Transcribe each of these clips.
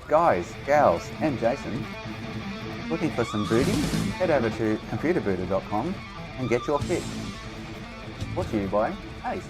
Guys, gals, and Jason, looking for some booty? Head over to computerbooter.com and get your fix. Brought to you by Ace.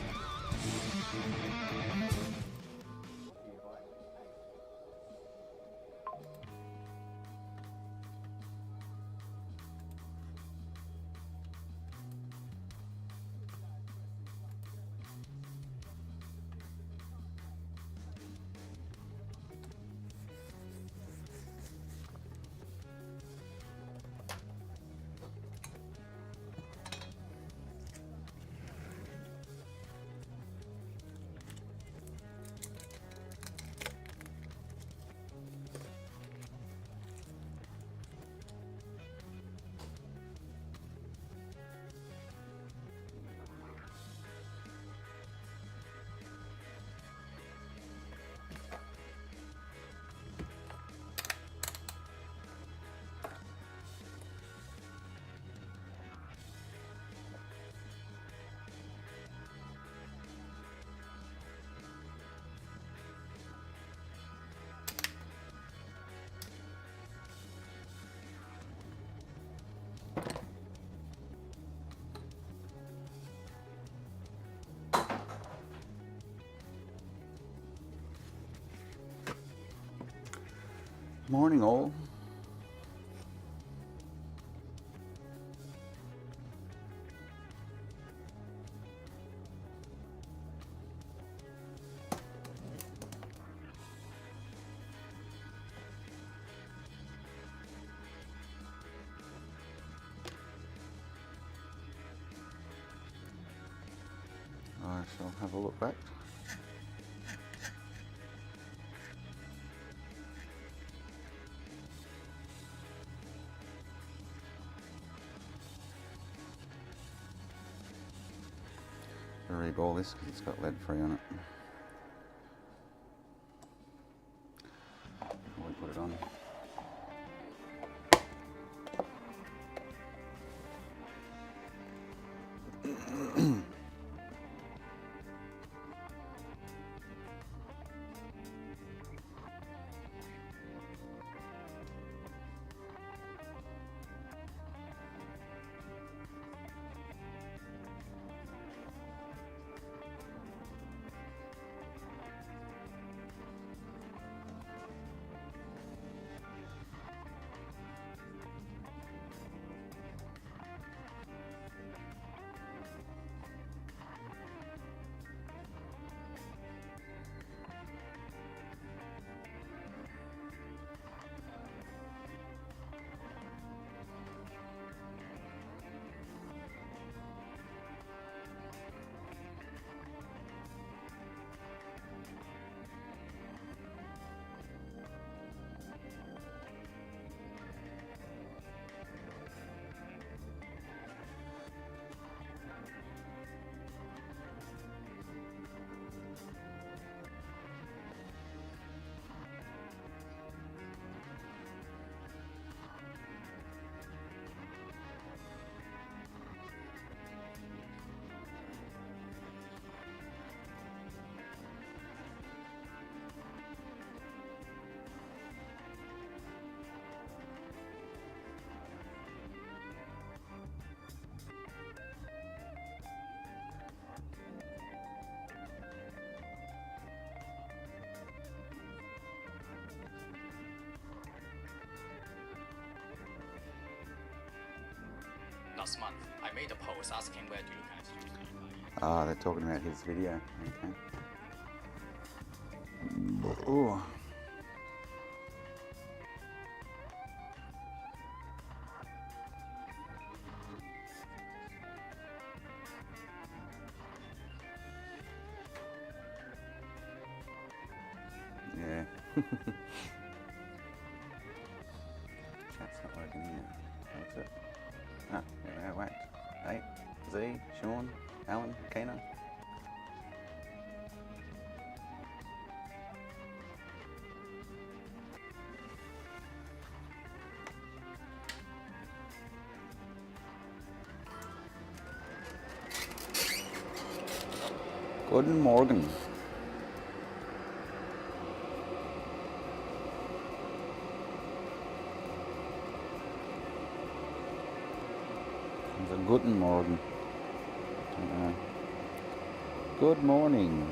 Morning all. I shall have a look back. Reball this because it's got lead free on it. Before we put it on. Last month, I made a post asking where do you guys usually buy. Ah, they're talking about his video. Okay. Ooh. Yeah. Chat's not working here. What's it? Ah, yeah, wait. Hey, Z, Sean, Alan, Kena. Guten Morgen. Guten Morgen. Good morning.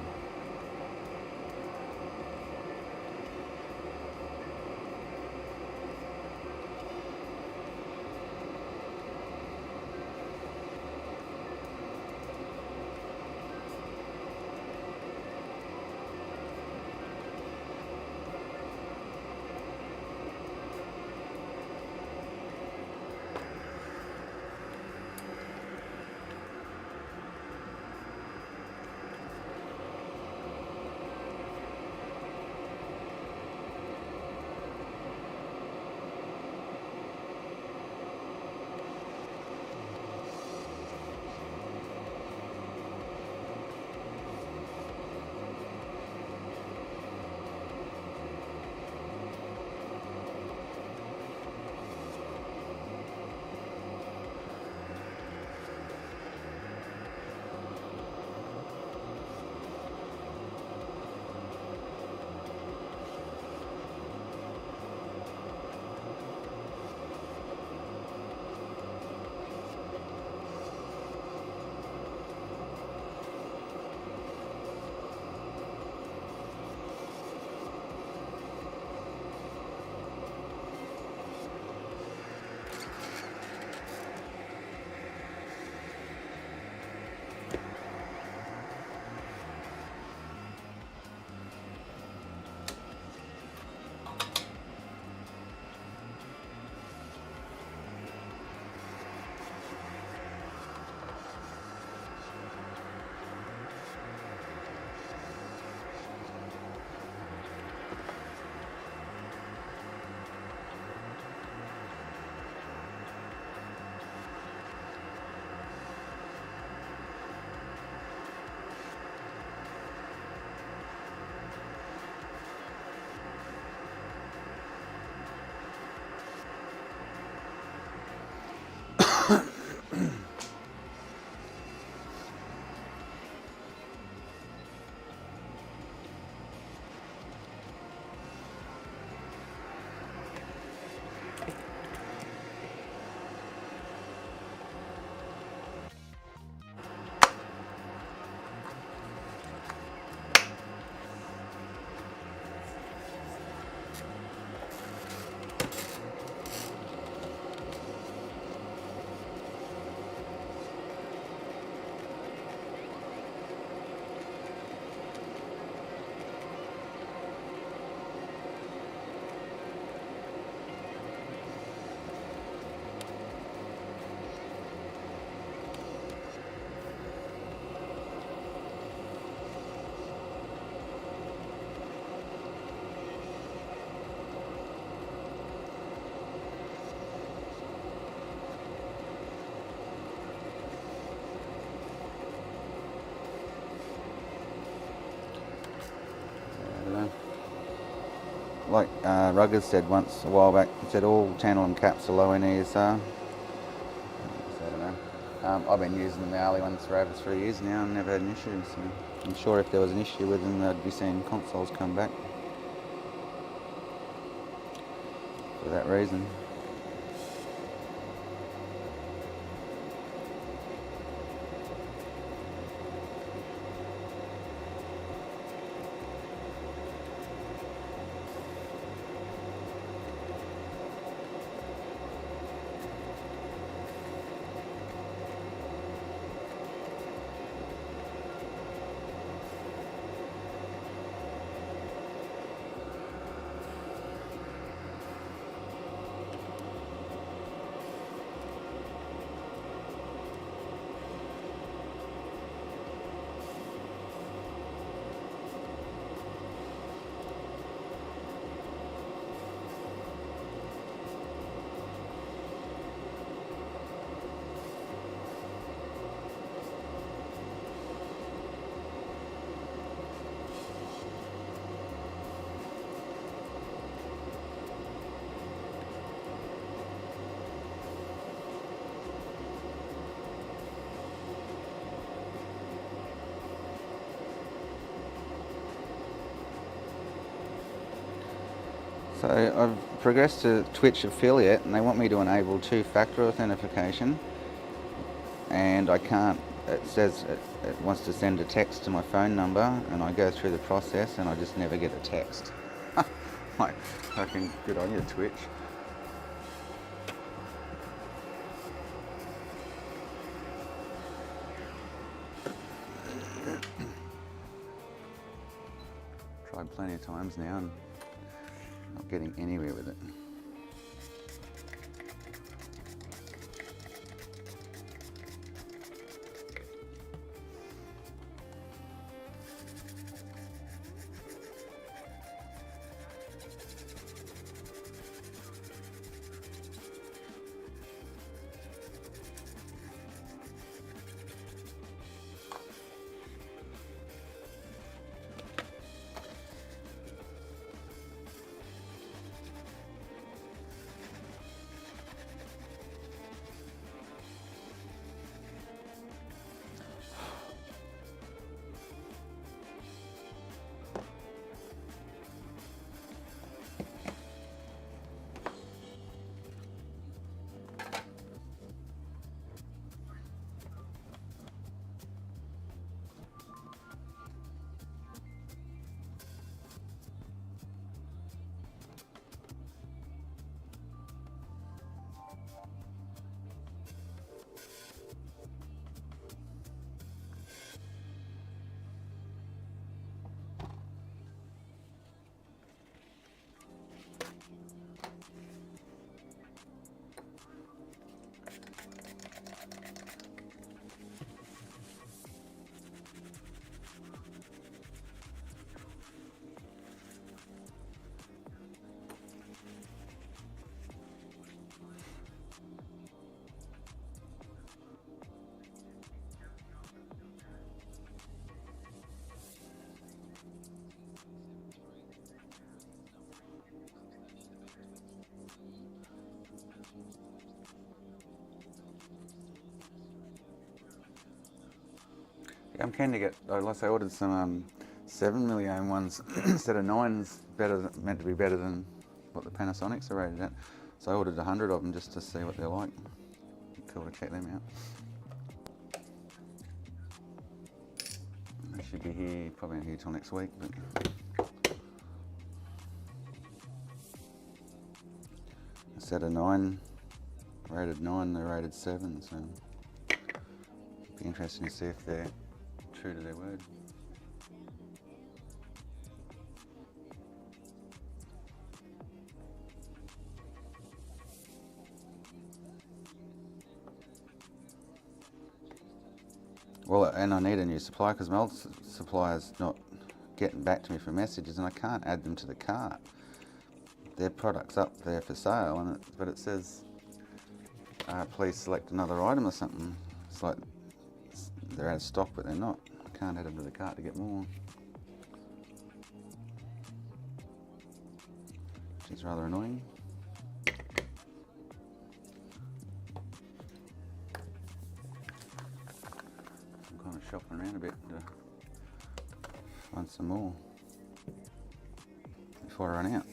Like Ruggers said once a while back, he said all tantalum caps are low in ESR. So I don't know. I've been using the Marley ones for over 3 years now and never had an issue. So I'm sure if there was an issue with them, they'd be seeing consoles come back for that reason. So I've progressed to Twitch affiliate and they want me to enable two-factor authentication. and I can't. It says it wants to send a text to my phone number, and I go through the process, and I just never get a text. Like, fucking good on you, Twitch. Tried plenty of times now and not getting anywhere with it. Yeah, I'm keen to get. Like I ordered some 7 milliohm ones instead of 9s. Meant to be better than what the Panasonics are rated at. So I ordered 100 of them just to see what they're like. Cool to check them out. They should be here, probably not here till next week. But instead of 9, rated 9, they're rated 7. So it'd be interesting to see if they're true to their word. Well, and I need a new supplier because my old supplier's not getting back to me for messages, and I can't add them to the cart. Their product's up there for sale, and but it says, please select another item or something. It's like they're out of stock, but they're not. I can't add them to the cart to get more. Which is rather annoying. I'm kind of shopping around a bit to find some more before I run out.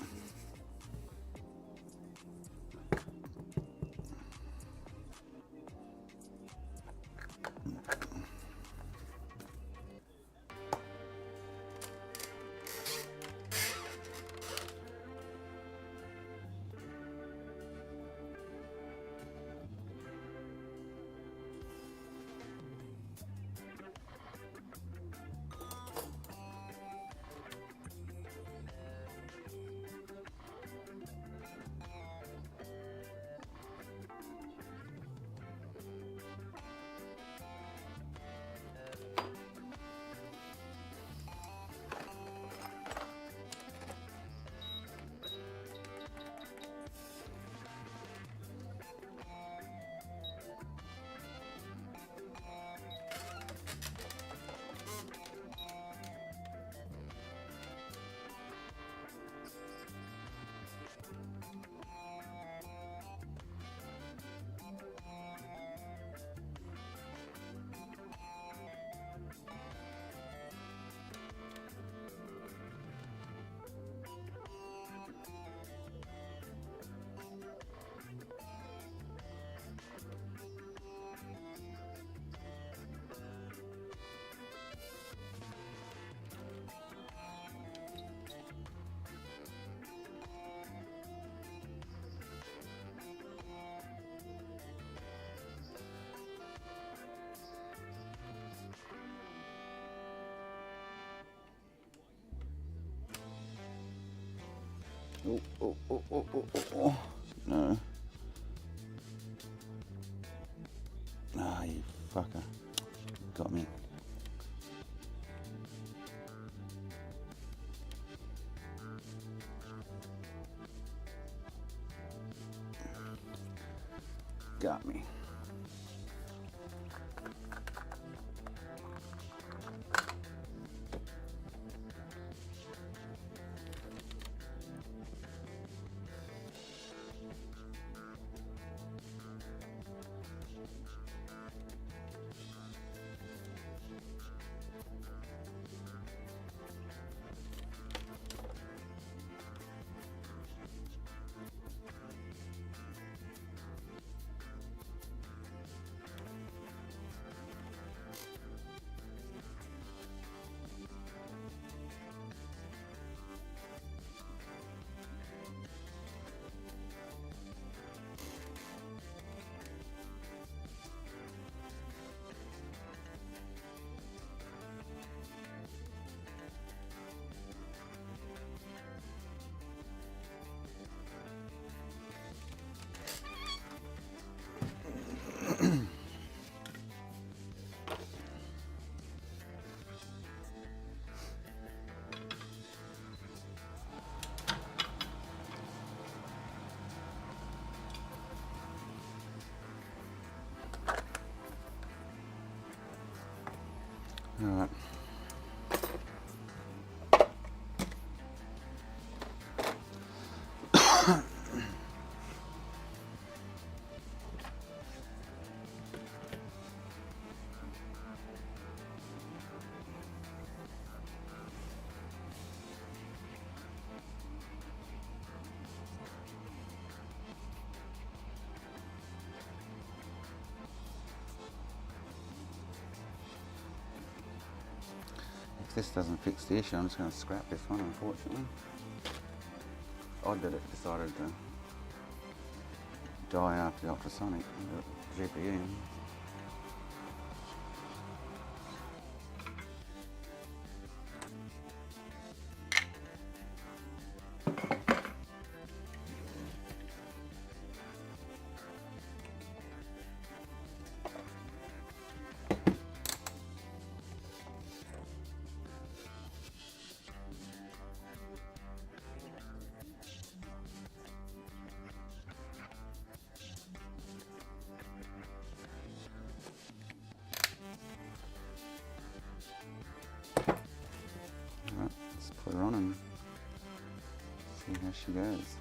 Oh, oh, oh, oh, oh, oh, oh. No. Ah, you fucker. Got me. Got me. All right. If this doesn't fix the issue, I'm just going to scrap this one, unfortunately. Odd that it decided to die after the ultrasonic, the GPU. Alright, let's put her on and see how she goes.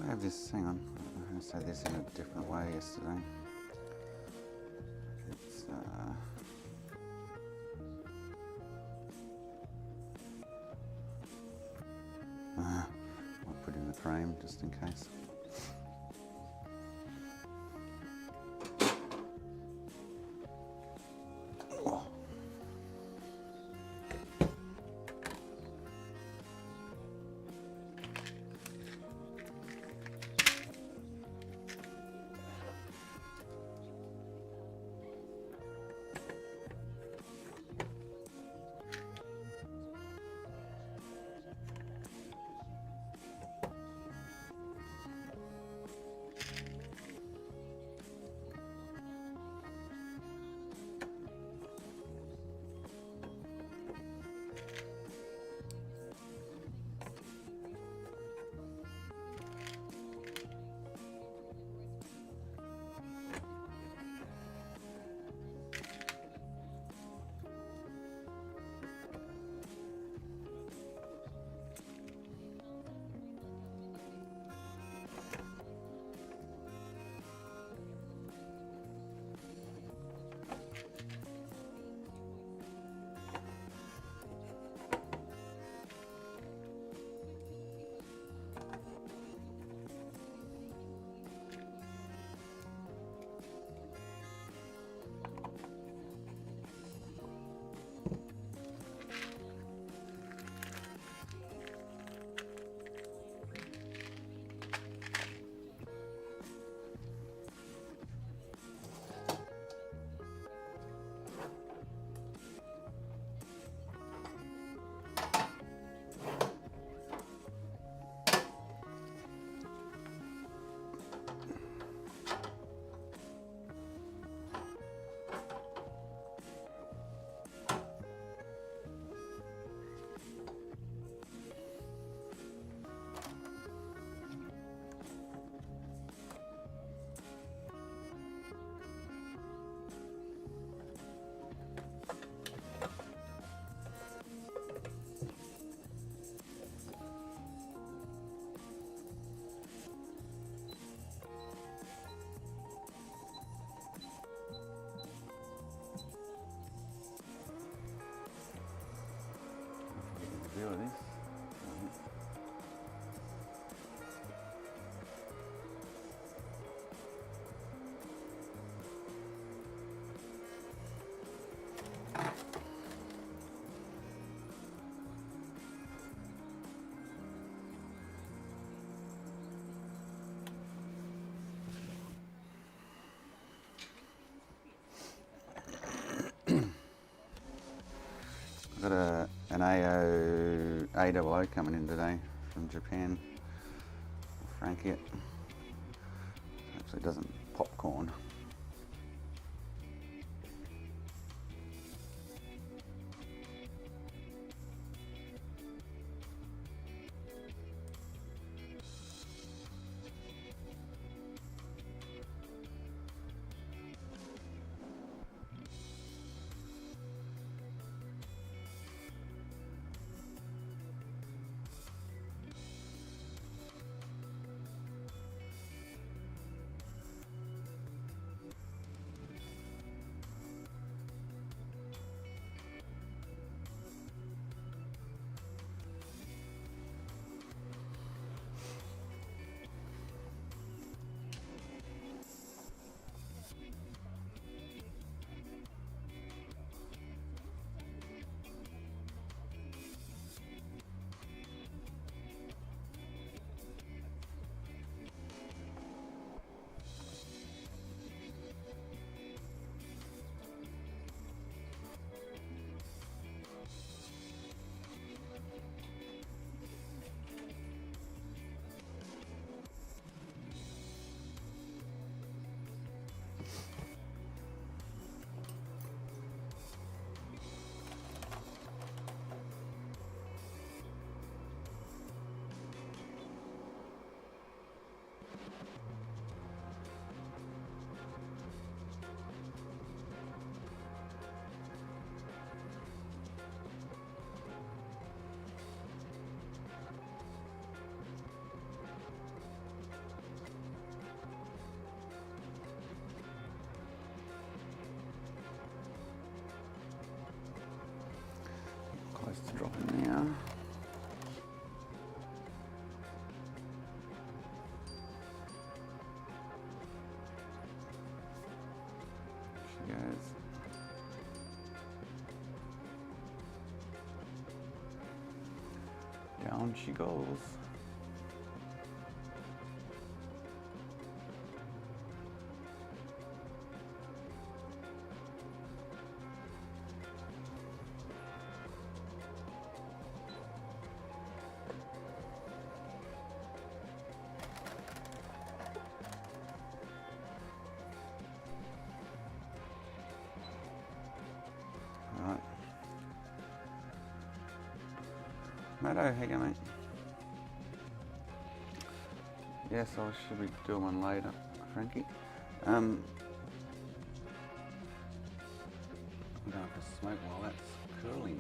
I have this, hang on, I'm going to say this in a different way yesterday. It's, I'll put it in the frame just in case. Oh. view of this. I've got an AOO coming in today from Japan. Franky it. Hopefully it doesn't popcorn. Close to dropping now. She goes. Down she goes. Right. Matto, how you going, mate? Yes, I should be doing one later, Franky. I'm going to have to smoke while that's cooling.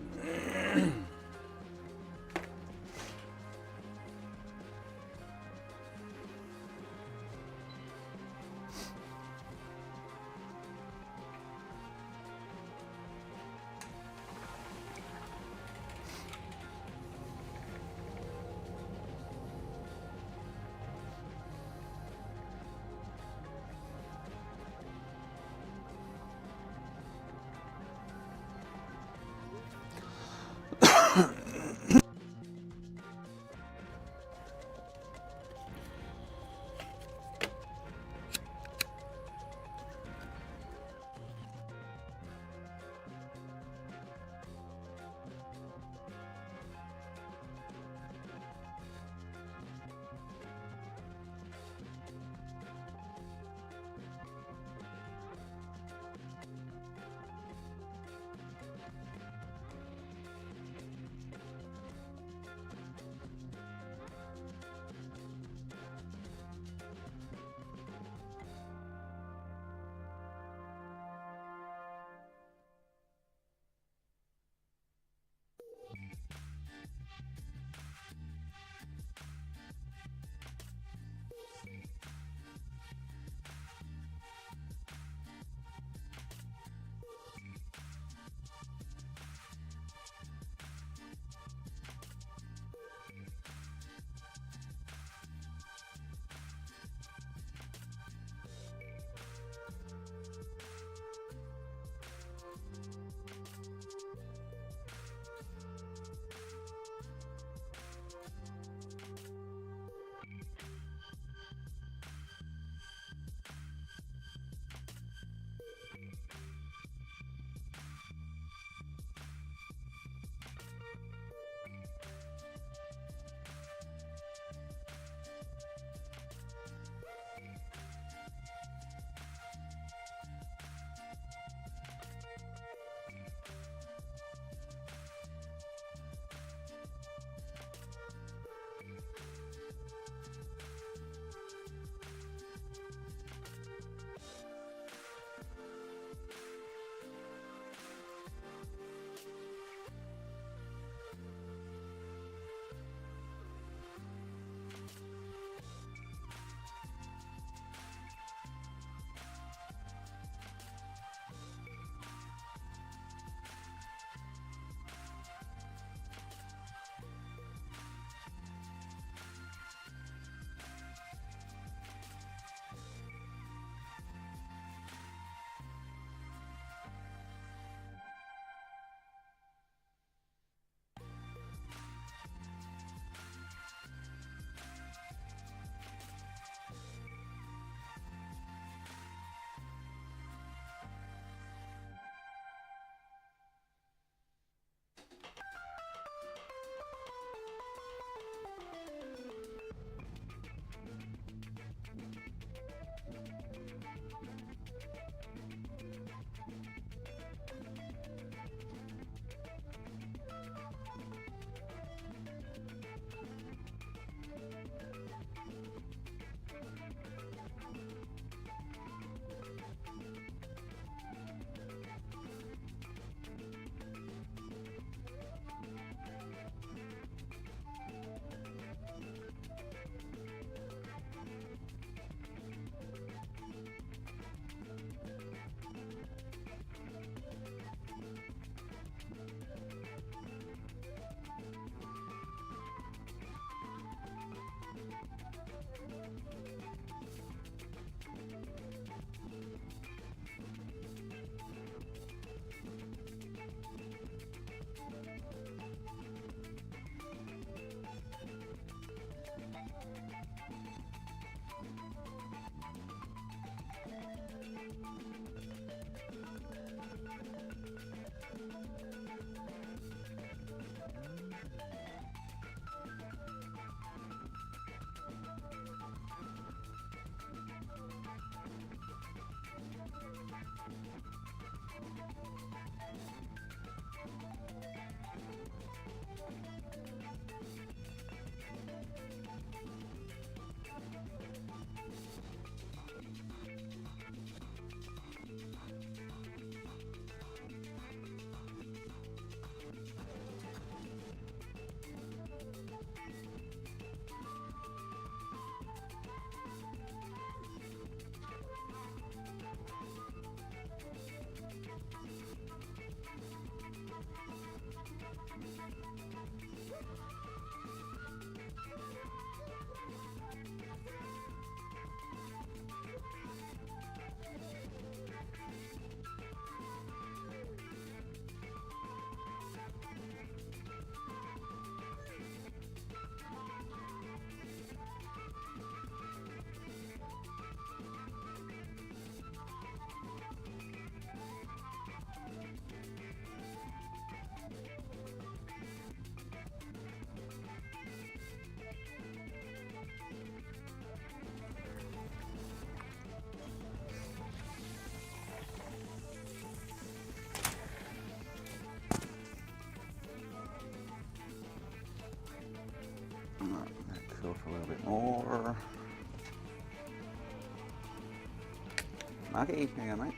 Marky, hang on, mate.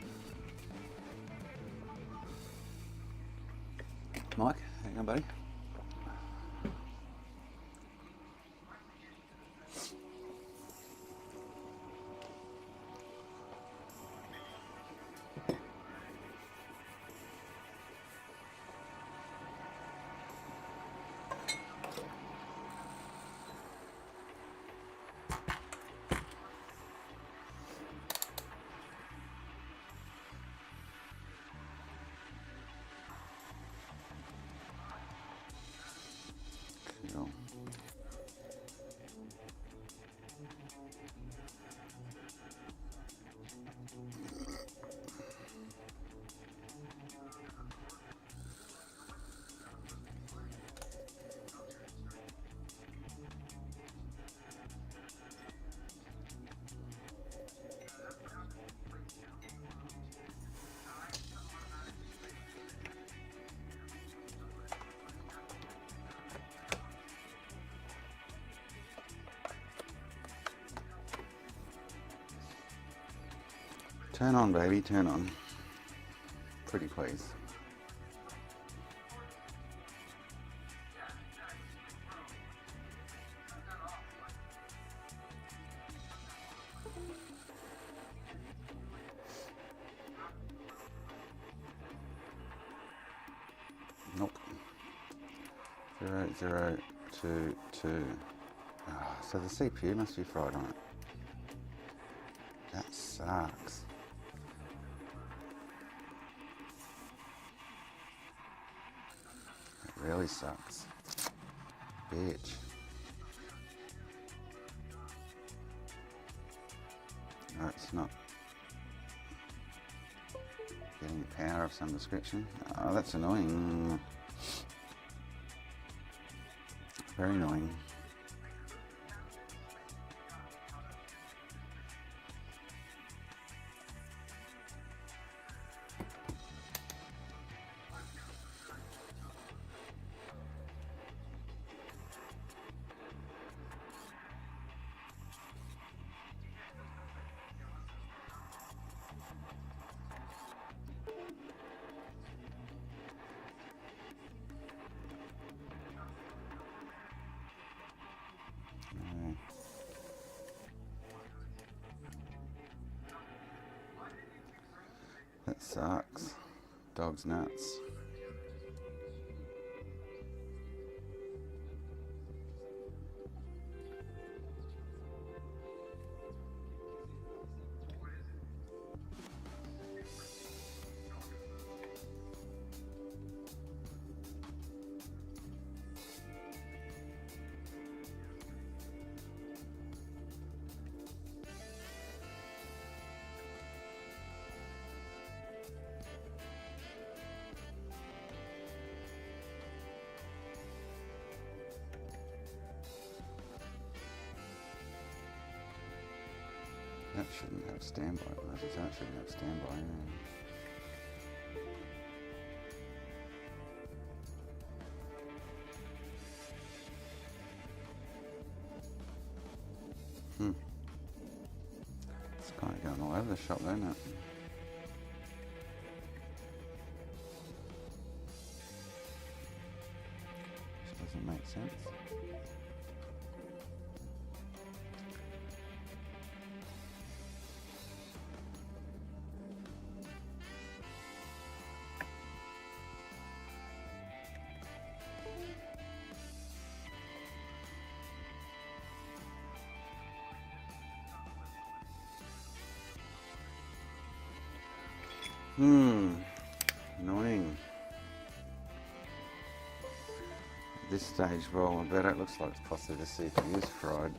Mike, hang on, buddy. Cool. Turn on, baby, turn on. Pretty please. Nope. 0022. Oh, so the CPU must be fried on it. That sucks. It really sucks. Bitch. No, it's not getting power of some description. Oh, that's annoying. Very annoying. That sucks. Dog's nuts. That shouldn't have standby. That shouldn't have standby. It's kind of going all over the shop, isn't it? Which doesn't make sense. Annoying. At this stage, well, I bet it looks like it's possibly the CPU's fried.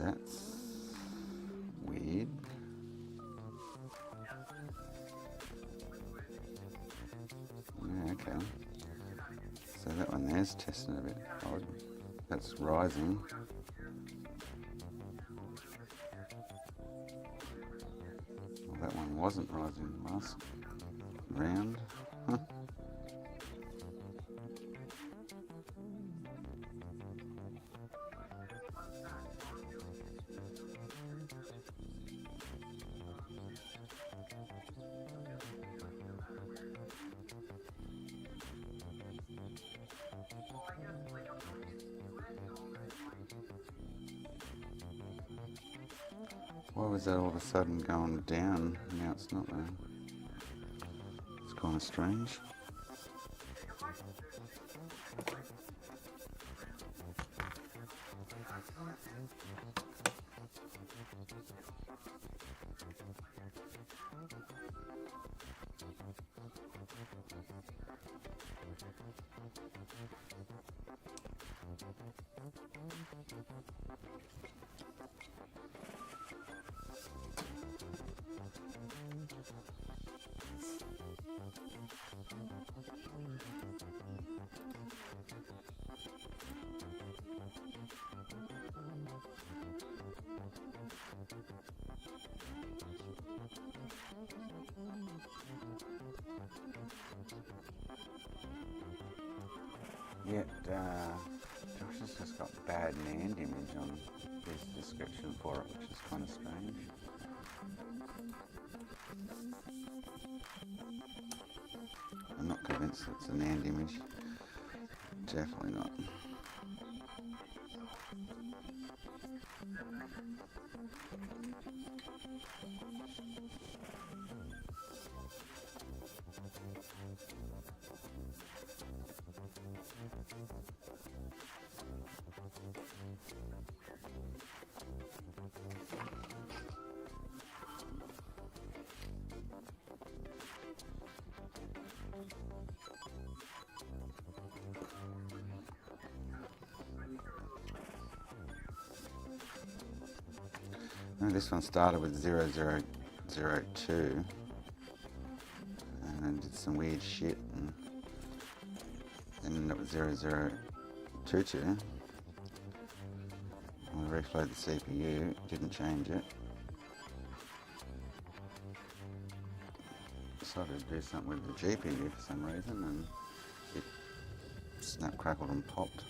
That's weird. Yeah, okay. So that one there's testing a bit odd. That's rising. Well, that one wasn't rising last round. Huh. Why was that all of a sudden going down? Now it's not there. It's kind of strange. Yet, Josh has just got bad NAND image on his description for it, which is kind of strange. I'm not convinced it's a NAND image. Definitely not. No, this one started with 0002 and then did some weird shit and ended up with 0022. I reflowed the CPU, didn't change it. Decided to do something with the GPU for some reason and it snap, crackled and popped.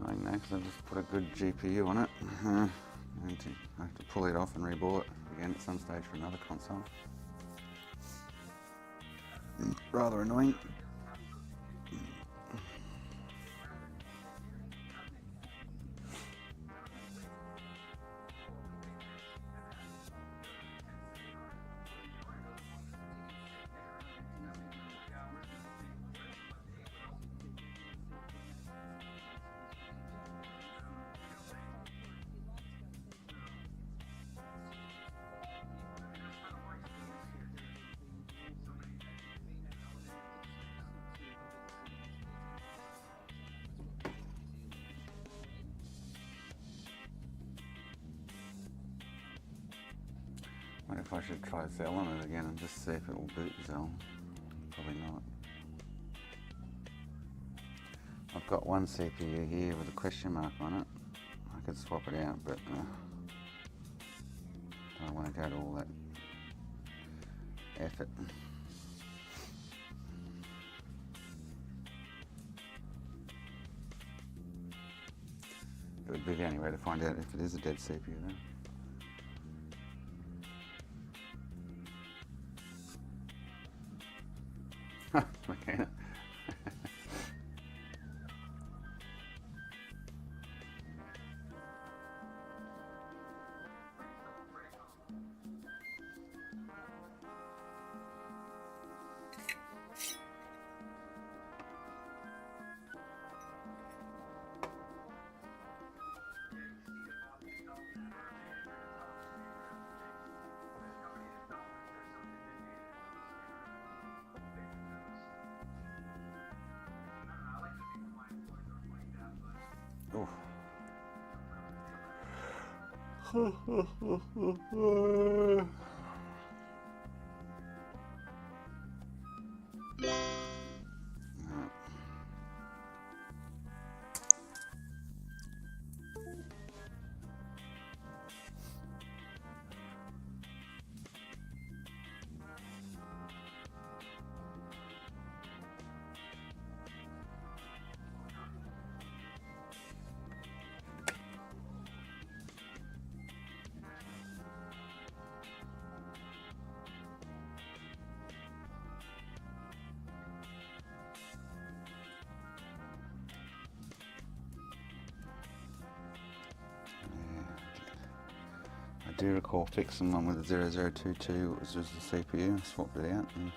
Annoying now because I just put a good GPU on it. I have to pull it off and rebuild it again at some stage for another console. Rather annoying. I wonder if I should try Zell it again and just see if it will boot Zell. Probably not. I've got one CPU here with a question mark on it. I could swap it out, but I don't want to go to all that effort. It would be the only way to find out if it is a dead CPU though. Okay. Oh. I do recall fixing one with a 0022, it was just the CPU, I swapped it out. And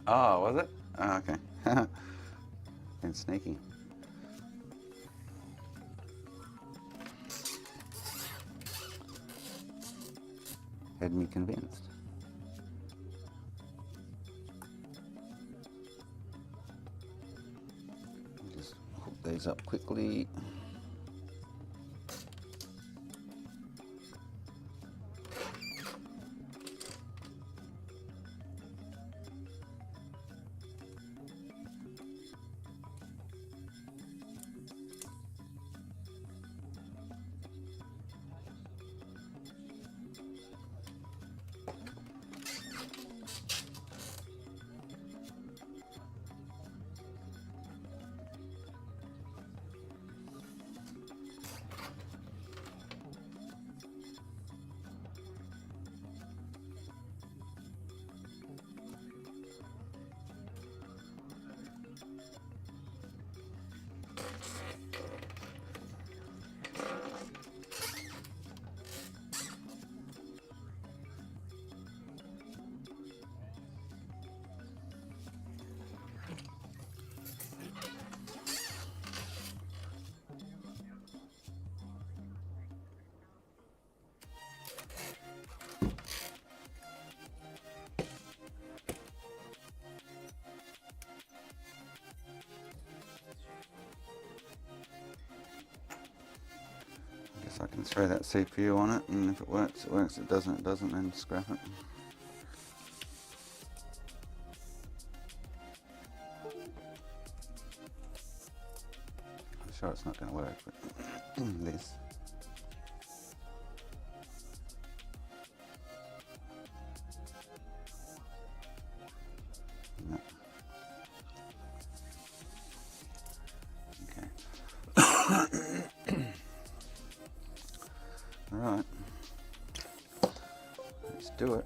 oh, was it? Oh, okay. Been sneaky. Had me convinced. Just hook these up quickly. can throw that CPU on it, and if it works, it works. If it doesn't, then scrap it. I'm sure it's not going to work, but this. No. Okay. Right. Let's do it.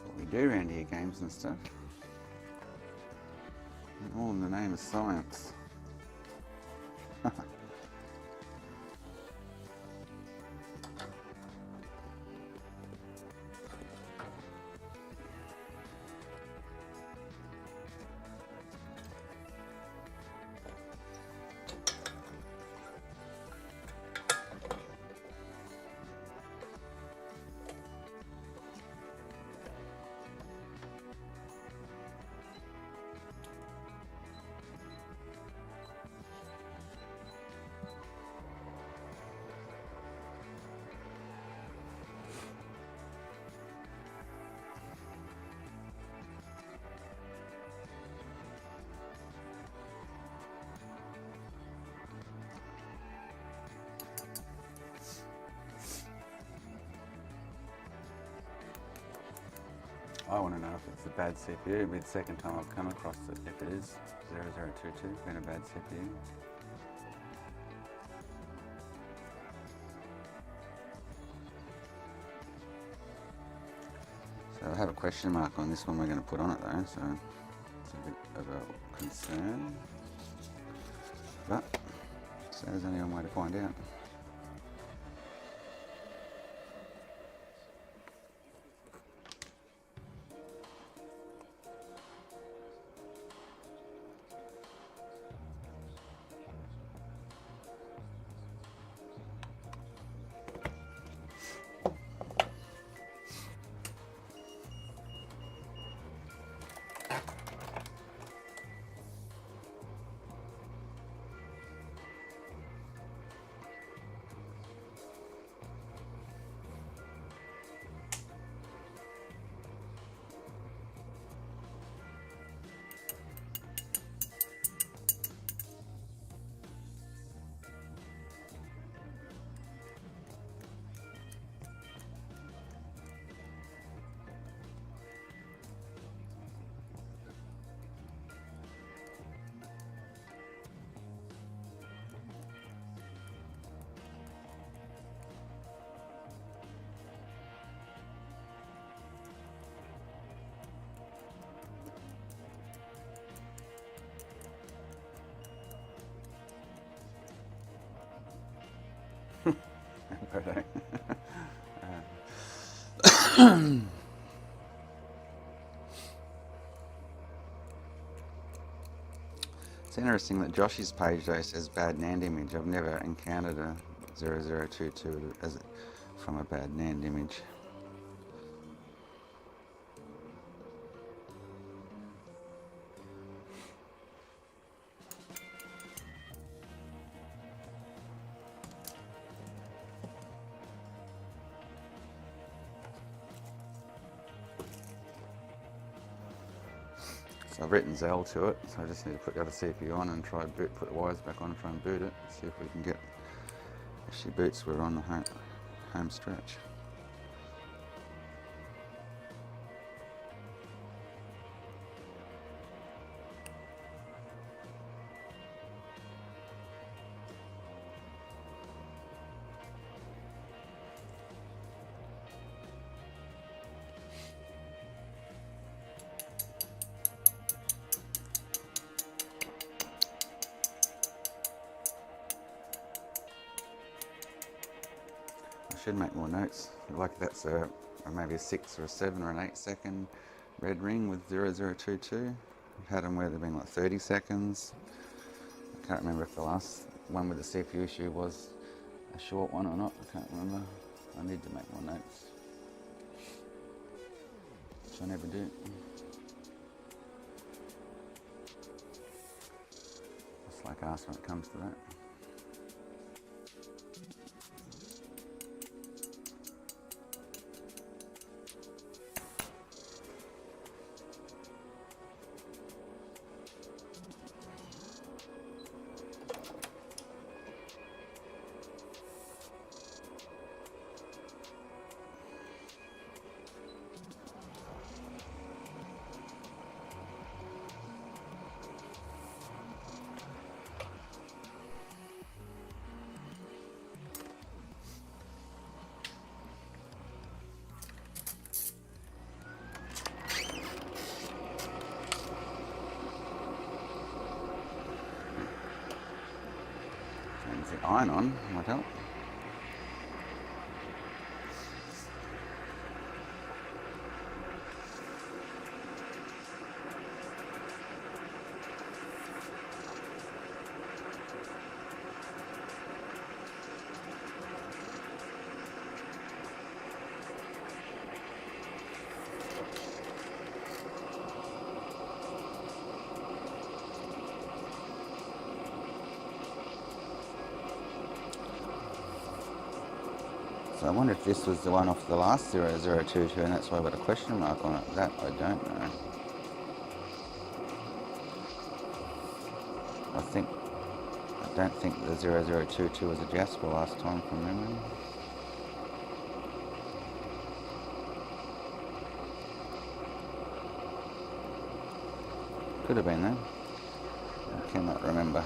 What we do around here, games and stuff. All in the name of science. I want to know if it's a bad CPU. It'll be the second time I've come across it. If it is 0022, been a bad CPU. So I have a question mark on this one we're going to put on it though, so it's a bit of a concern. But so there's only one way to find out. It's interesting that Josh's page though says bad NAND image. I've never encountered a 0022 as from a bad NAND image. So I've written Zell to it, so I just need to put the other CPU on and try put the wires back on and try and boot it, see if we can get, if she boots, we're on the home stretch. Should make more notes. Like that's maybe a 6 or a 7 or an 8 second red ring with 0022. I've had them where they've been like 30 seconds. I can't remember if the last one with the CPU issue was a short one or not. I can't remember. I need to make more notes, which I never do. Just like us when it comes to that. The iron on might help. So I wonder if this was the one off the last 0022 and that's why I've got a question mark on it. That I don't know. I don't think the 0022 was a Jasper last time from memory. Could have been that. I cannot remember.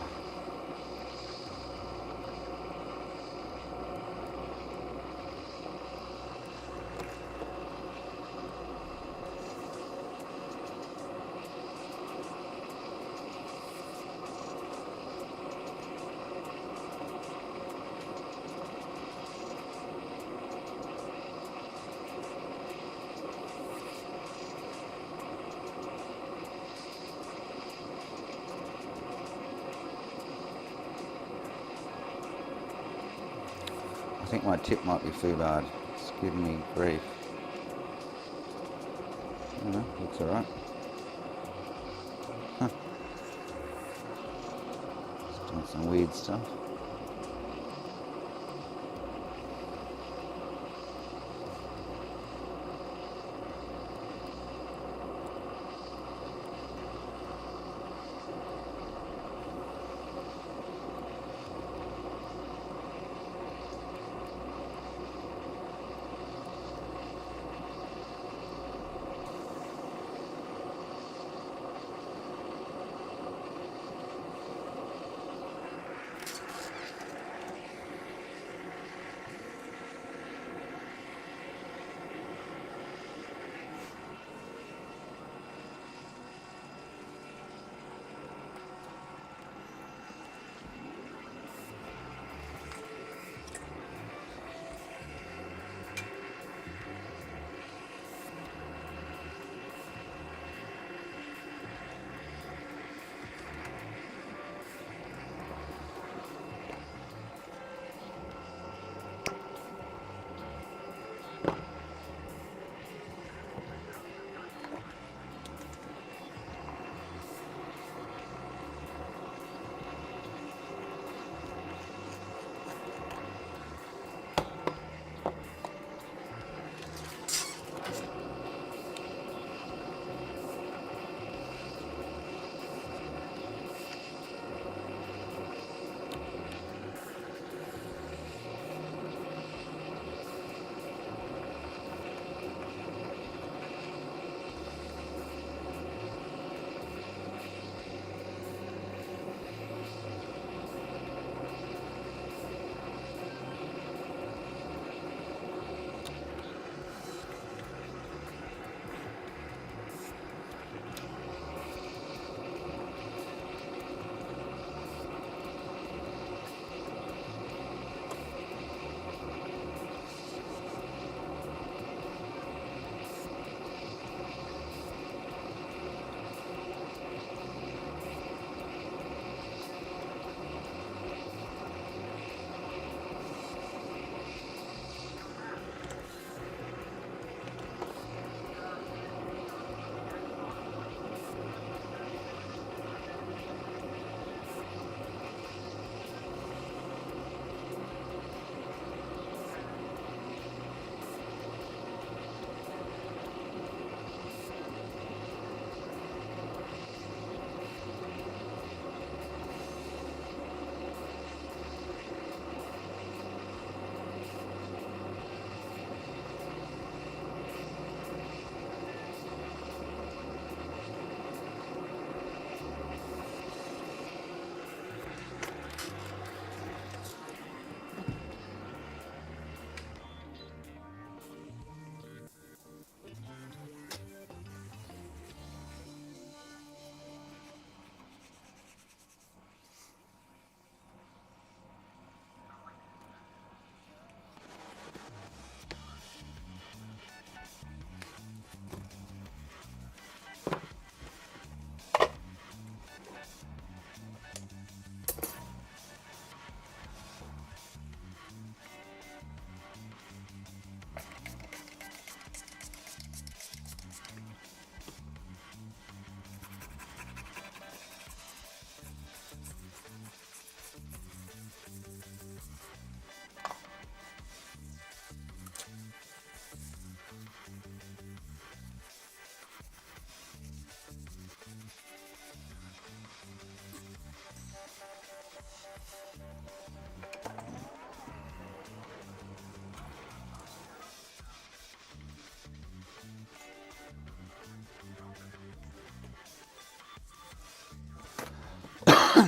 I think my tip might be foobarred. It's giving me grief. No, looks alright. Huh. It's doing some weird stuff.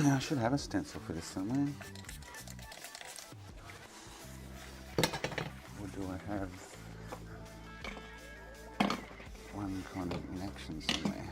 Now I should have a stencil for this somewhere. Or do I have one kind of in action somewhere?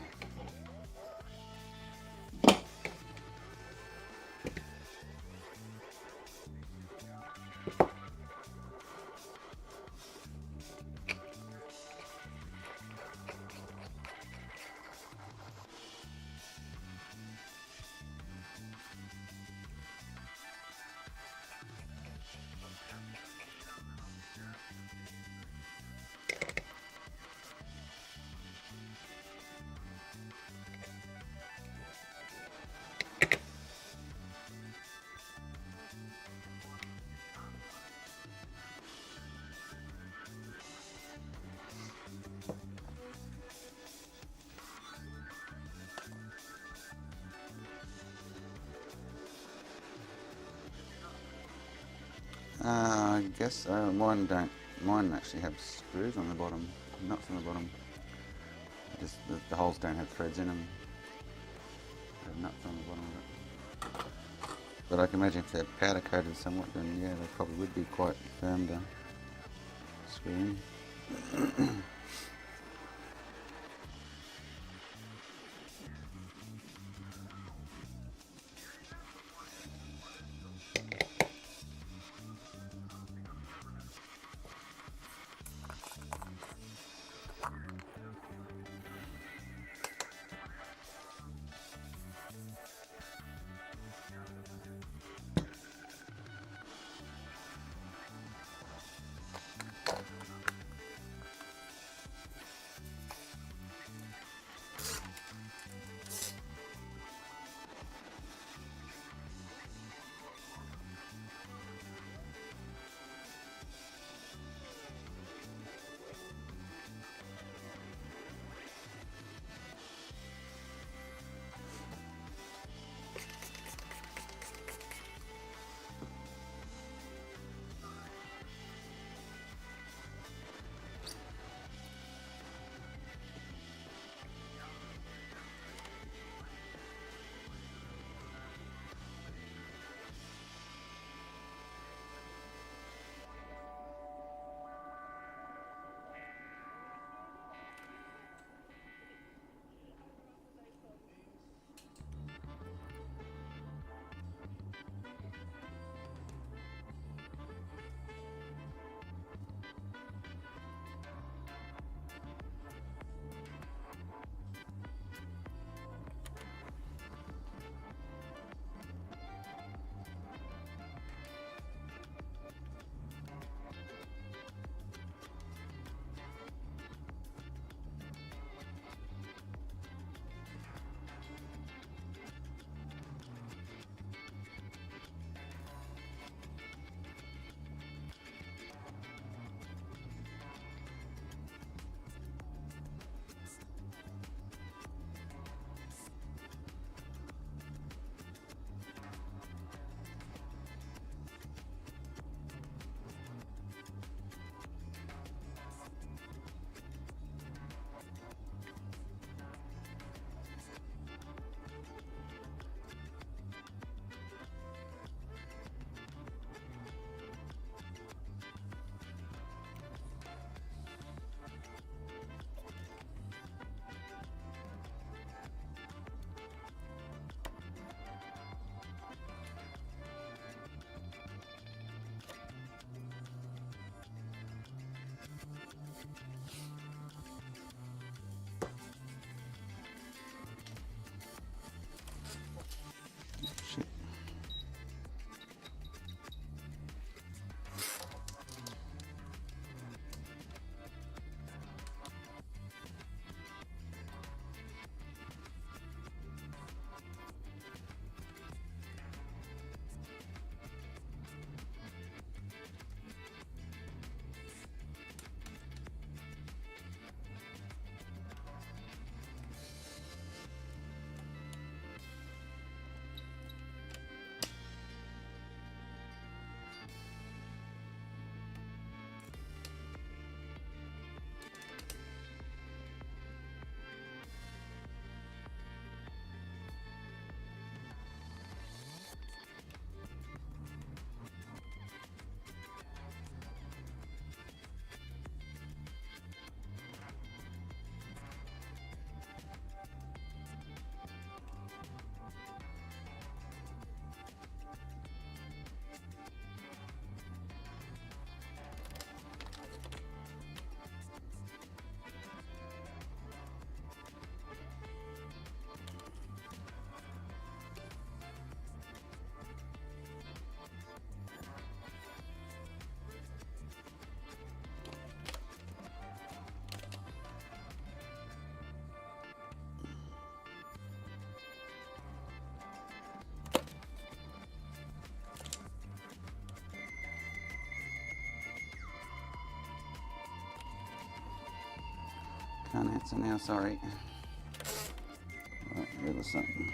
I guess mine don't. Mine actually have screws on the bottom, nuts on the bottom. Just the holes don't have threads in them. They have nuts on the bottom of it. But I can imagine if they're powder coated somewhat, then yeah, they probably would be quite firm to screw in. Can't answer now, sorry. Right, here was something.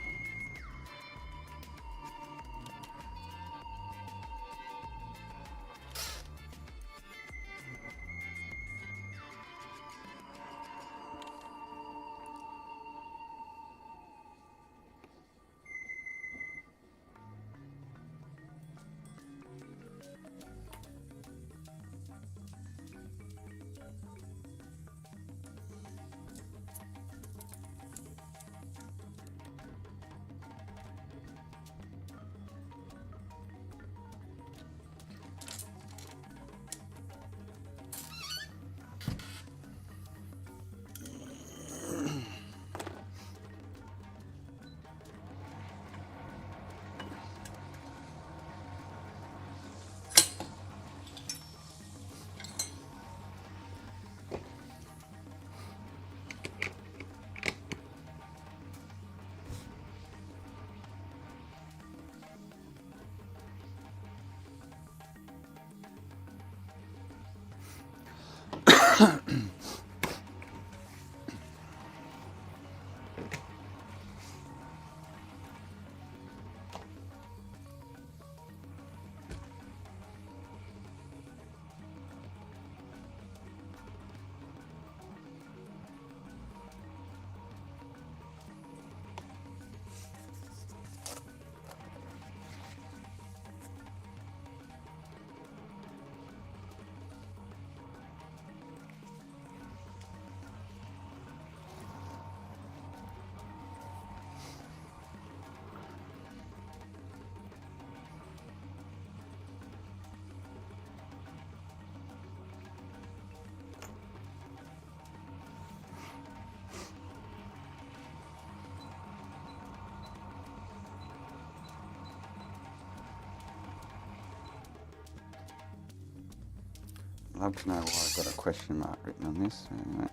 I'd love to know why I've got a question mark written on this. Anyway.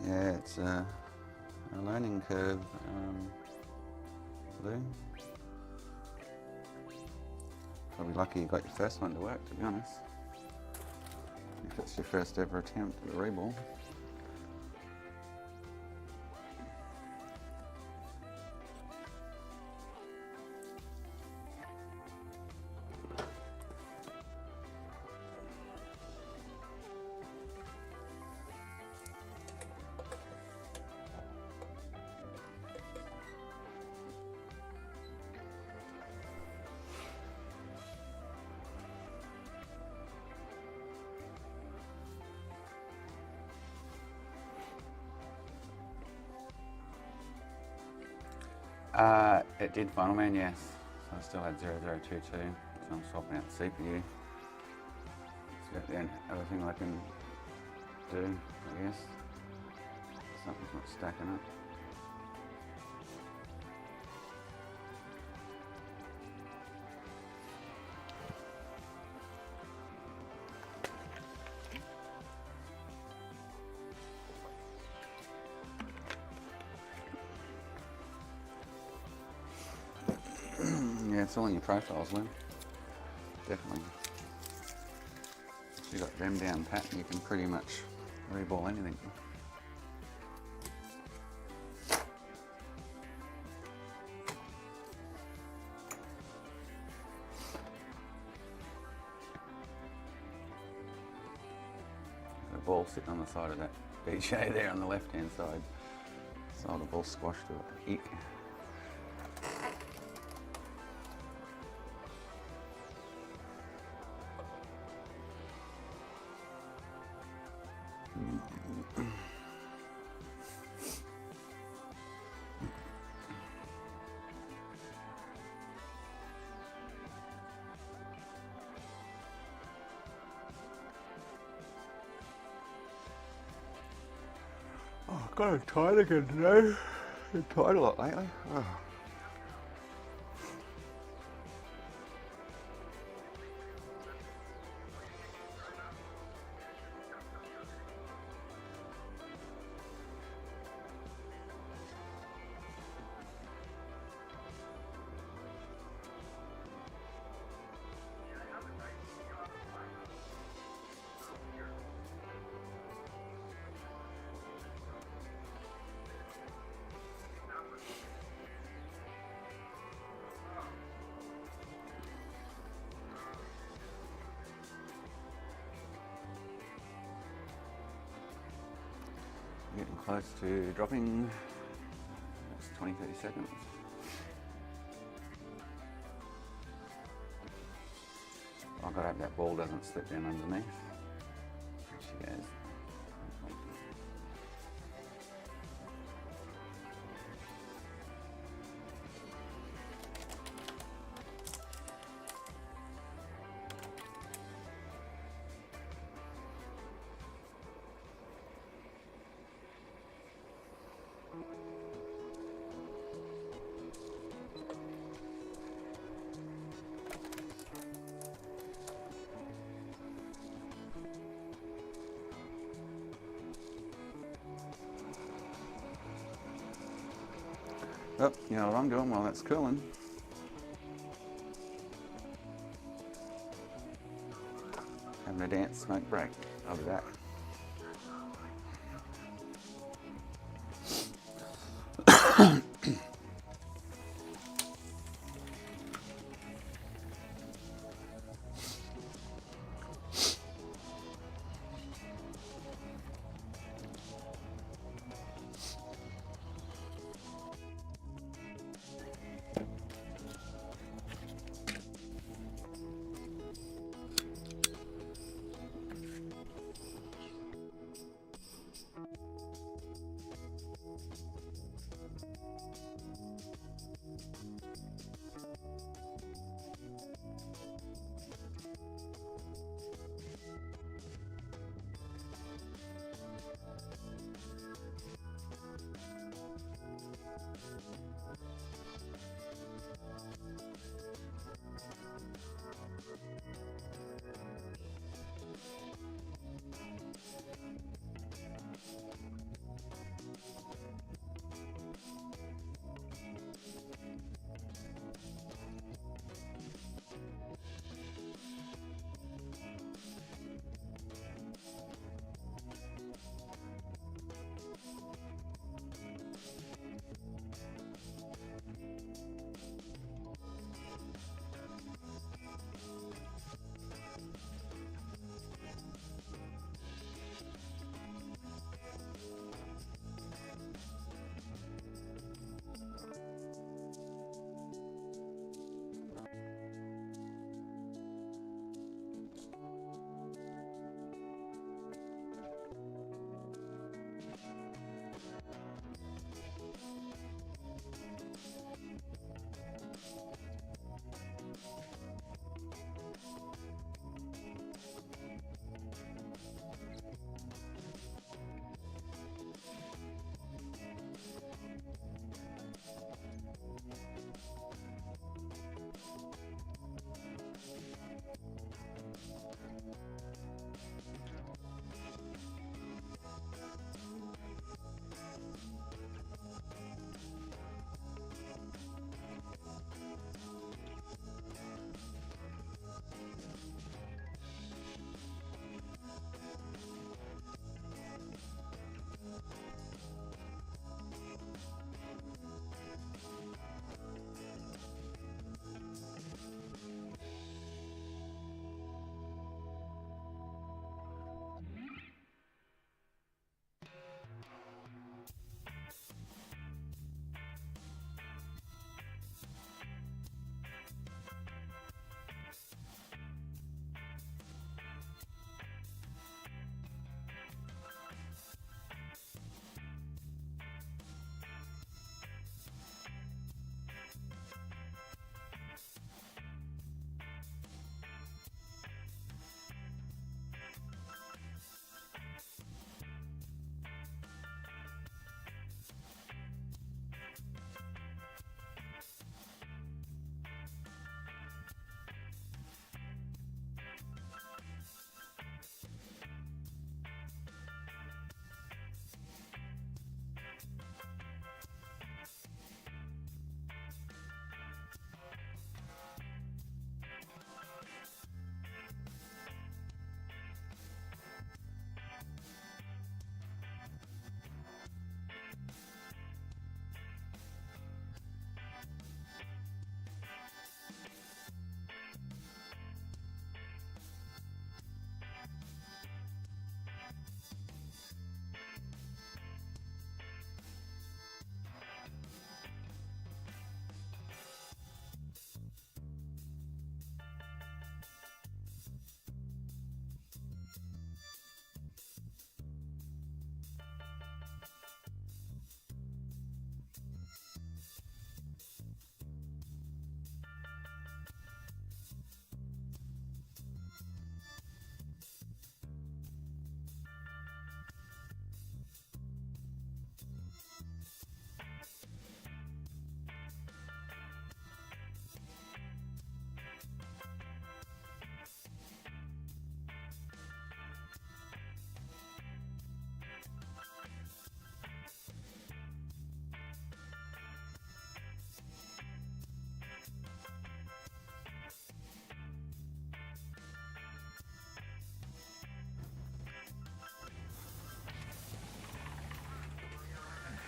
Yeah, it's a learning curve, Lou. Probably lucky you got your first one to work, to be honest. If it's your first ever attempt at a reball. It did final man, yes. So I still had 0022, so I'm swapping out the CPU. It's about the only other thing I can do, I guess. Something's not stacking up. Yeah, it's all in your profiles, Lou. Definitely. If you got them down pat, you can pretty much reball anything. The ball sitting on the side of that BJ there on the left hand side. So the ball squashed to it. Eek. Oh, I've got it tight again today. It's tight a lot lately. Oh. Getting close to dropping. That's 20-30 seconds. I've got to hope that ball doesn't slip down underneath. There she goes. Oh, you know what I'm doing while that's cooling? Having a dance smoke break. I'll be back.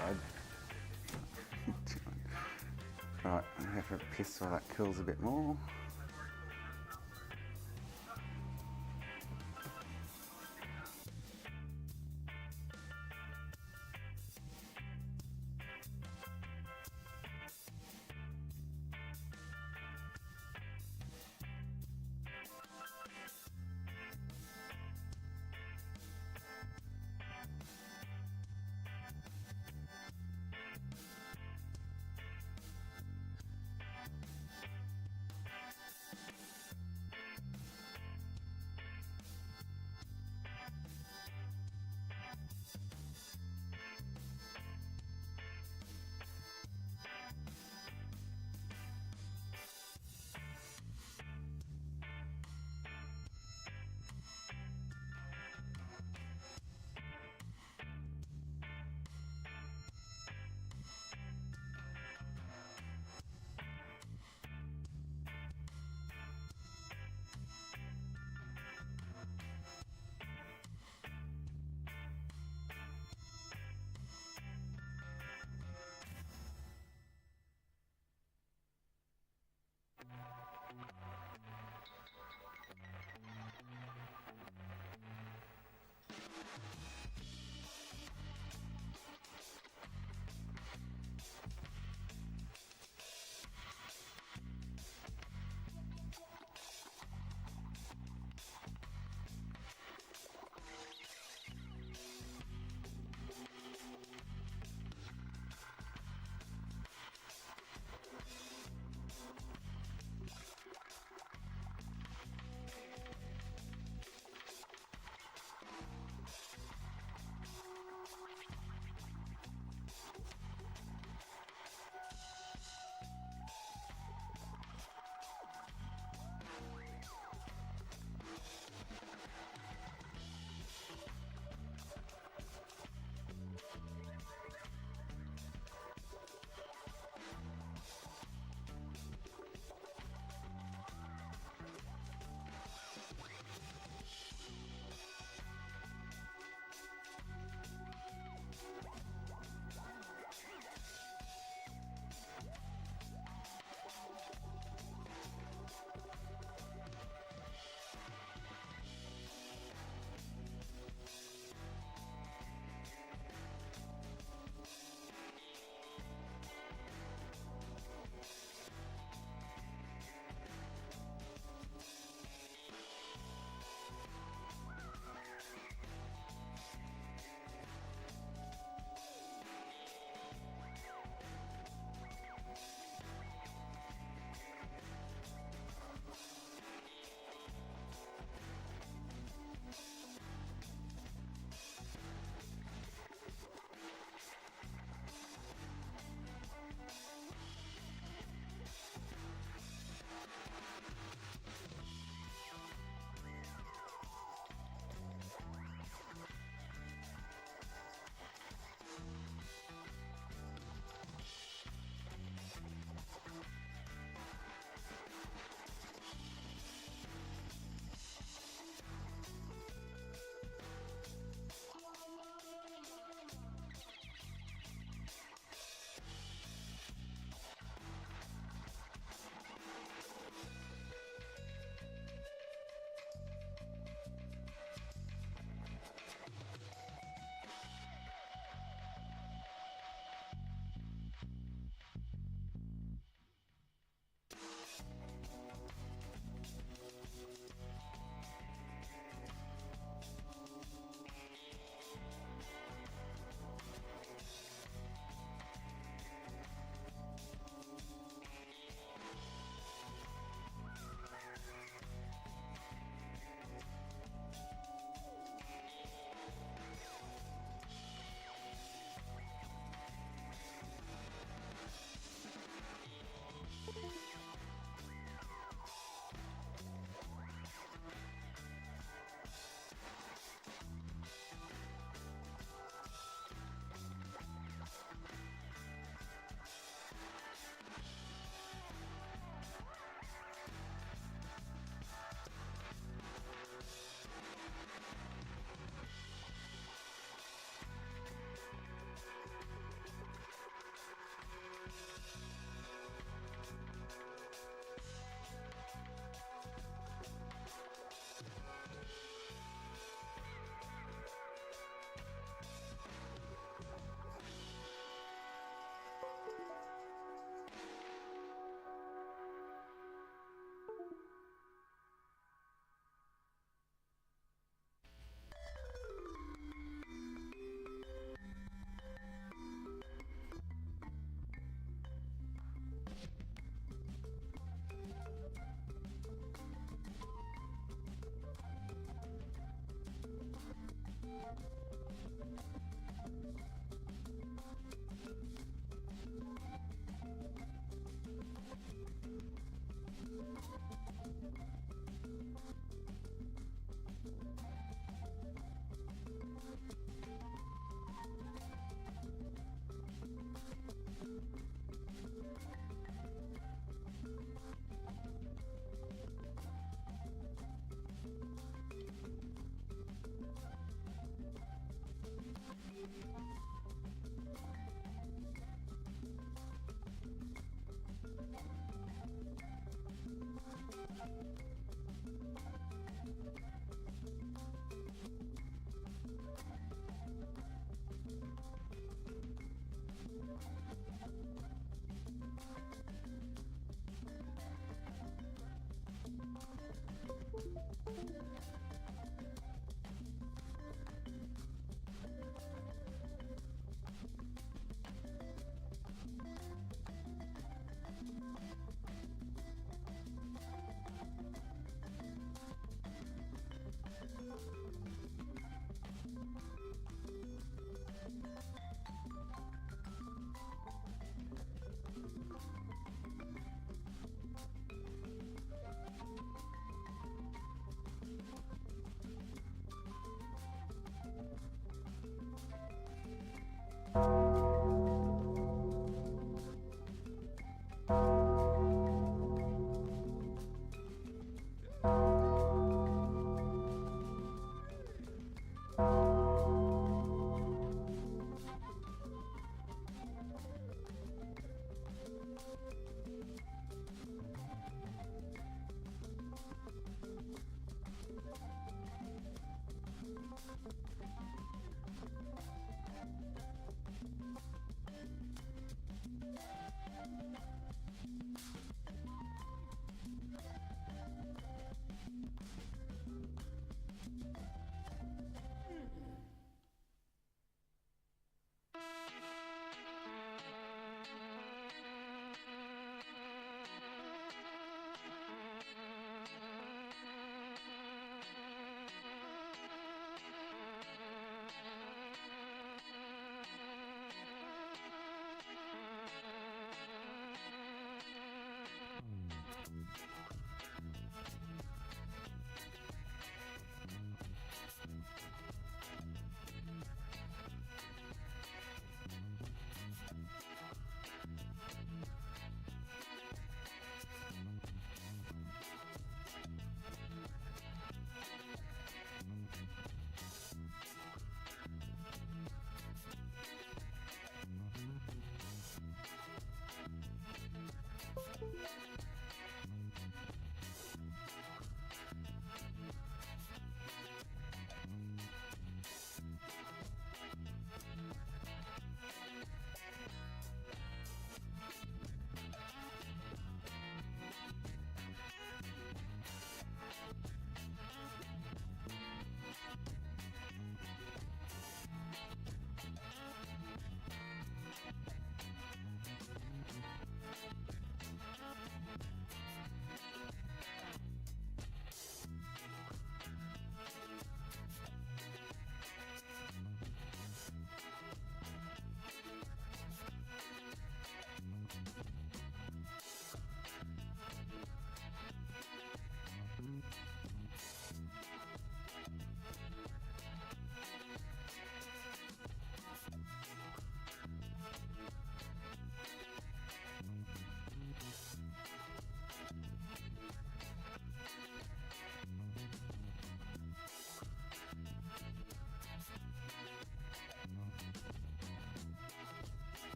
bud. Right, I'll have a piss while that cools a bit more.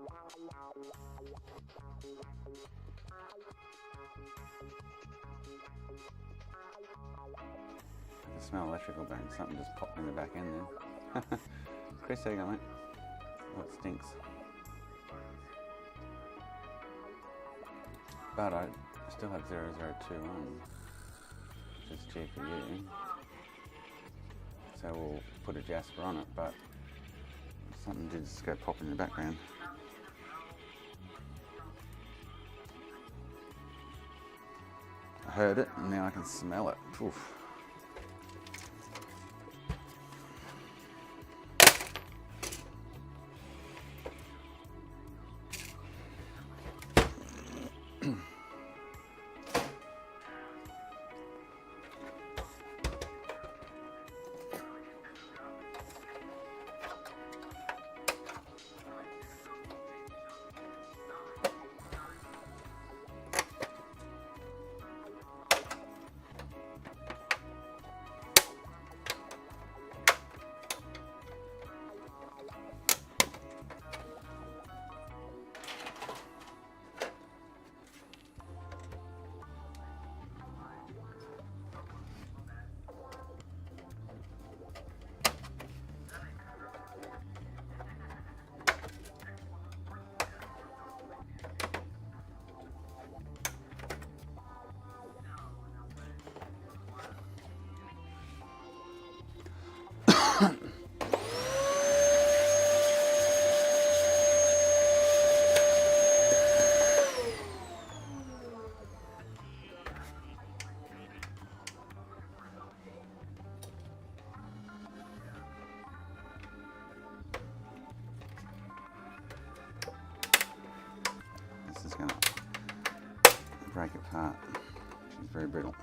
I can smell electrical burn. Something just popped in the back end then. Chris, how you going, mate? Oh, it stinks. But I still have 0021, which is GPU. So we'll put a Jasper on it, but something did just go pop in the background. I heard it and now I can smell it. Oof. This is going to break apart. It's very brittle.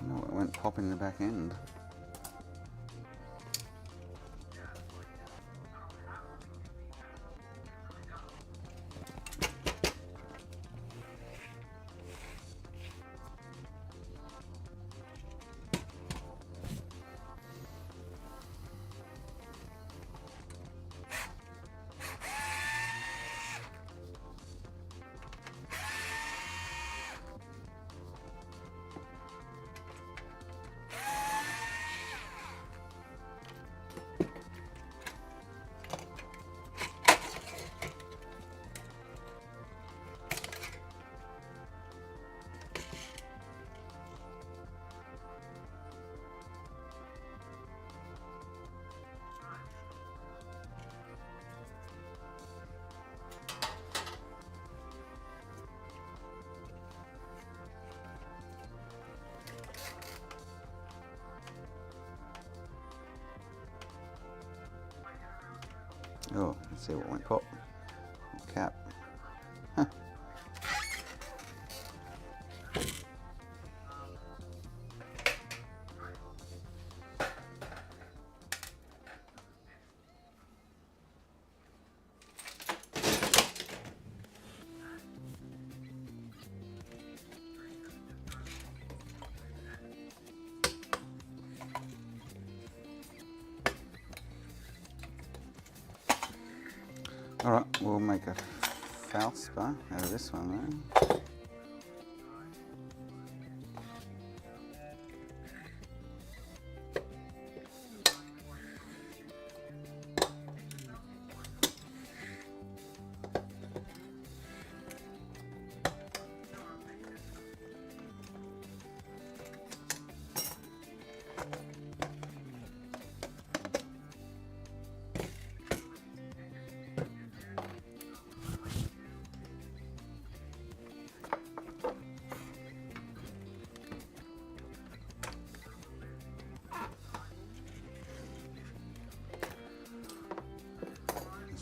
No, it went pop in the back end. Let's see what we pop. Cap. Huh. Alright, we'll make a feldspar out of this one then.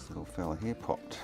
Little fella here popped.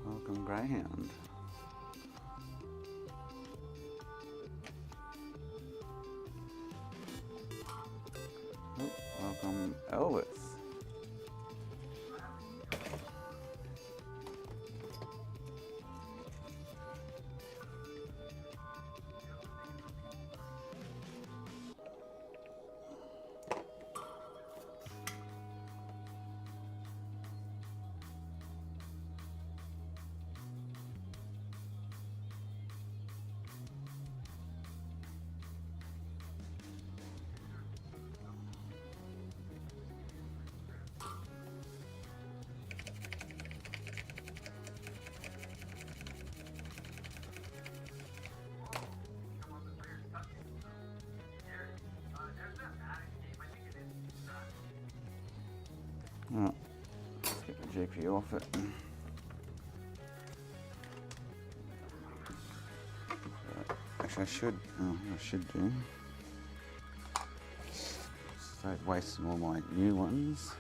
Welcome Greyhound. Oh, welcome Elvis. Right, let's get the GPU off it. Actually, I should do. Start wasting all my new ones.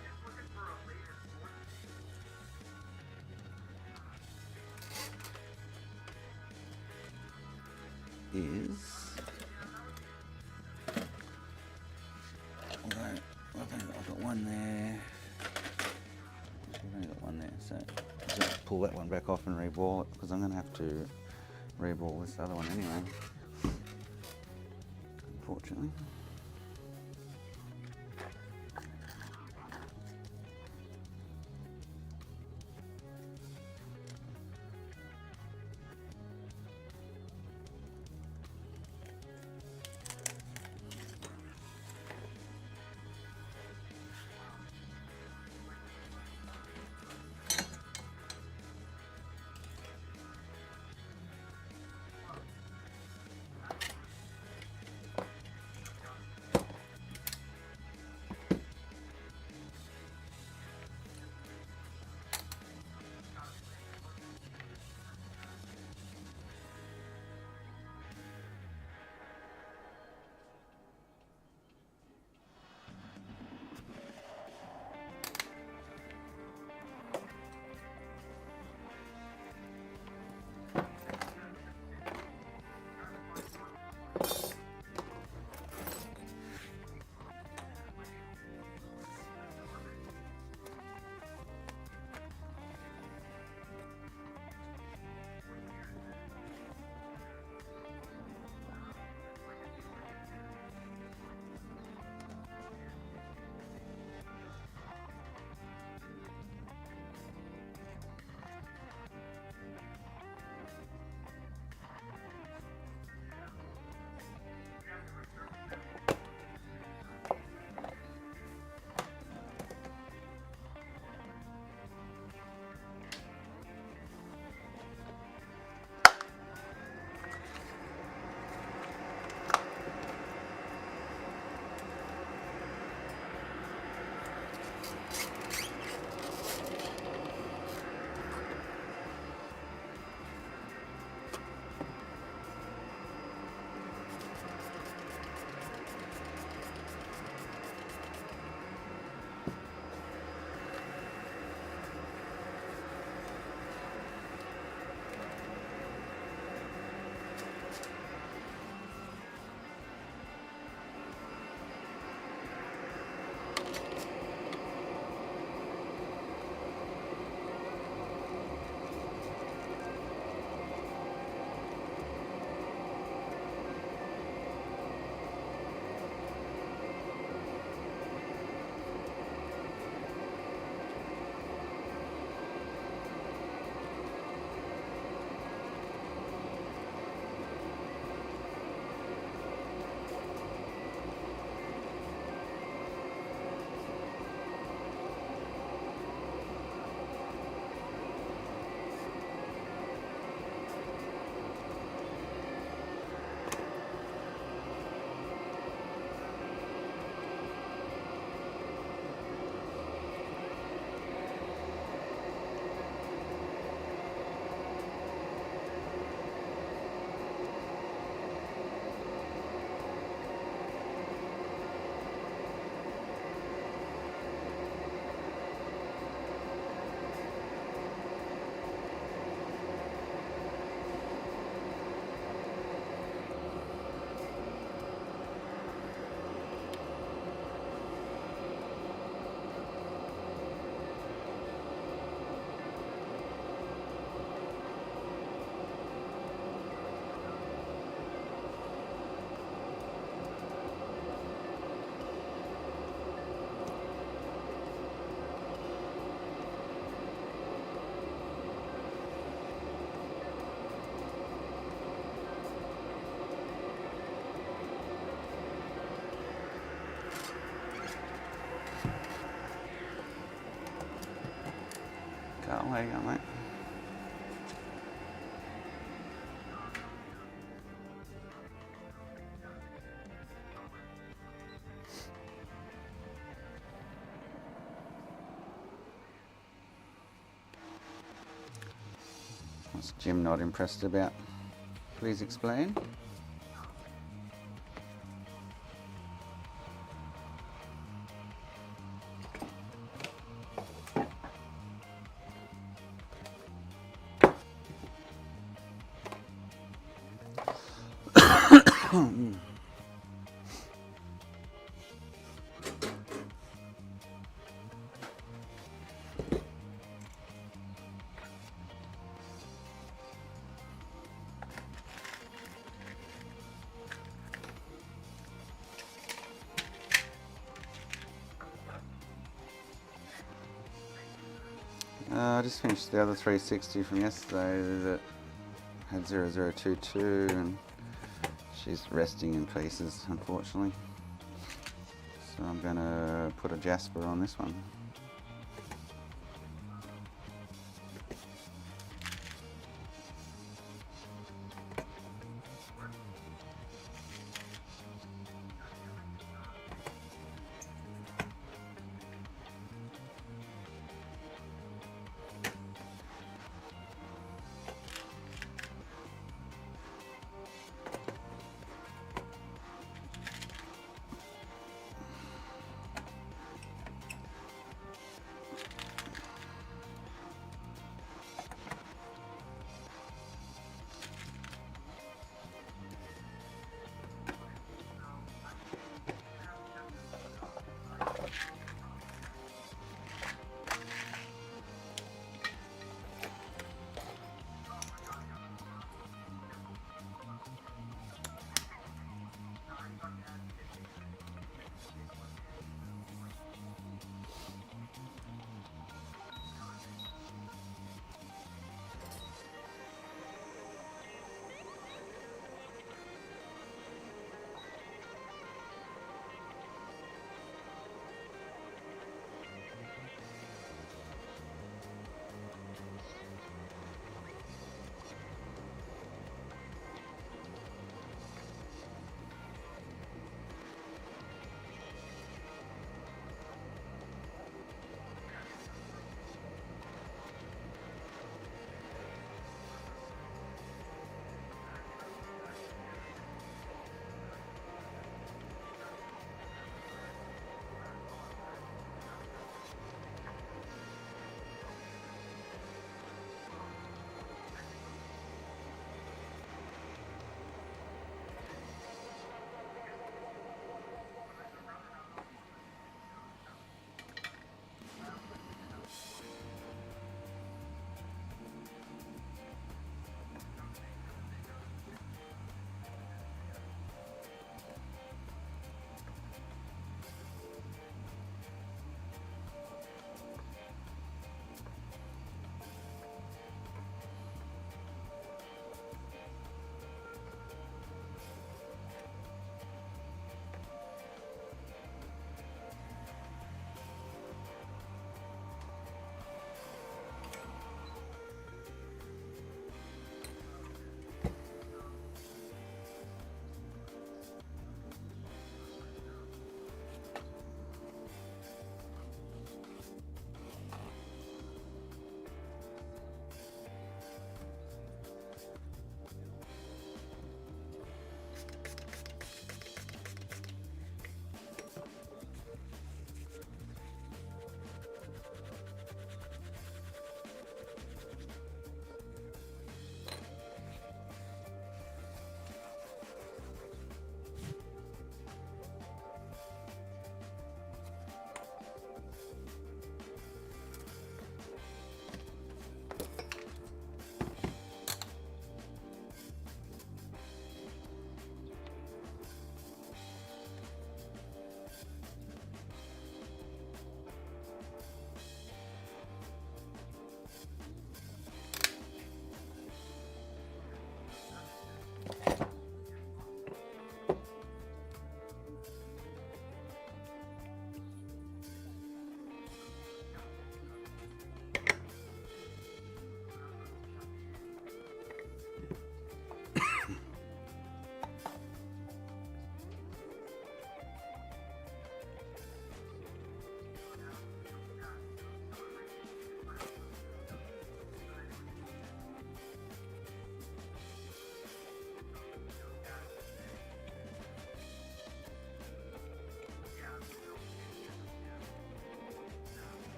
Although I've got one there. I've only got one there, so I'll just pull that one back off and reball it because I'm going to have to reball this other one anyway. Unfortunately. There you go, mate. What's Jim not impressed about? Please explain. I just finished the other 360 from yesterday that had 0022 and she's resting in pieces, unfortunately. So I'm going to put a Jasper on this one.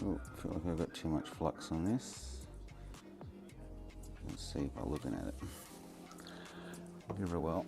Oh, I feel like I've got too much flux on this. Let's see by looking at it. Give it a whirl.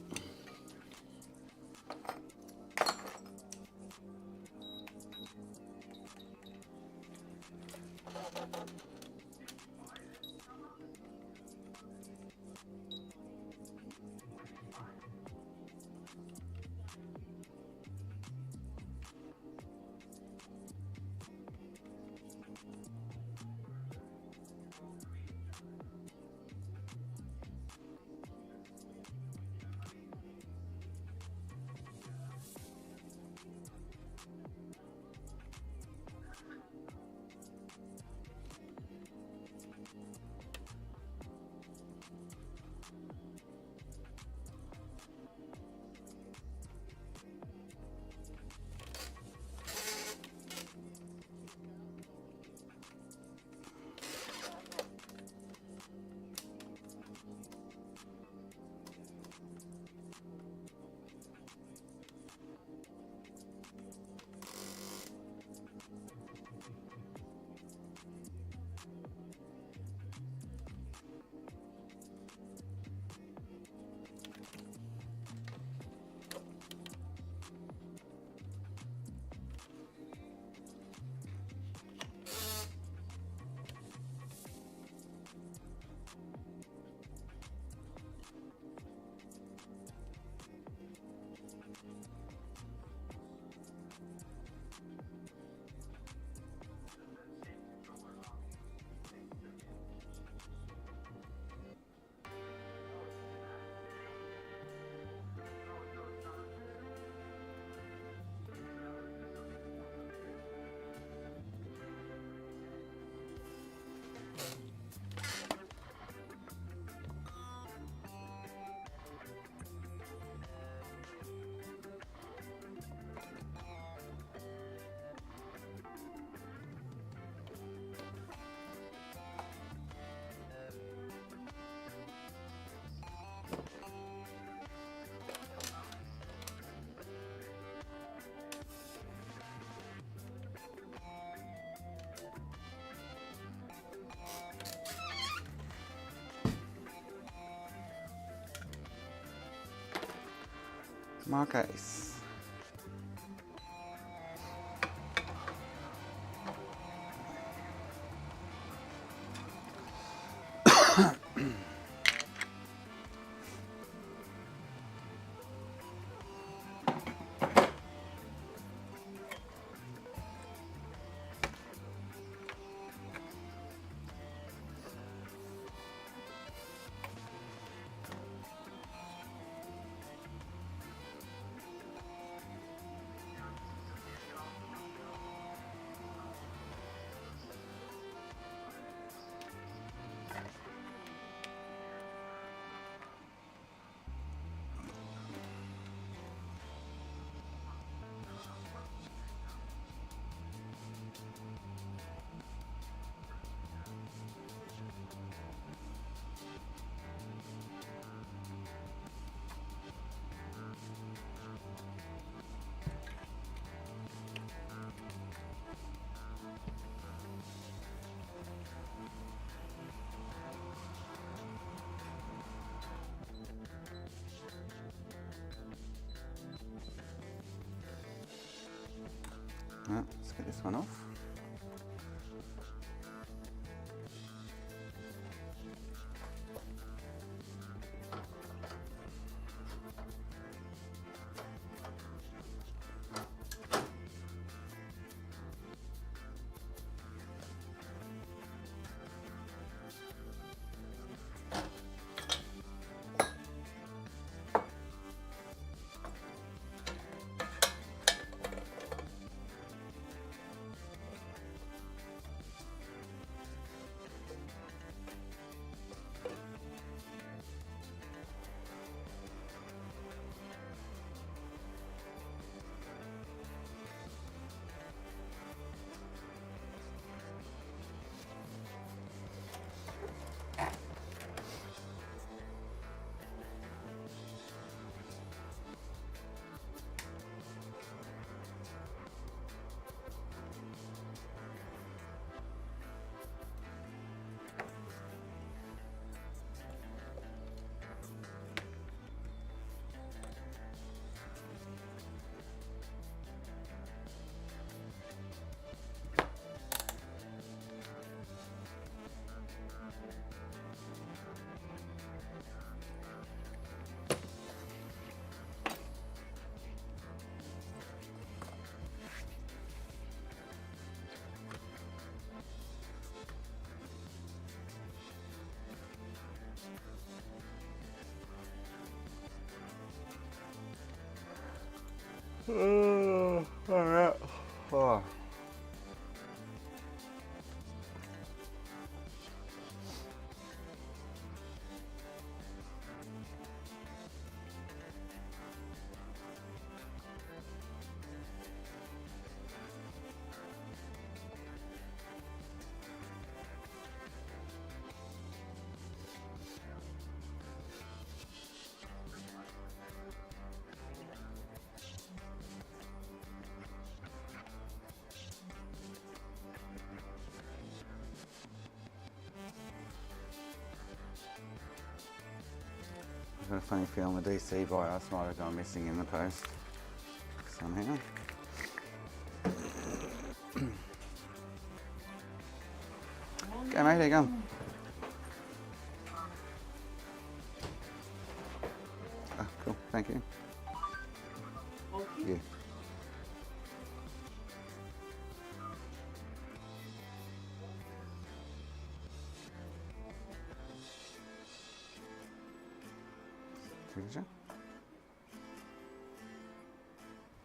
Marcus. Right, let's get this one off. Oh, alright. Oh. I've got a funny feeling the DC bias might have gone missing in the post somehow. Go mate, there you go. Oh, cool, thank you. Yeah. Signature.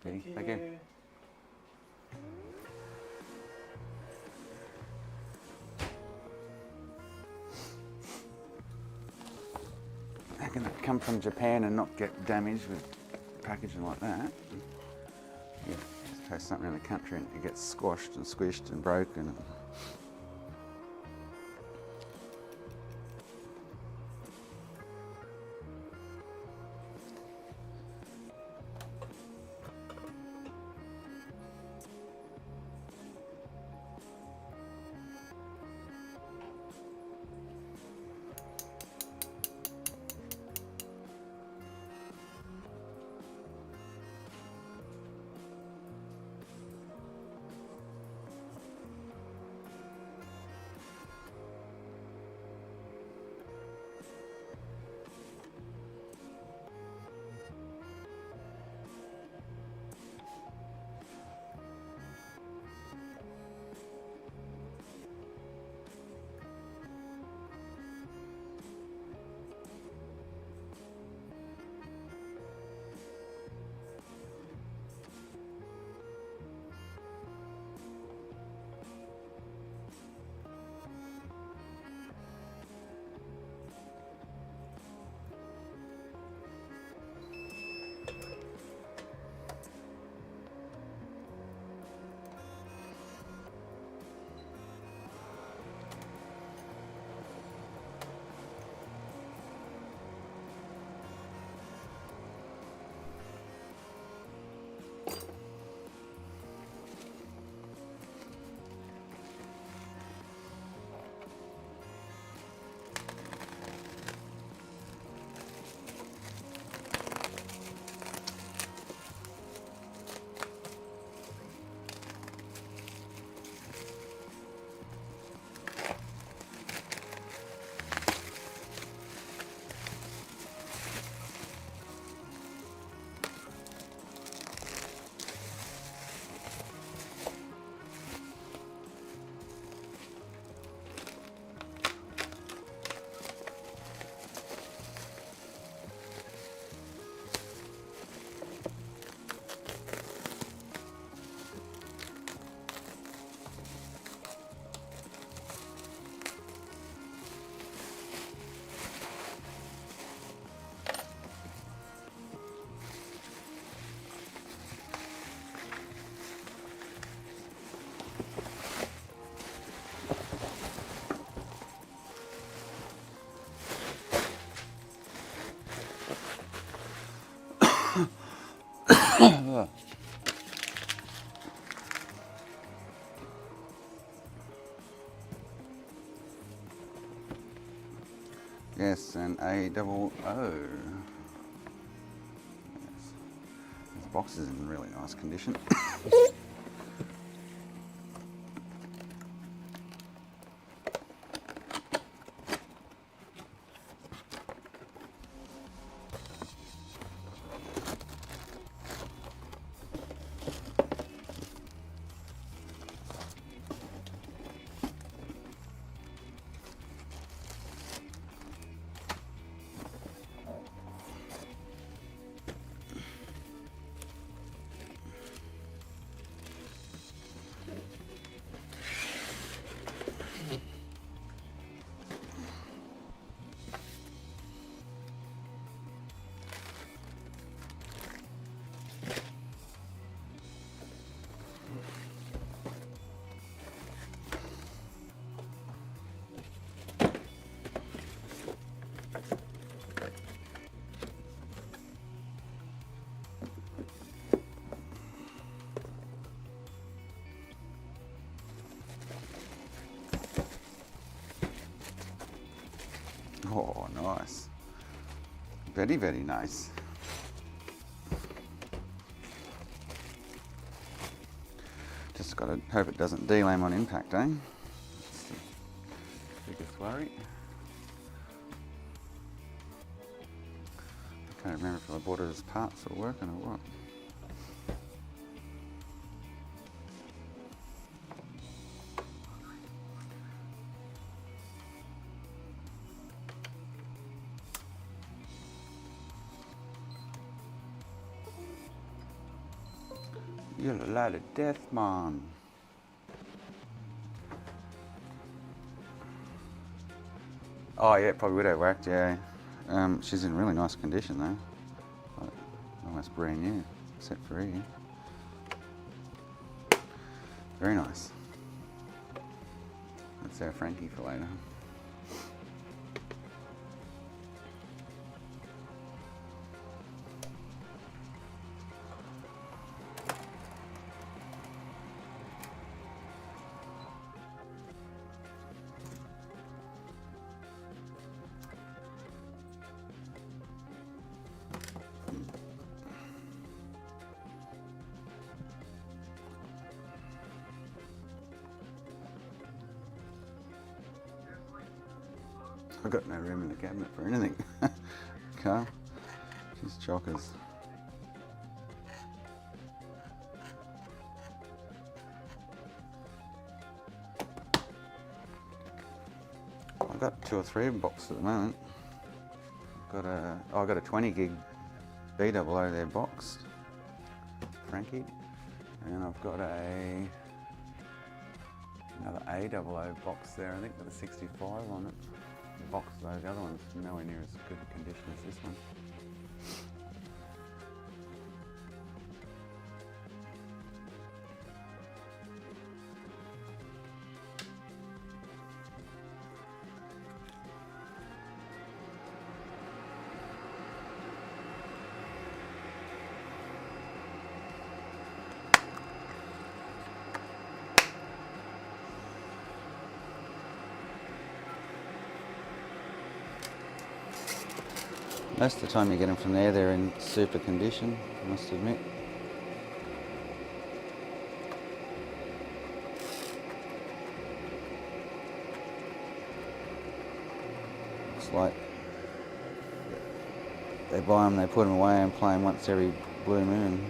Thank you. How can it come from Japan and not get damaged with packaging like that? Yeah, just post something in the country and it gets squashed and squished and broken. Yes, and A double O. Yes. This box is in really nice condition. Very, very nice. Just got to hope it doesn't delam on impact, eh? That's the biggest worry. I can't remember if I bought it as parts or working or what. You're a load of death, man. Oh yeah, probably would have worked, yeah. She's in really nice condition though. Like, almost brand new, except for here. Very nice. That's our Frankie for later. I've got no room in the cabinet for anything. Car, she's chockers. I've got 2 or 3 boxes at the moment. I've got a 20 gig B00 there boxed, Franky, and I've got another A00 box there, I think with a 65 on it. The box, though, the other one's nowhere near as good condition as this one. Most of the time you get them from there, they're in super condition, I must admit. It's like they buy them, they put them away and play them once every blue moon.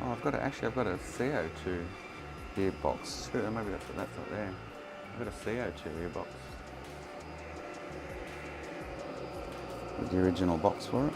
Oh, I've got a CO2 gearbox too. Maybe that's not there. I've got a CO2 gearbox with the original box for it.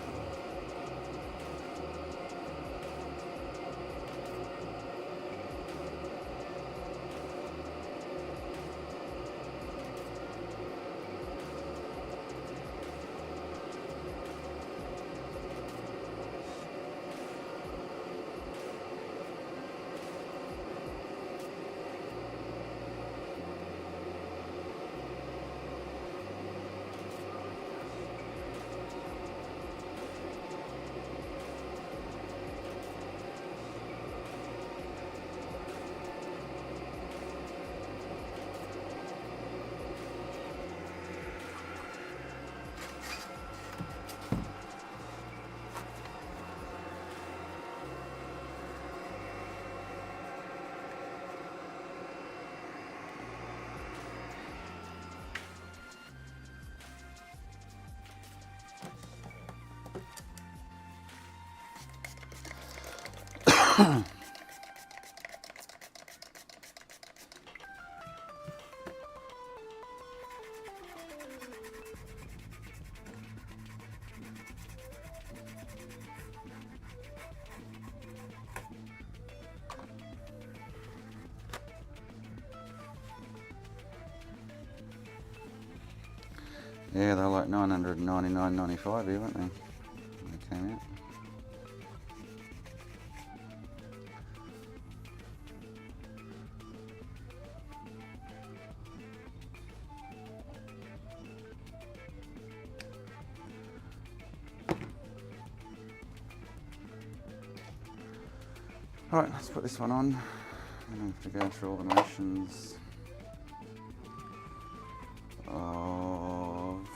Yeah, they're like $999.95 here, weren't they? When they came out. Alright, let's put this one on. I have to go through all the motions of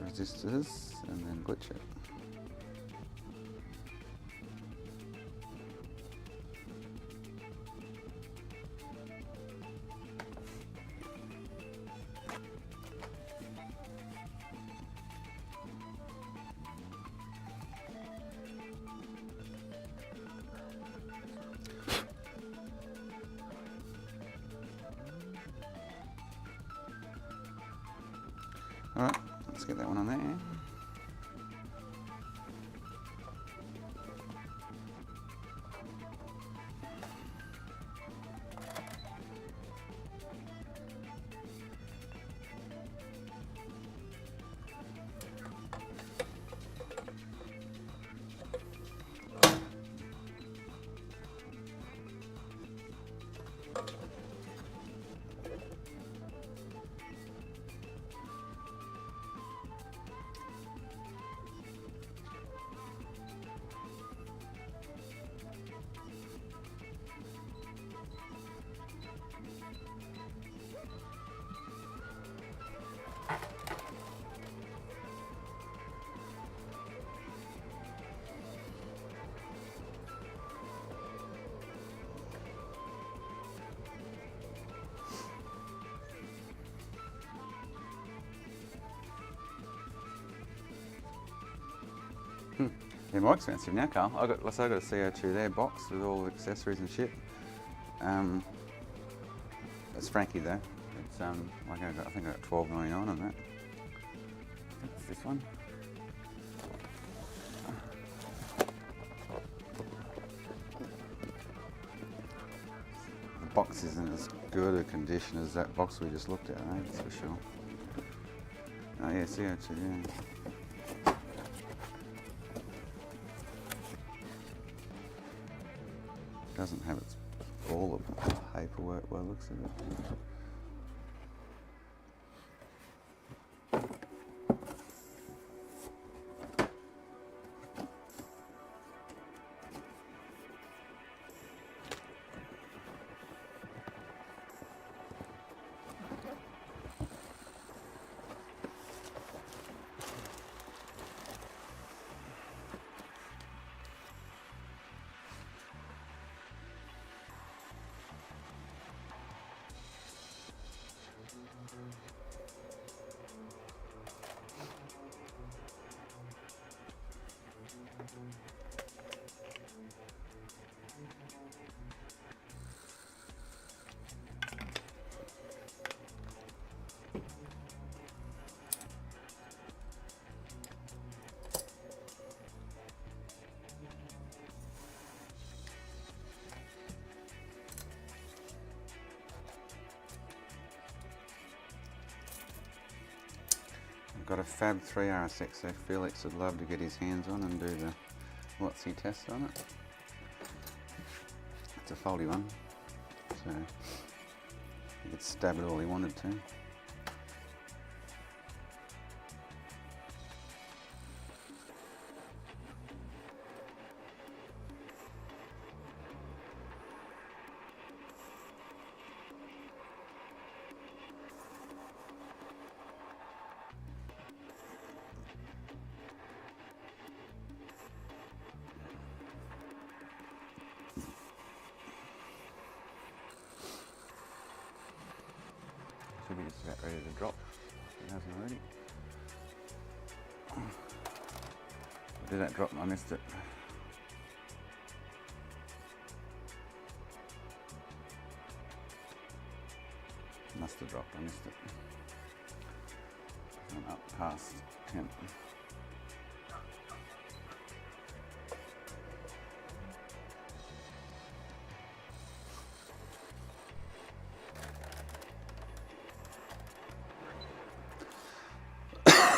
resistors and then glitch it. Alright, let's get that one on there. They're more expensive now, Carl. I got a CO2 there box with all the accessories and shit. It's Franky though. It's I think I got $12.99 on that. That's this one. The box isn't as good a condition as that box we just looked at, that's for sure. Oh yeah, CO2, yeah. Doesn't have all of the paperwork by the looks of it. Got a Fab 3 RSX, so Felix would love to get his hands on and do the WOTC test on it. It's a faulty one, so he could stab it all he wanted to. Should be just about ready to drop. It hasn't already. Did that drop? I missed it. Must have dropped, I missed it. I'm up past 10.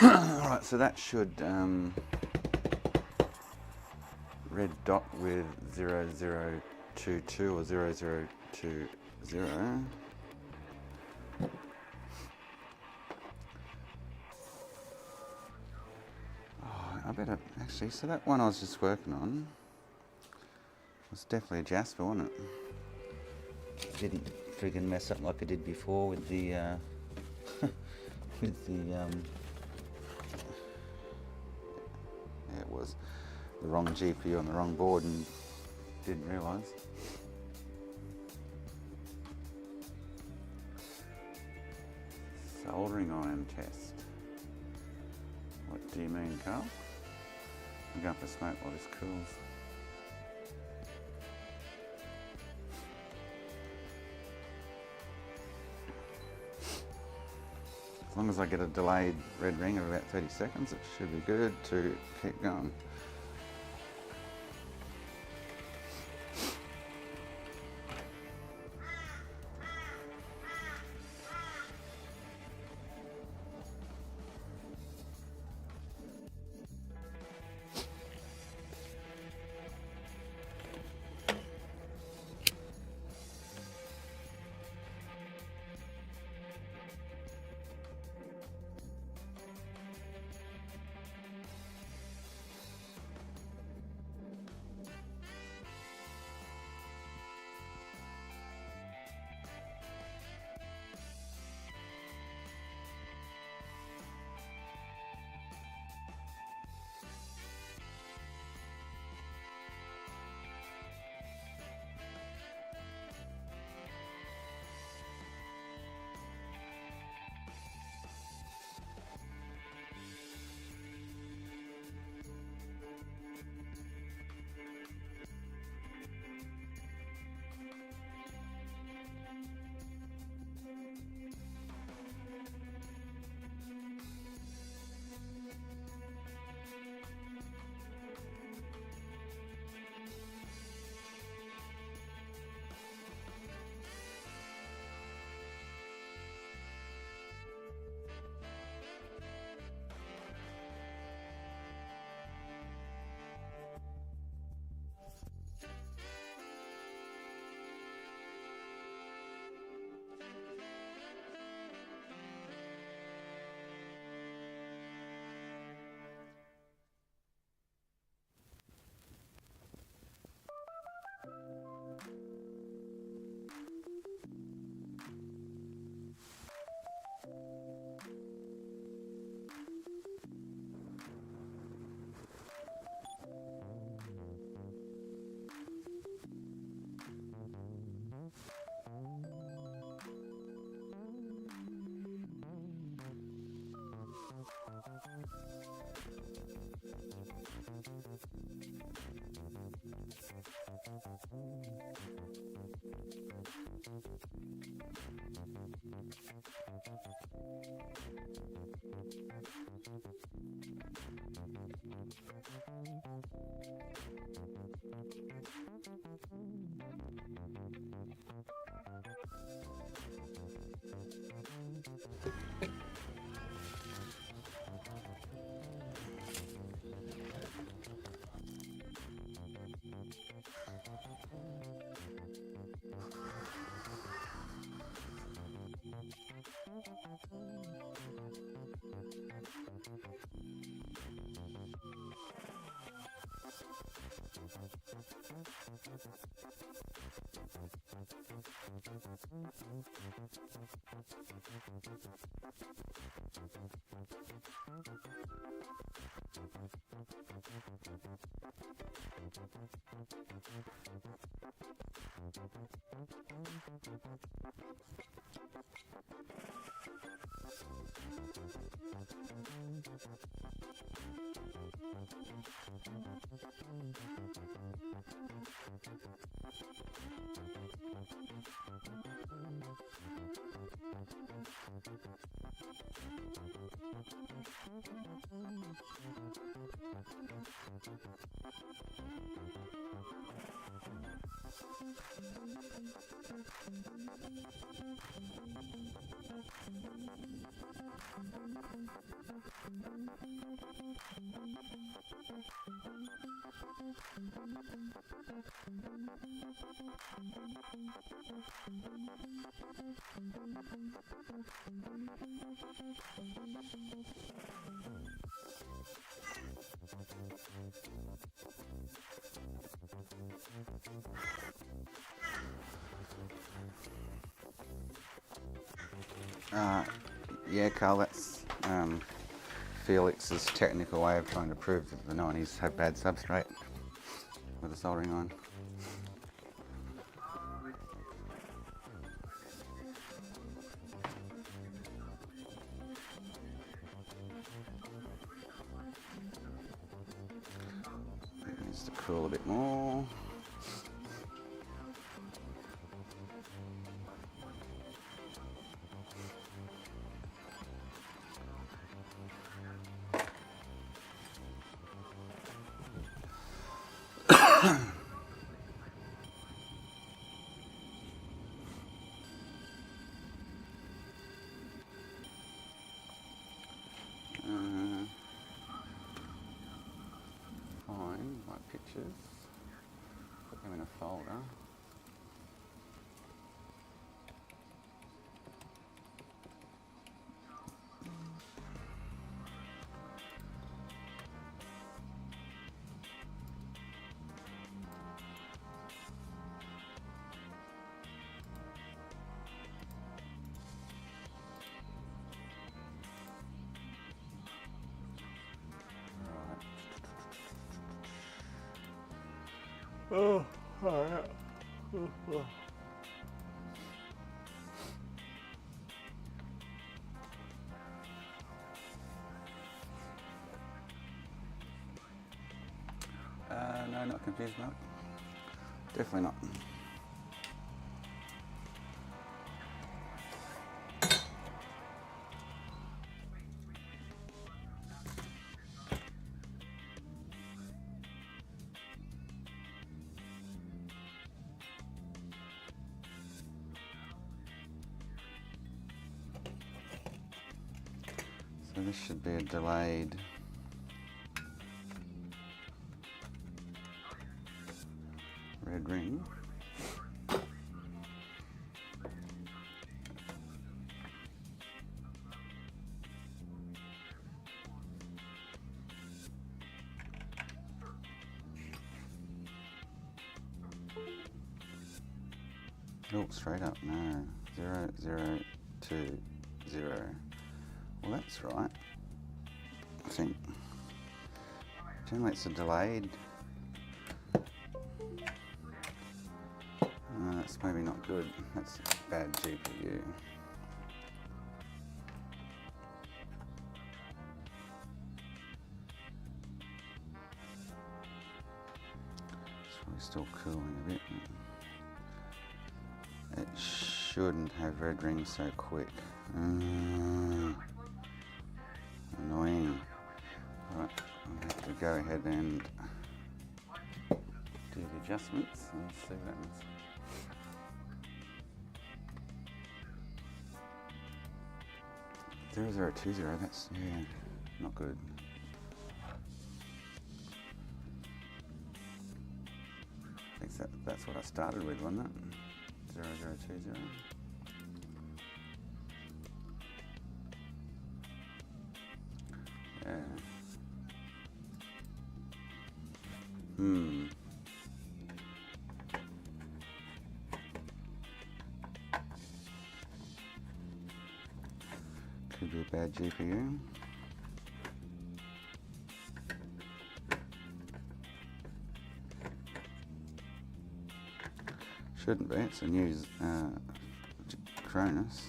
Alright, so that should red dot with 0022 or 0020. I better actually, so that one I was just working on was definitely a Jasper, wasn't it? Didn't friggin' mess up like I did before with the with the yeah, it was the wrong GPU on the wrong board and didn't realise. Soldering iron test. What do you mean, Carl? I'm going for a smoke while this cools. As long as I get a delayed red ring of about 30 seconds, it should be good to keep going. Yeah, Carl, that's Felix's technical way of trying to prove that the 90s have bad substrate with a soldering iron. It needs to cool a bit more. Find my pictures, put them in a folder. Oh, alright. No, not confused, Mark. Definitely not. So this should be a delayed red ring. Oh, straight up, no. 0, 0, 2, 0. Well, that's right. I think. Generally it's a delayed. That's maybe not good. That's a bad GPU. It's probably still cooling a bit. It shouldn't have red rings so quick. Annoying. Right, I'll have to go ahead and do the adjustments and see what happens. Zero, 0, 2, 0, that's, yeah, not good. I think that's what I started with, wasn't it? 0, 0, 2, 0. Yeah. Could be a bad GPU. Shouldn't be, it's a new Cronus.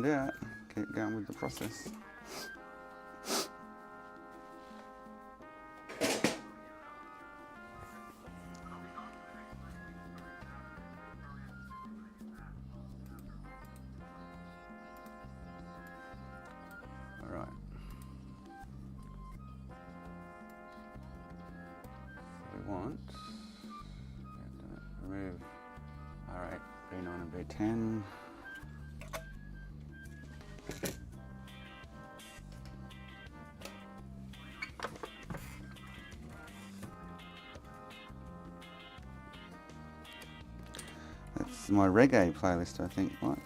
find out. Keep going with the process. Alright. So we want remove R8, B9 and B10. That's my reggae playlist, I think, Mike.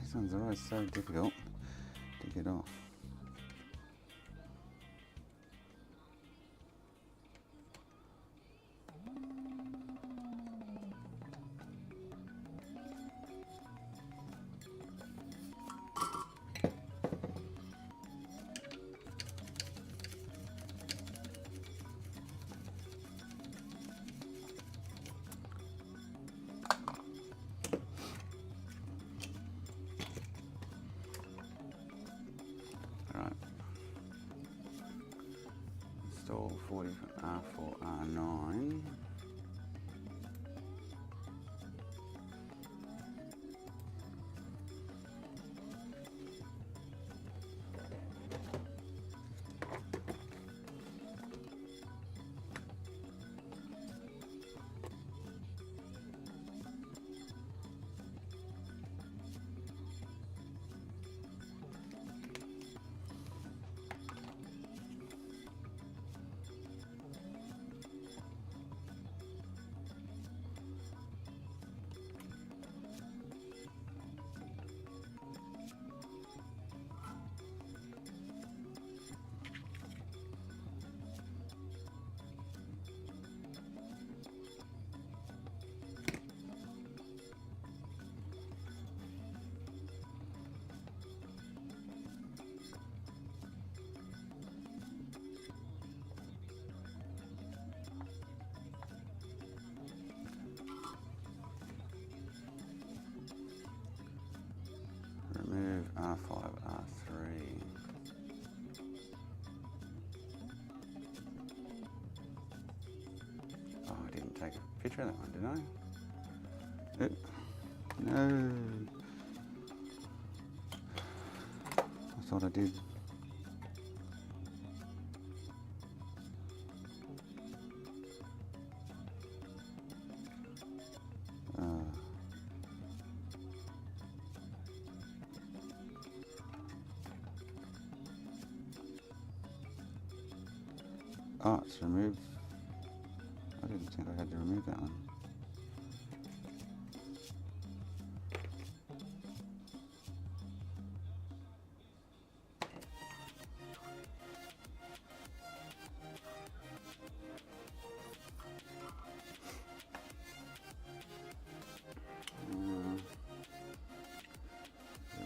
These ones are always so difficult to get off. Install 40 for R4, R9. Remove R5, R3. Oh, I didn't take a picture of that one, did I? Oop. No. I thought I did. Oh, it's removed. I didn't think I had to remove that one.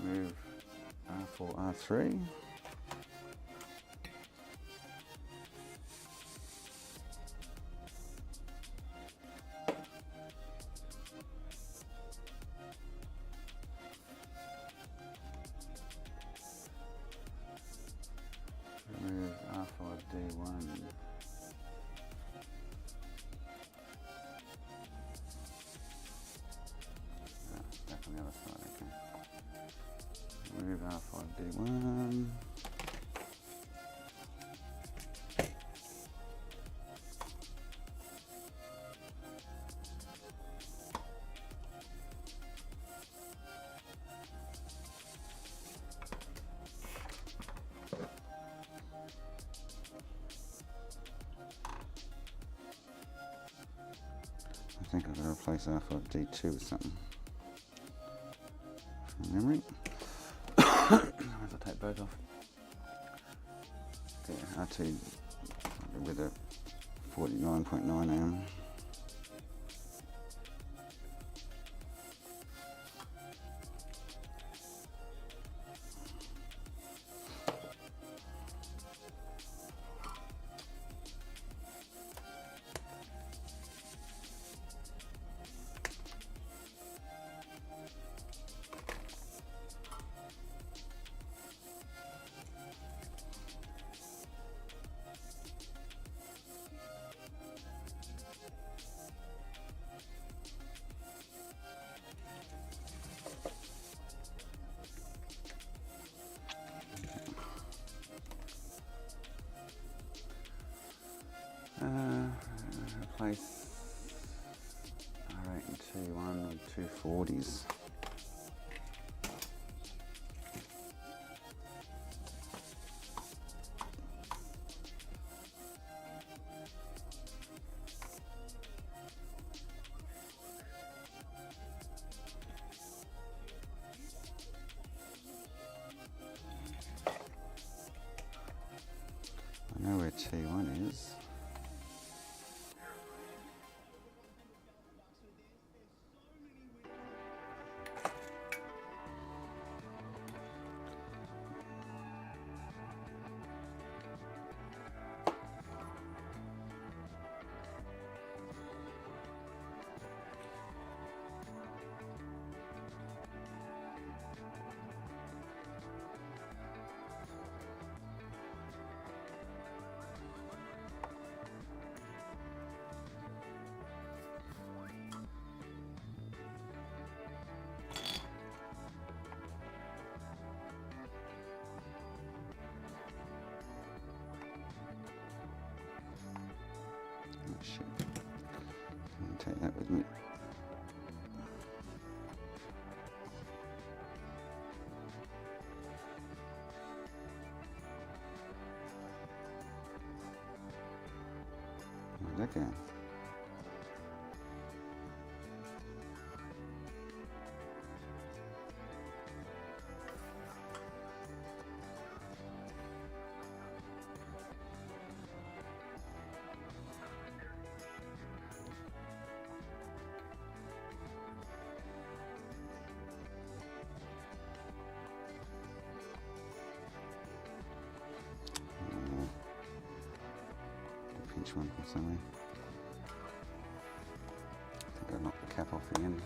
Remove R4, R3. Remove R5D1. Back on the other side, okay. Remove R5D1. think I've got to replace alpha with D2 with something. From memory. I might as well take both off. Yeah, R2 with a 49.9 ohm. Replace R8 and T1 with 240s. I know where T1 is. Oh shit. I'll take that with me. Where'd that go? Pinch one from somewhere. I think I knocked the cap off the end.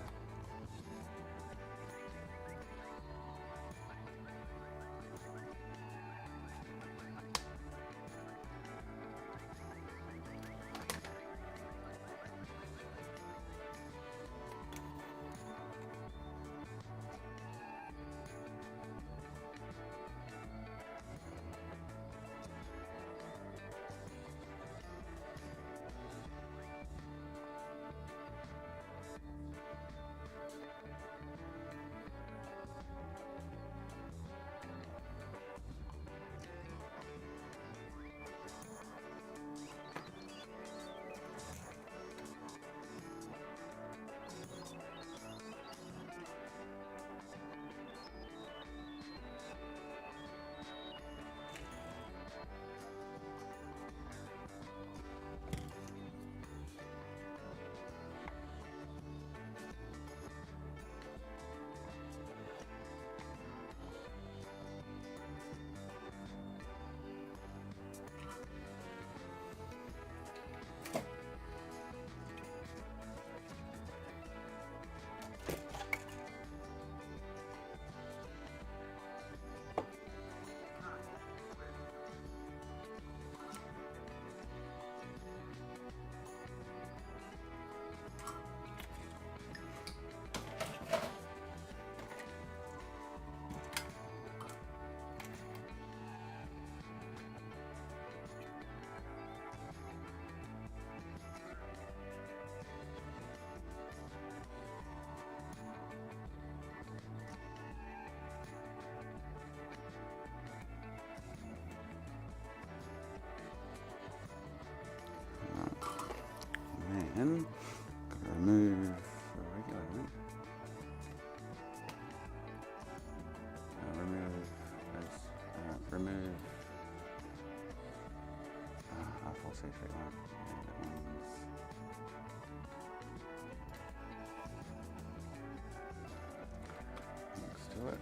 electric one. Yeah, that one's next to it.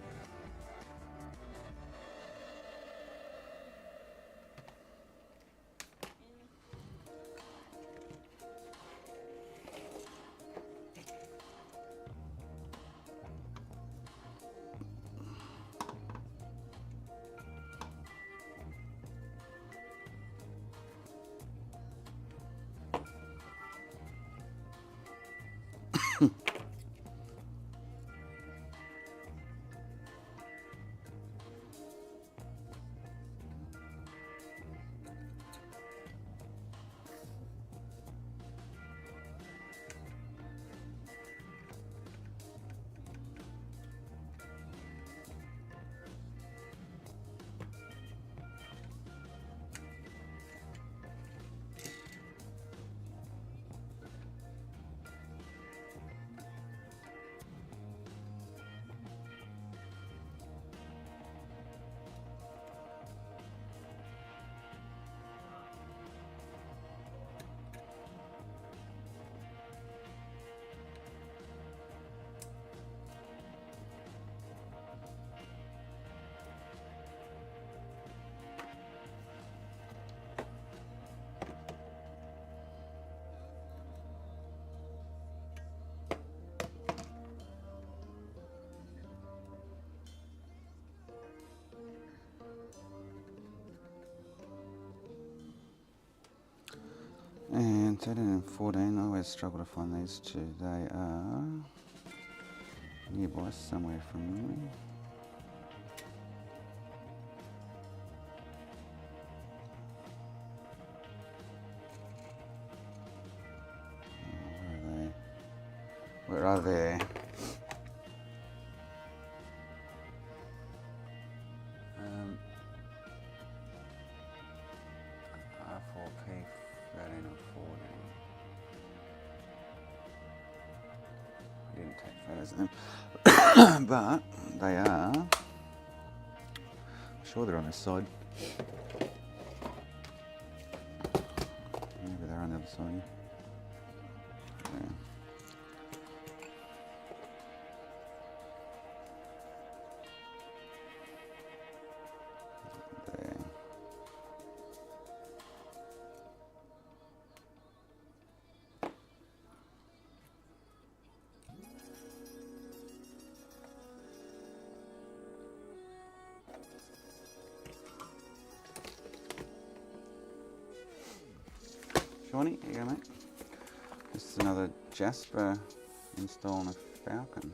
And 13 and 14, I always struggle to find these two. They are nearby somewhere from me. Where are they? R4P 13 or 14. I didn't take photos of them, but they are. I'm sure they're on this side. Maybe they're on the other side. Yeah. There. Shawnee, here you go, mate. This is another Jasper install on a Falcon.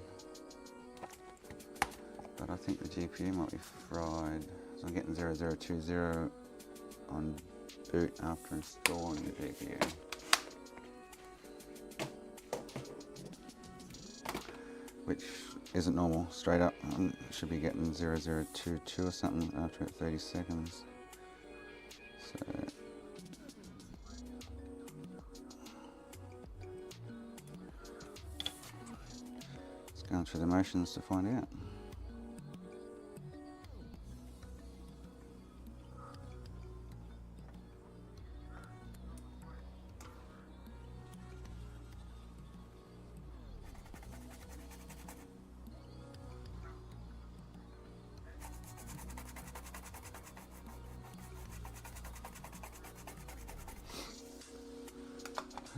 But I think the GPU might be fried. So I'm getting 0020 on boot after installing the GPU. Which isn't normal, straight up. I should be getting 0022 or something after 30 seconds. So just going through the motions to find out.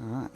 All right.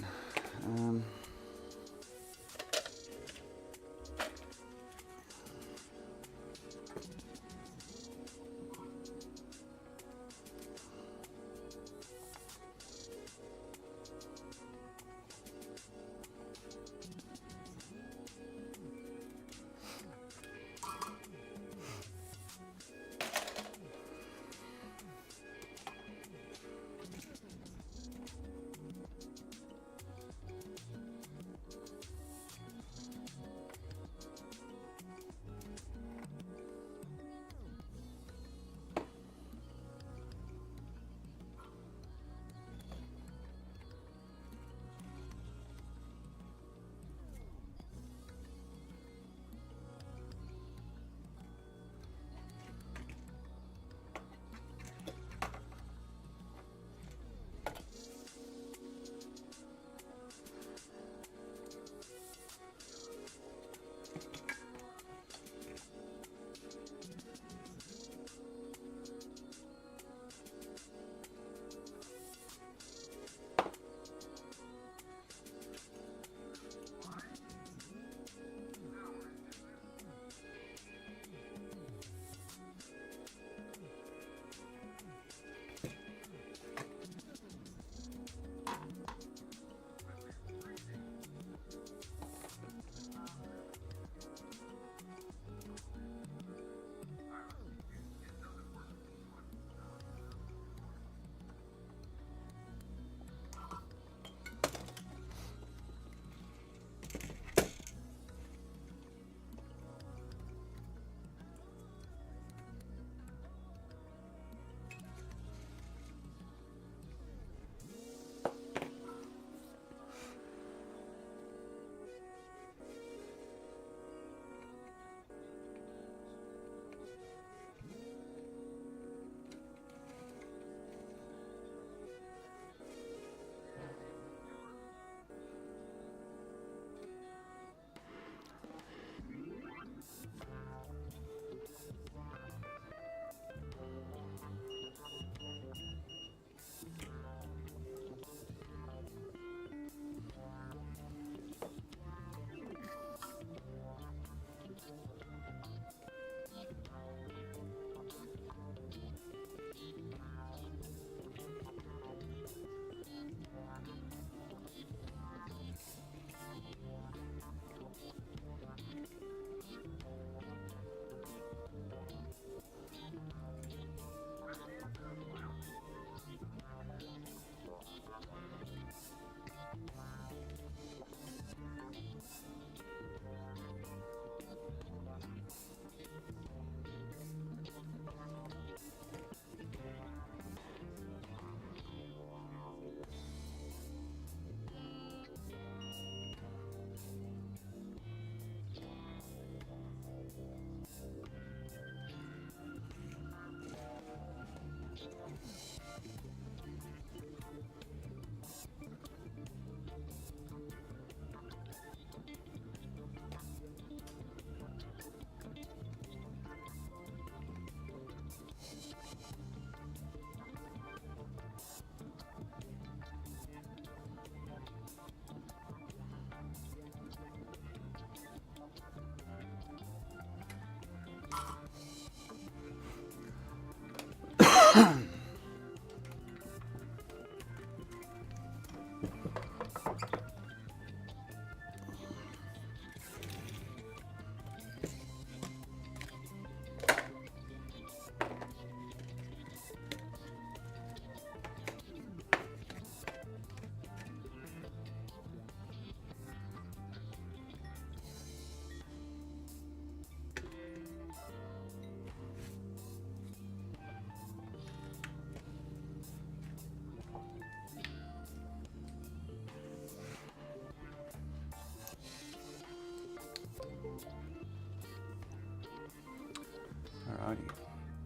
Righty.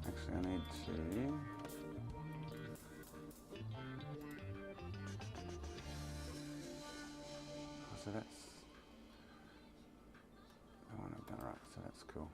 Actually, I need to. So that's. Oh, I've done right. So that's cool.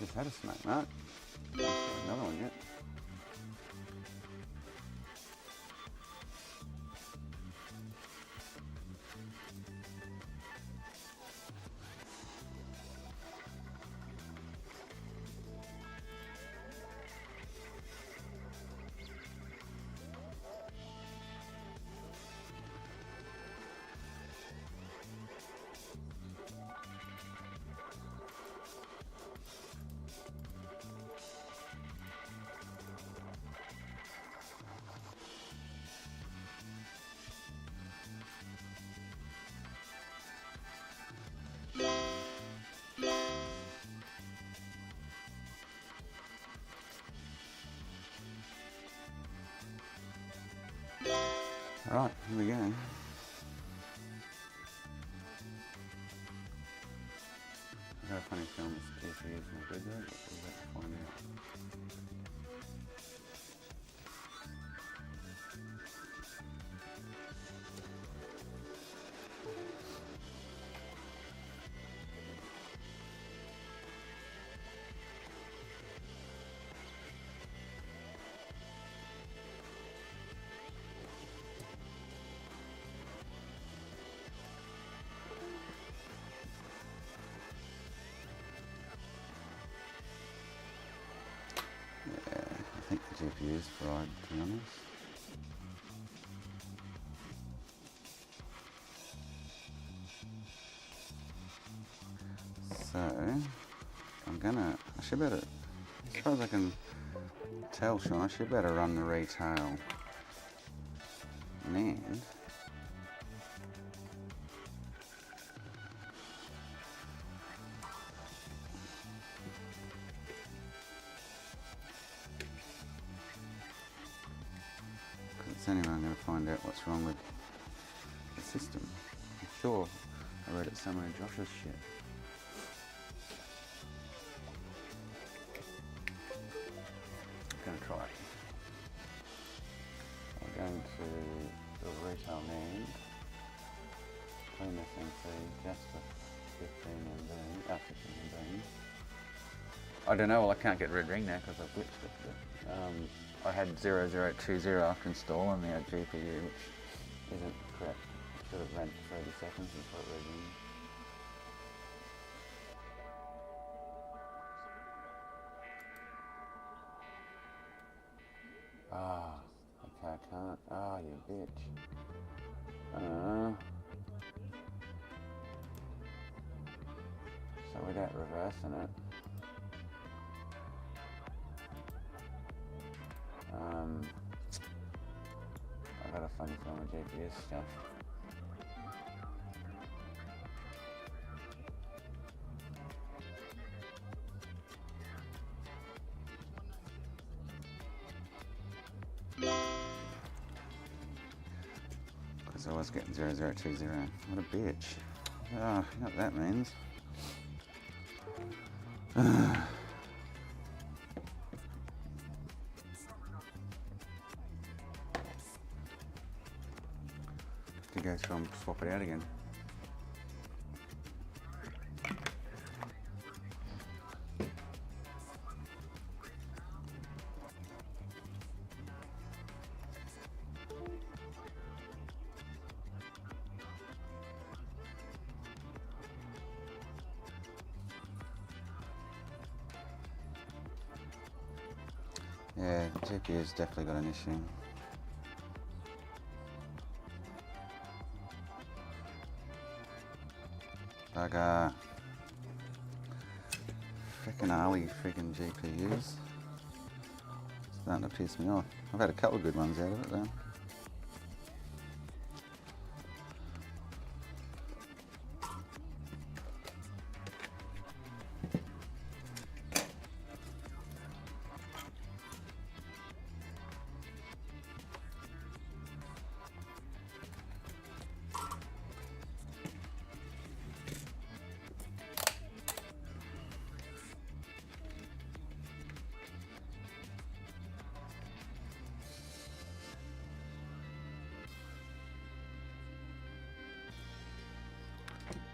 Just had a smoke, Mark. Another one yet. Right, here we go. I've got a funny feeling this GPU is not good though, but we'll have to find out. Yeah, I think the GPU is fried, to be honest. So, I should better, as far as I can tell, Sean, I should better run the retail NAND. It's anyway, I'm going to find out what's wrong with the system. I'm sure I read it somewhere in Josh's shit. I'm going to try it. I'm going to the retail NAND, clean SMC just for 15 MB, 15 MB. I don't know, well I can't get red ring now because I've glitched it, but I had 0020 after install on the GPU, which isn't correct. It should have ran for 30 seconds before it red ringed. Ah, okay, I can't. Ah, you bitch. So without reversing it, I got a funny feeling with GPS stuff. Because I was getting 0020. What a bitch. Ah, you know what that means. To go through and swap it out again. Yeah, the GPU's definitely got an issue. Bugger. Frickin' Ali friggin' GPUs. Starting to piss me off. I've had a couple of good ones out of it though.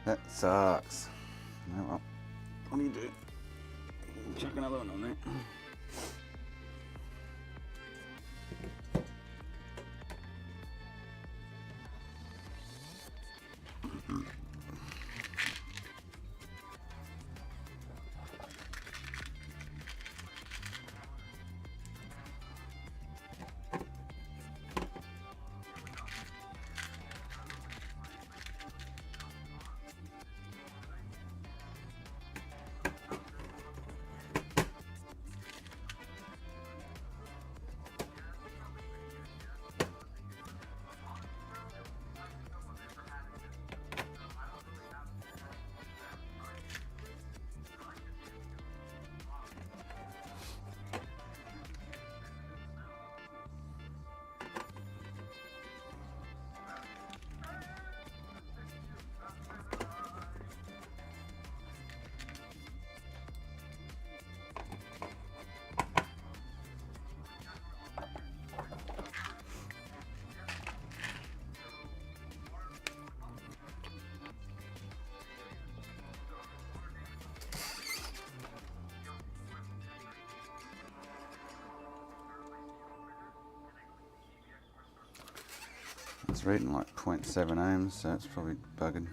That sucks. Oh well. What do you do? Chuck another one on there. It's reading like 0.7 ohms, so it's probably bugging.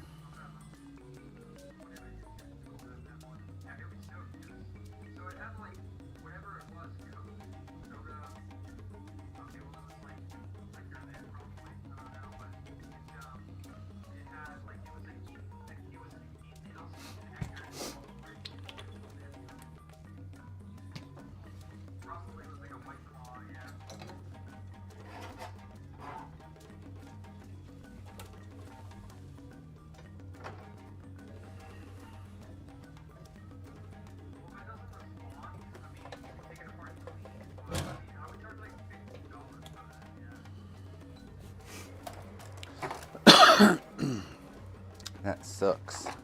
That sucks. I've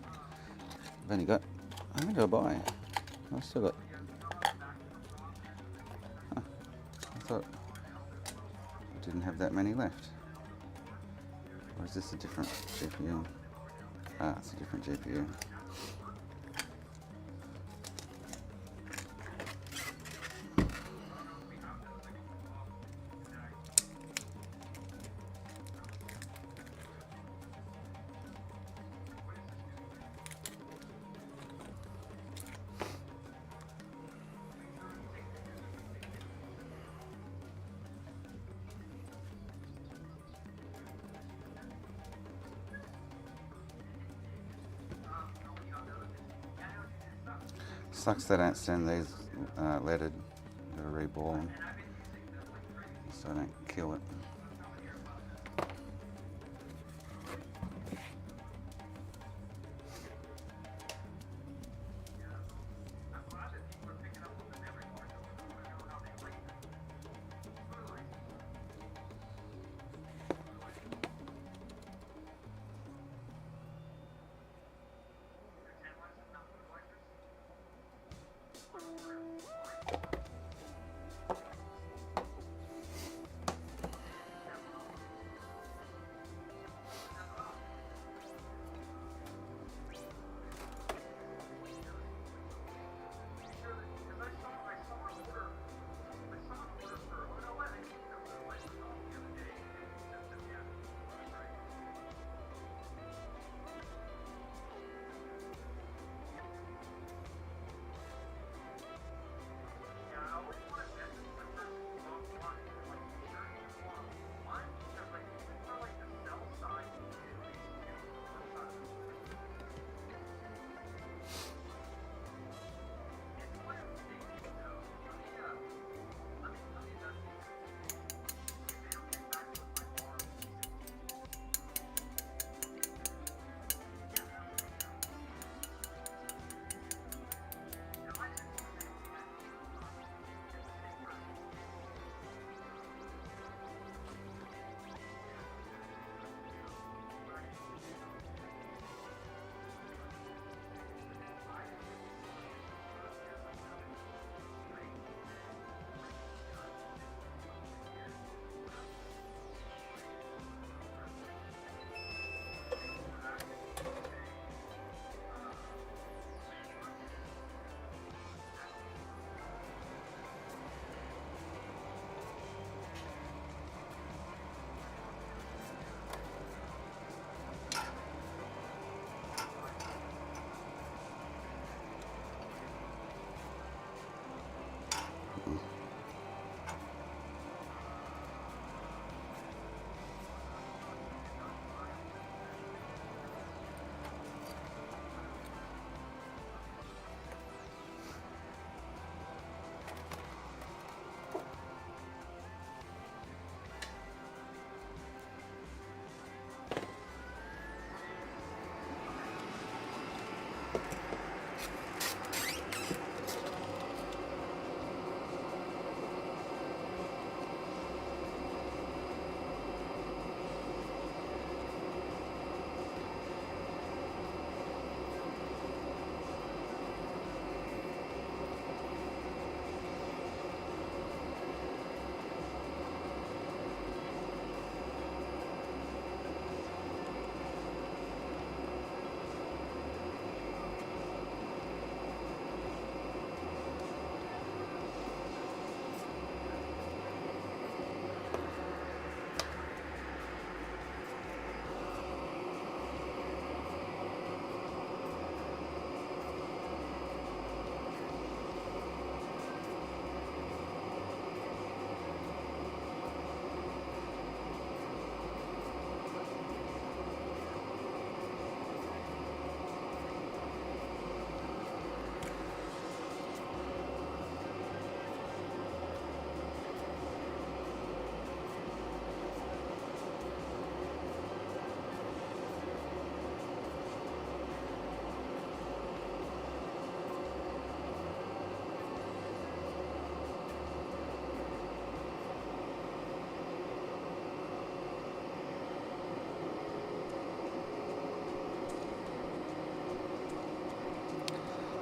only got, how many did I buy? I've still got, huh, I thought I didn't have that many left. Or is this a different GPU? Ah, it's a different GPU. Sucks they don't send these leaded. Gotta reball them so I don't kill it.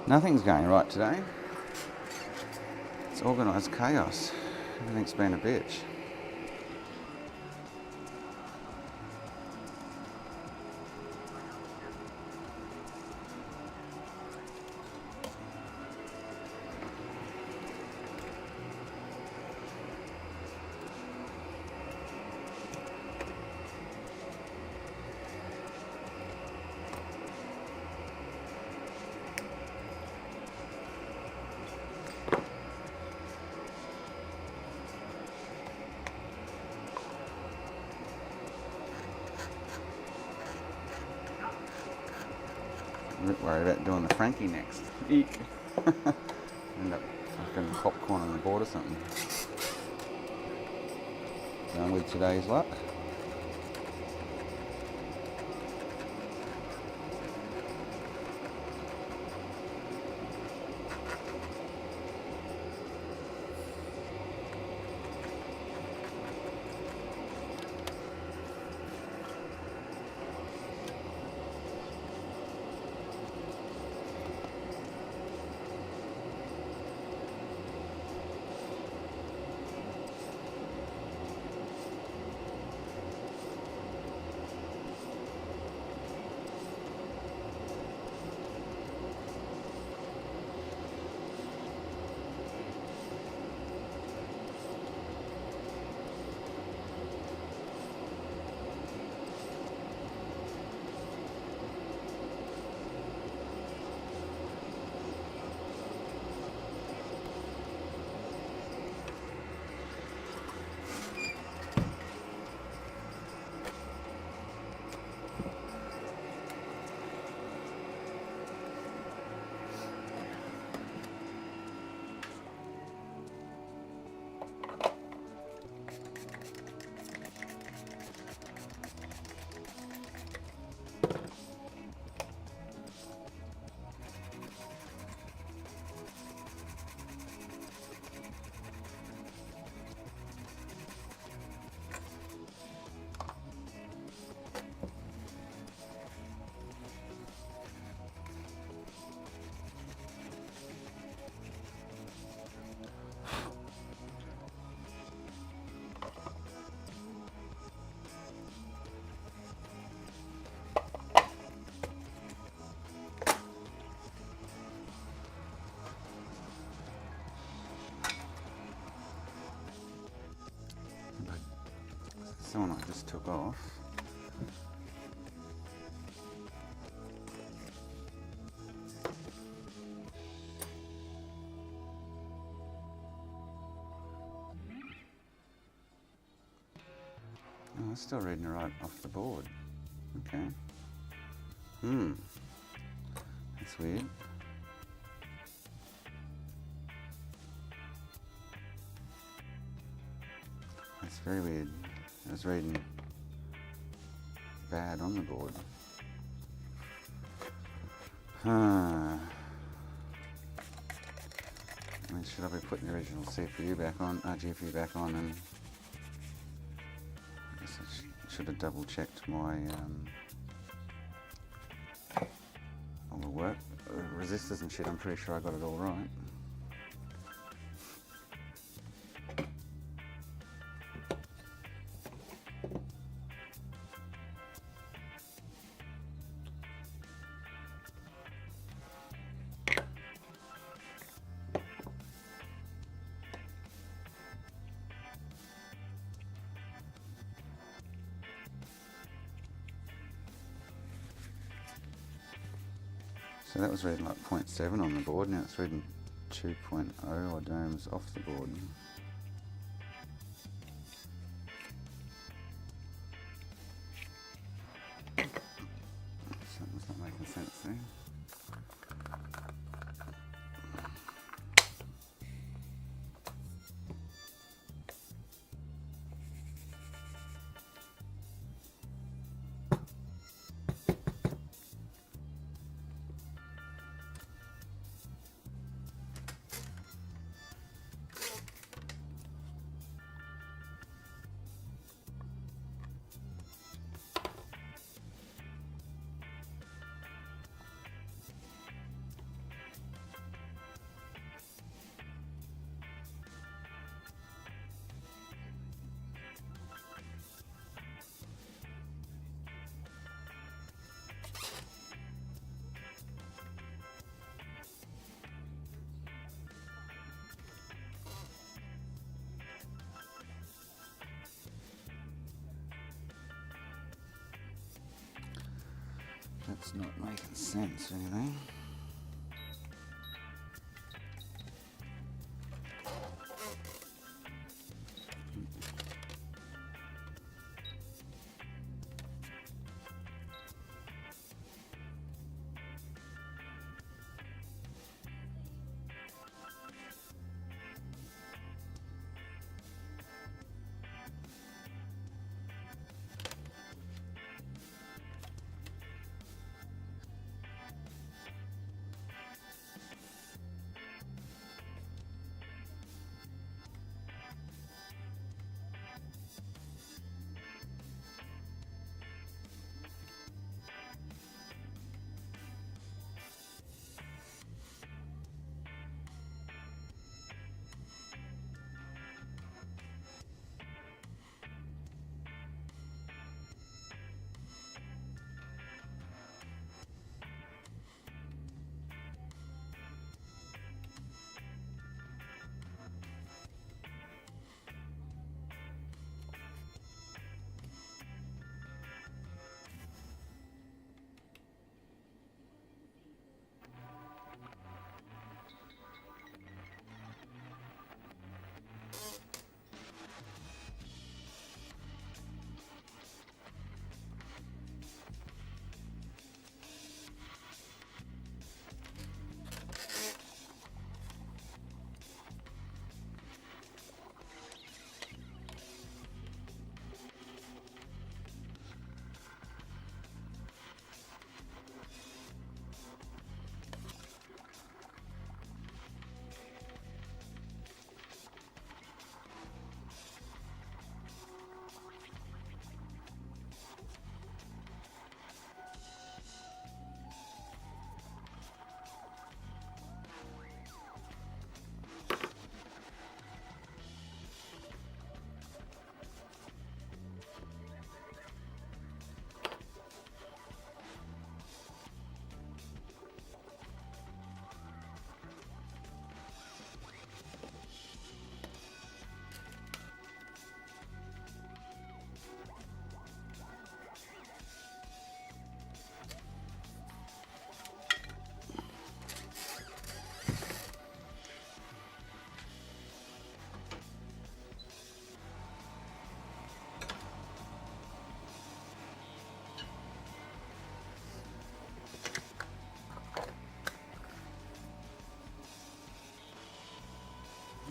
Nothing's going right today. It's organised chaos. Everything's been a bitch. I'm a bit worried about doing the Franky next. Eek. End up fucking popcorn on the board or something. Going with today's luck. Someone I just took off. Oh, I'm still reading it right off the board. Okay. That's weird. That's very weird. I was reading bad on the board. I mean, should I be putting the original CPU back on, GPU back on, and I guess I should have double checked my all the work resistors and shit. I'm pretty sure I got it all right. So that was reading like 0.7 on the board, now it's reading 2.0 odd ohms off the board. Something's not making sense there. That's not making sense anyway.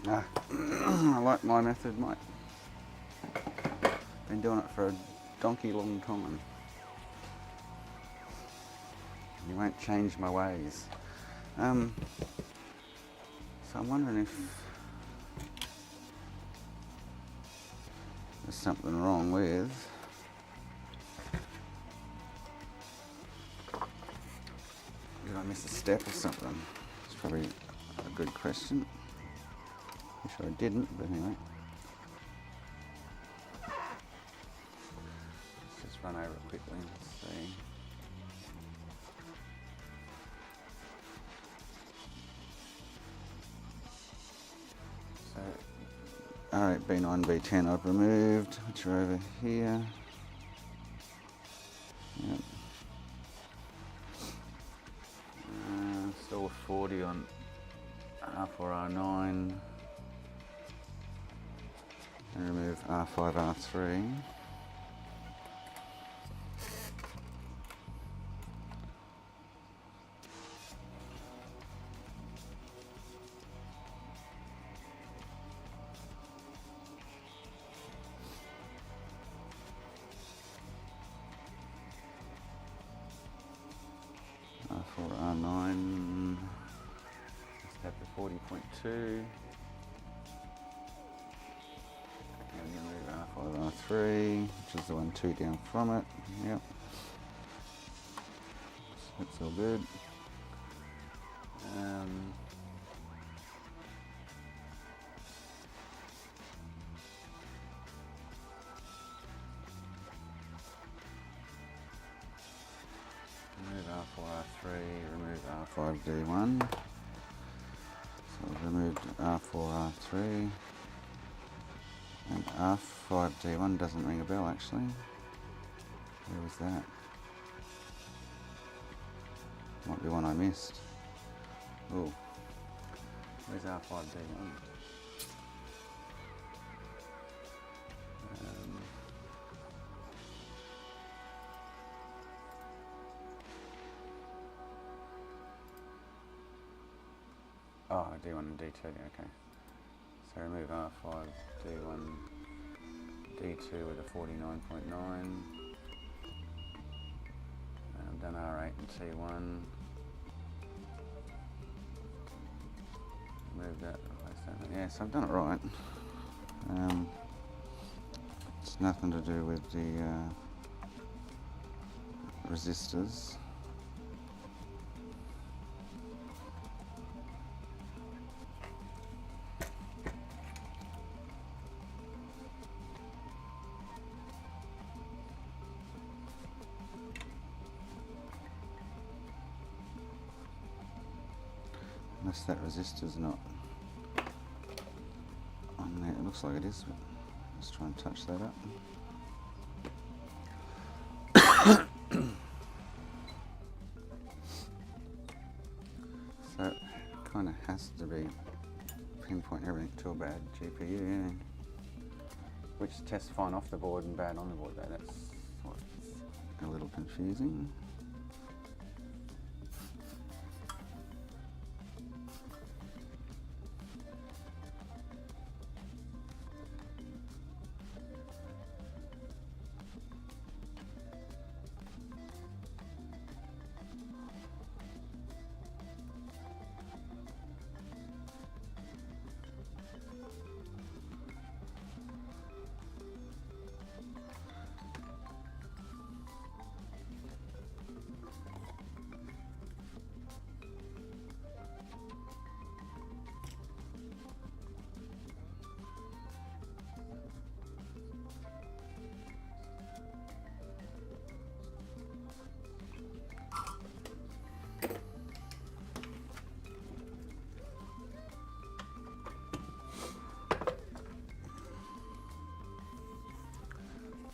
I like my method, mate. Been doing it for a donkey long time. You won't change my ways. So I'm wondering if there's something wrong with did I miss a step or something? It's probably a good question. I'm sure I didn't, but anyway. Let's just run over it quickly and see. So, alright, B9, B10 I've removed, which are over here. Yep. Still 40 on R4, R9. And remove R5, R3. R4, R9. Let's have the 40.2. R5, R3, which is the one 2 down from it. Yep. That's all good. Remove R4, R3, remove R5, D1. So I've removed R4, R3. And R5, D1 doesn't ring a bell actually. Where was that? Might be one I missed. Oh, where's R5D1? Oh, D1 and D2, okay. So remove R5, D1, D2 with a 49.9. And I've done R8 and T1. Move that, replace that. Yeah, so I've done it right. It's nothing to do with the resistors. Unless that resistor's not on there. It looks like it is, but let's try and touch that up. So it kind of has to be pinpoint everything to a bad GPU, yeah. Which tests fine off the board and bad on the board, though. That's what's a little confusing.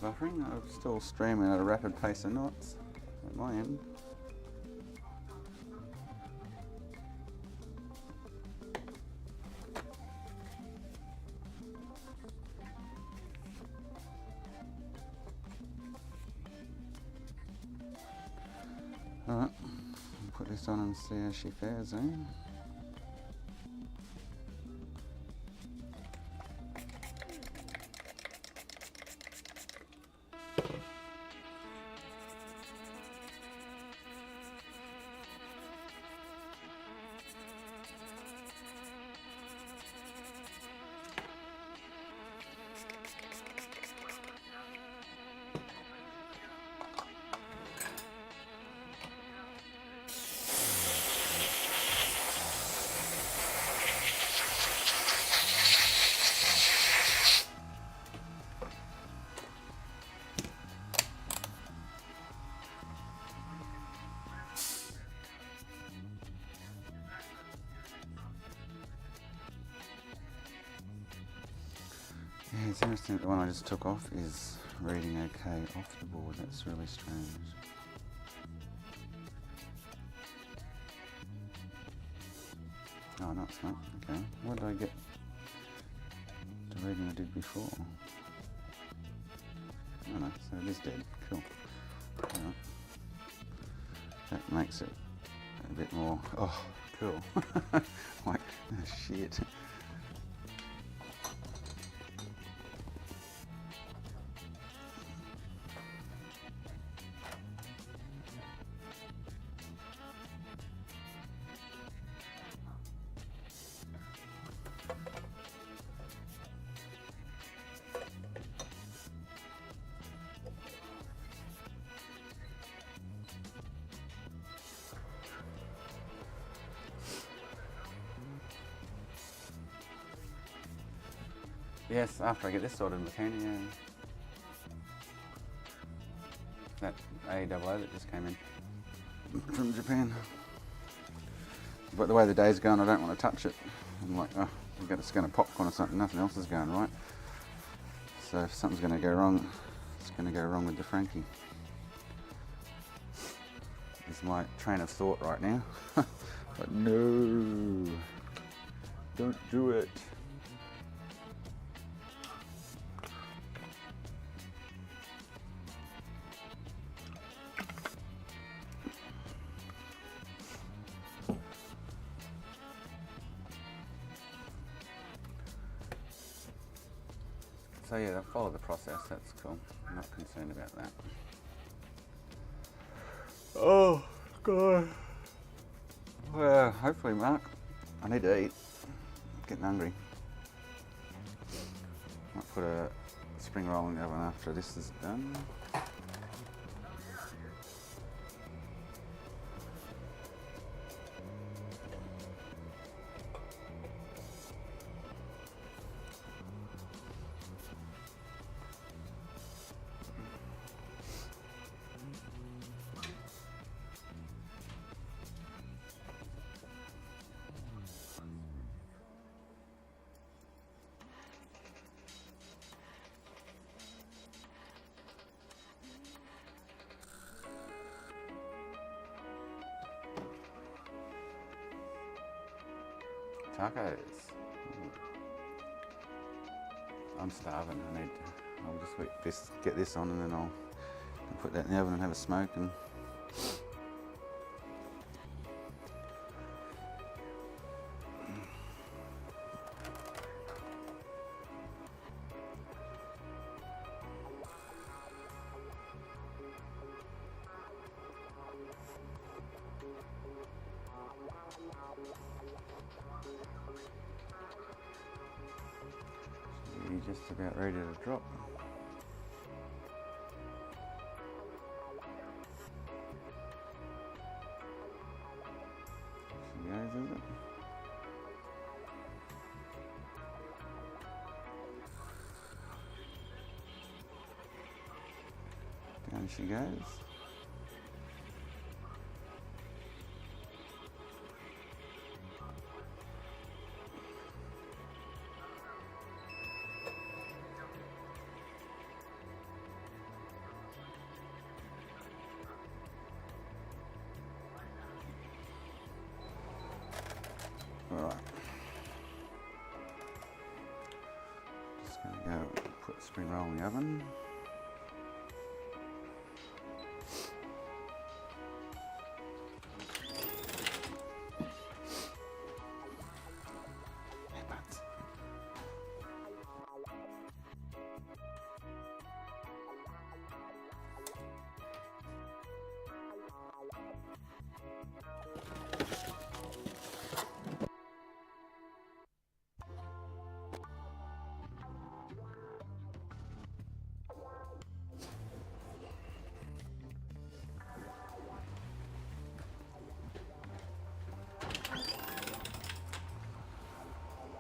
Buffering, I'm still streaming at a rapid pace of knots at my end. Alright, put this on and see how she fares, eh? Yeah, it's interesting that the one I just took off is reading okay off the board. That's really strange. Oh, no, it's not. Okay. What did I get? The reading I did before. Oh no, so it is dead. Cool. Alright. That makes it a bit more. Oh, cool. Like, shit. Yes, after I get this sorted, McKenna, yeah. That AAA that just came in from Japan. But the way the day's going, I don't want to touch it. I'm like, oh, it's going to popcorn or something, nothing else is going right. So if something's going to go wrong, it's going to go wrong with the Franky. This against my train of thought right now. But no, don't do it. So yeah, follow the process, that's cool. I'm not concerned about that. Oh, God. Well, hopefully, Mark. I need to eat. I'm getting hungry. Might put a spring roll in the oven after this is done. Tacos. I'm starving. I'll just get this on, and then I'll put that in the oven and have a smoke. And you're just about ready to drop. She goes, is it? Down she goes. Alright. Just going to go put the spring roll in the oven.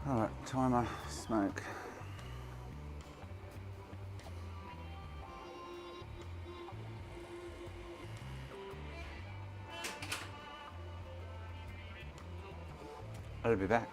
Alright, timer, smoke. I'll be back.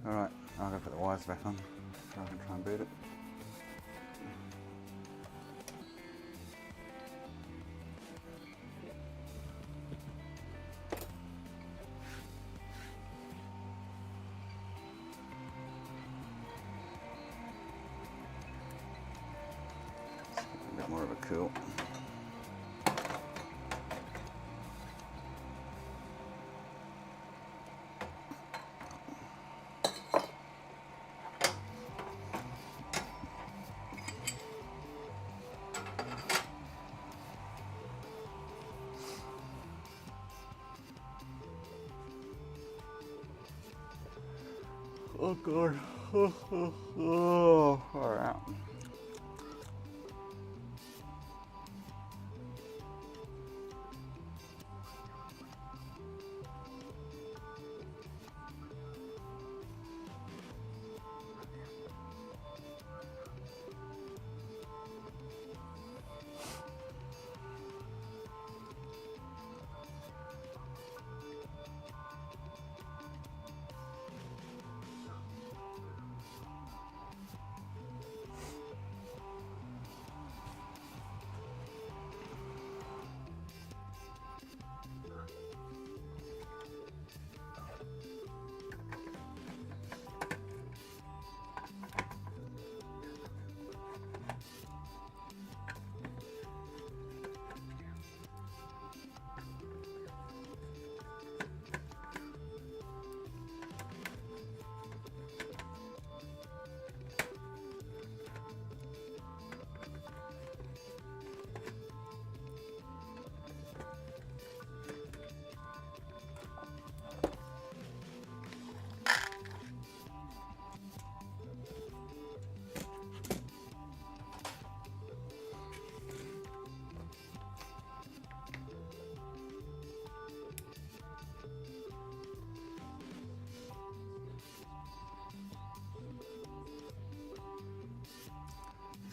Alright, I'll go put the wires back on so I can try and boot it. A bit more of a cool. Oh god. Alright.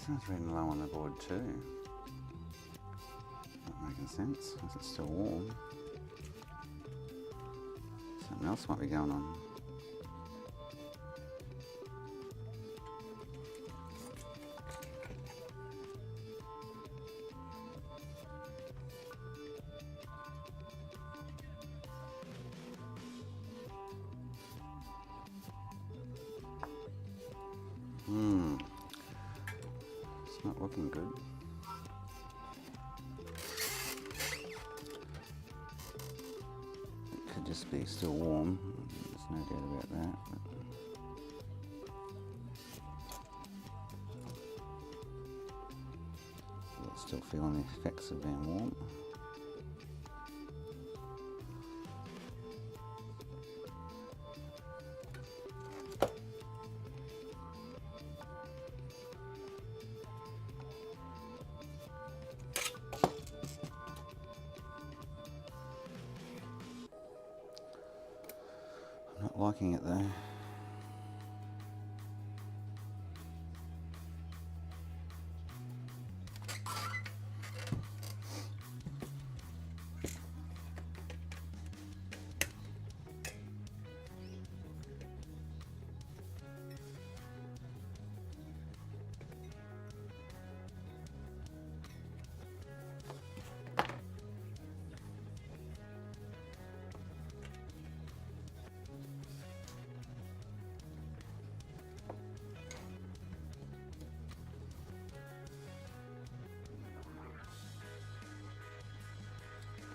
Sounds reading low on the board too. Not making sense. Is it still warm? Something else might be going on. It's not looking good. It could just be still warm. There's no doubt about that. But still feeling the effects of being warm. Not liking it though.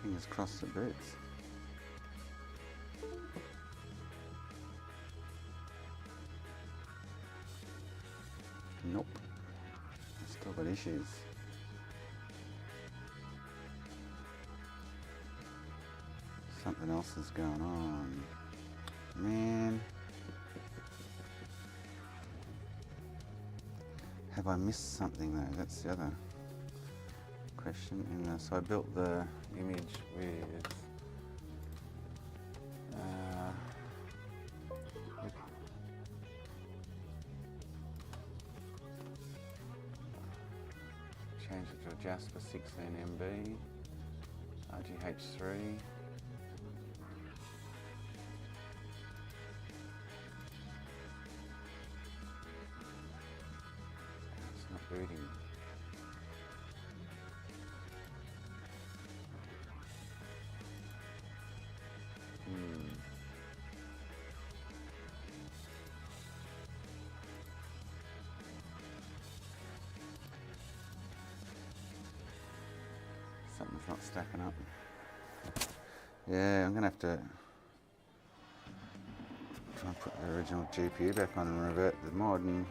Fingers crossed it boots. Nope. Still got issues. Something else is going on. Man. Have I missed something though? That's the other question. So I built the image with change it to a Jasper 16 MB, RGH3. troubleshooting. Something's not stacking up. Yeah, I'm gonna have to try and put the original GPU back on and revert the mod, and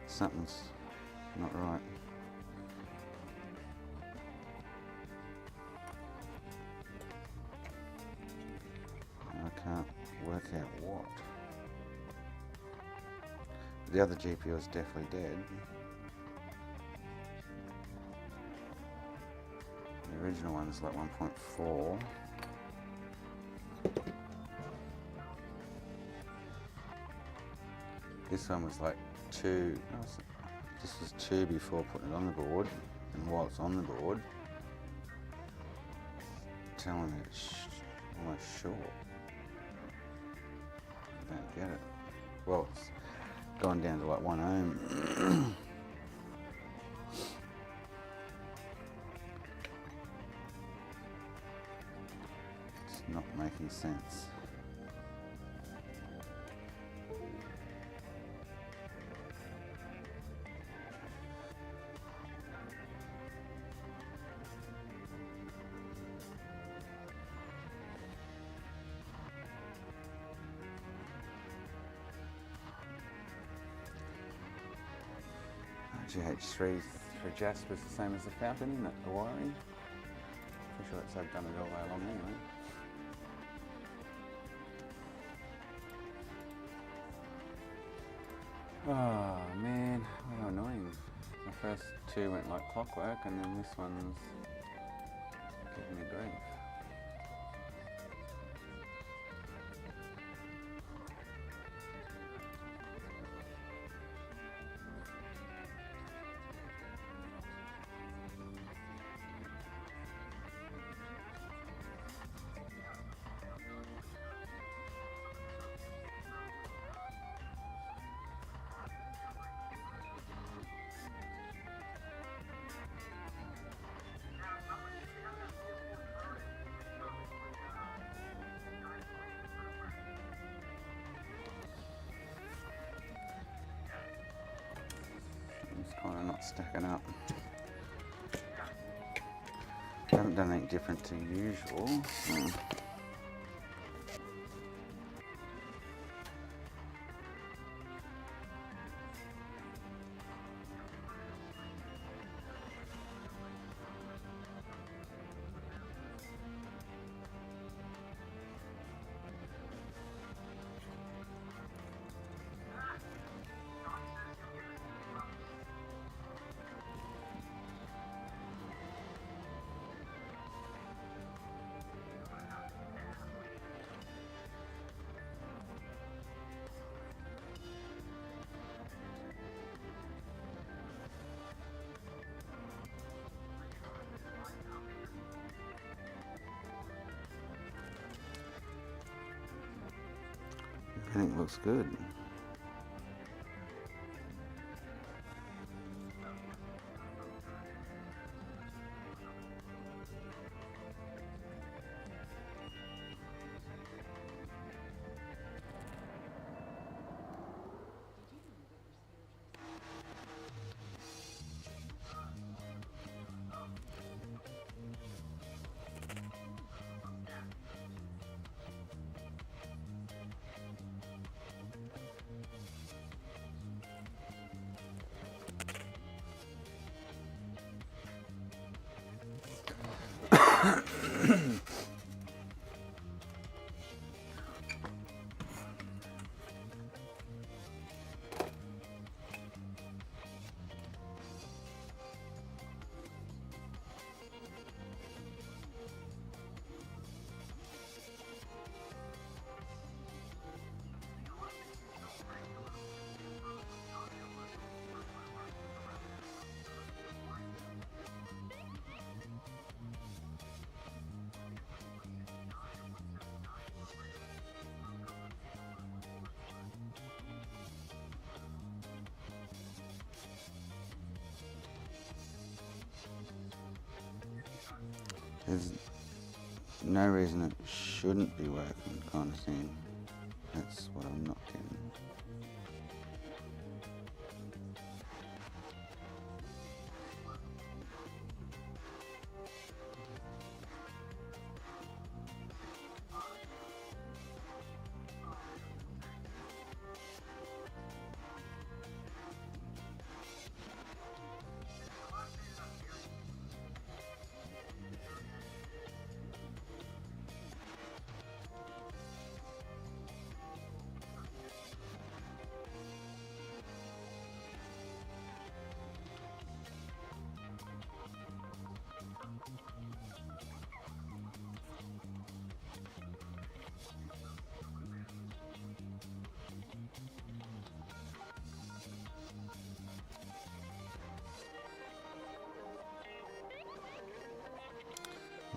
something's not right. I can't work out what. The other GPU is definitely dead. The original one's like 1.4. This one was like 2. This was 2 before putting it on the board, and while it's on the board, it's telling me it's almost short. I don't get it. Well, it's gone down to like 1 ohm. It's not making sense. GH3 for Jasper's the same as the fountain, isn't it? The wiring. Pretty sure that's how I've done it all the way along anyway. Oh man, how annoying. The first 2 went like clockwork, and then this one's giving me grief. It's kind of not stacking up. I haven't done anything different to usual. Everything looks good. There's no reason it shouldn't be working, kind of thing. That's what I'm not getting.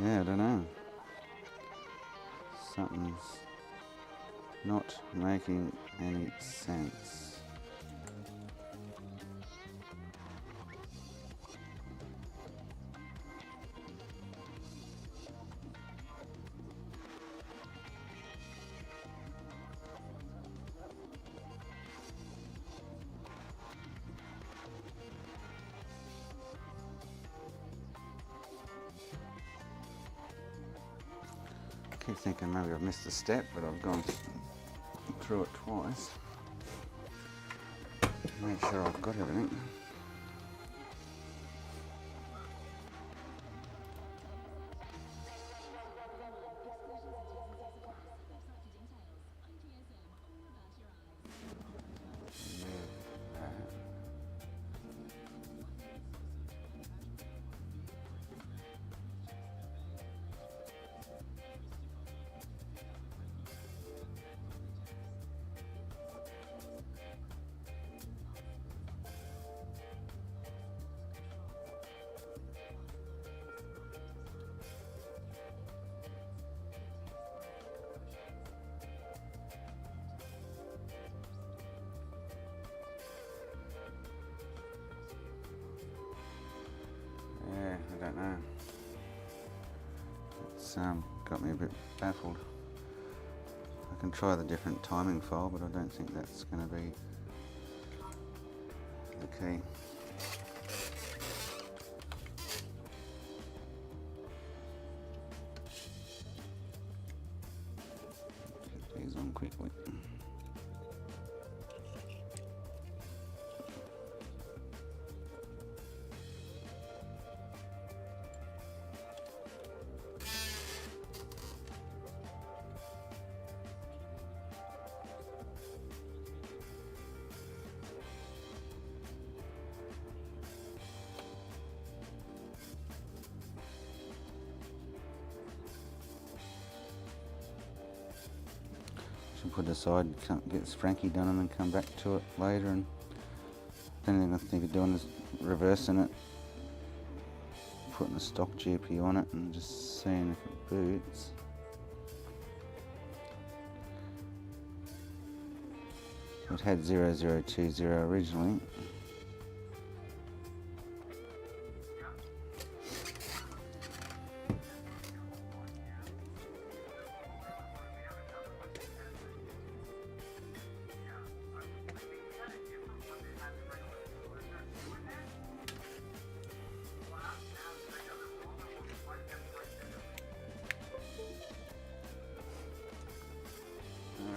Yeah, I don't know. Something's not making any sense. I keep thinking maybe I've missed a step, but I've gone through it twice. Make sure I've got everything. Yeah, I don't know. It's got me a bit baffled. I can try the different timing file, but I don't think that's going to be the key. Get these on quickly. Should put it aside, get Franky done and then come back to it later, and the only thing I think of doing is reversing it, putting a stock GPU on it and just seeing if it boots. It had 0020 originally.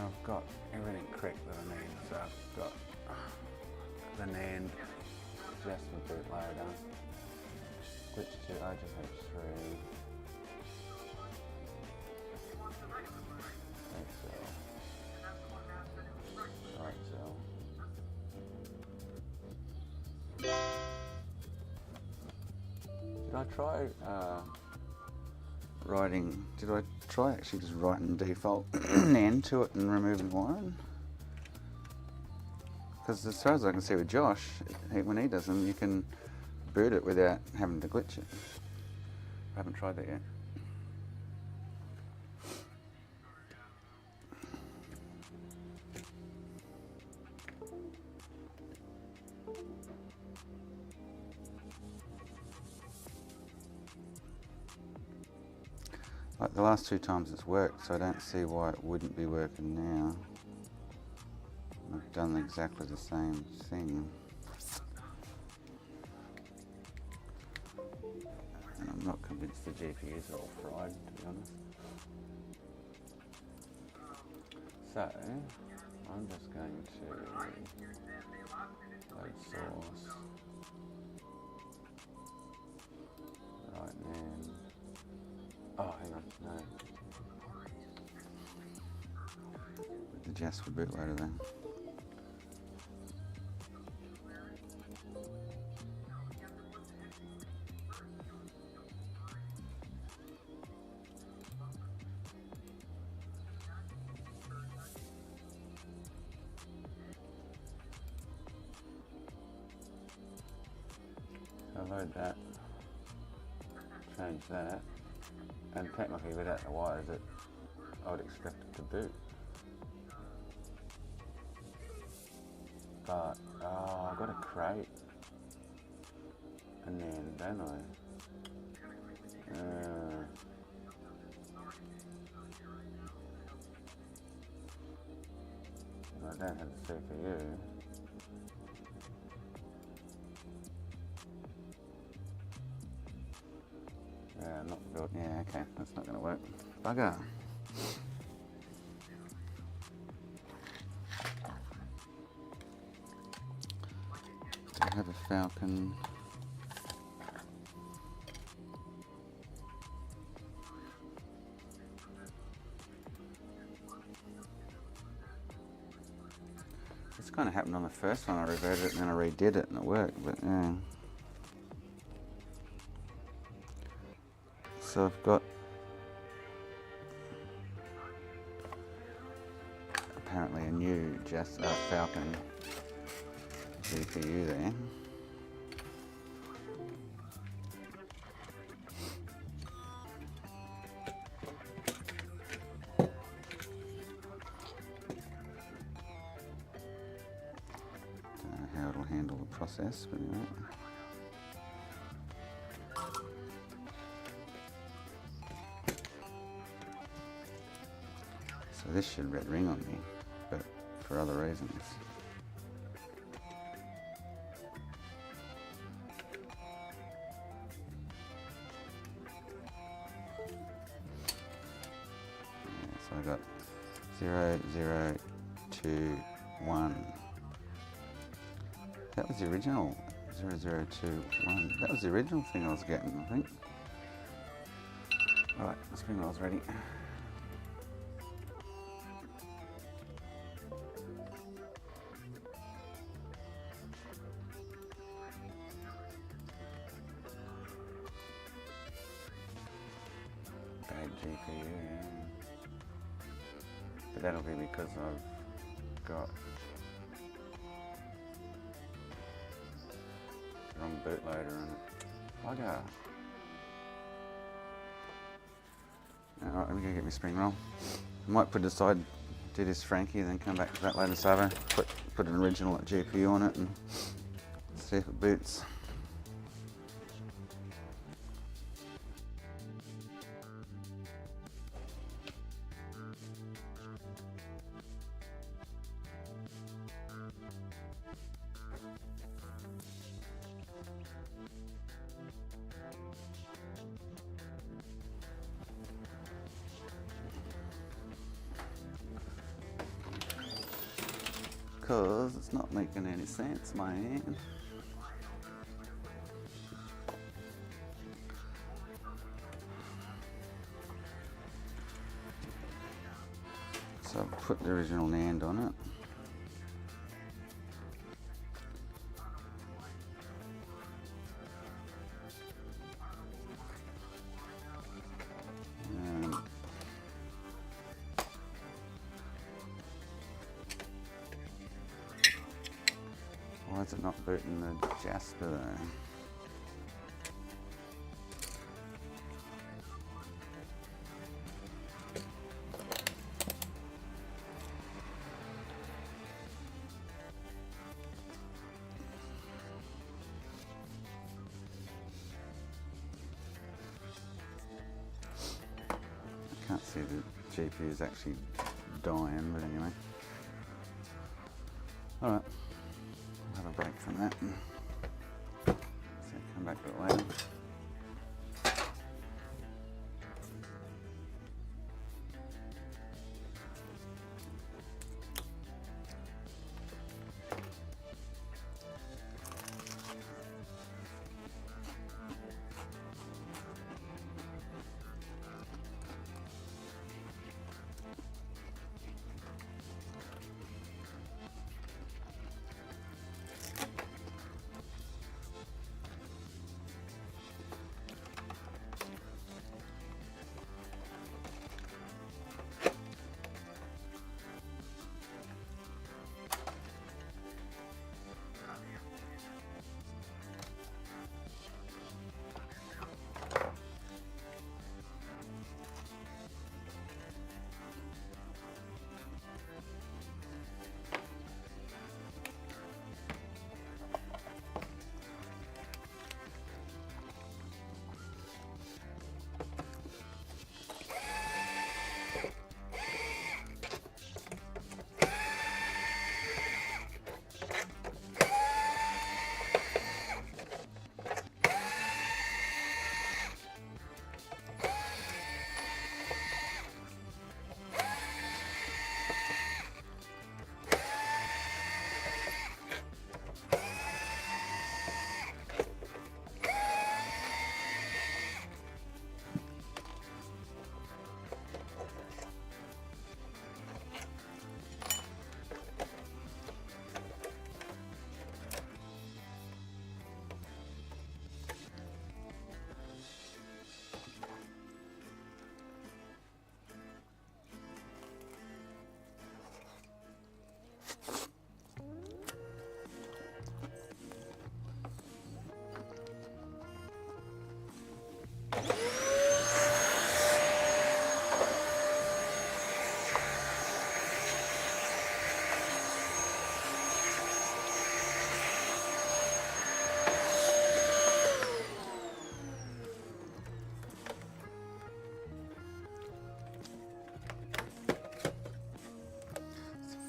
I've got everything correct that I need, so I've got the NAND adjustment bootloader done, switch to OGH3, right cell. Did I try did I try actually just writing default NAND to it and removing wiring? Because as far as I can see with Josh, when he does them, you can boot it without having to glitch it. I haven't tried that yet. Like the last 2 times it's worked, so I don't see why it wouldn't be working now. I've done exactly the same thing. And I'm not convinced the GPUs are all fried, to be honest. So, I'm just going to load source. Right then. Oh, hang on, no. The Jasper bootloader then. So load that, change that, and technically without the wires I would expect it to boot. But, oh, I've got a crate. And then, don't I? I don't have the CPU. Yeah, not built. Yeah, okay, that's not going to work. Bugger. I have a Falcon. This kind of happened on the first one. I reverted it and then I redid it and it worked, but yeah. So I've got apparently a new Falcon GPU there. Don't know how it'll handle the process, but anyway. So this should red ring on me, but for other reasons. Yeah, so I got 0, 0, 2, 1. That was the original 0, 0, 2, 1. That was the original thing I was getting, I think. Alright, the spring roll's ready. Bad GPU, but that'll be because I've got the wrong bootloader on it. Bugger. Alright, let me go get my spring roll. I might put it aside, do this Franky, then come back to that later, Savo. Put an original GPU on it and see if it boots. Because it's not making any sense, man. So I've put the original NAND on it. Why is it not booting the Jasper though? see the GPU is actually dying, but anyway. Alright, I'll have a break from that. So come back to it later.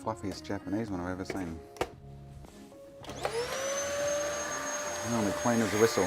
Fluffiest Japanese one I've ever seen. Normally clean as a whistle.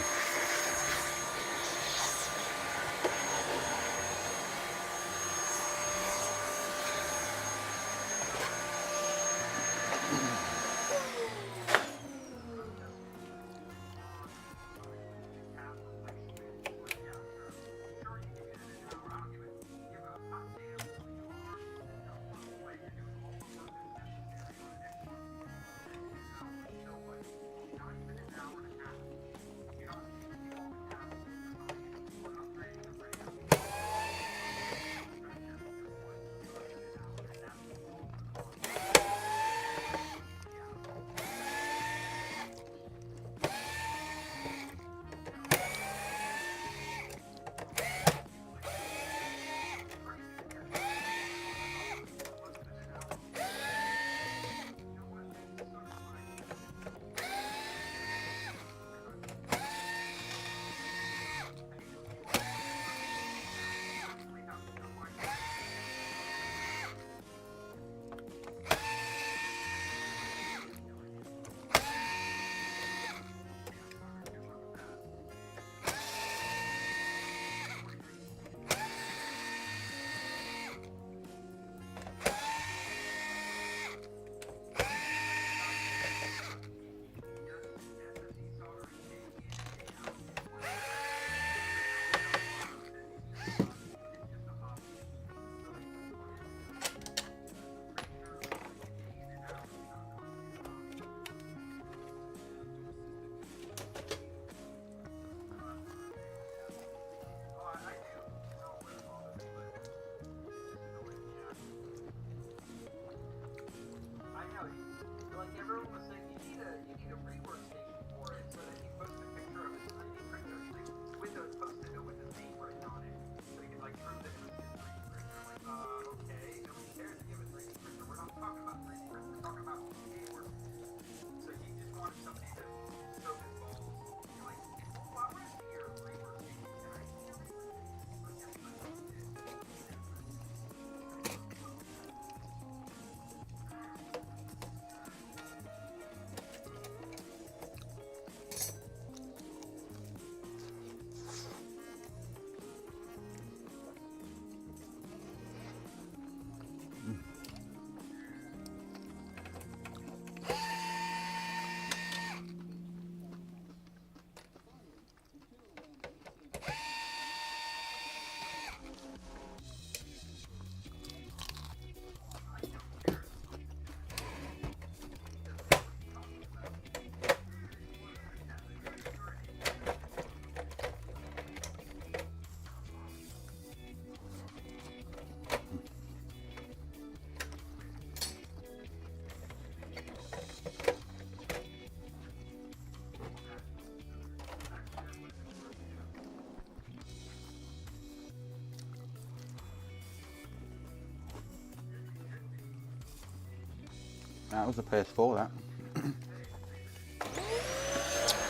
That was a PS4, that.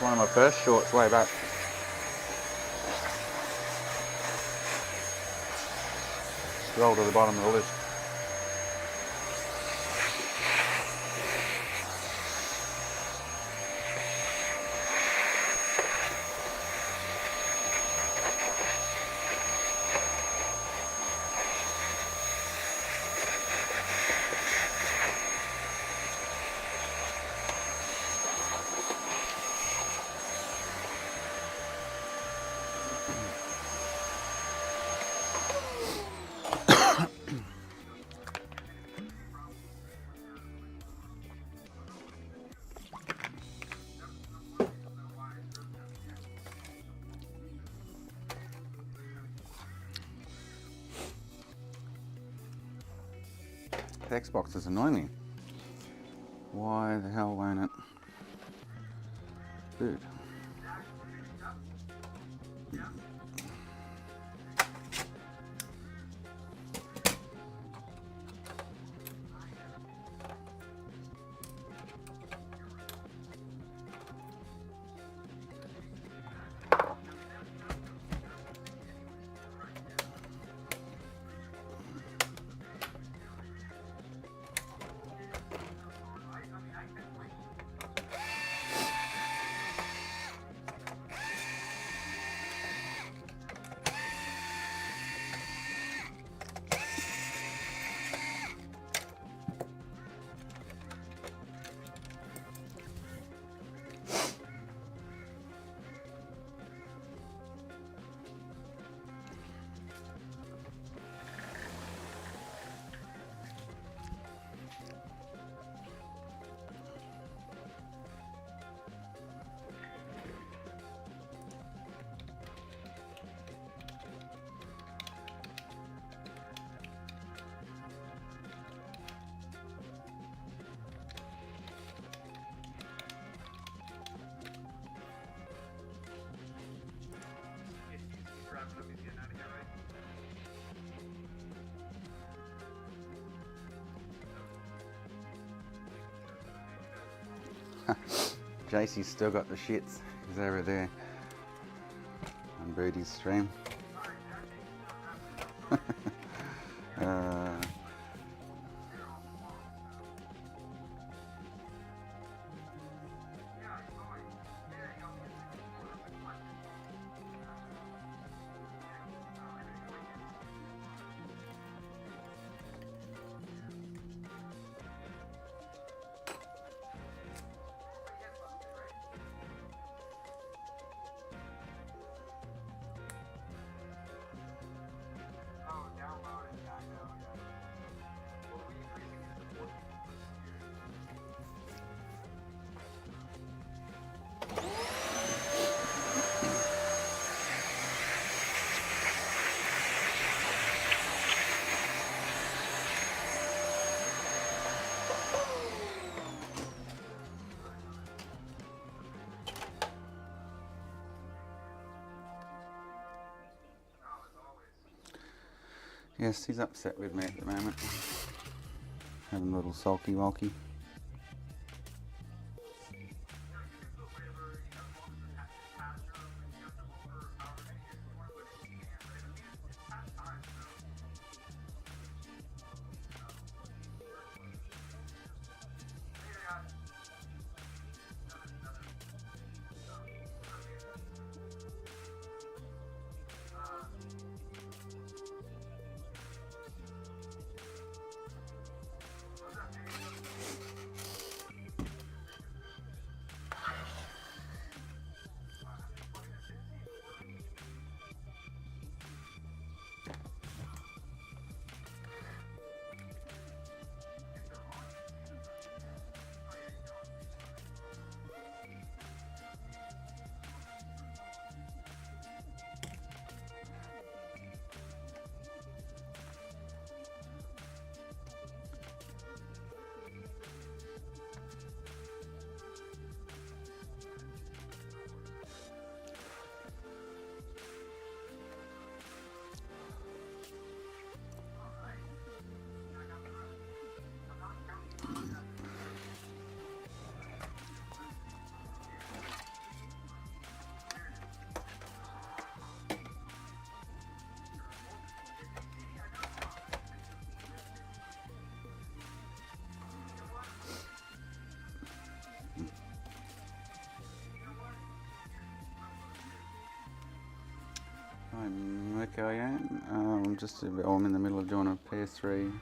One of my first shorts way back. Scroll to the bottom of the list. The Xbox is annoying me. Why the hell won't it boot? JC's still got the shits. He's over there on Birdie's stream. Yes, he's upset with me at the moment. Having a little sulky walkie. quick I am. I'm in the middle of doing a PS3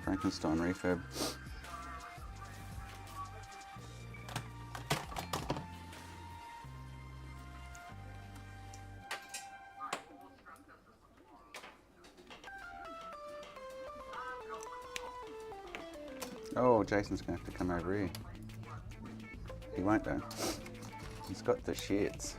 Frankenstein refurb. Oh, Jason's gonna have to come over here. He won't though. He's got the shits.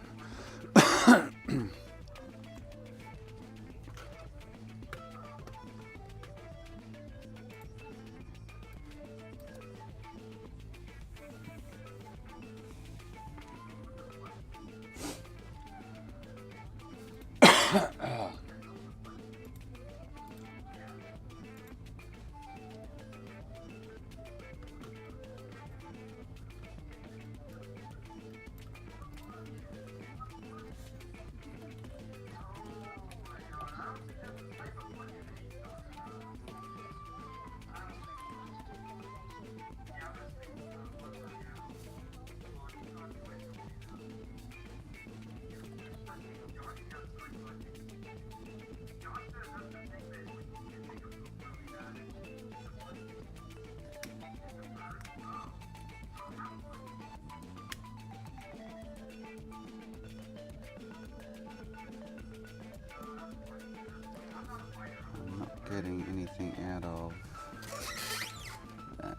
Getting anything out of that.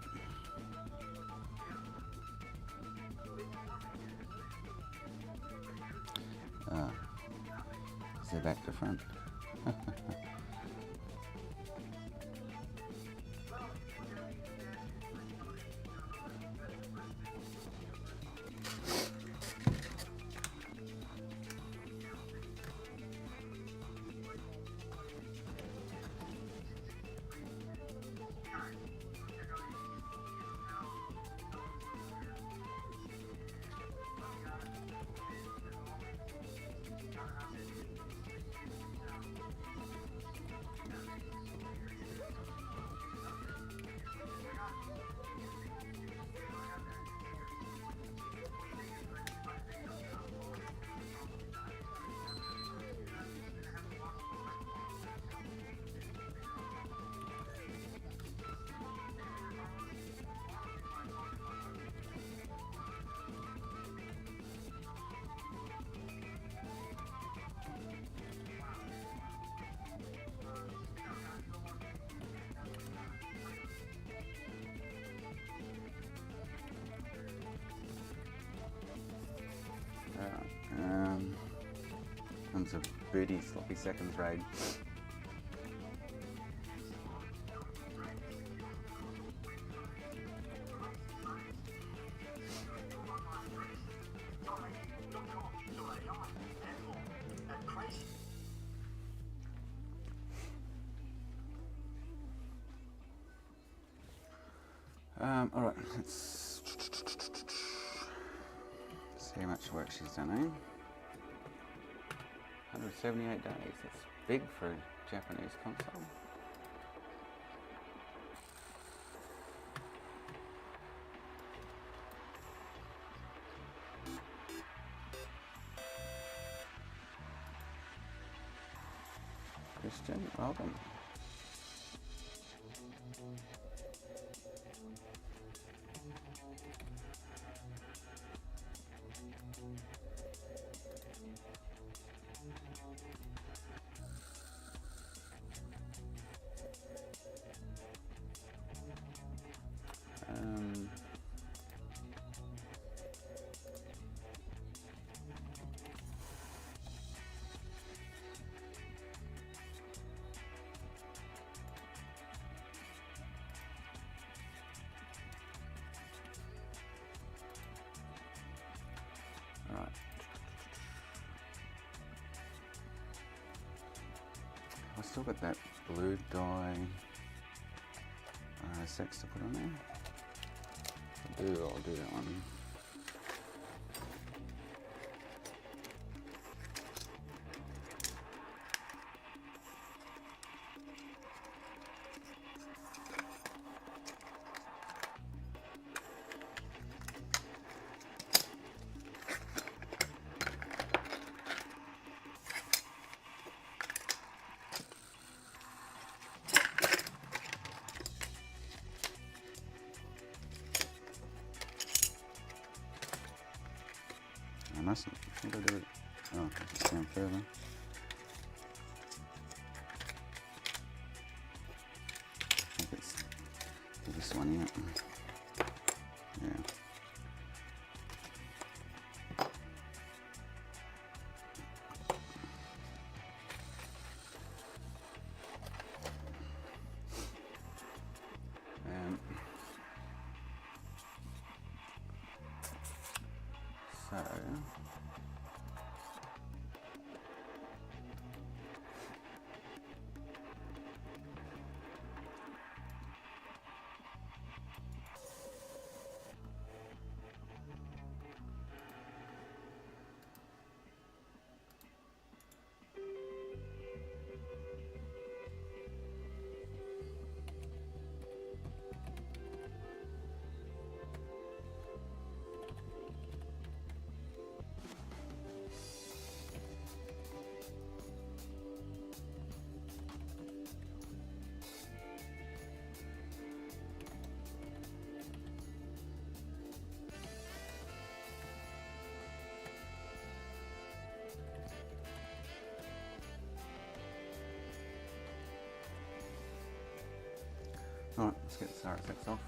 Is it back to front? Comes a booty sloppy seconds raid. All right, let's see how much work she's done, eh? 178 days, that's big for a Japanese console. Christian, welcome. Right. I've still got that blue dye sex to put on there. I'll do that one. mustn't. What do I do with it? Oh, just down further. I think it's this one out. Yeah. So alright, let's get the RSX off.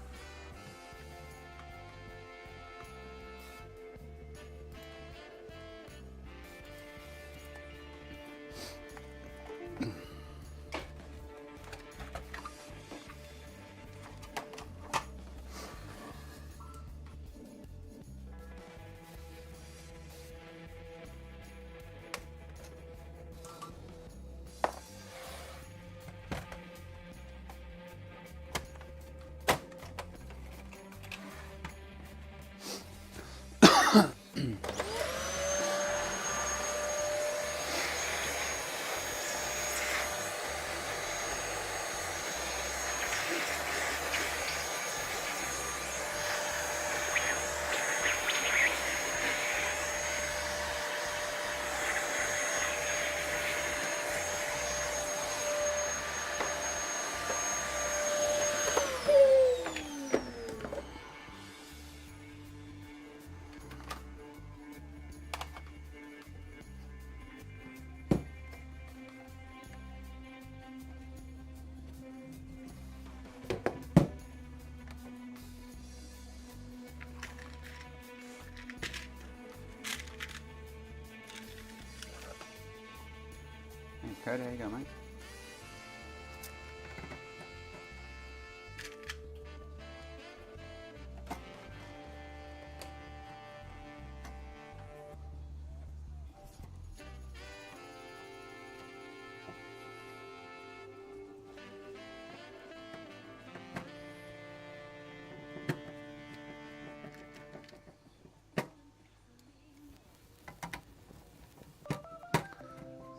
Okay, there you go, mate.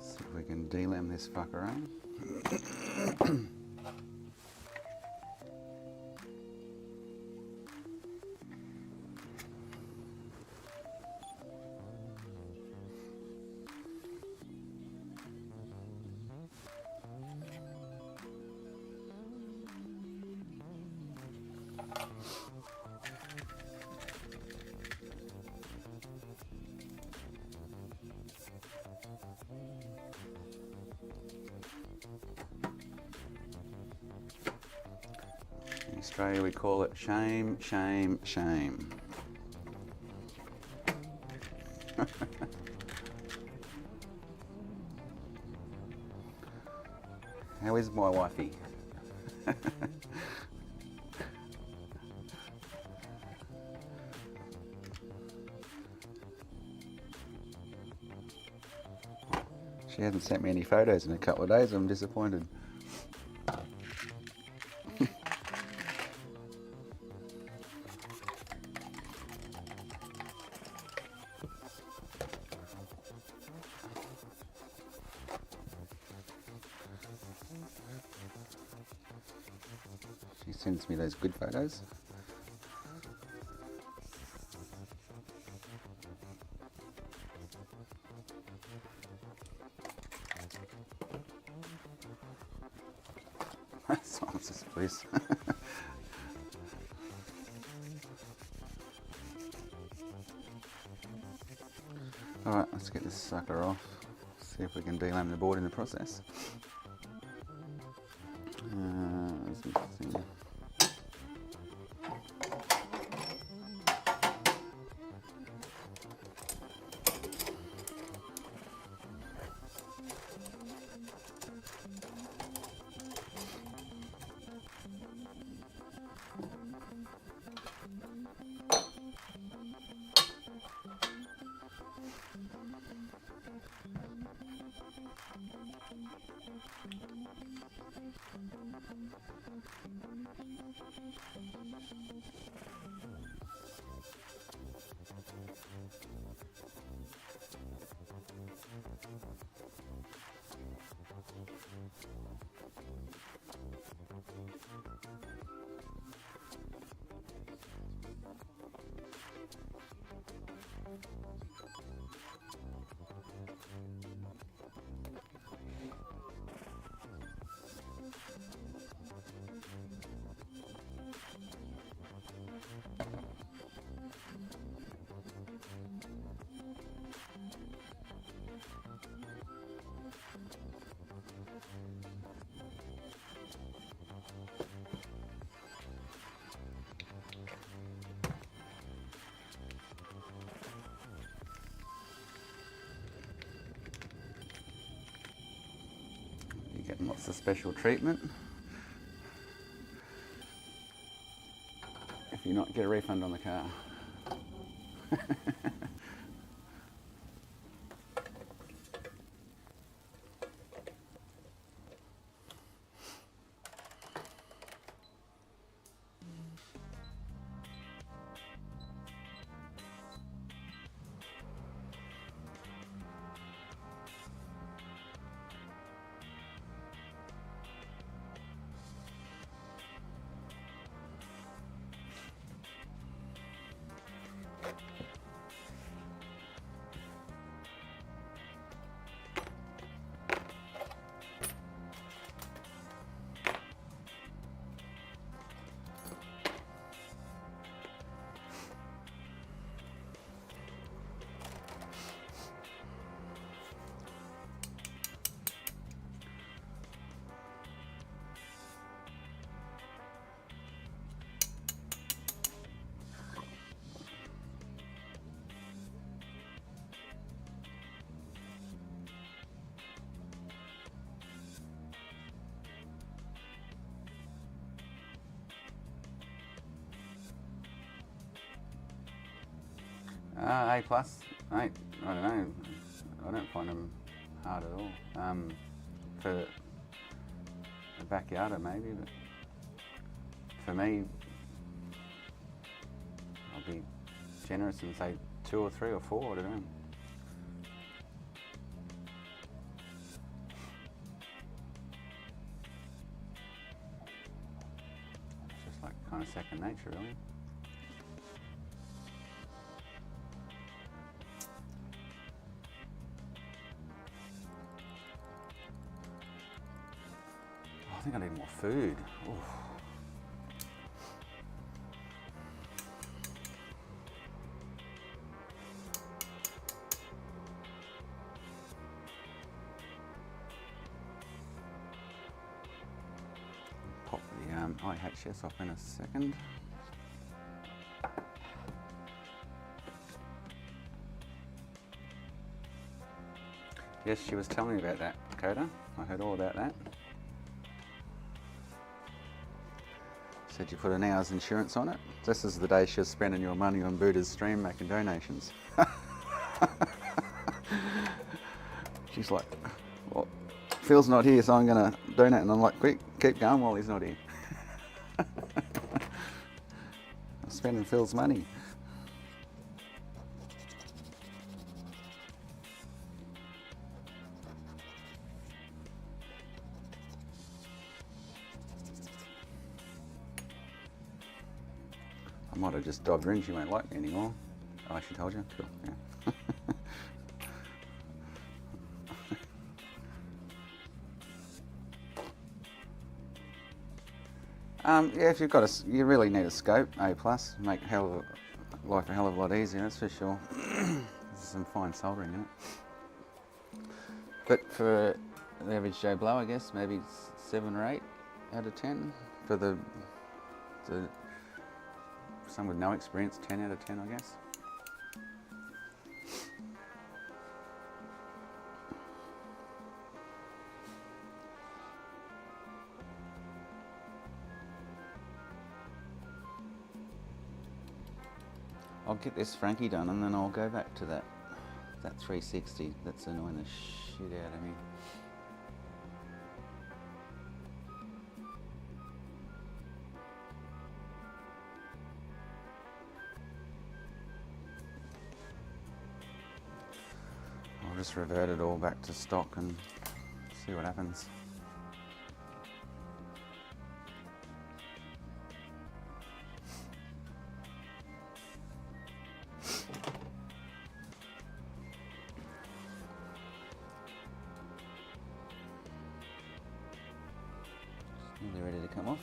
See if we can delam this fucker up. In Australia we call it shame, shame, shame. How is my wifey? She hasn't sent me any photos in a couple of days. I'm disappointed. She sends me those good photos. Silence this, please. Alright, let's get this sucker off. See if we can delame the board in the process. Where's the thing? Getting lots of special treatment. If you not get a refund on the car. A plus, I don't know. I don't find them hard at all. For a backyarder maybe, but for me, I'll be generous and say 2 or 3 or 4. I don't know. It's just like kind of second nature, really. I think I need more food. Oof. Pop the IHS off in a second. Yes, she was telling me about that, Coda. I heard all about that. Said you put an hour's insurance on it. This is the day she was spending your money on Buddha's stream making donations. She's like, well, Phil's not here, so I'm going to donate. And I'm like, quick, keep going while he's not here. I'm spending Phil's money. I might have just dobbed her in, she won't like me anymore. Oh, she told you? Cool, yeah. Yeah, if you've got you really need a scope, A+, make life a hell of a lot easier, that's for sure. some fine soldering in it. But for the average Joe Blow, I guess maybe 7 or 8 out of 10. For the some with no experience, 10 out of 10, I guess. I'll get this Franky done and then I'll go back to that 360 that's annoying the shit out of me. I'll just revert it all back to stock and see what happens. Nearly ready to come off.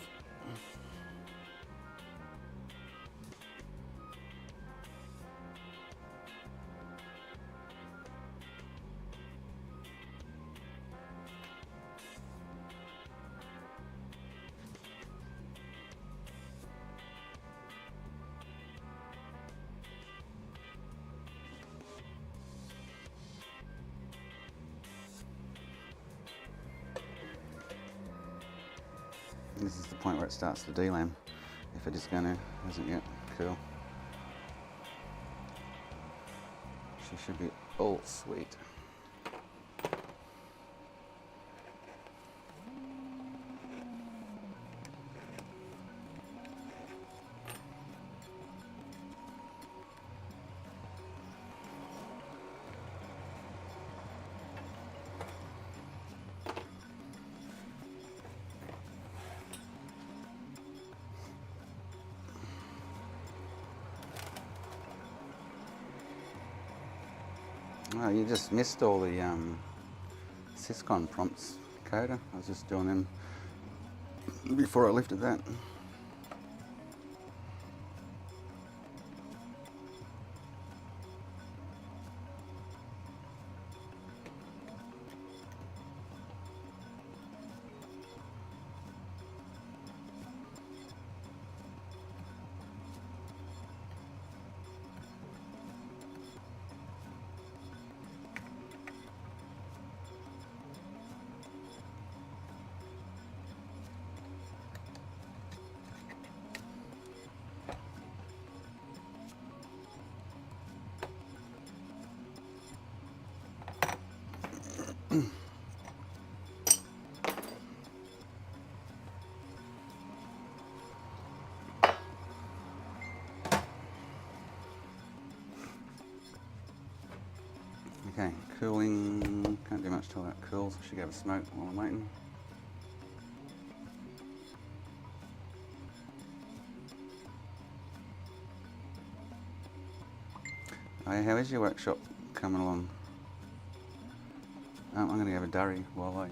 This is the point where it starts to delam, if it is going to, hasn't yet. Cool. She should be all sweet. Oh, you just missed all the Syscon prompts, Coda. I was just doing them before I lifted that. Okay, cooling, can't do much till that cools. I should go have a smoke while I'm waiting. Oh, yeah, how is your workshop coming along? I'm going to have a durry while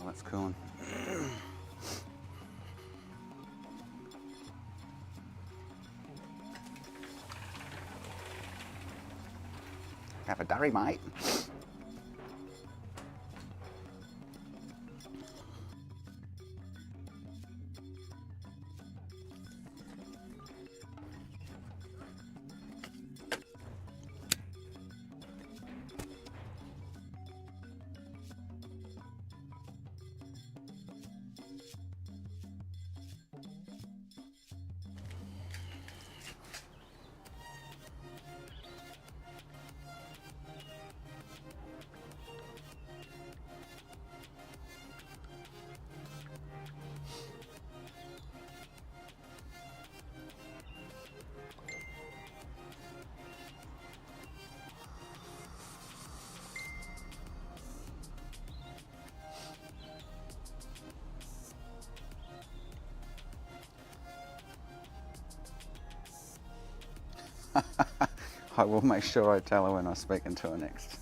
that's cooling. Have a durry, mate. I will make sure I tell her when I'm speaking to her next.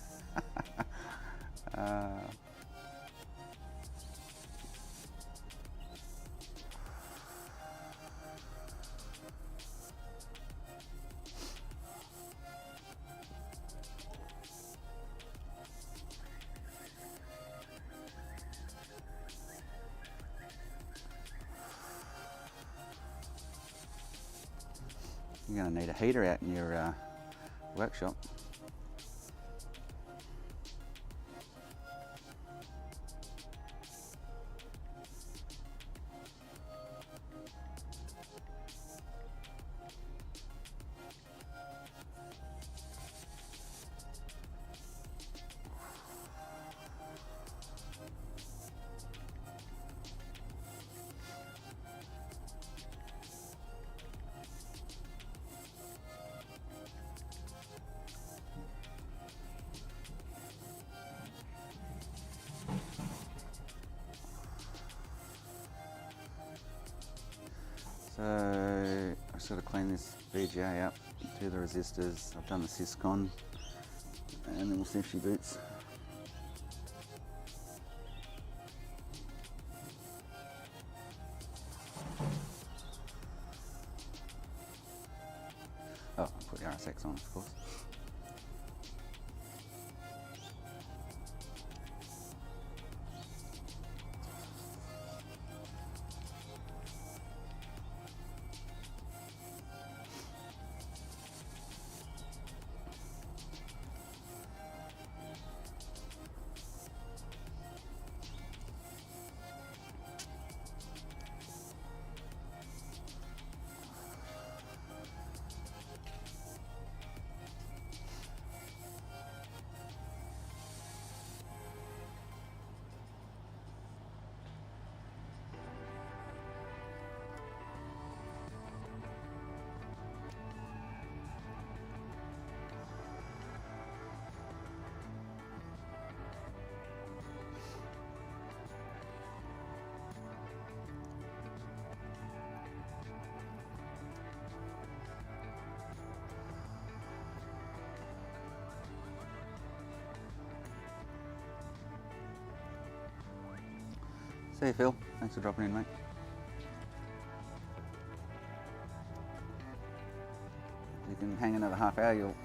You're going to need a heater out in your workshop. So I sort of clean this VGA up, do the resistors, I've done the syscon, and then we'll see if she boots. Oh, I'll put the RSX on, of course. See you, Phil. Thanks for dropping in, mate. You can hang another half hour, you'll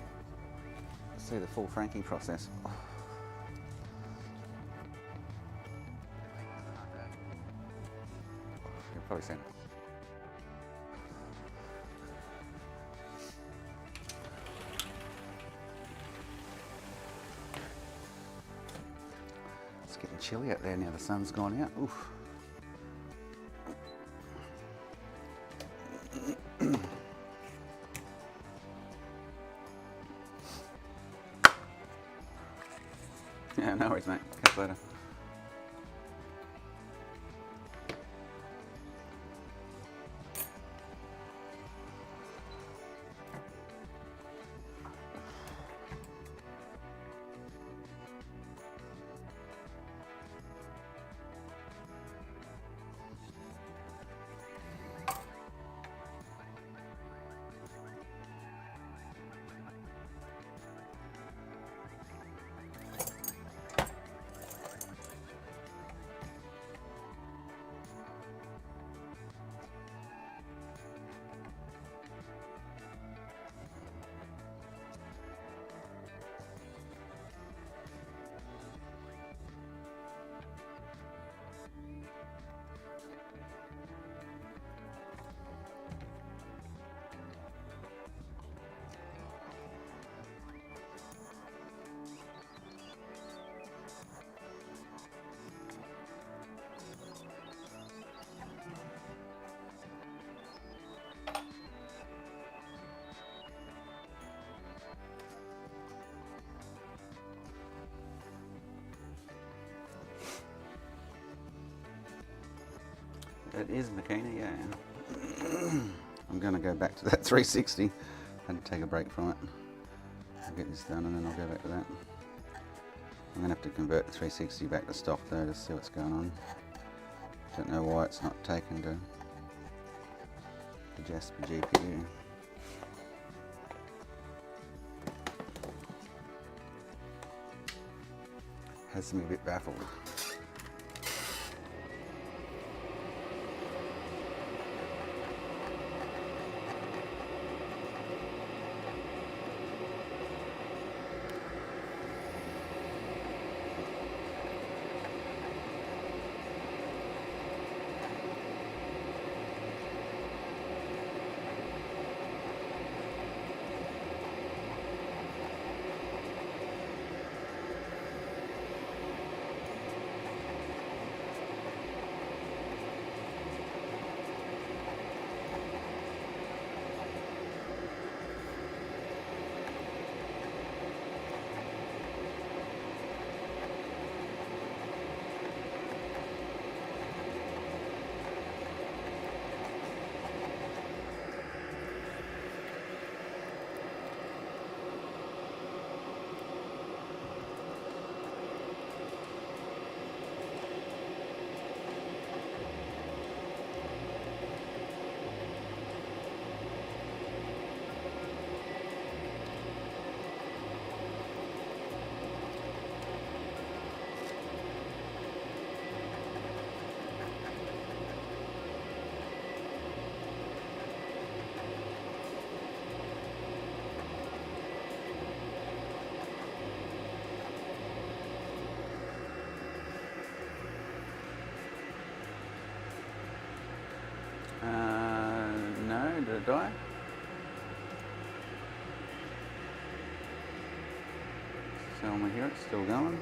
see the full Franky process. You'll probably see it. It's getting chilly out there now, the sun's gone out. Oof. Yeah, no worries, mate. Catch you later. It is Makina, yeah. I'm going to go back to that 360 and take a break from it. I'll get this done and then I'll go back to that. I'm going to have to convert the 360 back to stock though to see what's going on. Don't know why it's not taken to adjust the GPU. Has me a bit baffled. it die? Tell me here, it's still going.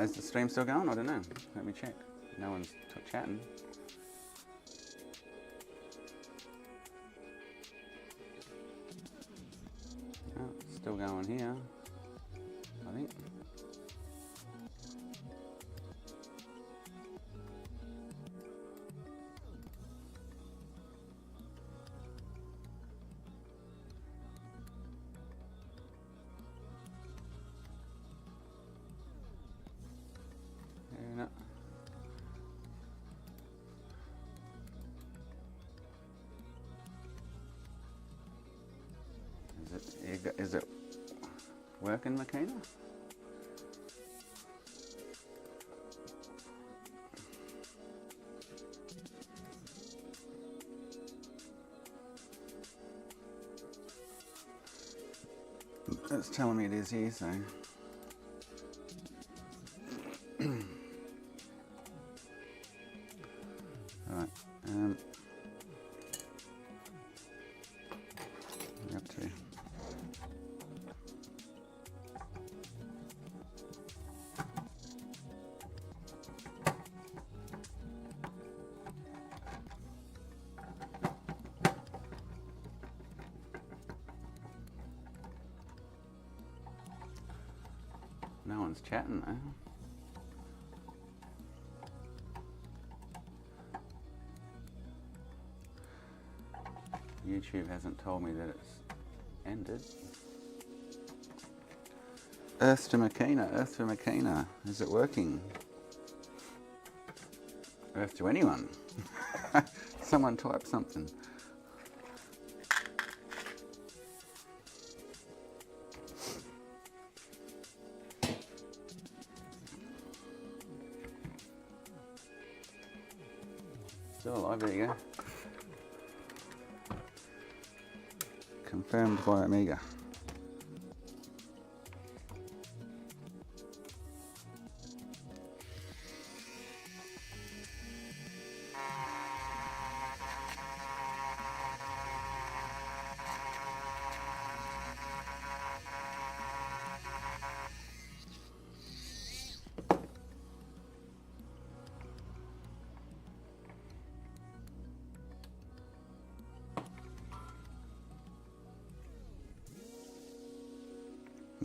Is the stream still going? I don't know. Let me check. No one's chatting. Oh, it's still going here, I think. No. Is it working, Makina? It's telling me it is here, so. Alright, up to. No one's chatting though. YouTube hasn't told me that it's ended. Earth to Makina, Earth to Makina. Is it working? Earth to anyone. Someone type something. Still alive, there you go. Confirmed by Amiga.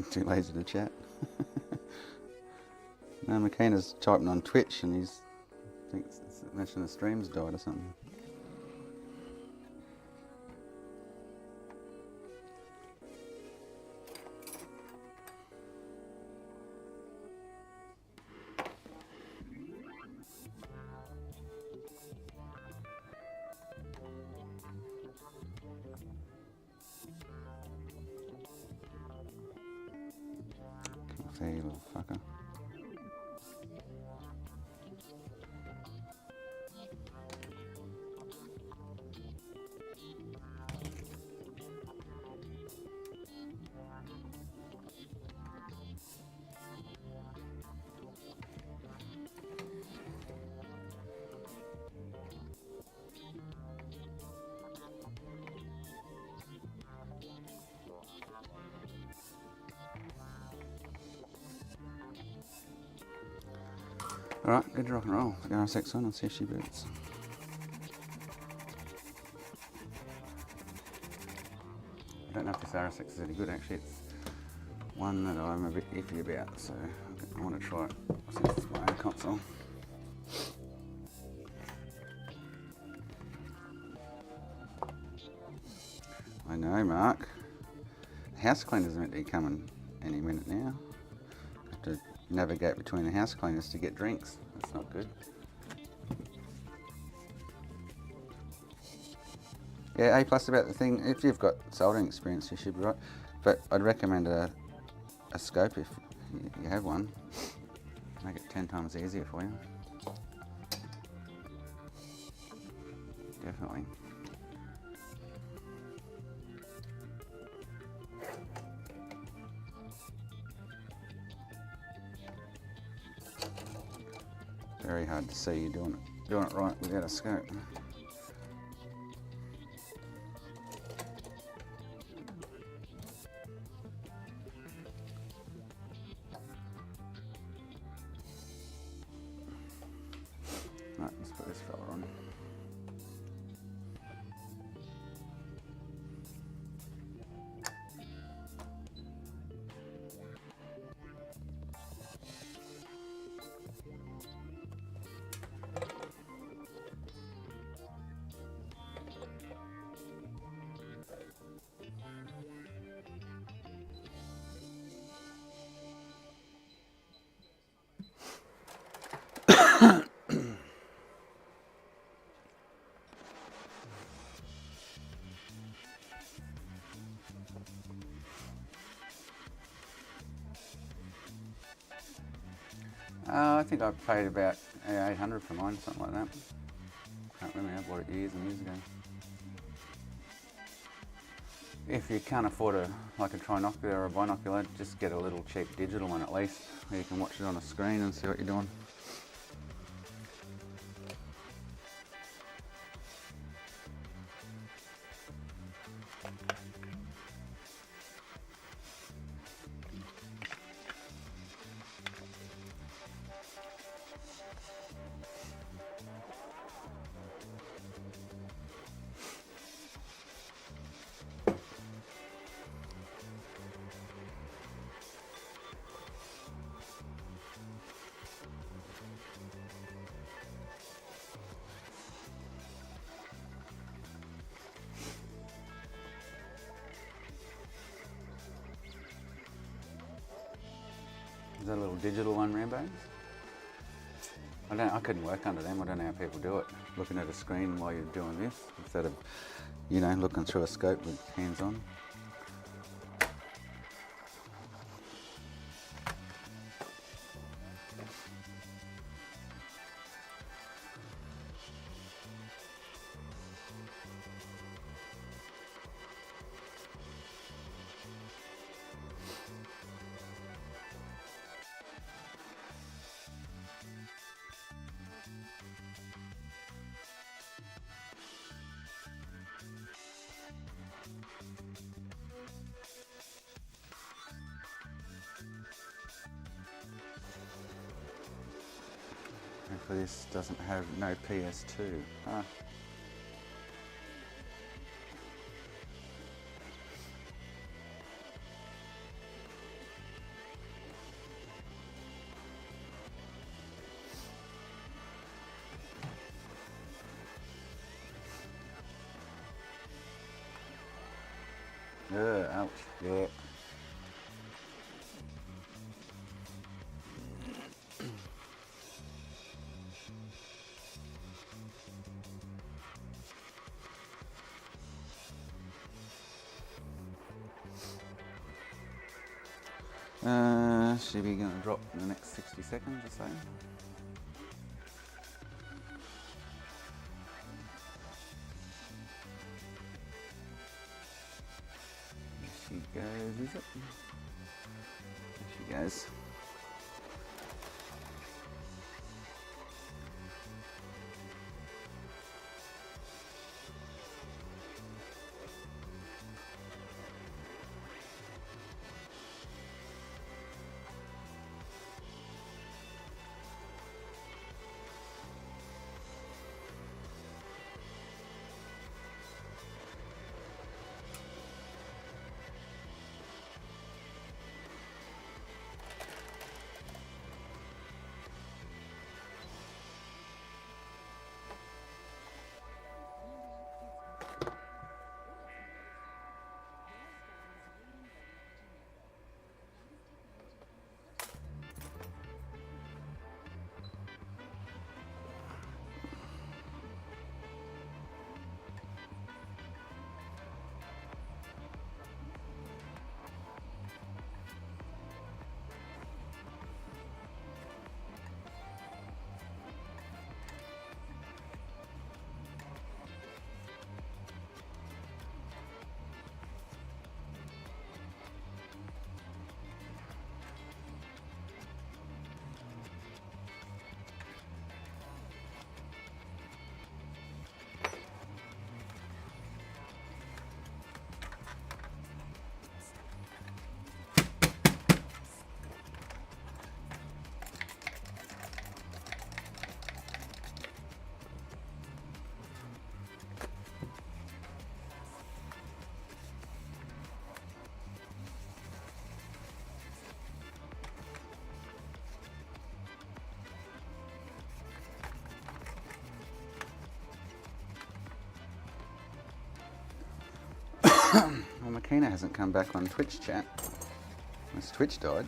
You're too lazy to chat. No, McKenna's typing on Twitch and he's thinks the stream's died or something. There, you little fucker. Alright, good rock and roll. Put the RSX on and see if she boots. I don't know if this RSX is any good actually. It's one that I'm a bit iffy about, so I want to try it since it's my own console. I know, Mark. House cleaners are meant to be coming any minute now. Have to navigate between the house cleaners to get drinks. That's not good. Yeah, A plus about the thing. If you've got soldering experience, you should be right. But I'd recommend a scope if you have one. Make it 10 times easier for you. Definitely. Very hard to see you doing it right without a scope. Right, let's put this fella on. I think I paid about 800 for mine, something like that. Can't remember, I bought it years and years ago. If you can't afford a trinocular or a binocular, just get a little cheap digital one at least, where you can watch it on a screen and see what you're doing. Is that a little digital one, Rambo? I couldn't work under them. I don't know how people do it. Looking at a screen while you're doing this, instead of, looking through a scope with hands on. Hopefully this doesn't have no PS2. Ah. Ouch. Yeah. Should be going to drop in the next 60 seconds or so. There she goes, is it? There she goes. Well, Makina hasn't come back on Twitch chat. His Twitch died.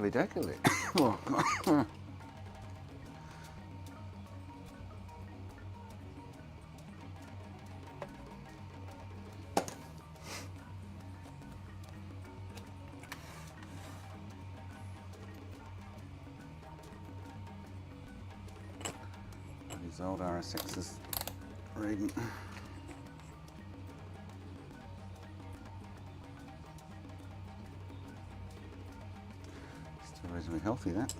Dickily dackily. Oh, God. These old RSXs reading. Still reasonably healthy, that.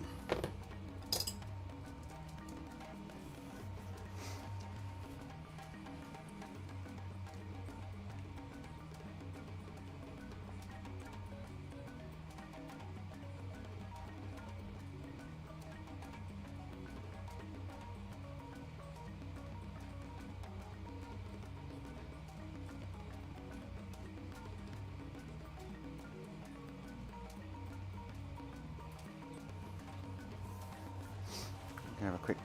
Have a quick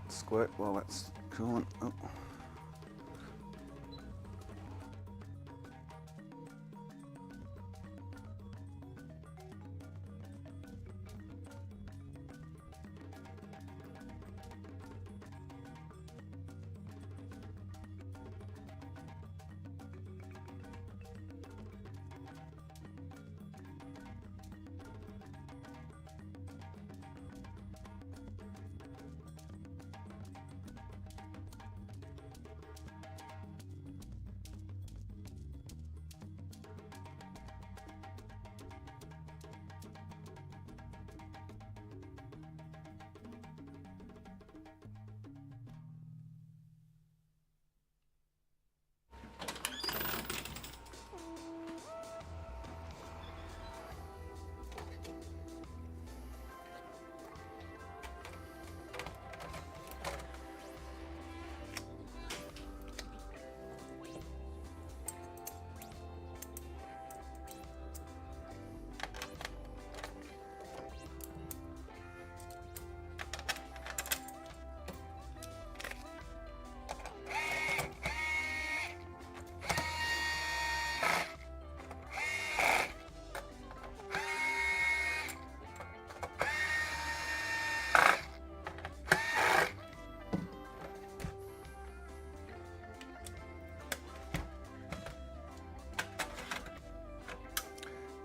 squirt while that's cooling. Oh.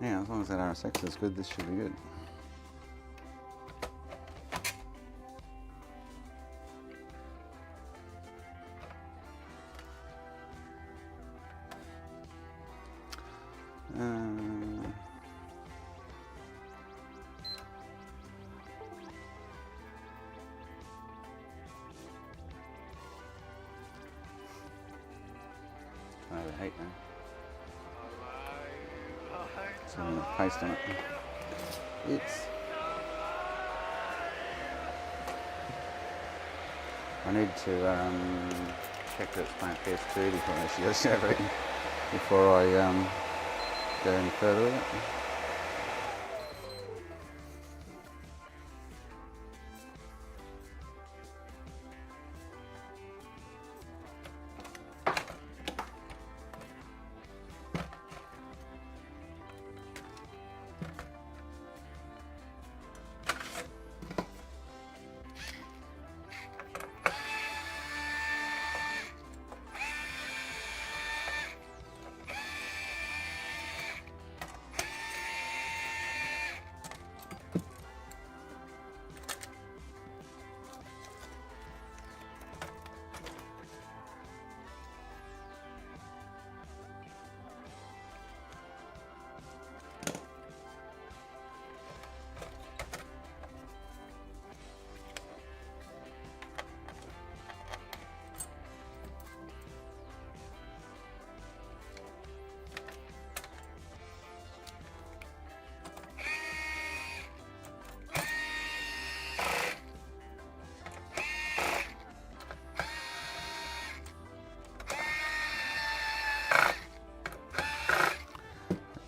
Yeah, as long as that RSX is good, this should be good. I hate that. So I'm going to paste on it. I need to check that it's playing PS2 before I actually go celebrating, before I go any further with it.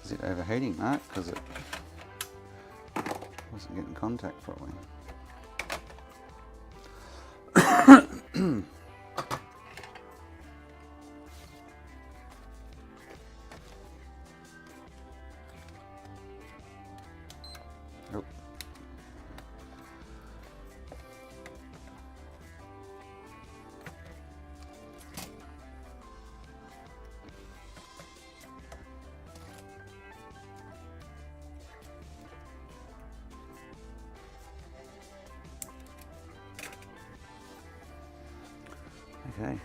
Is it overheating, Mark? Because it wasn't getting contact properly. Oh, Okay.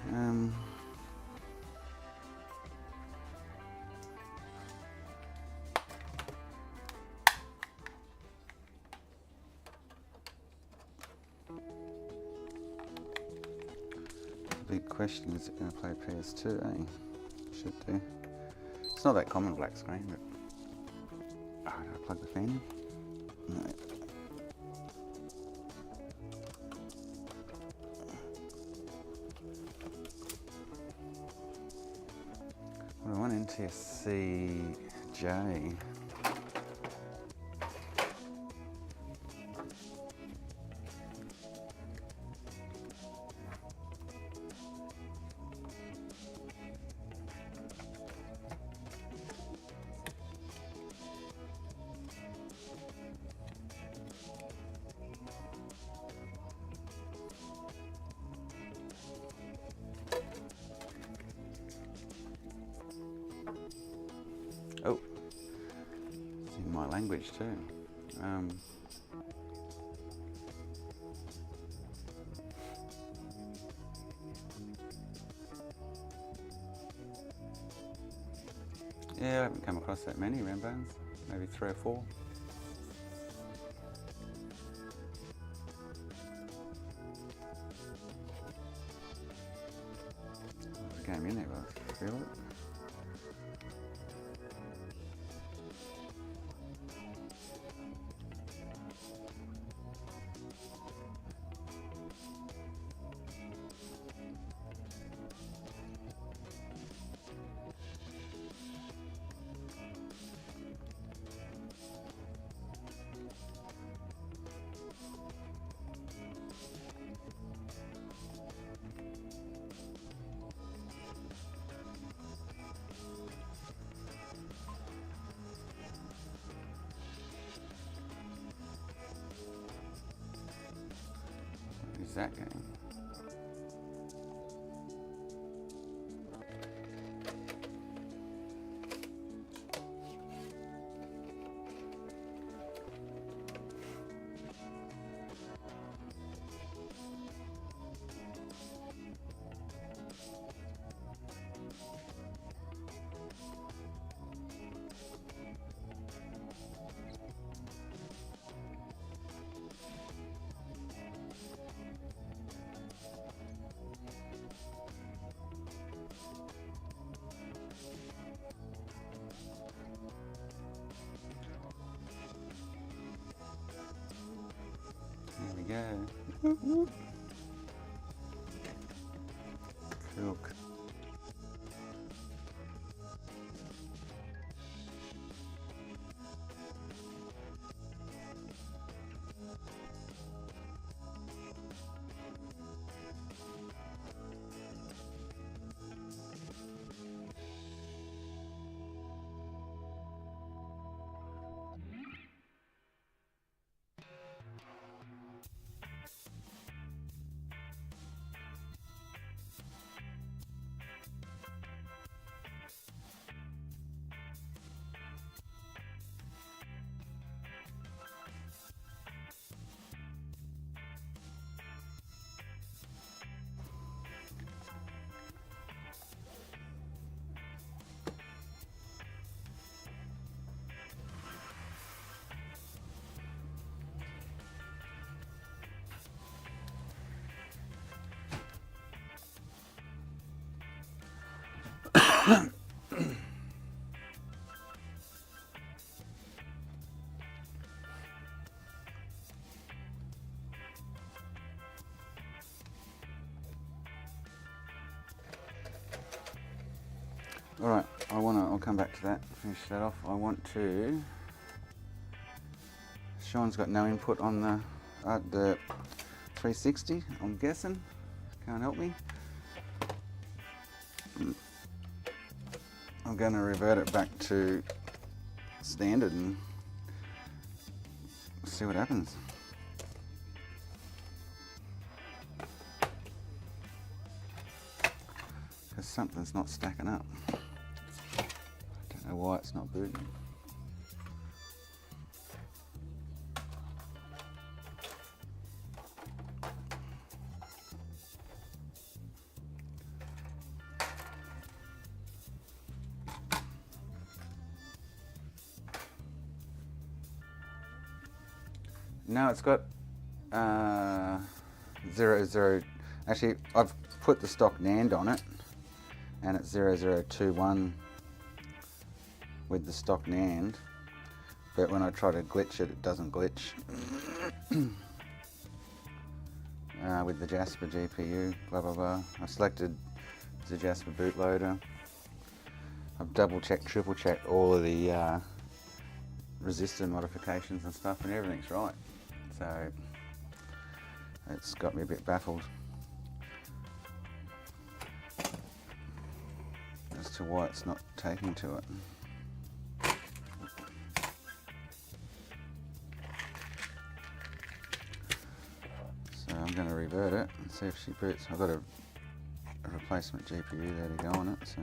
Big question, is it going to play PS2, eh? Should do. It's not that common black screen, but... Oh, did I plug the fan in? No. Well, I want NTSC J. Oh, it's in my language too. Yeah, I haven't come across that many rambones, maybe 3 or 4. There's a game in there, but I feel it. What is that game? There we go. Cool. Alright, I'll come back to that, finish that off. I want to... Sean's got no input on the 360, I'm guessing. Can't help me. I'm going to revert it back to standard and see what happens. Because something's not stacking up. I don't know why it's not booting. No, it's got 00. Actually, I've put the stock NAND on it, and it's 0021 with the stock NAND. But when I try to glitch it, it doesn't glitch. With the Jasper GPU, blah blah blah. I selected the Jasper bootloader. I've double checked, triple checked all of the resistor modifications and stuff, and everything's right. So it's got me a bit baffled as to why it's not taking to it. So I'm going to revert it and see if she boots. I've got a replacement GPU there to go on it. So.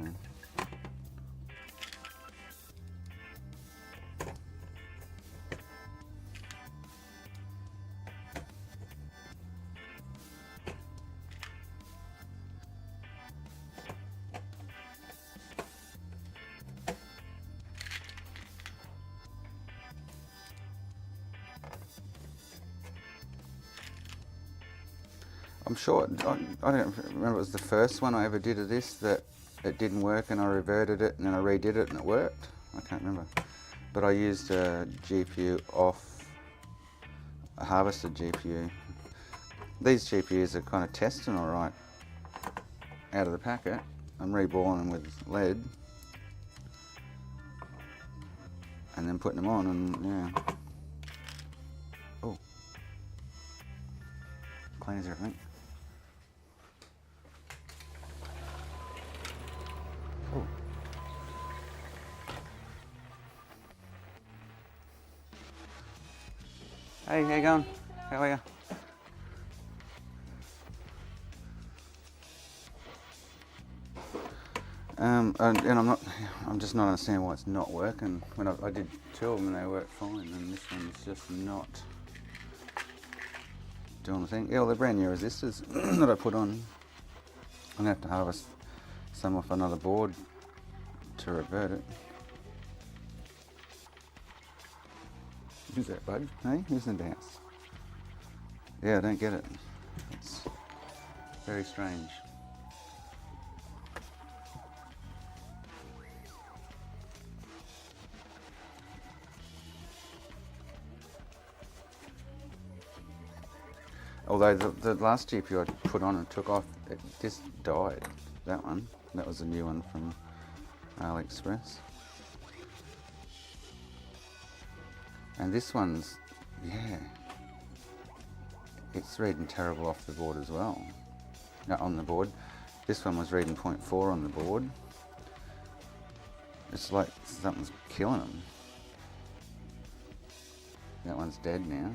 I'm sure, I don't remember, it was the first one I ever did of this that it didn't work, and I reverted it and then I redid it and it worked. I can't remember. But I used a GPU off a harvested GPU. These GPUs are kind of testing alright out of the packet. I'm reballing them with lead and then putting them on, and yeah. Oh, clean as everything. Oh. Hey, how you going? How are you? And I'm just not understanding why it's not working. When I did two of them and they worked fine, and this one's just not doing the thing. Yeah, well, they're brand new resistors that I put on. I'm gonna have to harvest some off another board to revert it. Who's that, bud? Hey, who's in the house? Yeah, I don't get it. It's very strange. Although the last GPU I put on and took off, it just died. That one. That was a new one from AliExpress. And this one's, yeah, it's reading terrible off the board as well. No, on the board. This one was reading 0.4 on the board. It's like something's killing them. That one's dead now.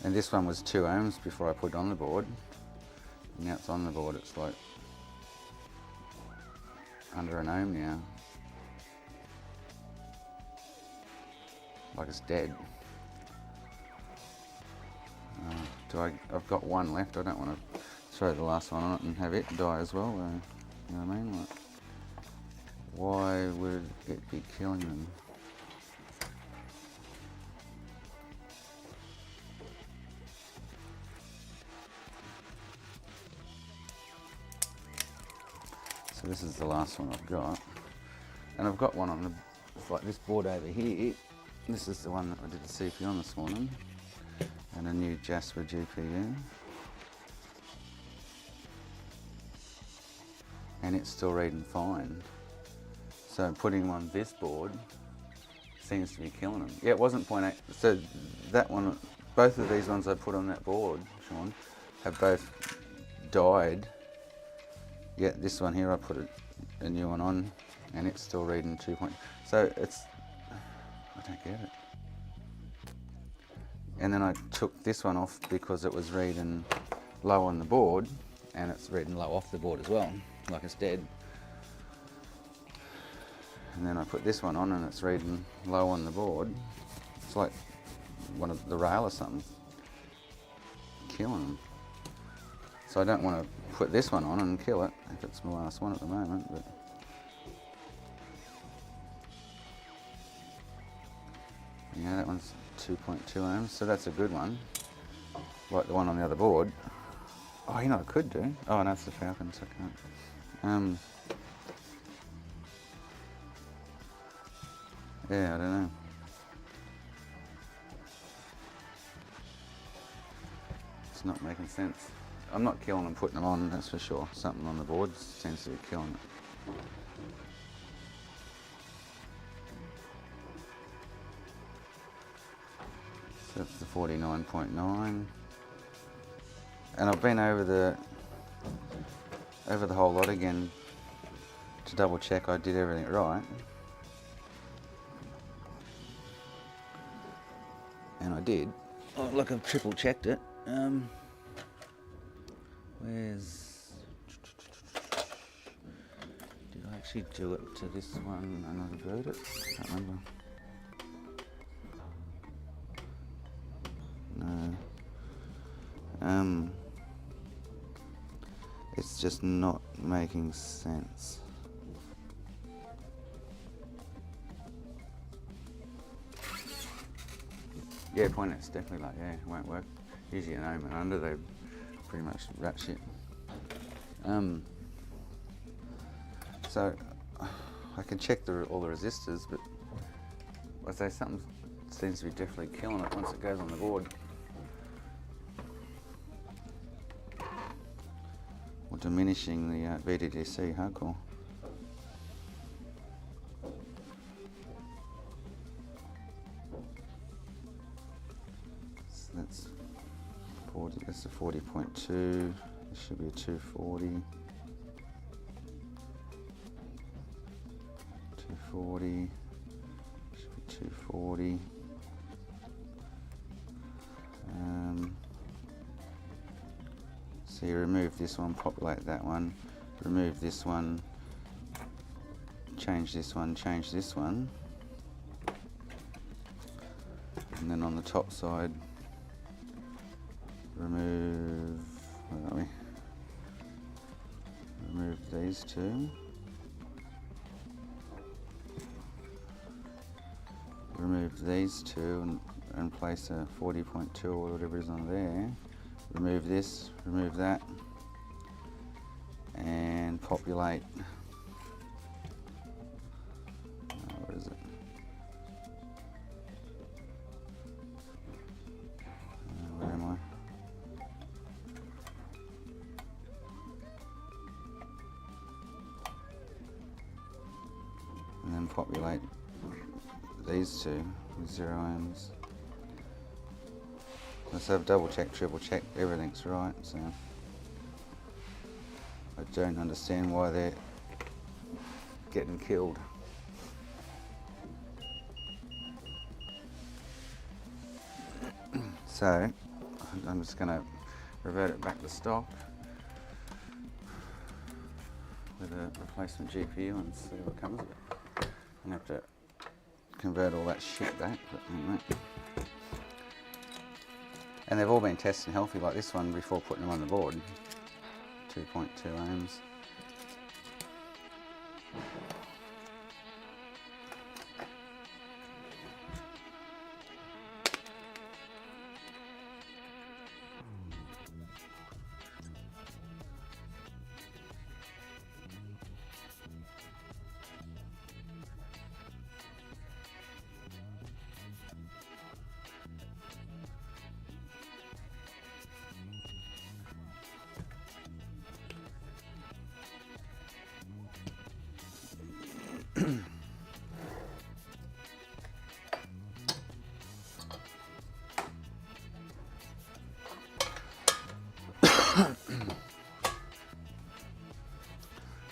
And this one was 2 ohms before I put it on the board. Now it's on the board, it's like under an ohm now. Like it's dead. I've got one left. I don't want to throw the last one on it and have it die as well. You know what I mean? Like, why would it be killing them? So this is the last one I've got, and I've got one on like this board over here. This is the one that I did the CPU on this morning, and a new Jasper GPU, and it's still reading fine. So putting them on this board seems to be killing them. Yeah, it wasn't 0.8. So that one, both of these ones I put on that board, Sean, have both died. Yeah, this one here I put a new one on, and it's still reading 2. So it's, I don't get it. And then I took this one off because it was reading low on the board, and it's reading low off the board as well, like it's dead. And then I put this one on and it's reading low on the board. It's like one of the rail or something killing them. So I don't want to put this one on and kill it if it's my last one at the moment. But Yeah, that one's 2.2 ohms, so that's a good one. Like the one on the other board. Oh, you know what I could do? Oh, no, it's the Falcon, so I can't. Yeah, I don't know. It's not making sense. I'm not killing and putting them on, that's for sure. Something on the board seems to be killing it. So that's the 49.9. And I've been over the whole lot again to double check I did everything right. And I did. Oh, look, I've triple checked it. Where's... Did I actually do it to this one and I revert it? I can't remember. No. It's just not making sense. Yeah, point it's definitely like, yeah, it won't work. Usually an ohm and under, they're pretty much rat shit. So I can check all the resistors, but I say something seems to be definitely killing it once it goes on the board. Or diminishing the VDDC hardcore. So that's 40. That's a 40.2. This should be a 240. 240. Should be 240. So you remove this one, populate that one, remove this one, change this one, change this one, and then on the top side, remove, where are we? Remove these two, remove these two and place a 40.2 or whatever is on there. Remove this, remove that, and populate. Where is it? Where am I? And then populate these two with 0 ohms. So I've double checked, triple checked, everything's right, so I don't understand why they're getting killed. So I'm just going to revert it back to stock with a replacement GPU and see what comes of it. I'm going to have to convert all that shit back, but anyway. And they've all been tested healthy like this one before putting them on the board. 2.2 ohms.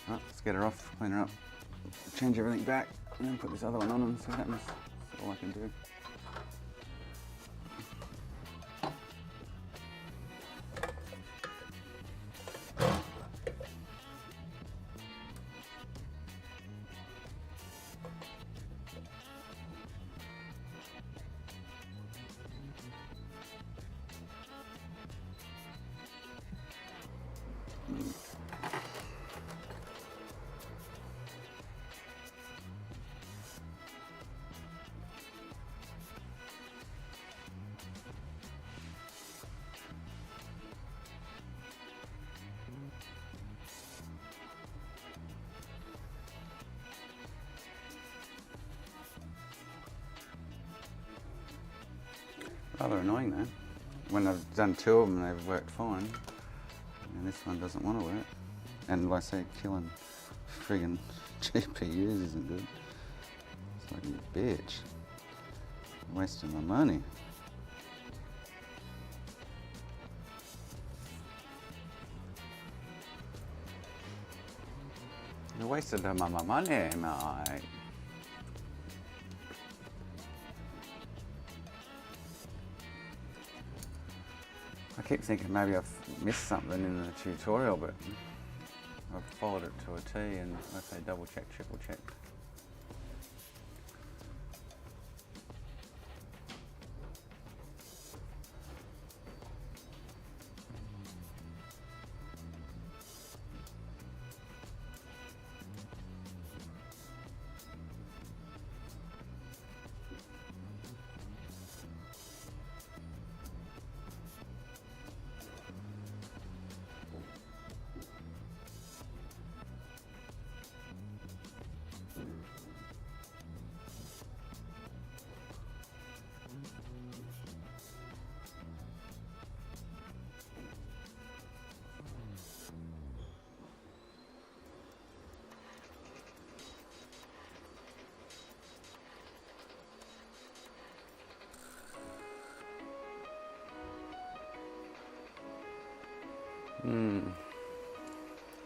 Right, let's get her off, clean her up, change everything back, and then put this other one on and see what happens. That's all I can do. Rather annoying though. When I've done 2 of them, they've worked fine, and this one doesn't want to work. And like I say, killing friggin' GPUs isn't good. It's like, you bitch. Wasting my money. You're wasting my money, mate. I keep thinking maybe I've missed something in the tutorial, but I've followed it to a T, and I say double check, triple check.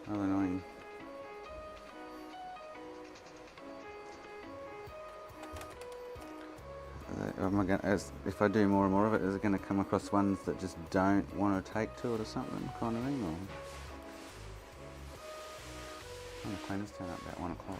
How annoying. If I do more and more of it, is it going to come across ones that just don't want to take to it or something, kind of thing? Or when the cleaners turn up about 1 o'clock.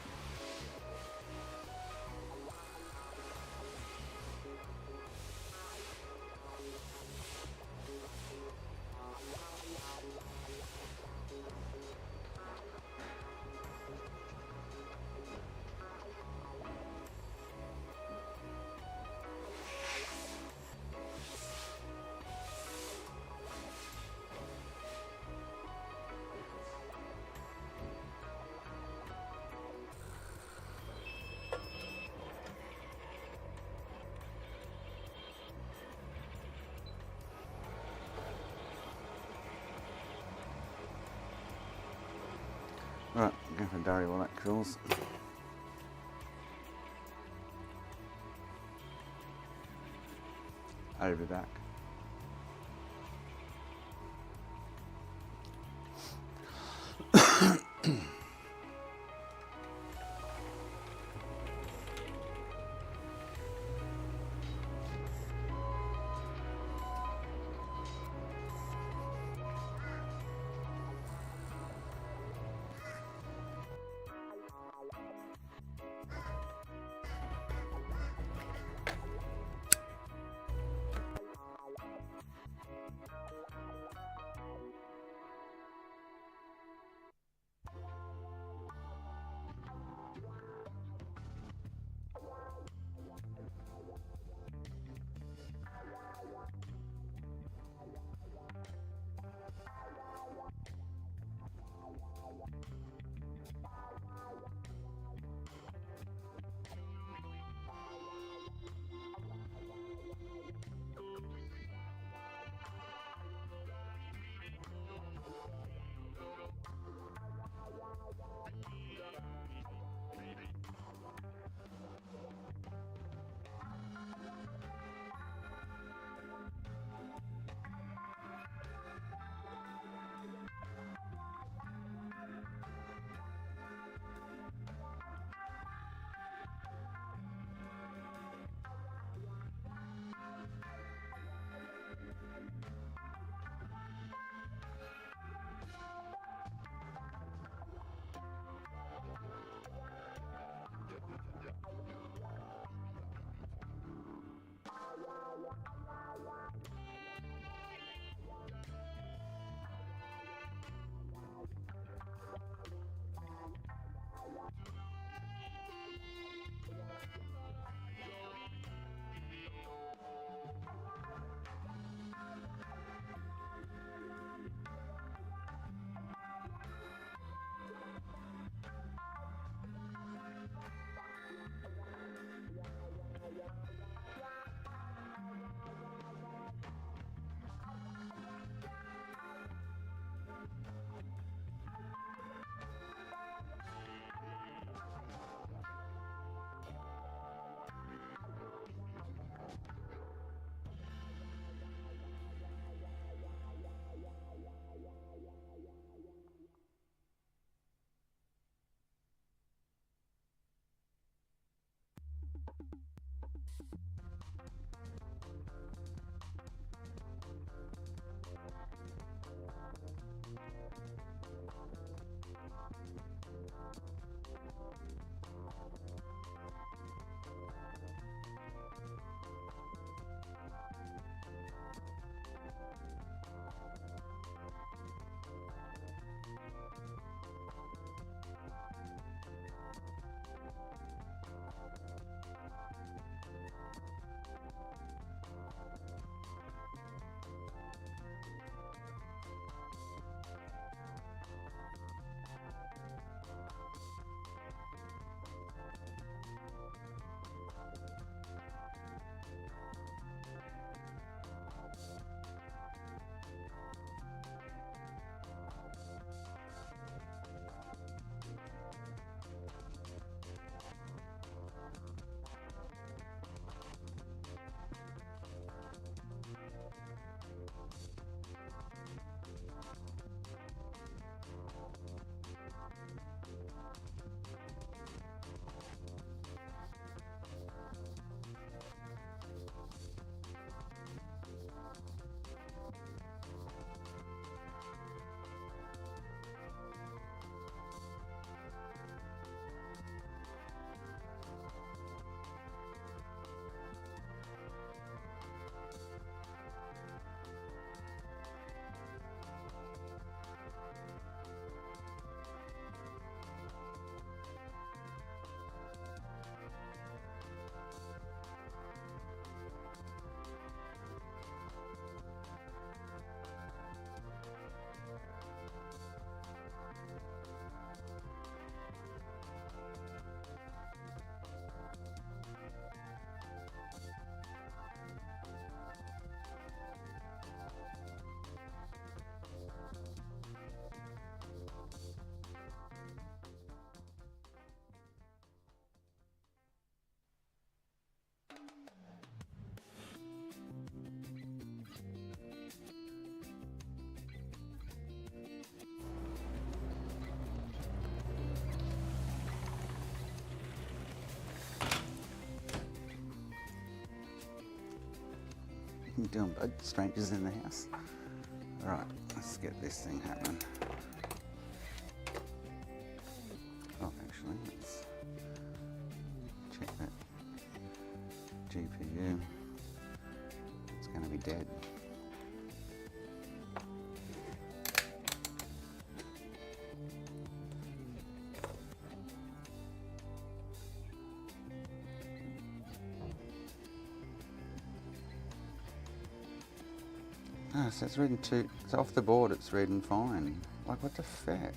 Right, go for Durry while that cools. I'll be back. you doing, bud? Strangers in the house. Right, let's get this thing happening. Oh, actually, let's check that GPU. It's going to be dead. Oh, so it's reading it's off the board, it's reading fine. Like, what the fuck?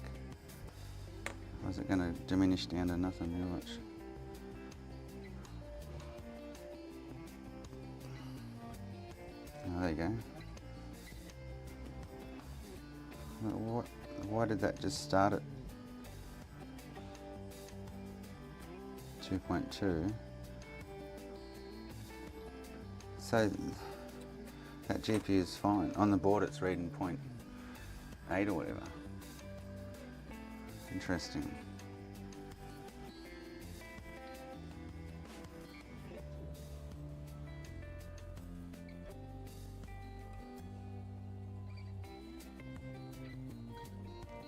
Or is it going to diminish down to nothing now? Watch. Oh, there you go. Why did that just start at 2.2? So that GPU is fine. On the board it's reading 0.8 or whatever. Interesting.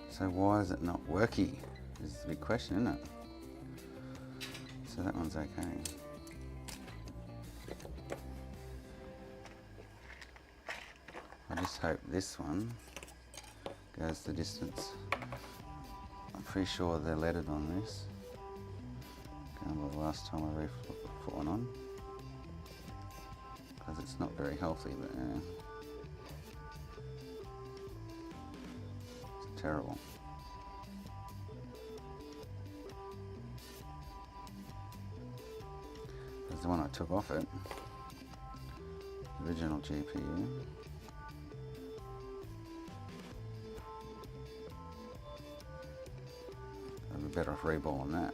So why is it not working? This is the big question, isn't it? So that one's okay. I just hope this one goes the distance. I'm pretty sure they're leaded on this. Can't remember the last time I put one on. Because it's not very healthy, but yeah. It's terrible. There's the one I took off it. Original GPU. I'd be better off reballing that.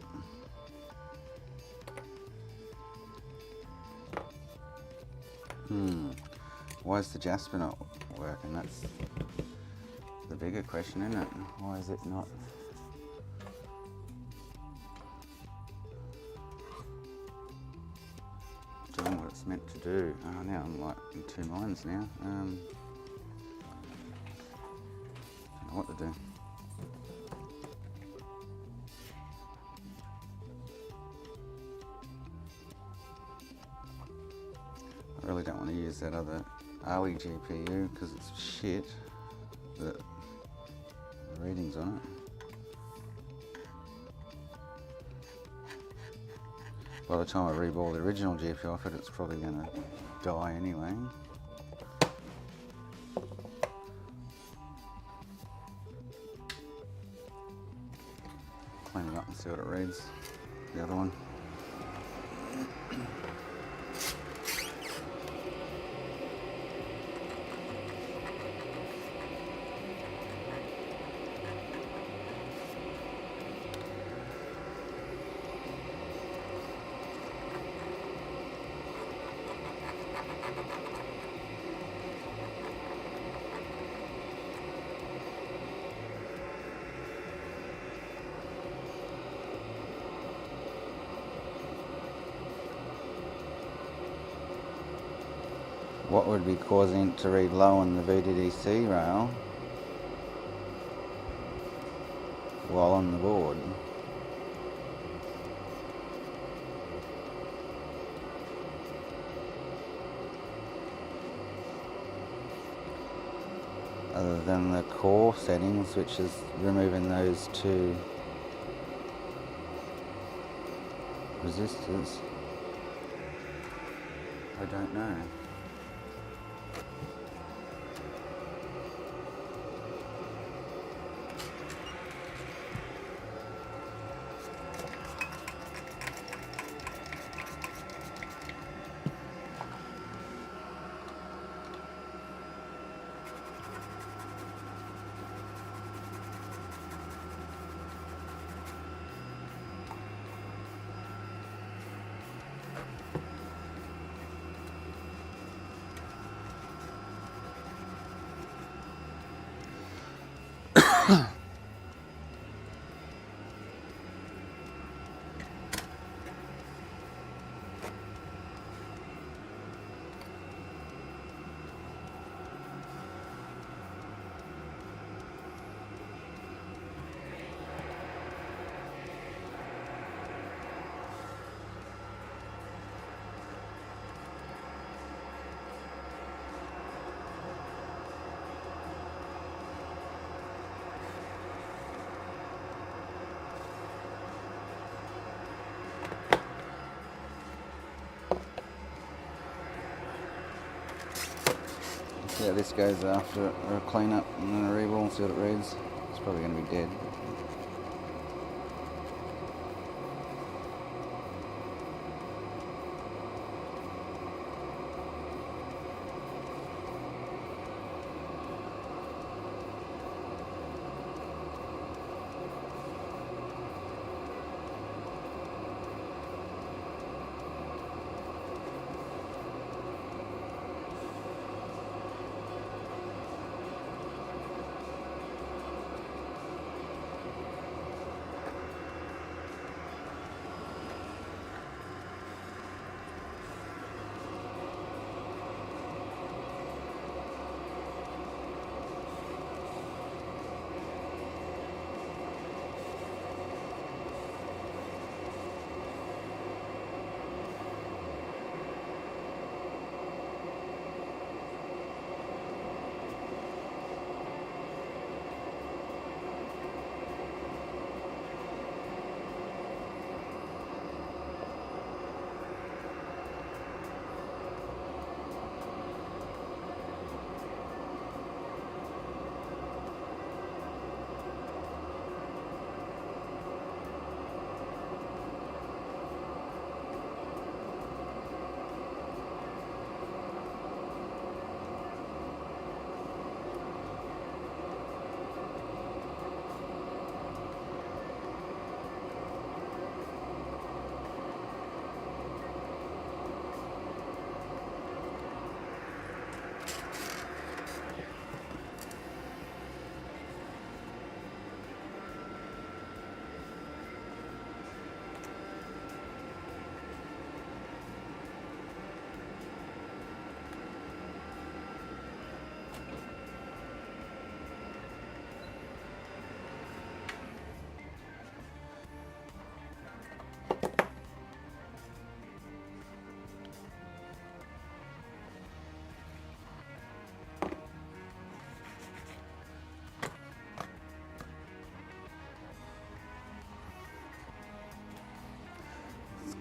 Why is the Jasper not working? That's the bigger question, isn't it? Why is it not? Doing what it's meant to do. Oh, now I'm like in two minds now. Don't know what to do. I really don't want to use that other Ali GPU because it's shit. The readings on it. By the time I reball the original GPU off it, it's probably going to die anyway. Clean it up and see what it reads. The other one. What would be causing it to read low on the VDDC rail while on the board? Other than the core settings, which is removing those two resistors. I don't know. See how this goes after a clean up and then a reball, see what it reads. It's probably going to be dead.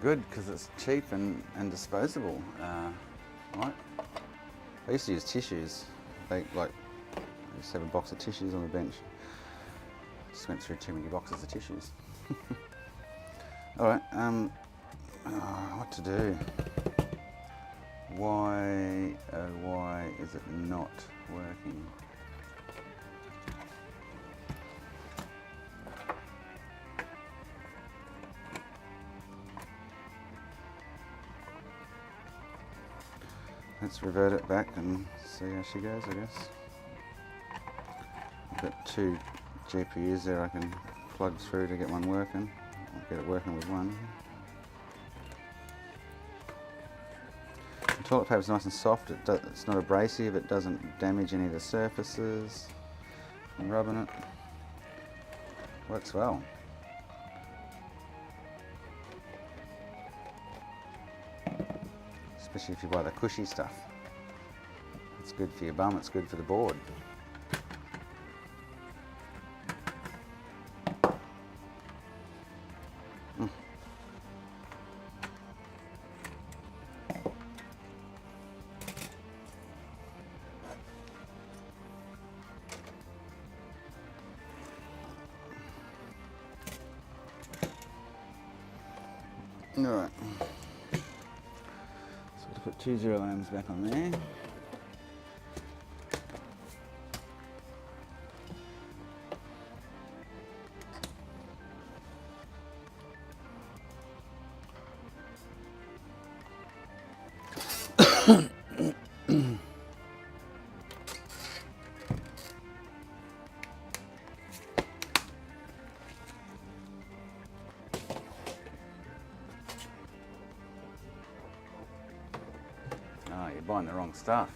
Good because it's cheap and disposable. Right? I used to use tissues. I used to have a box of tissues on the bench. Just went through too many boxes of tissues. All right. What to do? Why is it not working? Let's revert it back and see how she goes, I guess. I've got 2 GPUs there I can plug through to get one working. I'll get it working with one. The toilet paper's nice and soft, it's not abrasive, it doesn't damage any of the surfaces from rubbing it. Works well. Especially if you buy the cushy stuff. It's good for your bum, it's good for the board. Alright. Put 2 0 ohms back on there. Oh, you're buying the wrong stuff.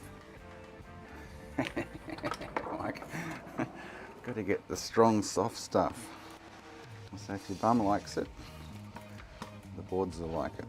Like, got to get the strong, soft stuff. So if your bum likes it, the boards will like it.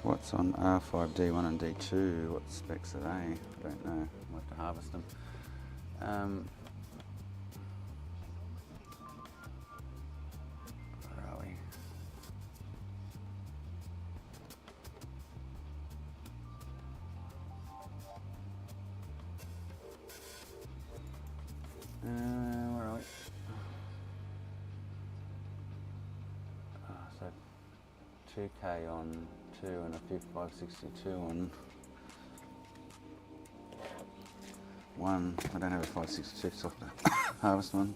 So what's on R5, D1 and D2? What specs are they? I don't know. I'll have to harvest them. Where are we? Where are we? So 2K on 2 and a 562 on 1. I don't have a 562, so I'll have to harvest one.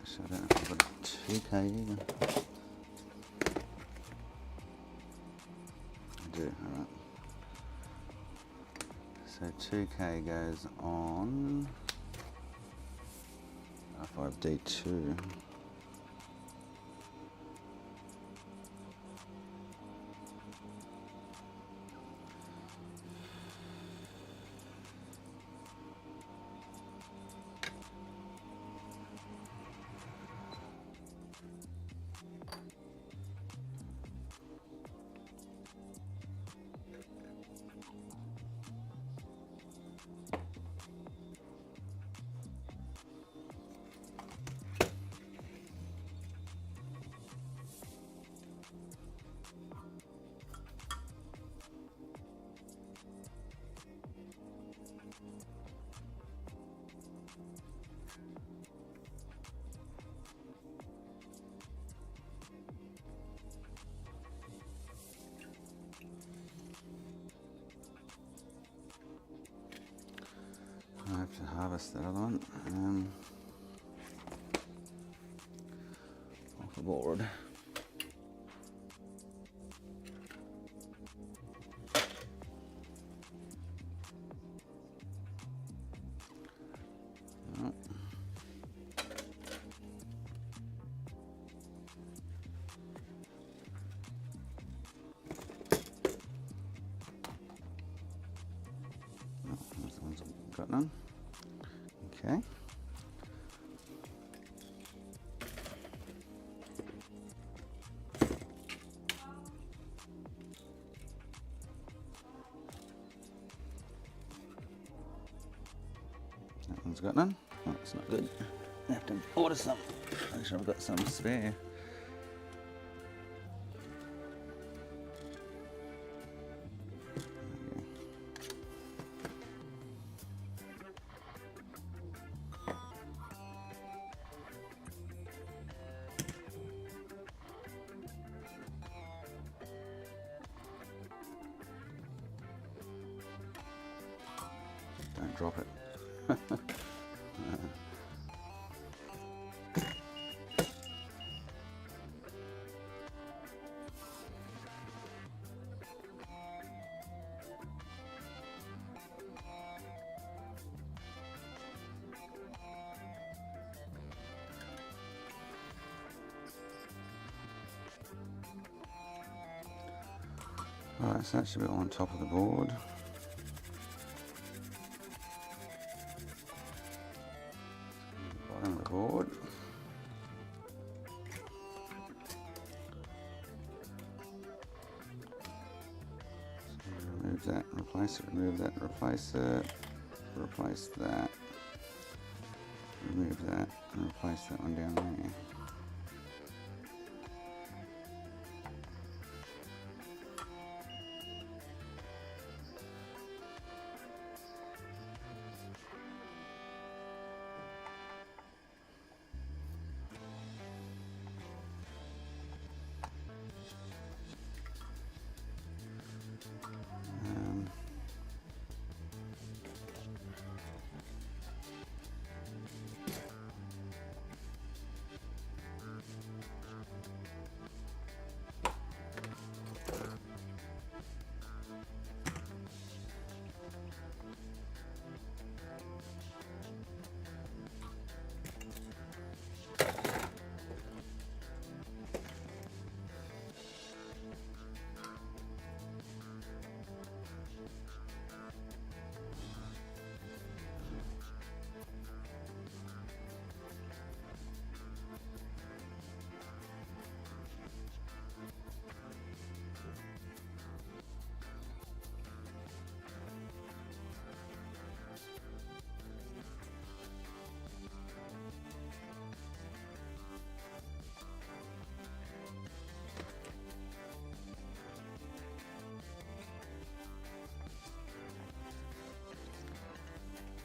So I don't know if I've got a 2K either. I do, alright. So 2K goes on R5D2. I have to harvest that other one. Off the board. Oh. Those ones I've got none. Okay. That one's got none. Oh, it's not good. I have to order some. Make sure I've got some spare. Don't drop it. Alright, so that should be all on top of the board. Bottom of the board. So remove that, replace it, remove that, replace it, replace that, remove that, and replace that one down there.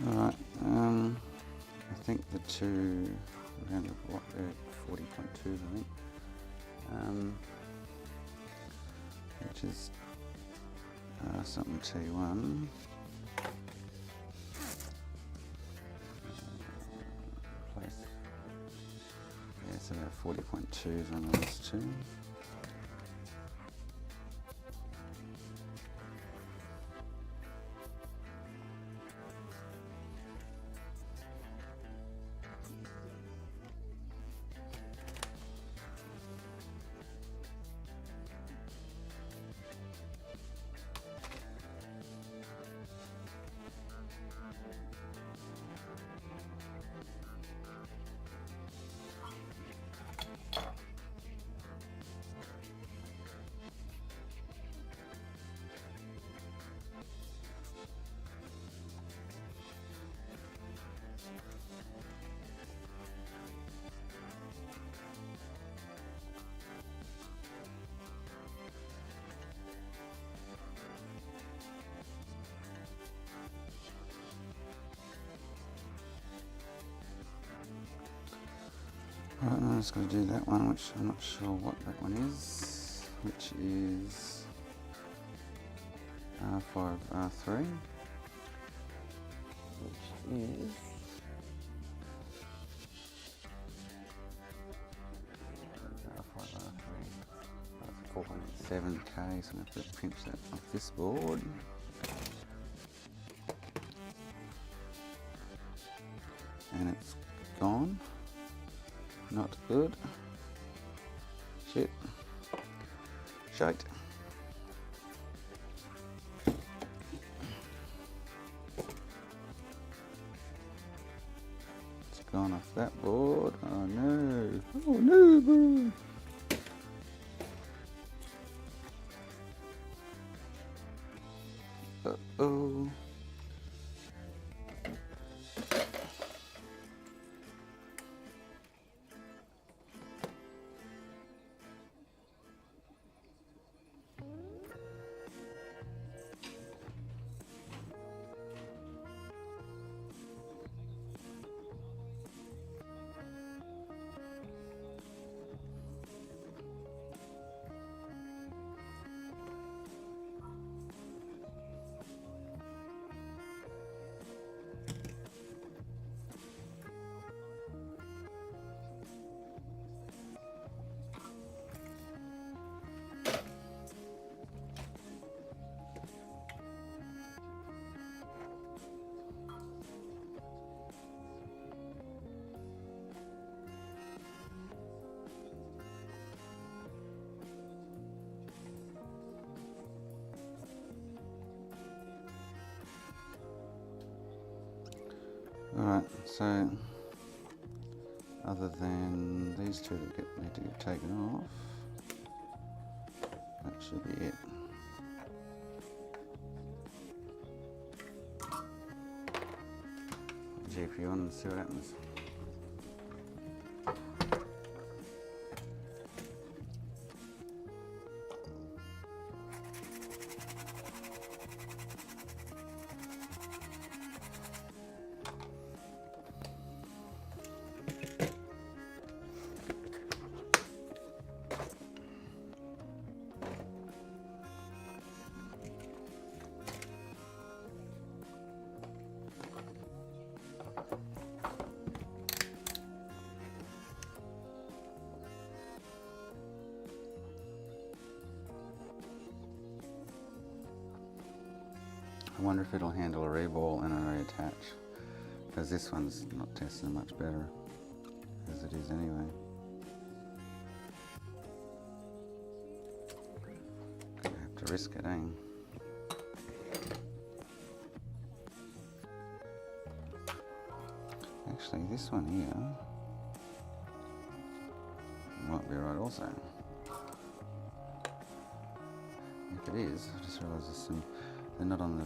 Alright, I think the two around the block there, 40.2 I think, which is something T1. Place. Yeah, it's about 40.2s on those two. Right, I'm just going to do that one, which I'm not sure what that one is, which is R5, R3, which is R5, R3, that's 4.7K, so I'm going to have to pinch that off this board. And it's gone. Not good. Shit. Shite. It's gone off that board. Oh no. Oh no, bro. Uh-oh. Alright, so other than these two that need to get taken off, that should be it. GPU on and see what happens. I wonder if it'll handle a reball and a reattach, because this one's not testing much better as it is anyway. Gonna have to risk it, eh? Actually, this one here might be right also. If it is, I just realised there's some, they're not on the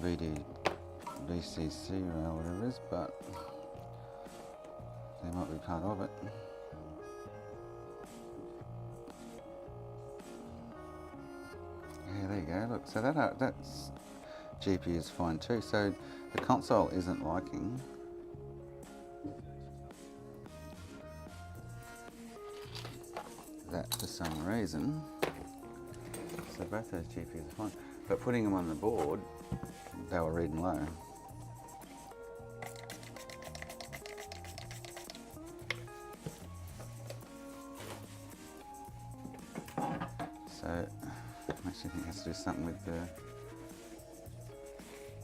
VCC rail, whatever it is, but they might be part of it. Yeah, there you go. Look, so that's GPU is fine too. So the console isn't liking that for some reason. So both those GPUs are fine, but putting them on the board, they were reading low. So I actually think it has to do something with the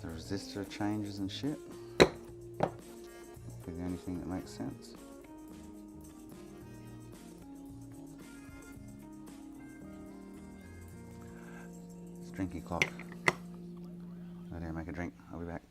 resistor changes and shit. Be the only thing that makes sense. Drinky clock. I dare make a drink. I'll be back.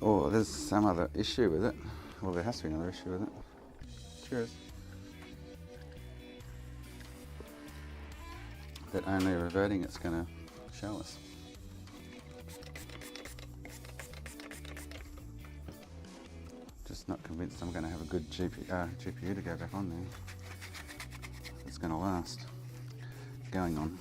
Oh, there's some other issue with it. Well, there has to be another issue with it. Cheers. That only reverting it's going to show us. Just not convinced I'm going to have a good GPU to go back on there. It's going to last. Going on.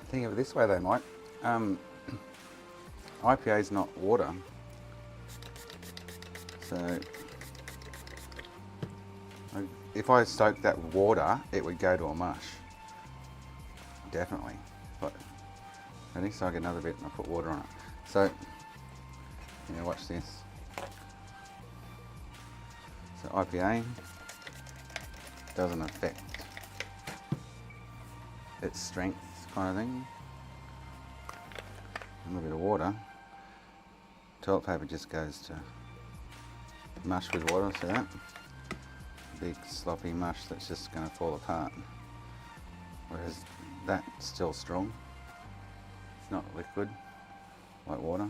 Think of it this way though, Mike. IPA is not water. So if I soaked that with water, it would go to a mush. Definitely. But ready? So I get another bit and I put water on it. So yeah, watch this. So IPA doesn't affect its strength, kind of thing. A little bit of water. Toilet paper just goes to mush with water, see that? Big sloppy mush that's just going to fall apart. Whereas that's still strong. It's not liquid like water.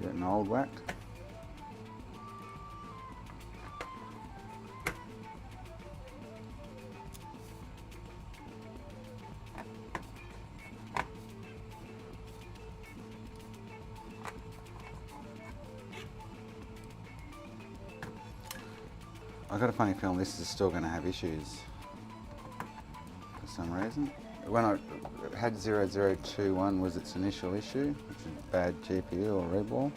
Getting old whack. I've got a funny feeling this is still going to have issues for some reason. When I had 0021 was its initial issue, which is bad GPU or red wall.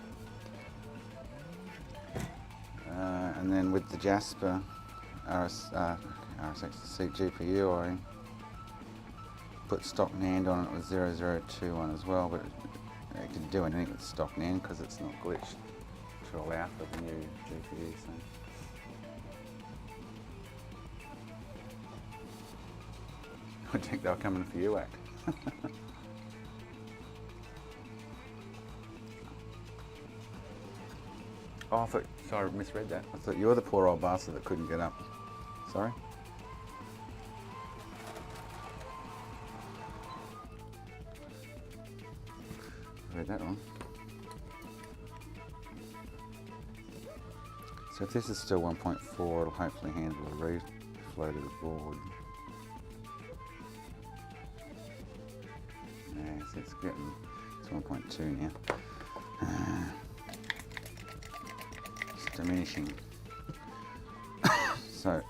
And then with the Jasper RSX GPU, I put stock NAND on it with 0021 as well, but it didn't do anything with stock NAND because it's not glitched to allow for the new GPU. So. I think they were coming for you, Ack. Oh, I thought, sorry, I misread that. I thought you were the poor old bastard that couldn't get up. Sorry. I read that wrong. So if this is still 1.4, it'll hopefully handle a reflow to the board. Yeah, so it's getting, it's 1.2 now. It's diminishing. So,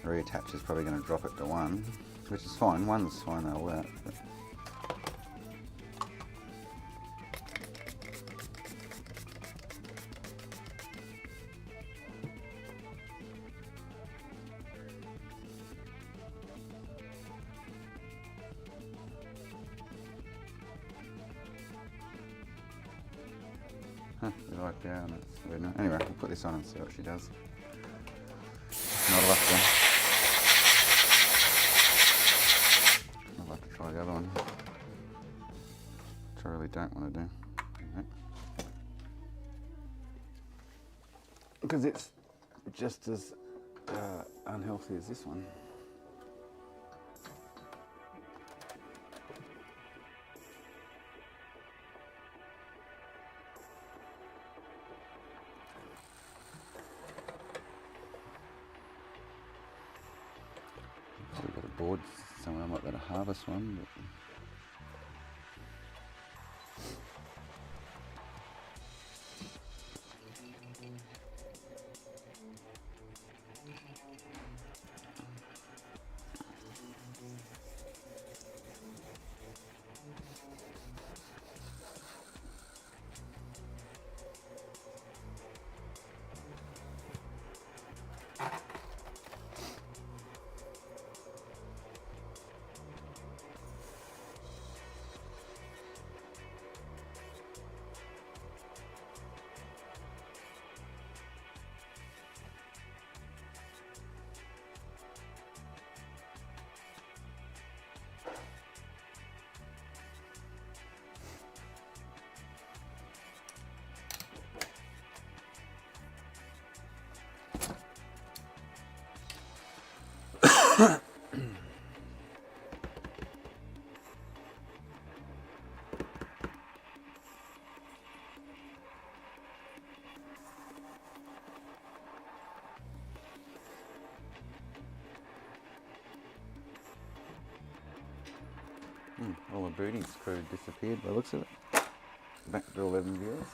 reattach is probably going to drop it to 1, which is fine. 1's fine, that'll work. But we like that, and it's weird. Anyway, we'll put this on and see what she does. Not enough to. I'd like to try the other one, which I really don't want to do. Because it's just as unhealthy as this one. We've got a board somewhere, I might better harvest one. But All the booting screw disappeared by the looks of it. Back to 11 viewers.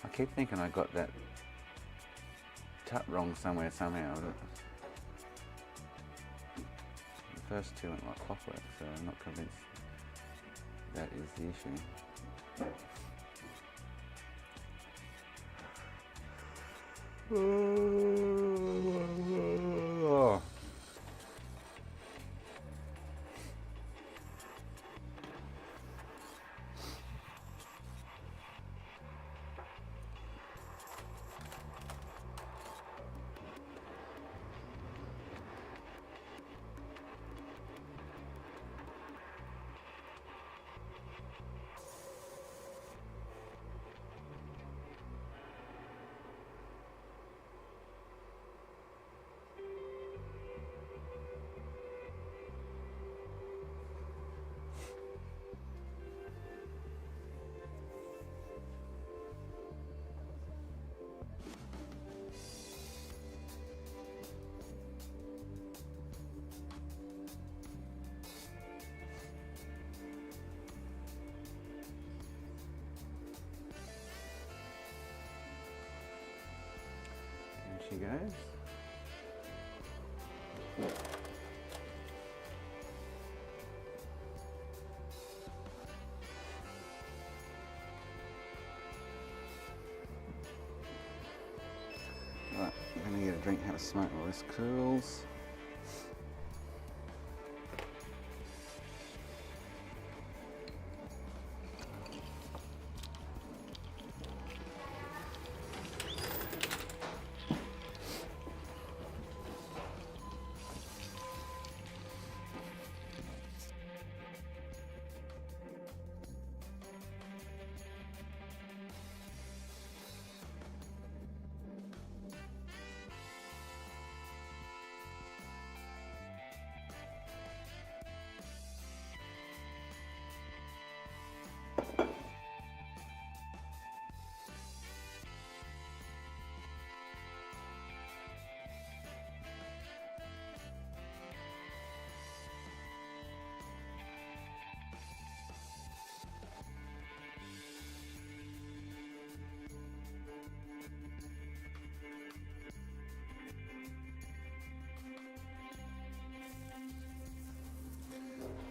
I keep thinking I got that tut wrong somewhere somehow. The first two went like clockwork, so I'm not convinced that is the issue. Oh. She goes. Right, I'm gonna get a drink, have a smoke while this cools.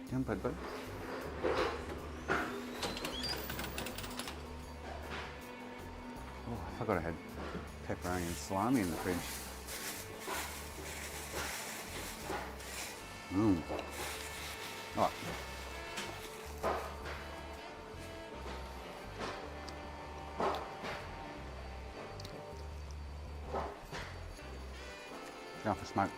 Jump it, bud. Oh, I forgot I had pepperoni and salami in the fridge. Right. Go for smoke.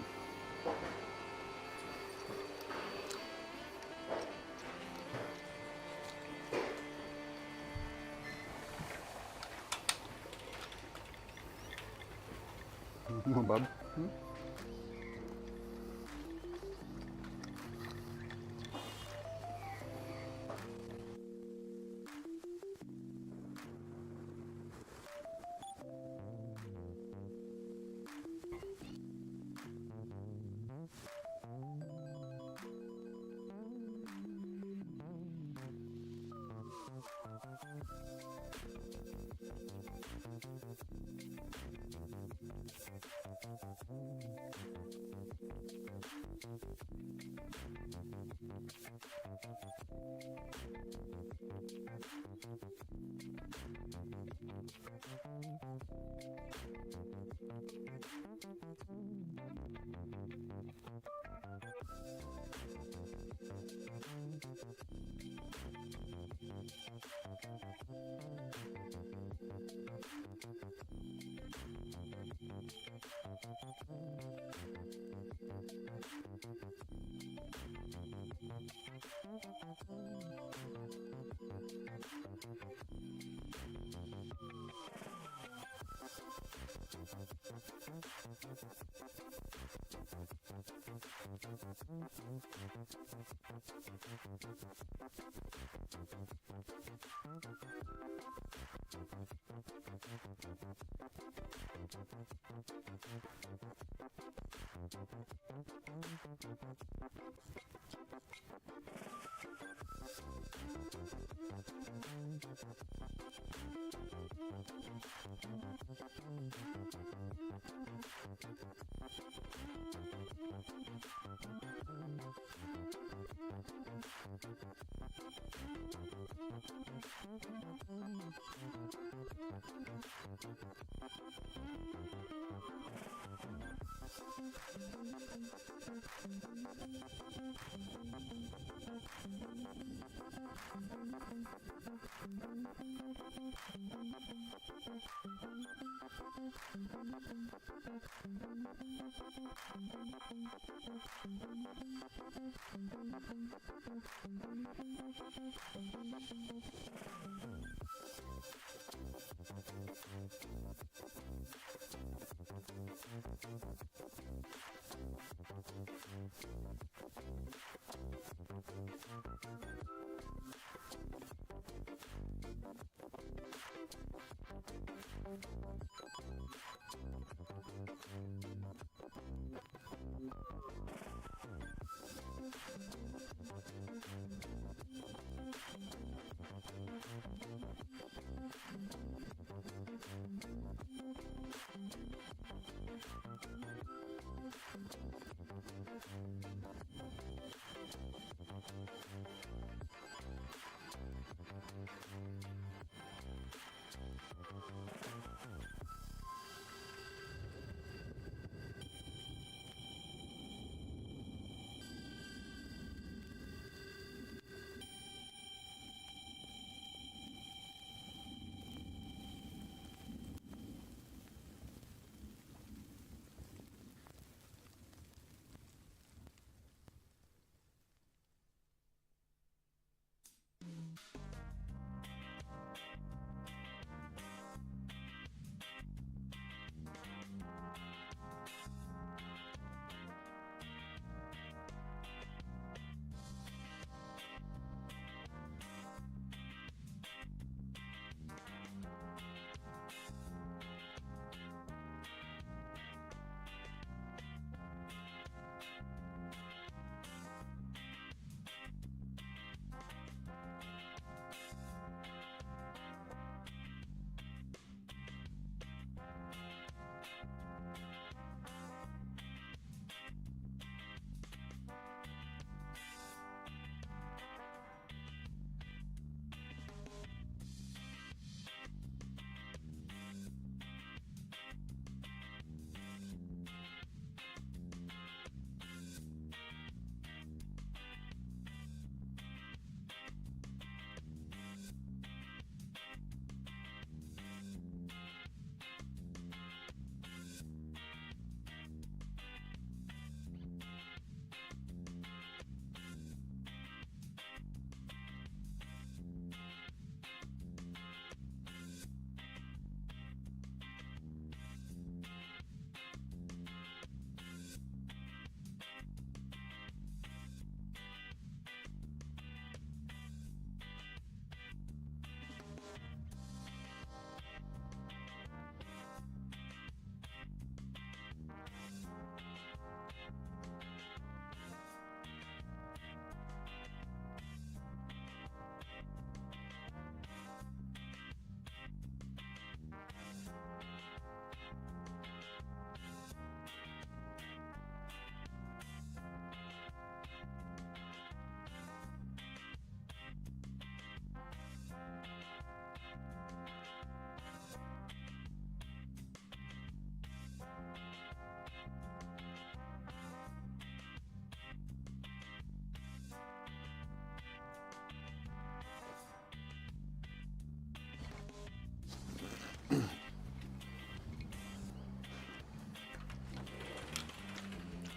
Come on, bub.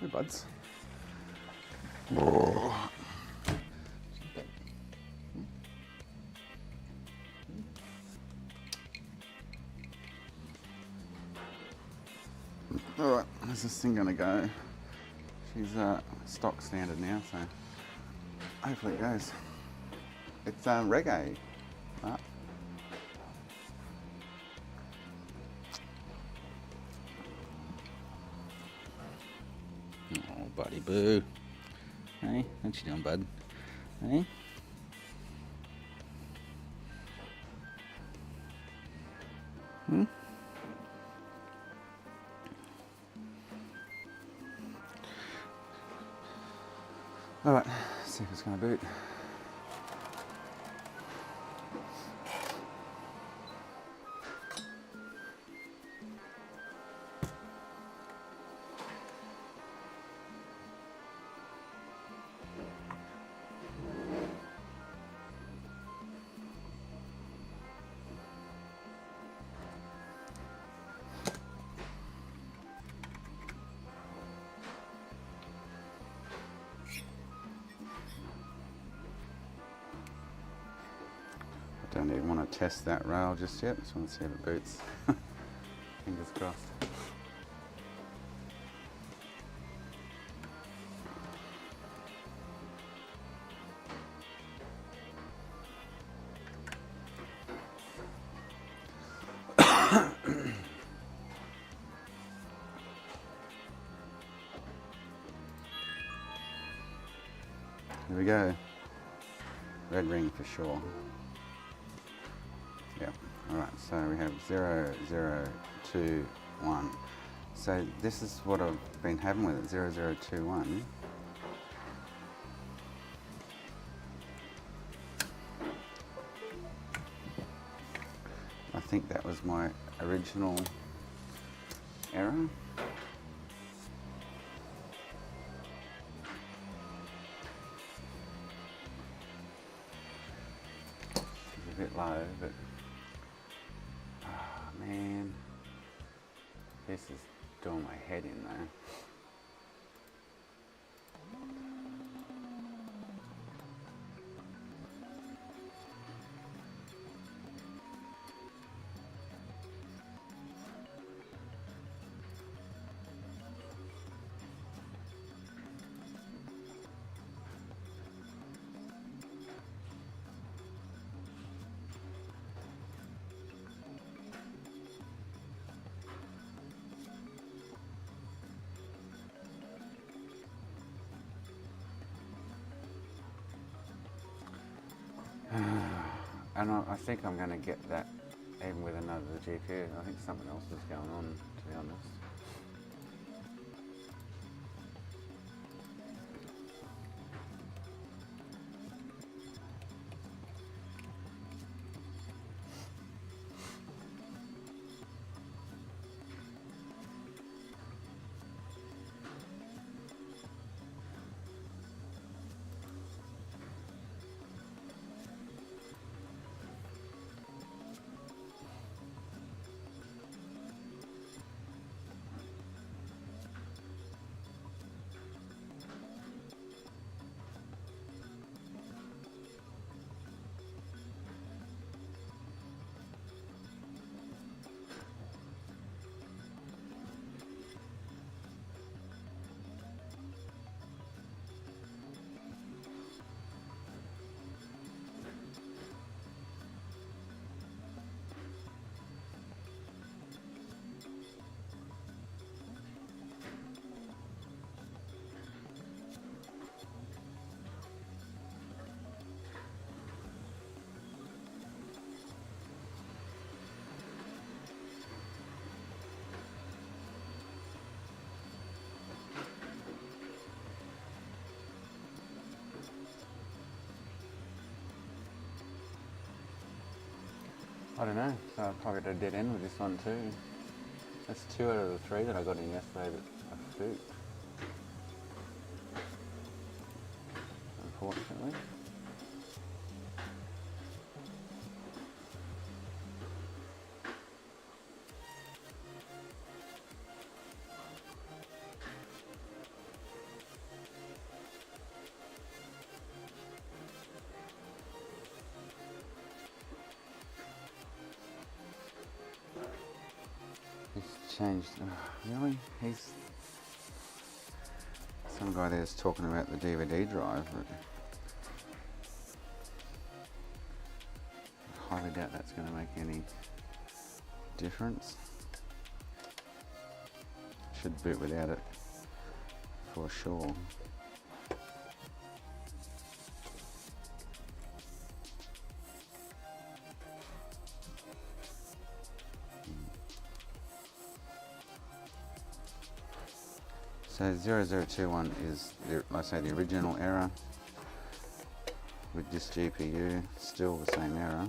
Hey, buds. Oh. Alright, how's this thing gonna go? She's stock standard now, so hopefully it goes. It's reggae. Oh, buddy. Buddy boo. Hey, what you doing, bud? Hey? Hmm? Alright, see if it's going to boot. Don't even want to test that rail just yet. Just want to see if it boots. Fingers crossed. Here we go. Red ring for sure. Yep. Alright, so we have 0, 0, 2, 1. So this is what I've been having with it, 0, 0, 2, 1. I think that was my original error. It's a bit low, but oh man, this is doing my head in there. And I think I'm going to get that even with another GPU. I think something else is going on, to be honest. I don't know, so I probably got a dead end with this one too. That's 2 out of the 3 that I got in yesterday, but I spooked. Unfortunately. He's changed. Really? He's some guy there's talking about the DVD drive, but I highly doubt that's going to make any difference. Should boot without it for sure. So 0021 is, like I say, the original error. With this GPU, still the same error.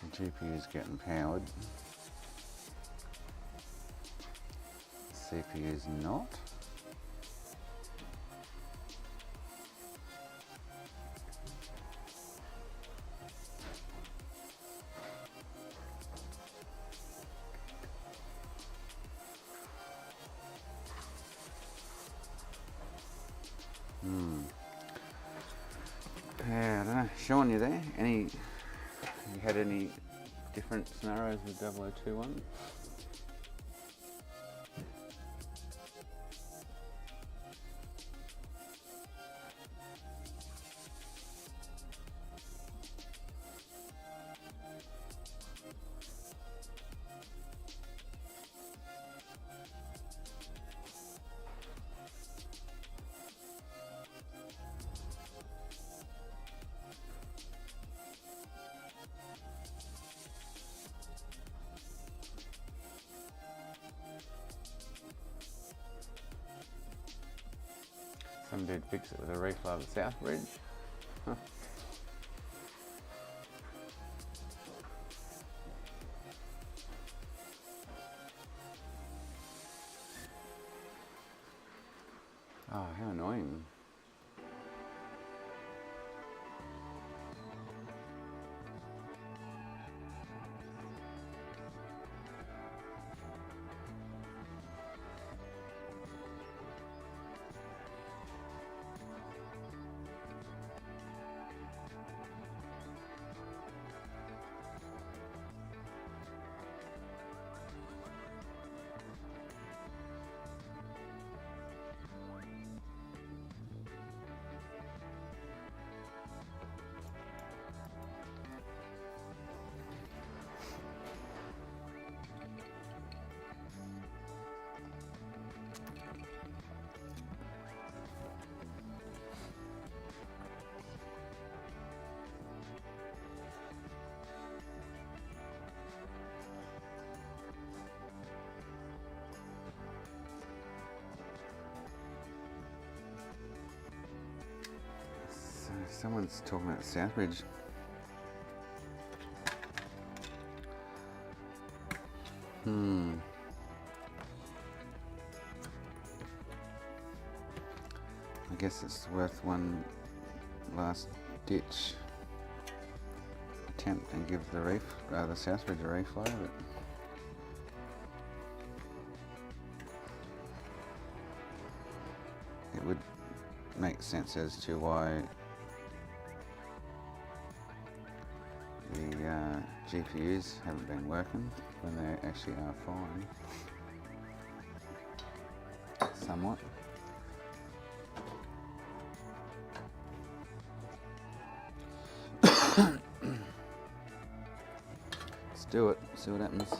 The GPU is getting powered. The CPU is not. Yeah, I don't know. Sean, you there? You had any different scenarios with 0021? Some dude fix it with a reflow of the South Bridge. Huh. Oh, how annoying. Someone's talking about Southbridge. I guess it's worth one last ditch attempt and give the Southbridge a reflow, but it would make sense as to why the GPUs haven't been working when they actually are fine. Somewhat. Let's do it, see what happens.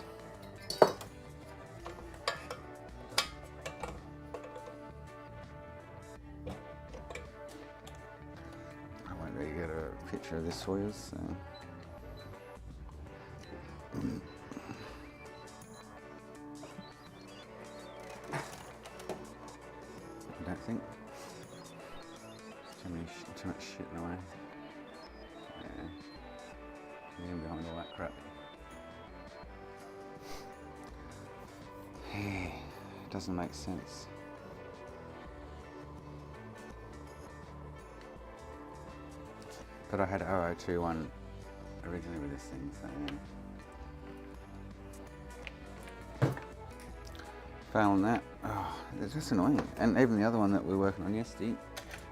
I won't really get a picture of this for you, so. I don't think. Too much shit in the way. Yeah. Even behind all that crap. It doesn't make sense. But I had 0021 originally with this thing, so yeah. Failing that, oh, it's just annoying. And even the other one that we were working on yesterday,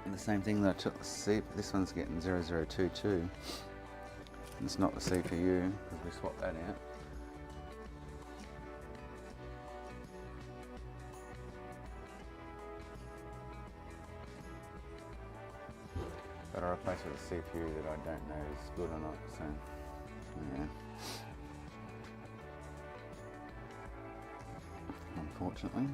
and the same thing that I took the CPU, this one's getting 0022. And it's not the CPU, because we swapped that out. replace with a CPU that I don't know is good or not, so yeah. Unfortunately.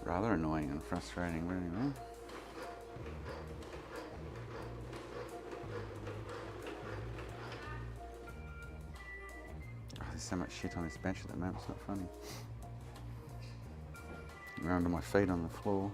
Rather annoying and frustrating, really, man. Oh, there's so much shit on this bench at the moment, it's not funny. I'm under my feet on the floor.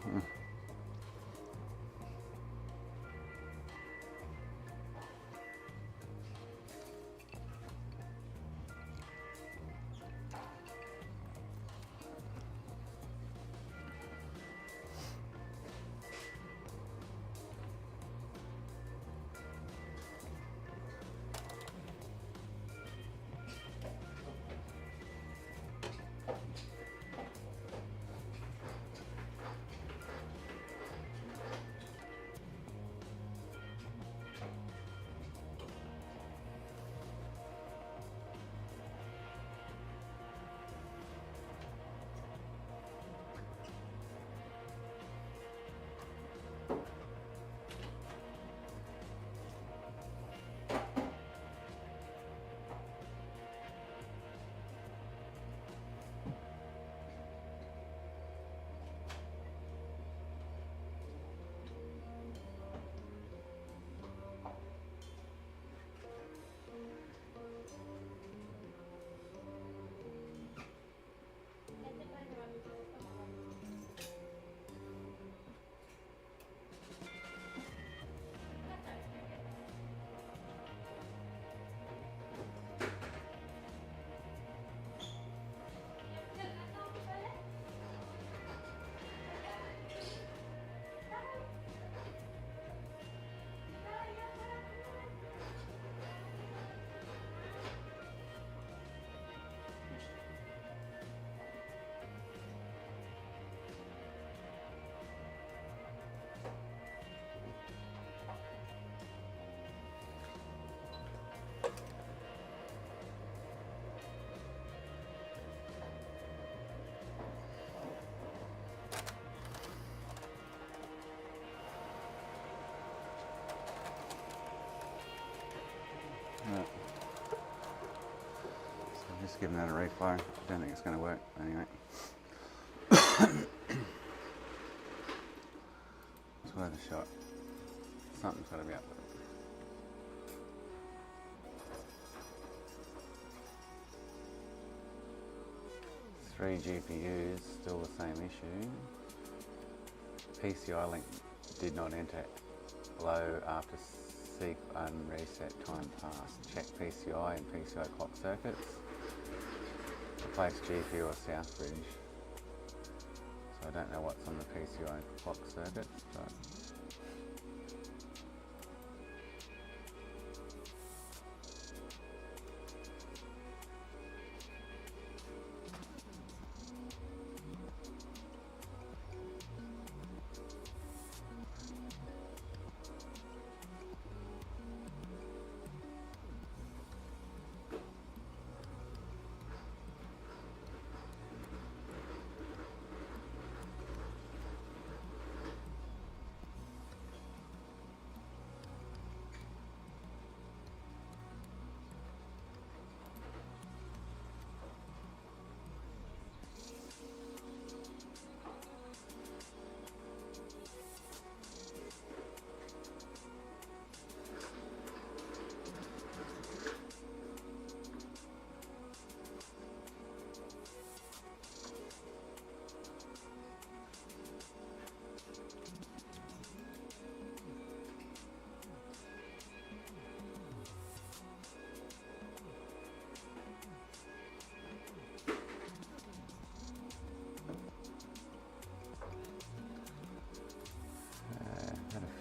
Yeah. So I'm just giving that a reflow. I don't think it's going to work anyway. It's worth a shot. Something's got to be up with it. Three GPUs, still the same issue. PCI link did not enter low after seek unreset time passed. Check PCI and PCI clock circuits. Replace GPU or south bridge. So I don't know what's on the PCI clock circuits, but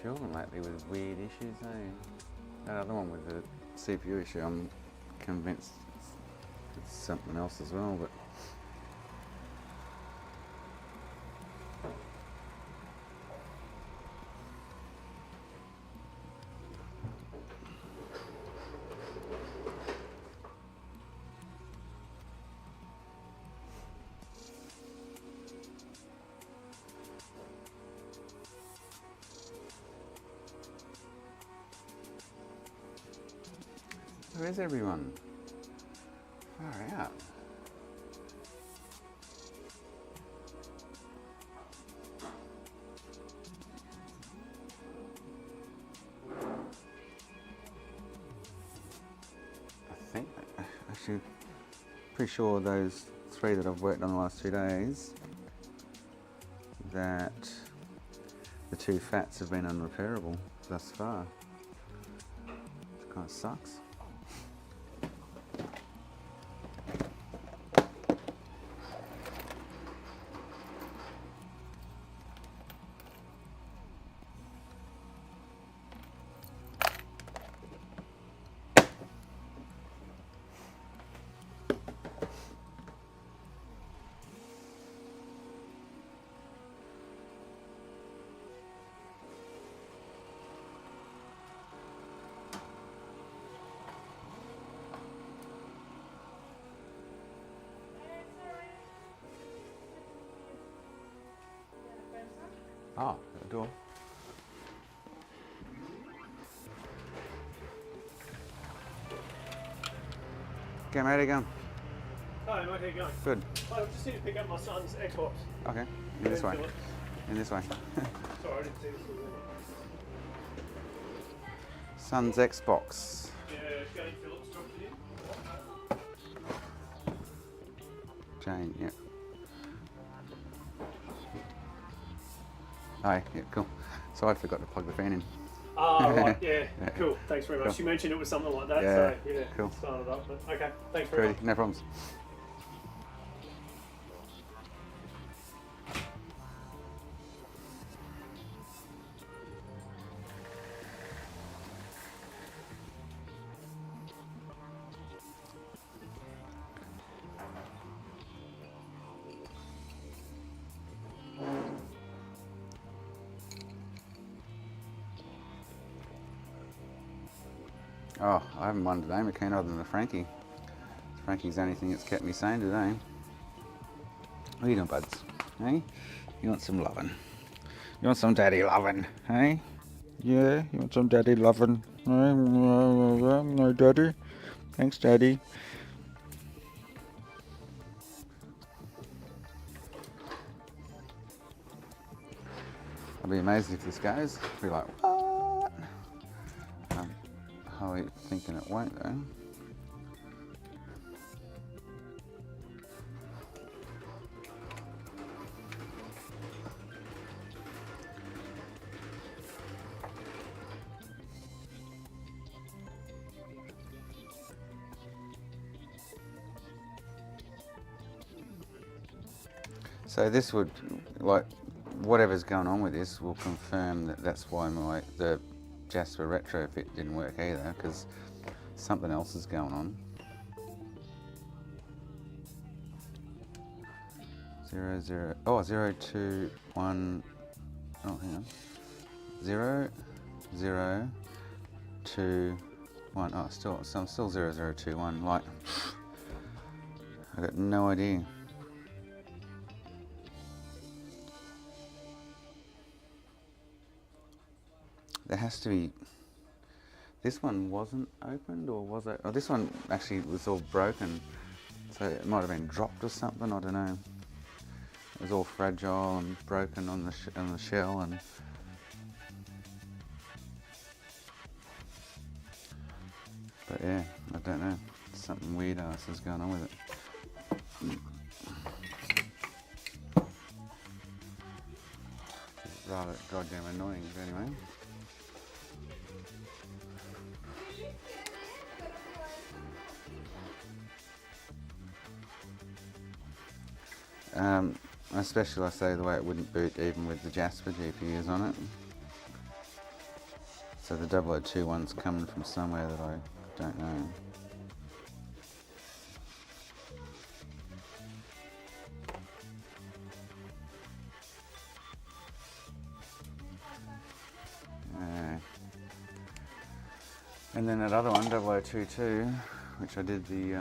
few of them lately with weird issues, eh? That other one with the CPU issue, I'm convinced it's something else as well, but where is everyone? Far out. Actually, pretty sure those 3 that I've worked on the last 2 days, that the 2 fats have been unrepairable thus far. Which kind of sucks. Oh, the door. Okay, mate, how you going? Hi, mate, how you going? Good. I just need to pick up my son's Xbox. Okay, in this way. In this way. Sorry, I didn't see this was Son's Xbox. Yeah, Jane Phillips dropped it in. Jane, yeah. Oh, yeah, cool. So I forgot to plug the fan in. Ah, right, yeah. Yeah. Cool, thanks very much. Cool. You mentioned it was something like that, Yeah, so yeah, cool. started up. But okay, thanks very Pretty, much. no problems. Oh, I haven't won today, McKean, other than the Franky. Franky's the only thing that's kept me sane today. What are you doing, buds? Hey? You want some loving? You want some daddy loving? Hey? Yeah? You want some daddy loving? No, daddy? Thanks, daddy. I'll be amazed if this goes. I'll be like, what? I'm wholly thinking it won't, though. So this would, like, whatever's going on with this will confirm that that's why the Jasper retrofit didn't work either, because something else is going on. 0, 0, oh, 0, 2, 1, oh, hang on. 0, 0, 2, 1, oh, still, so I'm still 0, 0, 2, 1, like, I got no idea. There has to be, this one wasn't opened, or was it? Oh, this one actually was all broken, so it might have been dropped or something, I don't know. It was all fragile and broken on the shell, and but yeah, I don't know. Something weird ass is going on with it. Rather goddamn annoying, but anyway. Especially I say the way it wouldn't boot even with the Jasper GPUs on it. So the 002 one's coming from somewhere that I don't know. And then that other one, 0022, which I did the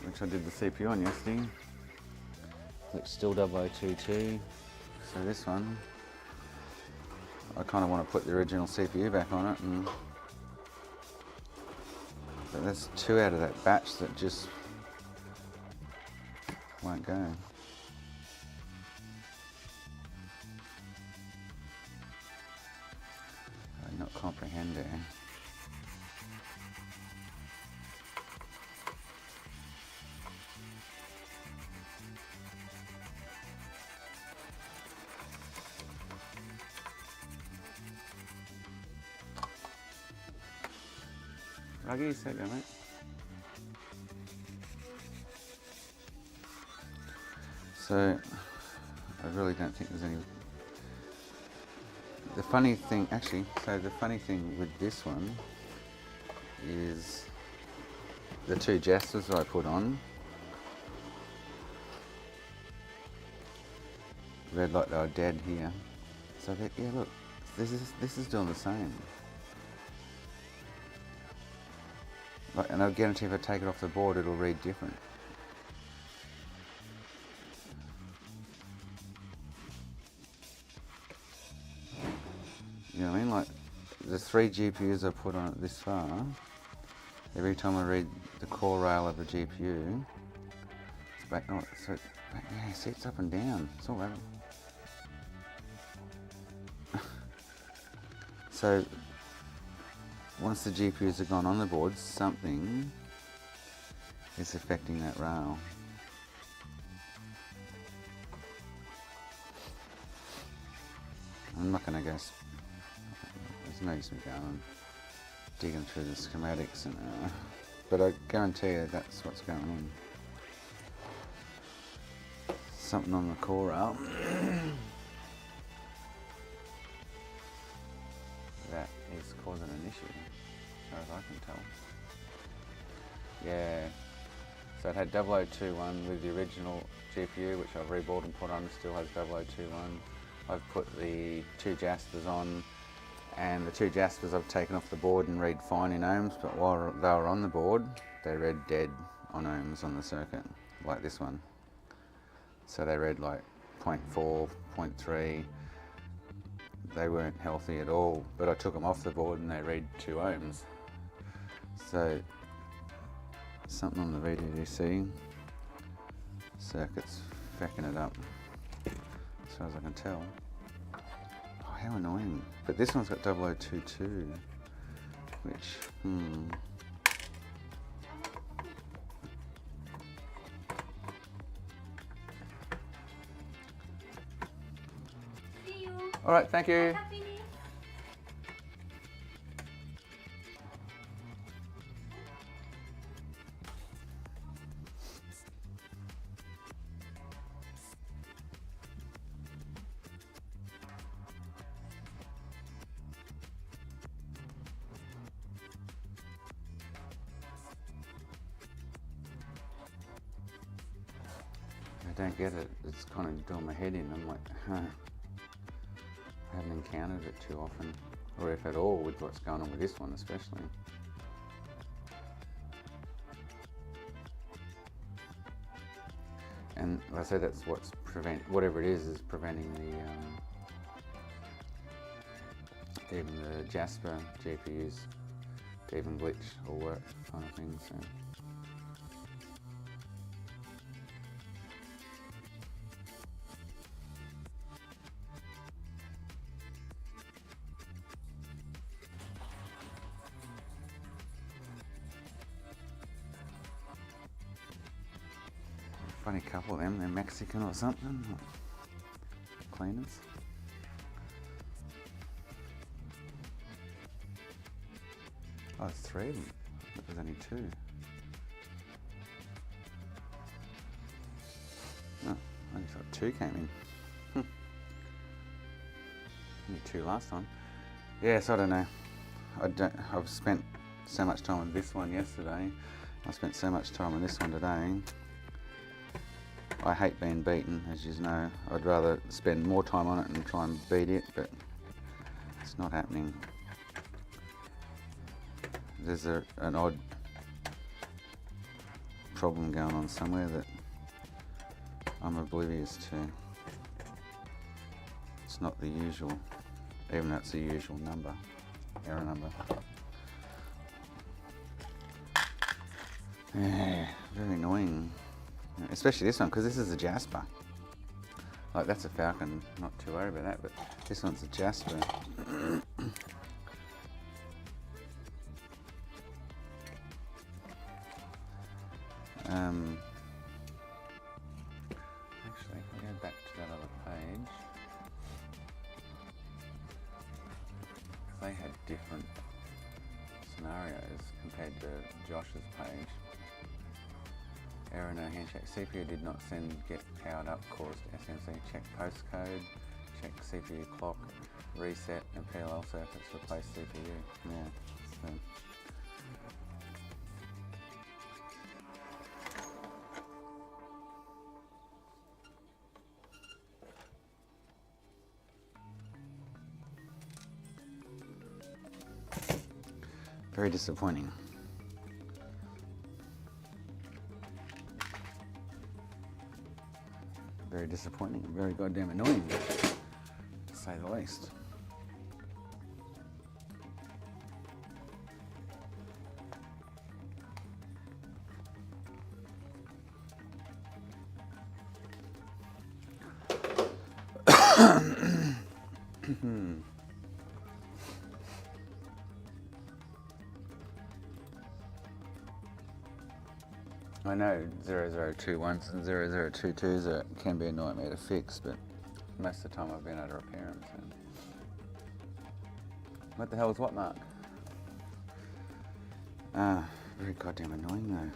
CPU on yesterday, which is still 0022. So this one, I kind of want to put the original CPU back on it, but there's 2 out of that batch that just won't go. I not comprehend it. Ruggy, say go, mate. So, I really don't think there's any... The funny thing with this one is the 2 Jaspers that I put on read like they were dead here. So yeah, look, this is doing the same. Like, and I guarantee if I take it off the board, it'll read different. You know what I mean? Like, the 3 GPUs I put on it this far, every time I read the core rail of the GPU, it's back, oh, so, yeah, see, it's up and down, it's all right. So, once the GPUs have gone on the board, something is affecting that rail. I'm not going to go, there's no use me going digging through the schematics, but I guarantee you that's what's going on. Something on the core rail that is causing an issue, as far as I can tell. Yeah, so it had 0021 with the original GPU, which I've rebuilt and put on, it still has 0021. I've put the 2 Jaspers on, and the 2 Jaspers I've taken off the board and read fine in ohms, but while they were on the board, they read dead on ohms on the circuit, like this one. So they read like 0.4, 0.3. They weren't healthy at all, but I took them off the board and they read 2 ohms. So something on the VDDC circuit's fucking it up, as far as I can tell. Oh, how annoying. But this one's got 0022, which, All right, thank you. I don't get it. It's kind of doing my head in. I'm like, huh. I haven't encountered it too often, or if at all, with what's going on with this one especially. And like I said, that's what's whatever it is preventing the even the Jasper GPUs to even glitch or work kind of thing. So. Funny couple of them, they're Mexican or something, cleaners. Oh, there's 3 of them, but there's only 2. Oh, I just thought 2 came in. only 2 last time. Yes, I don't know. I've spent so much time on this one yesterday. I spent so much time on this one today. I hate being beaten, as you know. I'd rather spend more time on it and try and beat it, but it's not happening. There's an odd problem going on somewhere that I'm oblivious to. It's not the usual, even though it's the usual number, error number. Yeah, very annoying. Especially this one, because this is a Jasper. Like, that's a Falcon, not too worried about that, but this one's a Jasper. Actually, if I go back to that other page, they had different scenarios compared to Josh's page. Error no handshake. CPU did not send get powered up, caused SMC. Check postcode, check CPU clock, reset, and PLL circuits replace CPU. Yeah. So. Very disappointing. Very disappointing, very goddamn annoying, to say the least. I know 0021s and 0022s can be a nightmare to fix, but most of the time I've been able to repair them. So. What the hell is what, Mark? Very goddamn annoying though.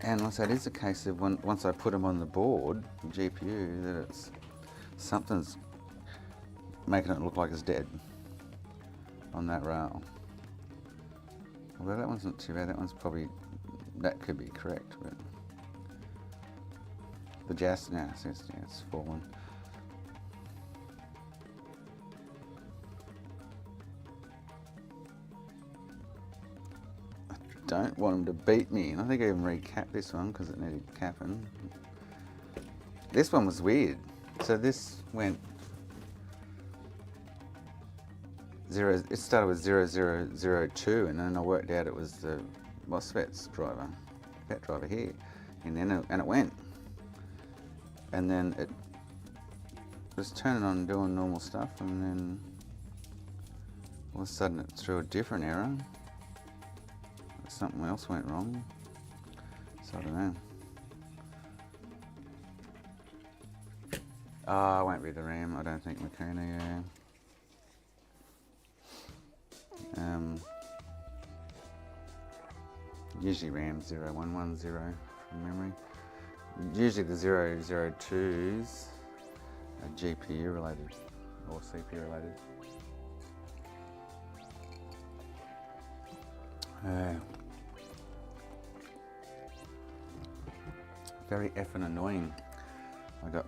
And once that is the case of once I put them on the board, the GPU, that it's something's making it look like it's dead on that rail. Well, that one's not too bad. That one's probably, that could be correct, but the Jazz, no, it's fallen. I don't want him to beat me, and I think I even recapped this one because it needed capping. This one was weird. So this went it started with 0002, and then I worked out it was the MOSFET's driver, that driver here, and then it went, and then it was turning on and doing normal stuff, and then all of a sudden it threw a different error. Something else went wrong, so I don't know. Oh, it won't be the RAM, I don't think, Makona, yeah. Usually RAM 0110 from memory. Usually the 002s are GPU related or CPU related. Very effing annoying. I got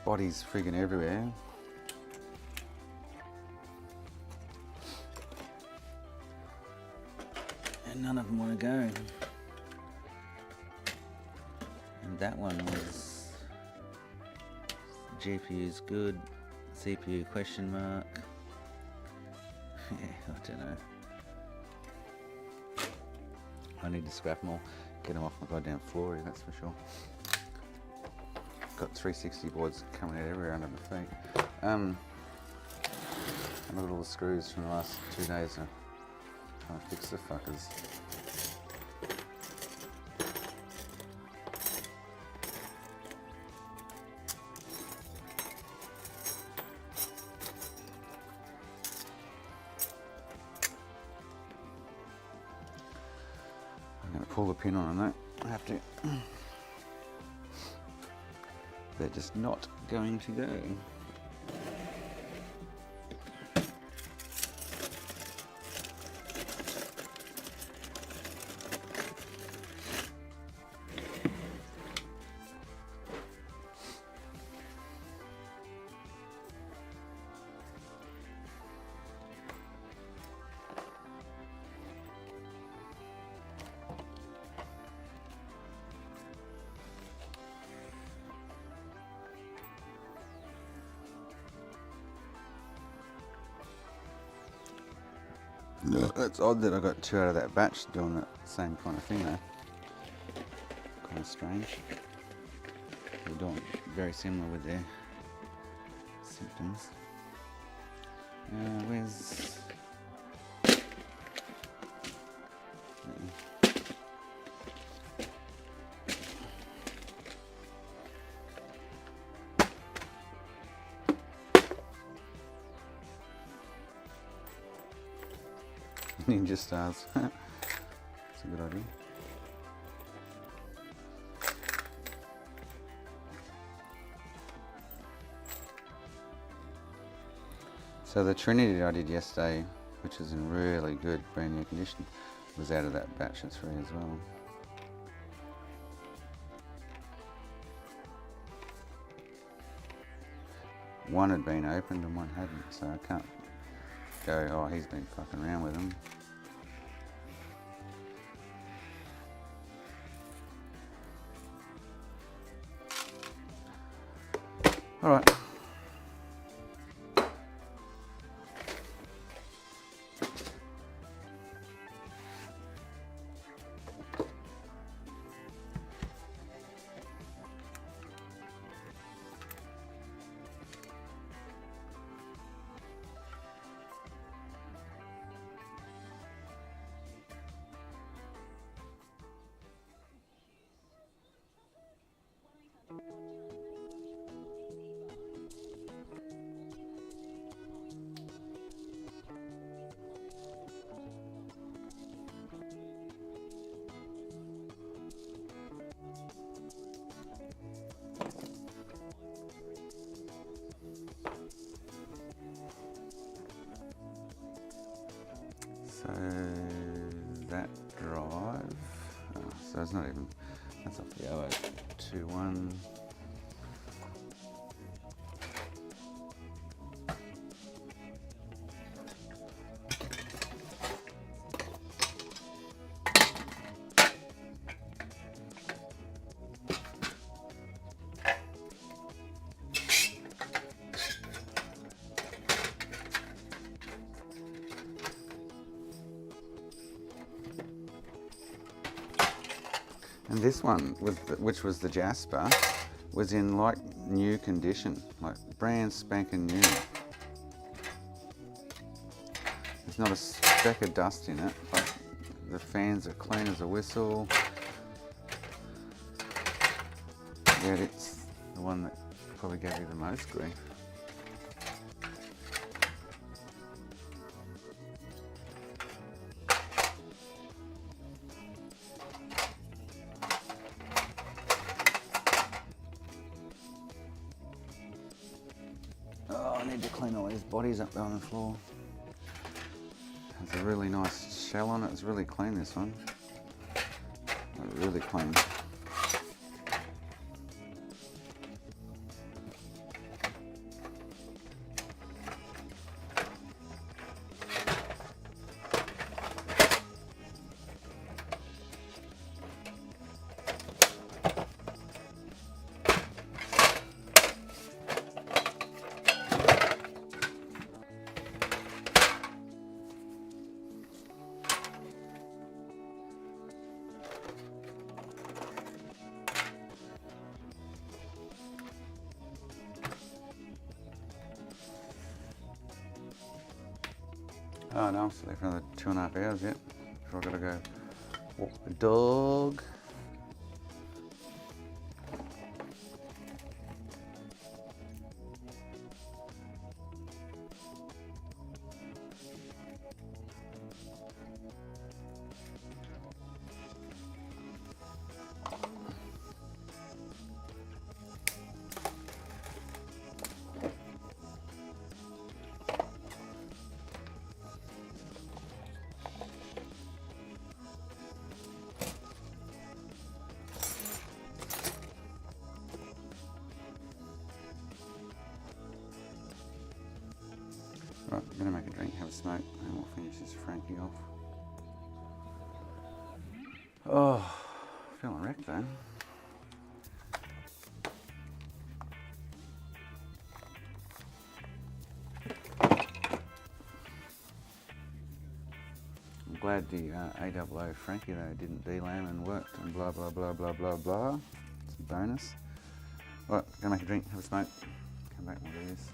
bodies friggin' everywhere. And none of them want to go. And that one was GPU's good, CPU question mark. Yeah, I don't know. I need to scrap them all, get them off my goddamn floor, that's for sure. Got 360 boards coming out everywhere under my feet. And look at all the screws from the last 2 days. Trying to fix the fuckers. I'm going to pull the pin on that. I have to. they're just not going to go. It's odd that I got 2 out of that batch doing that same kind of thing though. Kind of strange. They're doing very similar with their symptoms. Where's... Ninja stars. That's a good idea. So the Trinity I did yesterday, which is in really good brand new condition, was out of that batch of 3 as well. One had been opened and one hadn't, so I can't go, oh, he's been fucking around with them. All right. So that drive, so it's not even, that's off the 0021. And this one, which was the Jasper, was in like new condition, like brand spanking new. There's not a speck of dust in it. Like the fans are clean as a whistle. Yet it's the one that probably gave you the most grief. I need to clean all these bodies up on the floor. Has a really nice shell on it. It's really clean, this one. Really clean. Oh no, I'm still there for another 2.5 hours yet. Before I've got to go walk the dog. a smoke and we'll finish this Franky off. Oh, feeling wrecked though. I'm glad the AOO Franky though didn't delam and worked and blah blah blah blah blah blah. It's a bonus. Alright, gonna make a drink, have a smoke, come back and we'll do this.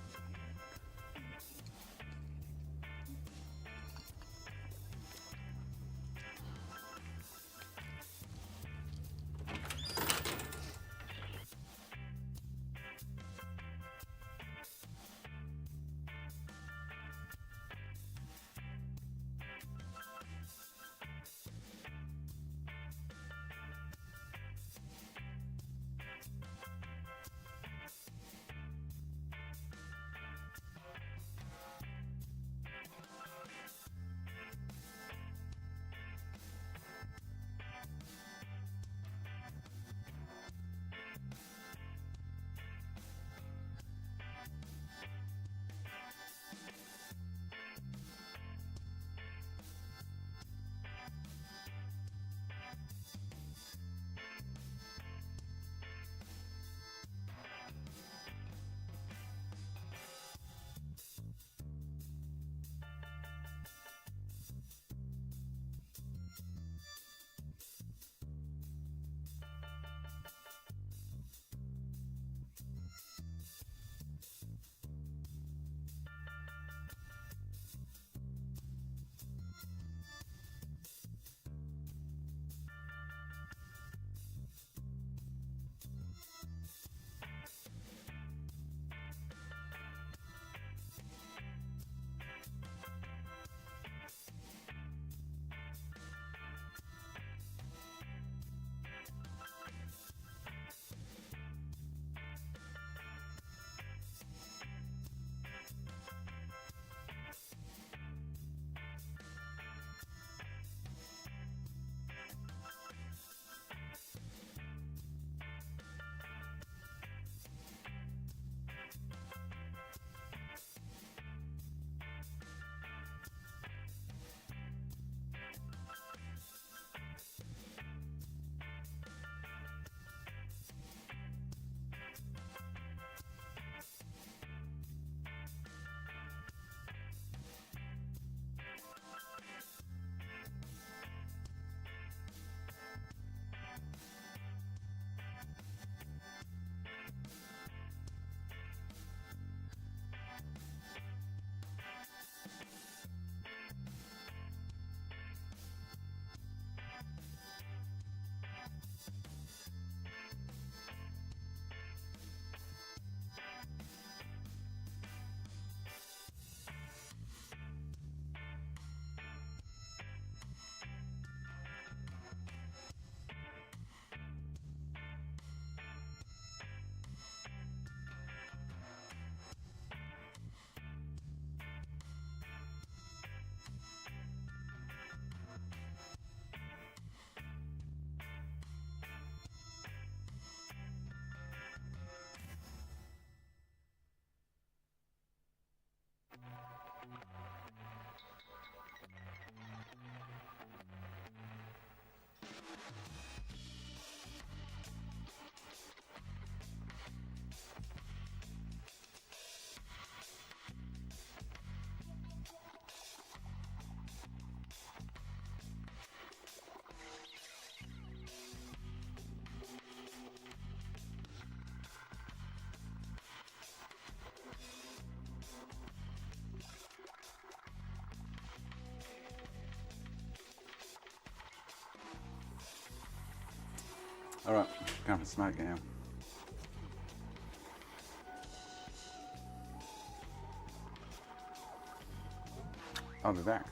Alright, going for a smoke now. I'll be back.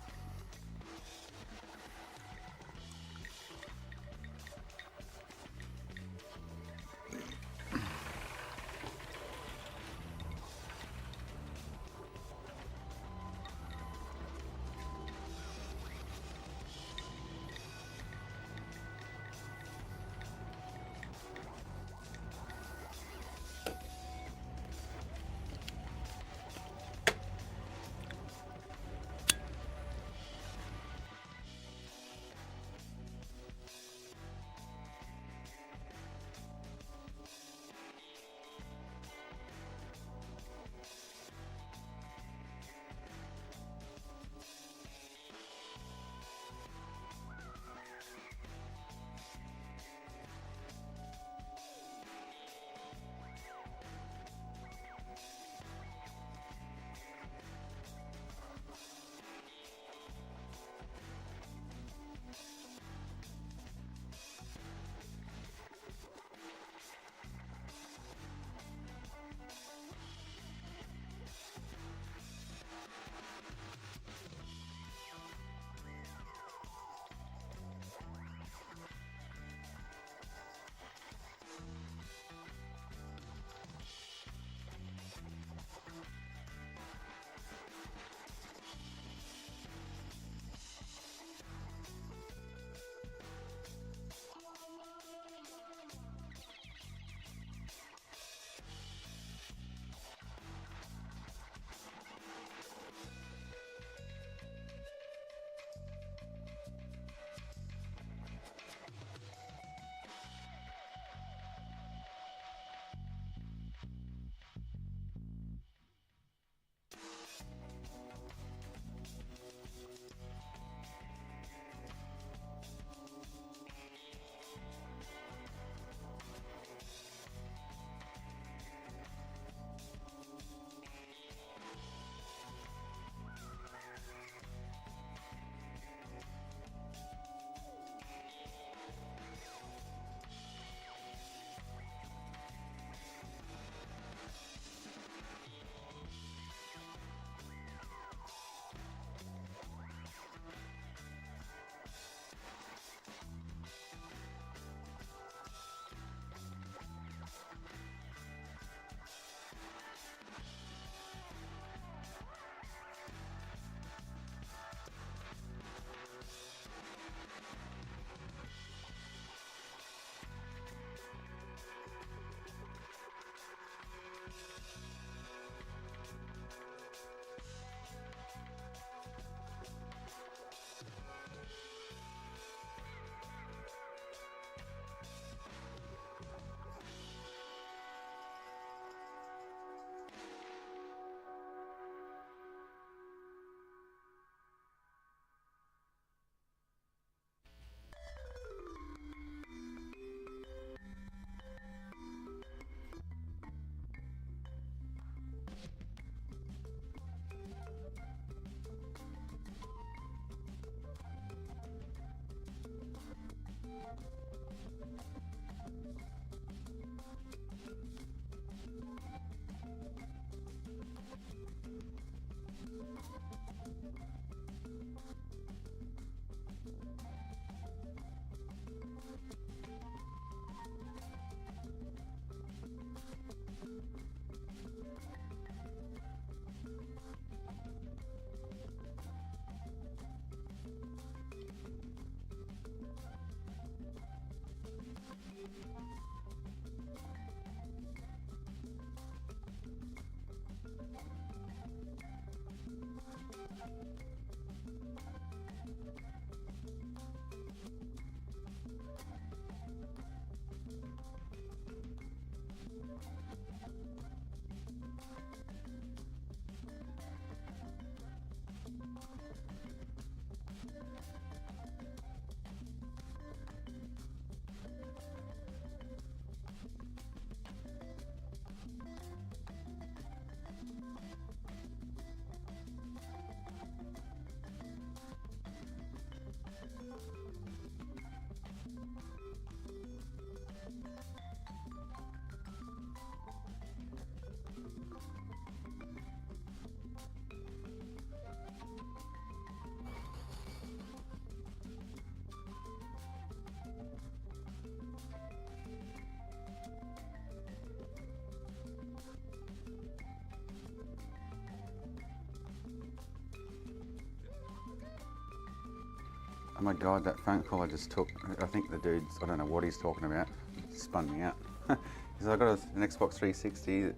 Oh my god, that phone call I just took, I think the dude's, I don't know what he's talking about, spun me out. Because I got an Xbox 360,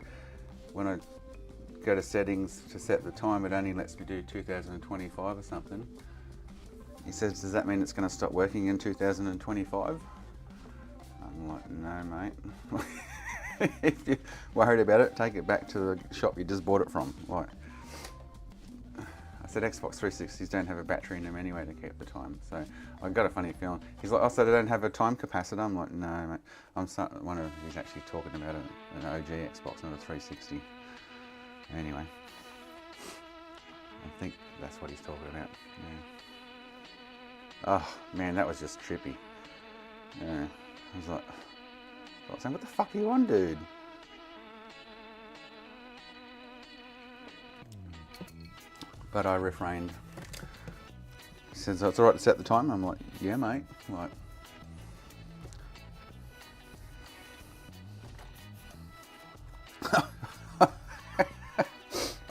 when I go to settings to set the time, it only lets me do 2025 or something. He says, does that mean it's going to stop working in 2025? I'm like, no mate. If you're worried about it, take it back to the shop you just bought it from. Like, I said Xbox 360s don't have a battery in them anyway to keep the time, so I got a funny feeling. He's like, oh, so they don't have a time capacitor? I'm like, no, mate. He's actually talking about an OG Xbox, not a 360. Anyway, I think that's what he's talking about. Yeah. Oh man, that was just trippy. Yeah, I was saying, what the fuck are you on, dude? But I refrained. He says, oh, it's alright to set the time. I'm like, yeah, mate. Like,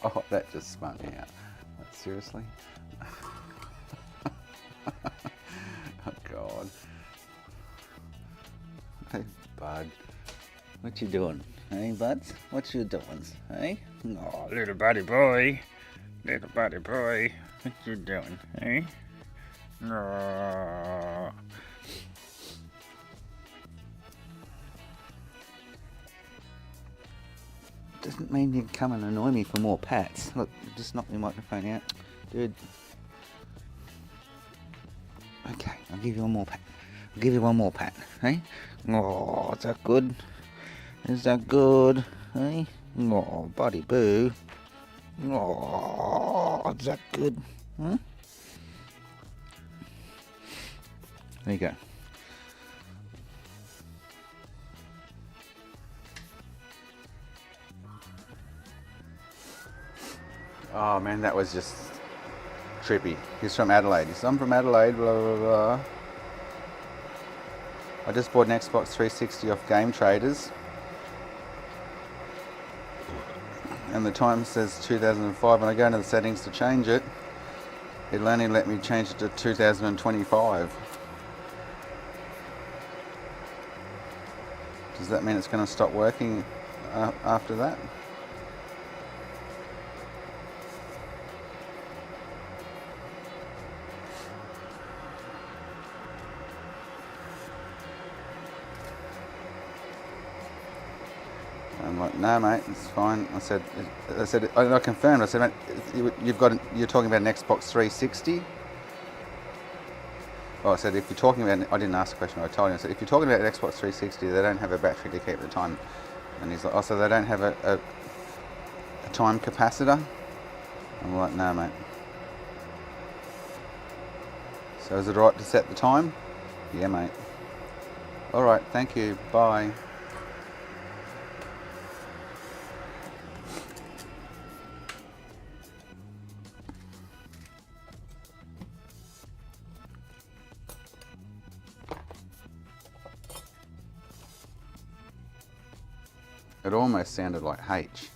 oh, that just spun me out. Like, seriously? Oh, God. Hey, bud. What you doing? Hey, buds? What you doing? Hey? Oh, little buddy boy. Little buddy boy. What you doing? Hey? Oh. Doesn't mean you can come and annoy me for more pats. Look, just knock my microphone out. Dude. Okay, I'll give you one more pat. I'll give you one more pat, hey? Oh, is that good? Is that good? Hey? Oh, buddy boo. Oh, is that good? Huh? There you go. Oh man, that was just trippy. He's from Adelaide. He says, I'm from Adelaide, blah, blah, blah. I just bought an Xbox 360 off Game Traders. And the time says 2005, and I go into the settings to change it. It'll only let me change it to 2025. Does that mean it's going to stop working after that? I'm like, no, mate, it's fine. I confirmed. I said, mate, you're talking about an Xbox 360. Well, I said, if you're talking about, I didn't ask the question. I told him. I said, if you're talking about an Xbox 360, they don't have a battery to keep the time. And he's like, oh, so they don't have a time capacitor? I'm like, no, mate. So is it right to set the time? Yeah, mate. All right, thank you. Bye. It almost sounded like H.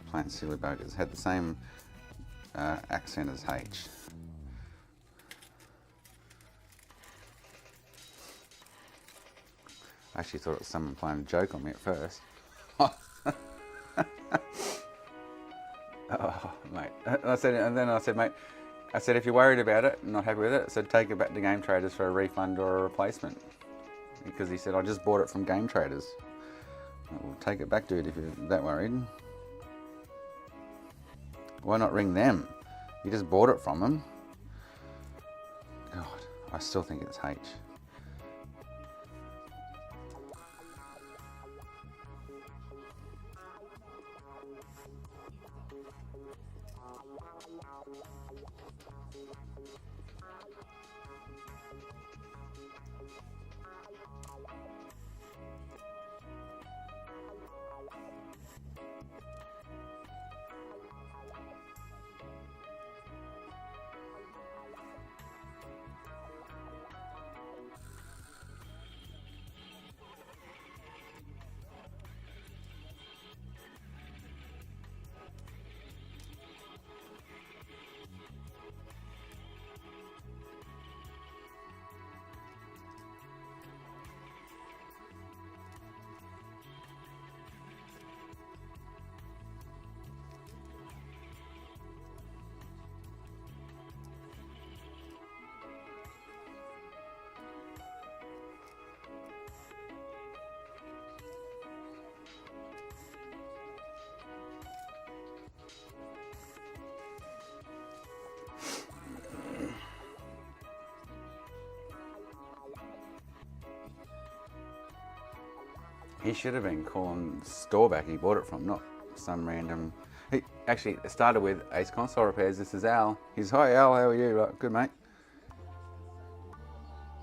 Plant silly buggers. Had the same accent as H. I actually thought it was someone playing a joke on me at first. Oh, mate. I said, mate, if you're worried about it, not happy with it, I said, take it back to Game Traders for a refund or a replacement. Because he said, I just bought it from Game Traders. Well, take it back, dude, if you're that worried. Why not ring them? You just bought it from them. God, I still think it's H. He should have been calling the store back he bought it from, not some random... Actually, it started with Ace Console Repairs. This is Al. He's, hi Al, how are you? Right, good, mate.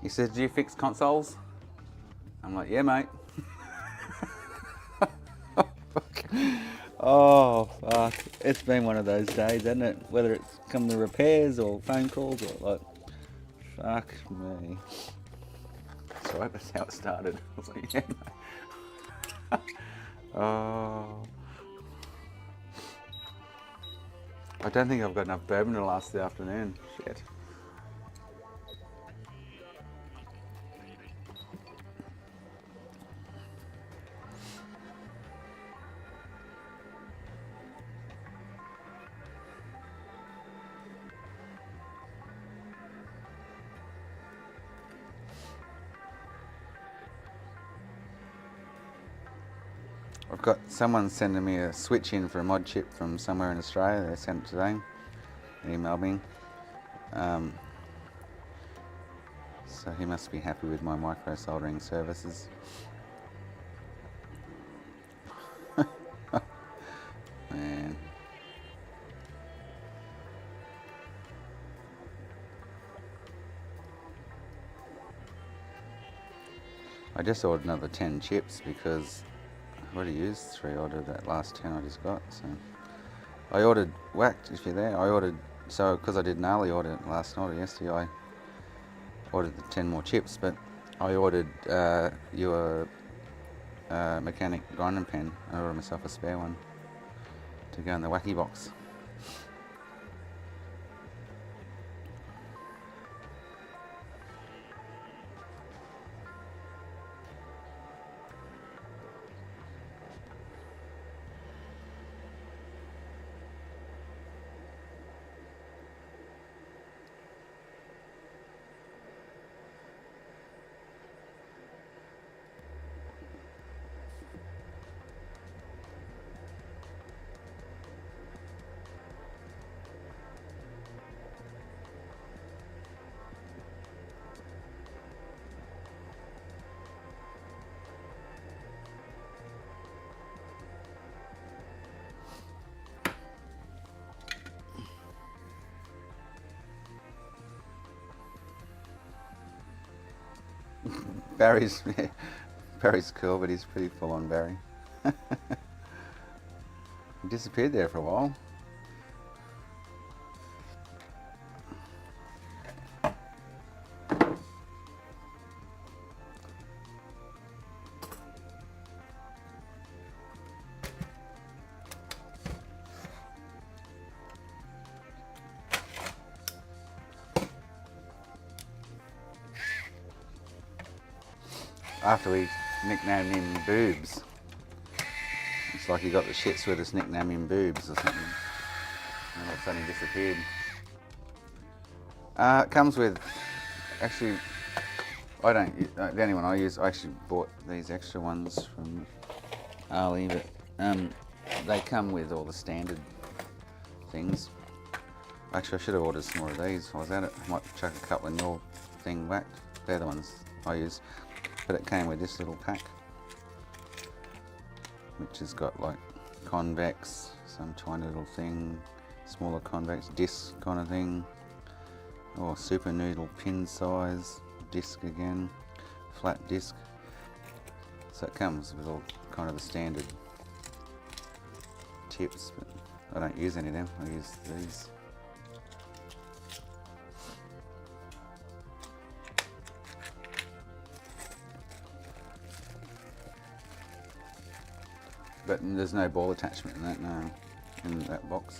He said, do you fix consoles? I'm like, yeah, mate. Oh, fuck. It's been one of those days, hasn't it? Whether it's come to repairs or phone calls or like... Fuck me. So that's how it started. I was like, yeah, mate. Oh, I don't think I've got enough bourbon to last the afternoon. Shit. I've got someone sending me a switch in for a mod chip from somewhere in Australia. They sent it today. They emailed me. So he must be happy with my micro soldering services. Man. I just ordered another 10 chips because I've already used 3. I ordered that last 10 I just got. So I ordered whacked if you're there. I ordered, so because I did an early order last night or yesterday, I ordered the 10 more chips, but I ordered your mechanic grinding pen. I ordered myself a spare one to go in the wacky box. Barry's cool, but he's pretty full on Barry. He disappeared there for a while. after we nicknamed him Boobs. It's like he got the shits with us nicknamed him Boobs or something. And all of a sudden he disappeared. It comes with, actually, I don't, the only one I use, I actually bought these extra ones from Ali, but they come with all the standard things. Actually, I should have ordered some more of these while I was at it. I might chuck a couple in your thing back. They're the ones I use. But it came with this little pack, which has got like convex, some tiny little thing, smaller convex, disc kind of thing, or super noodle pin size, disc again, flat disc. So it comes with all kind of the standard tips, but I don't use any of them, I use these. But there's no ball attachment in that, no, in that box.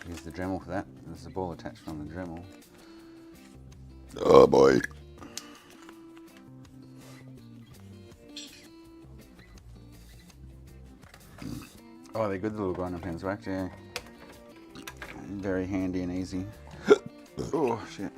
Use the Dremel for that. There's a ball attachment on the Dremel. Oh boy. Oh, they're good, the little grinding pens, right? Yeah. Very handy and easy. Oh shit.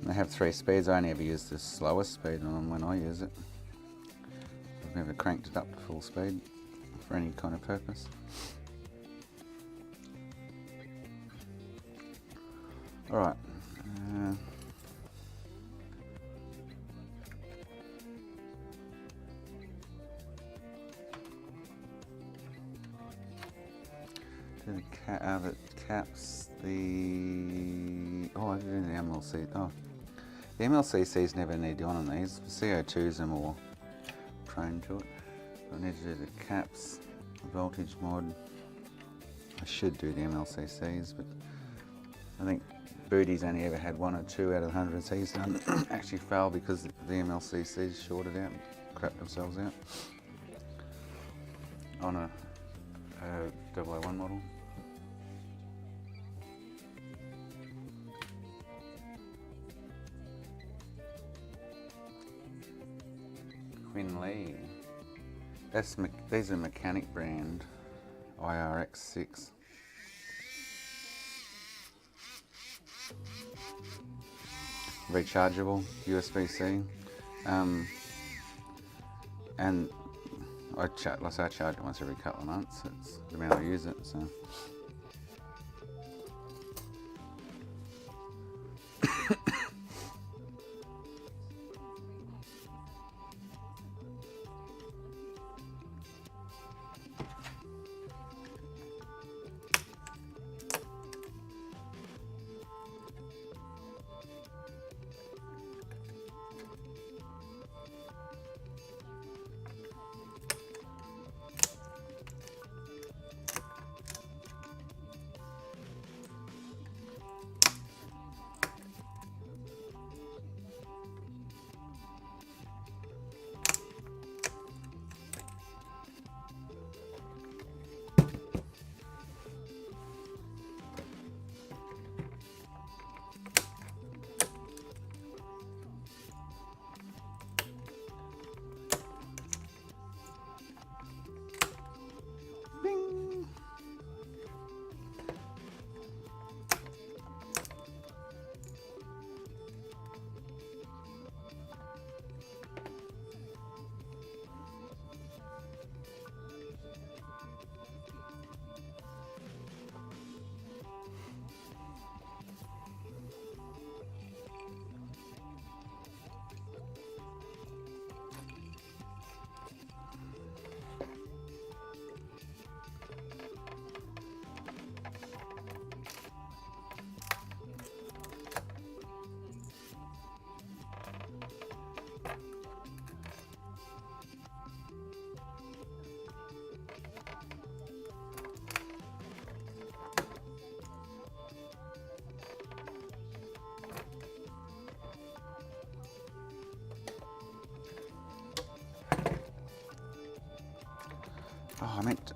They have 3 speeds. I only ever use the slowest speed on them when I use it. I've never cranked it up to full speed for any kind of purpose. Alright. The caps, oh, I did the MLC. Oh, the MLCCs never need to on these. The CO2s are more prone to it. I need to do the caps, voltage mod. I should do the MLCCs, but I think Booty's only ever had 1 or 2 out of the 100s he's done actually fail because the MLCCs shorted out and crapped themselves out on a 001 model. Quinley. These are Mechanic brand IRX6. Rechargeable USB-C, and I charge it once every couple of months. It's the amount I use it. So.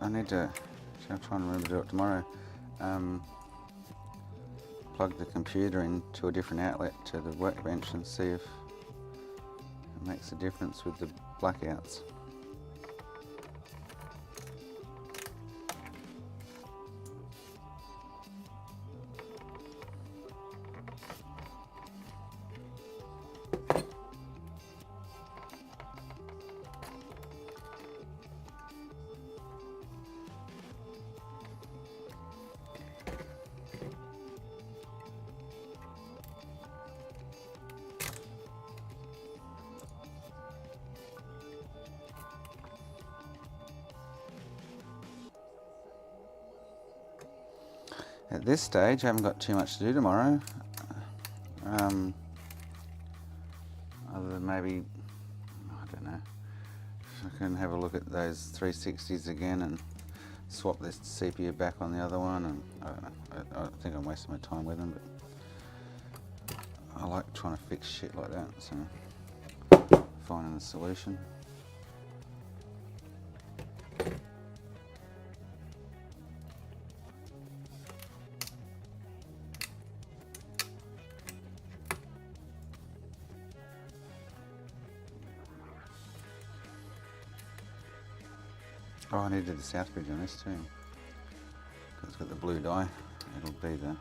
I need to, I'll try and remember to do it tomorrow. Plug the computer into a different outlet to the workbench and see if it makes a difference with the blackouts. At this stage, I haven't got too much to do tomorrow. Other than maybe, I don't know, if I can have a look at those 360s again and swap this CPU back on the other one. And I don't know, I think I'm wasting my time with them, but I like trying to fix shit like that, so finding a solution. Oh, I need to do the south bridge on this too, because it's got the blue dye. It'll be the...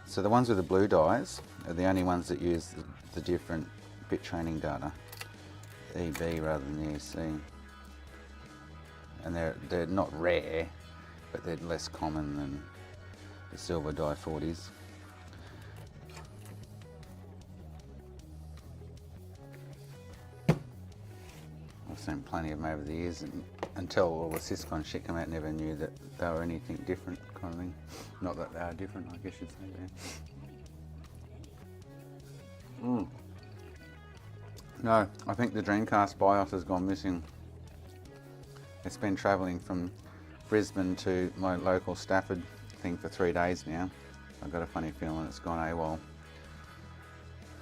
So the ones with the blue dyes are the only ones that use the different bit training data, EB rather than the EC. And they're not rare, but they're less common than the silver dye 40s. I've seen plenty of them over the years, and until all the Syscon shit came out, never knew that they were anything different, kind of thing. Not that they are different, I guess you'd say. Yeah. No, I think the Dreamcast BIOS has gone missing. It's been travelling from Brisbane to my local Stafford thing for 3 days now. I've got a funny feeling it's gone AWOL,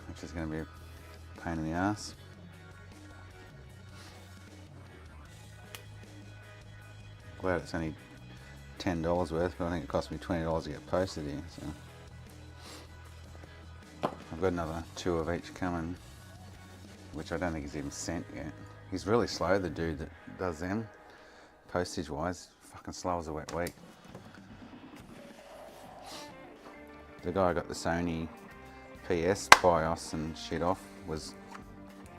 which is going to be a pain in the ass. Glad it's only $10 worth, but I think it cost me $20 to get posted here. So I've got another 2 of each coming, which I don't think he's even sent yet. He's really slow, the dude that does them, postage wise. Fucking slow as a wet week. The guy I got the Sony PS BIOS and shit off was,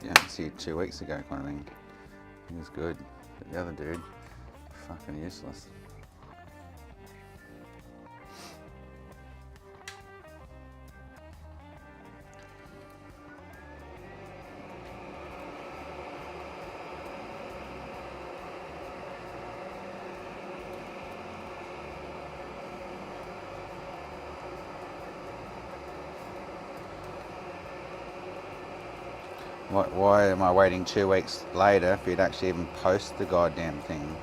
yeah, it's here 2 weeks ago, kind of thing. He was good, but the other dude, fucking useless. Why am I waiting 2 weeks later for you to actually even post the goddamn thing?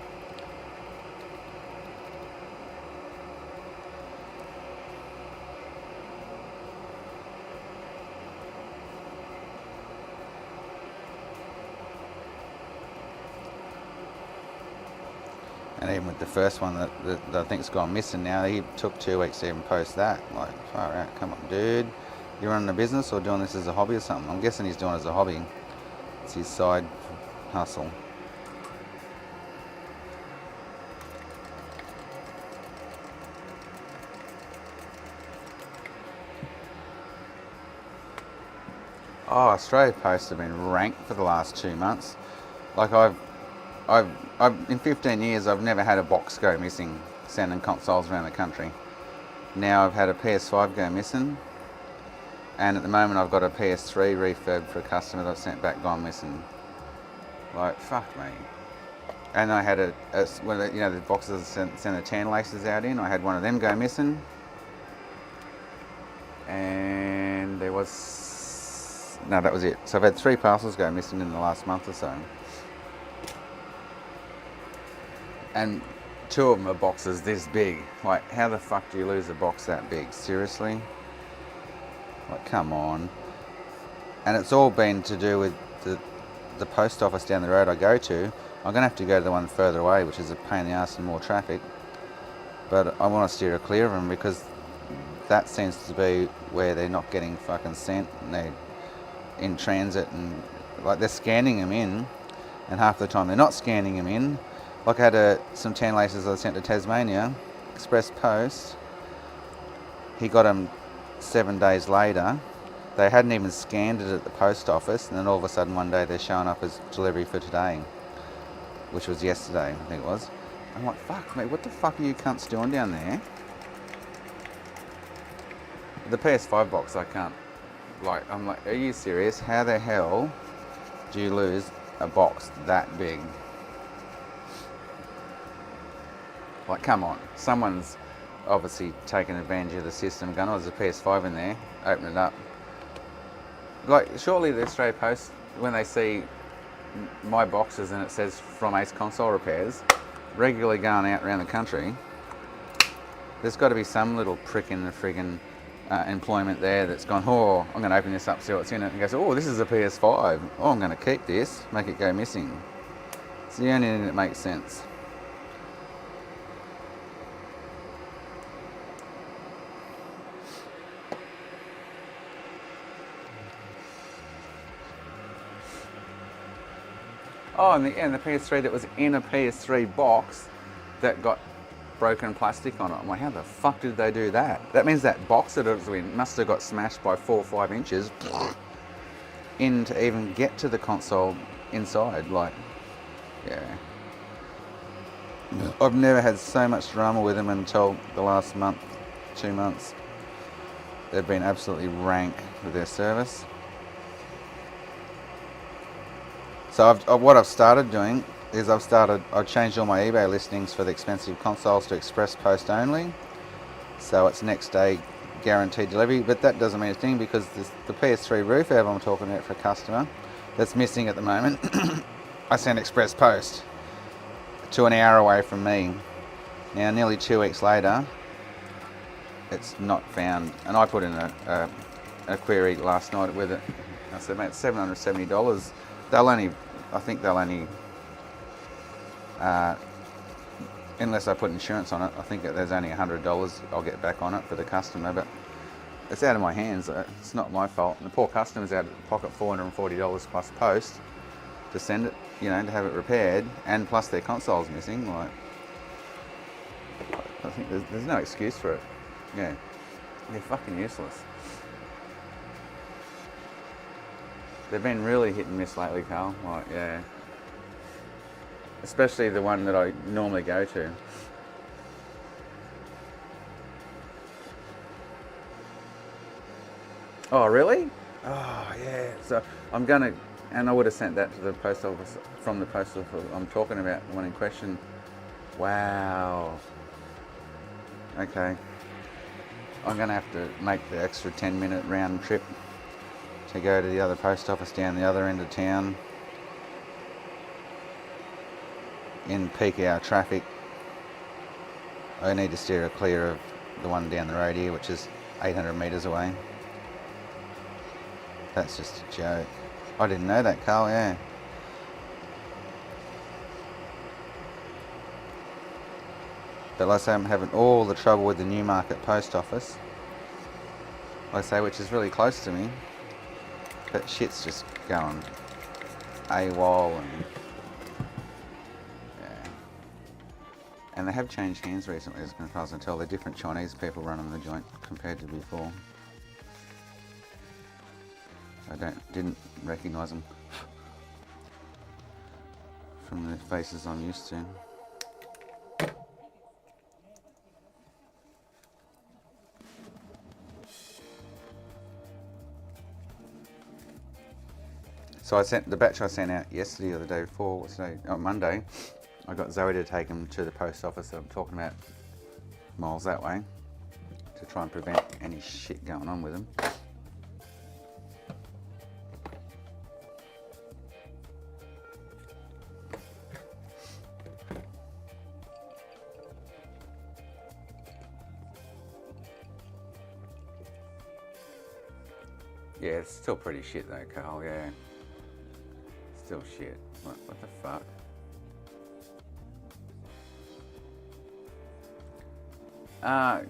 And even with the first one that I think's gone missing now, he took 2 weeks to even post that. Like, far out, come on, dude. You running a business or doing this as a hobby or something? I'm guessing he's doing it as a hobby. It's his side hustle. Oh, Australia Post have been ranked for the last 2 months. Like I've in 15 years I've never had a box go missing sending consoles around the country. Now I've had a PS5 go missing, and at the moment I've got a PS3 refurb for a customer that I've sent back gone missing. Like, fuck me. And I had well, you know, the boxes send the tan laces out in, I had one of them go missing, and there was, no, that was it. So I've had 3 parcels go missing in the last month or so. And 2 of them are boxes this big. Like, how the fuck do you lose a box that big? Seriously? Like, come on. And it's all been to do with the post office down the road I go to. I'm going to have to go to the one further away, which is a pain in the ass and more traffic. But I want to steer clear of them because that seems to be where they're not getting fucking sent and they're in transit and like they're scanning them in, and half the time they're not scanning them in. Like I had some tan laces I sent to Tasmania, express post. He got them 7 days later. They hadn't even scanned it at the post office, and then all of a sudden one day they're showing up as delivery for today, which was yesterday, I think it was. I'm like, fuck mate, what the fuck are you cunts doing down there? The PS5 box I can't, like, I'm like, are you serious? How the hell do you lose a box that big? Like, come on, someone's obviously taken advantage of the system, going, oh, there's a PS5 in there, open it up. Like, surely the Australia Post, when they see my boxes and it says from Ace Console Repairs, regularly going out around the country, there's got to be some little prick in the friggin' employment there that's gone, oh, I'm going to open this up, see what's in it, and goes, oh, this is a PS5. Oh, I'm going to keep this, make it go missing. It's the only thing that makes sense. Oh, and the PS3 that was in a PS3 box that got broken plastic on it. I'm like, how the fuck did they do that? That means that box that it was in must have got smashed by 4 or 5 inches in to even get to the console inside. Like, yeah. I've never had so much drama with them until the last month, 2 months. They've been absolutely rank with their service. So what I've started doing is I've changed all my eBay listings for the expensive consoles to express post only. So it's next day guaranteed delivery, but that doesn't mean a thing because the PS3 roof valve I'm talking about for a customer that's missing at the moment, I sent express post to an hour away from me. Now nearly 2 weeks later, it's not found, and I put in a query last night with it. I said, mate, it's $770. I think they'll only, unless I put insurance on it, I think that there's only $100 I'll get back on it for the customer, but it's out of my hands. It's not my fault. And the poor customer's out of pocket $440 plus post to send it, you know, to have it repaired, and plus their console's missing. Like, I think there's no excuse for it. Yeah, they're fucking useless. They've been really hit and miss lately, Carl. Like, yeah. Especially the one that I normally go to. Oh, really? Oh, yeah. So I'm gonna, and I would have sent that to the post office, from the post office I'm talking about, the one in question. Wow. Okay. I'm gonna have to make the extra 10-minute round trip to go to the other post office down the other end of town in peak hour traffic. I need to steer clear of the one down the road here, which is 800 metres away. That's just a joke. I didn't know that, Carl, yeah. But like I say, I'm having all the trouble with the Newmarket post office. Like I say, which is really close to me. But shit's just going AWOL and yeah. And they have changed hands recently, as far as I can tell. They're different Chinese people running the joint compared to before. I didn't recognise them from the faces I'm used to. So I sent the batch I sent out yesterday or the day before, what's today? Oh, Monday. I got Zoe to take them to the post office that I'm talking about miles that way to try and prevent any shit going on with them. Yeah, it's still pretty shit though, Carl, yeah. Still shit. What the fuck? Yeah,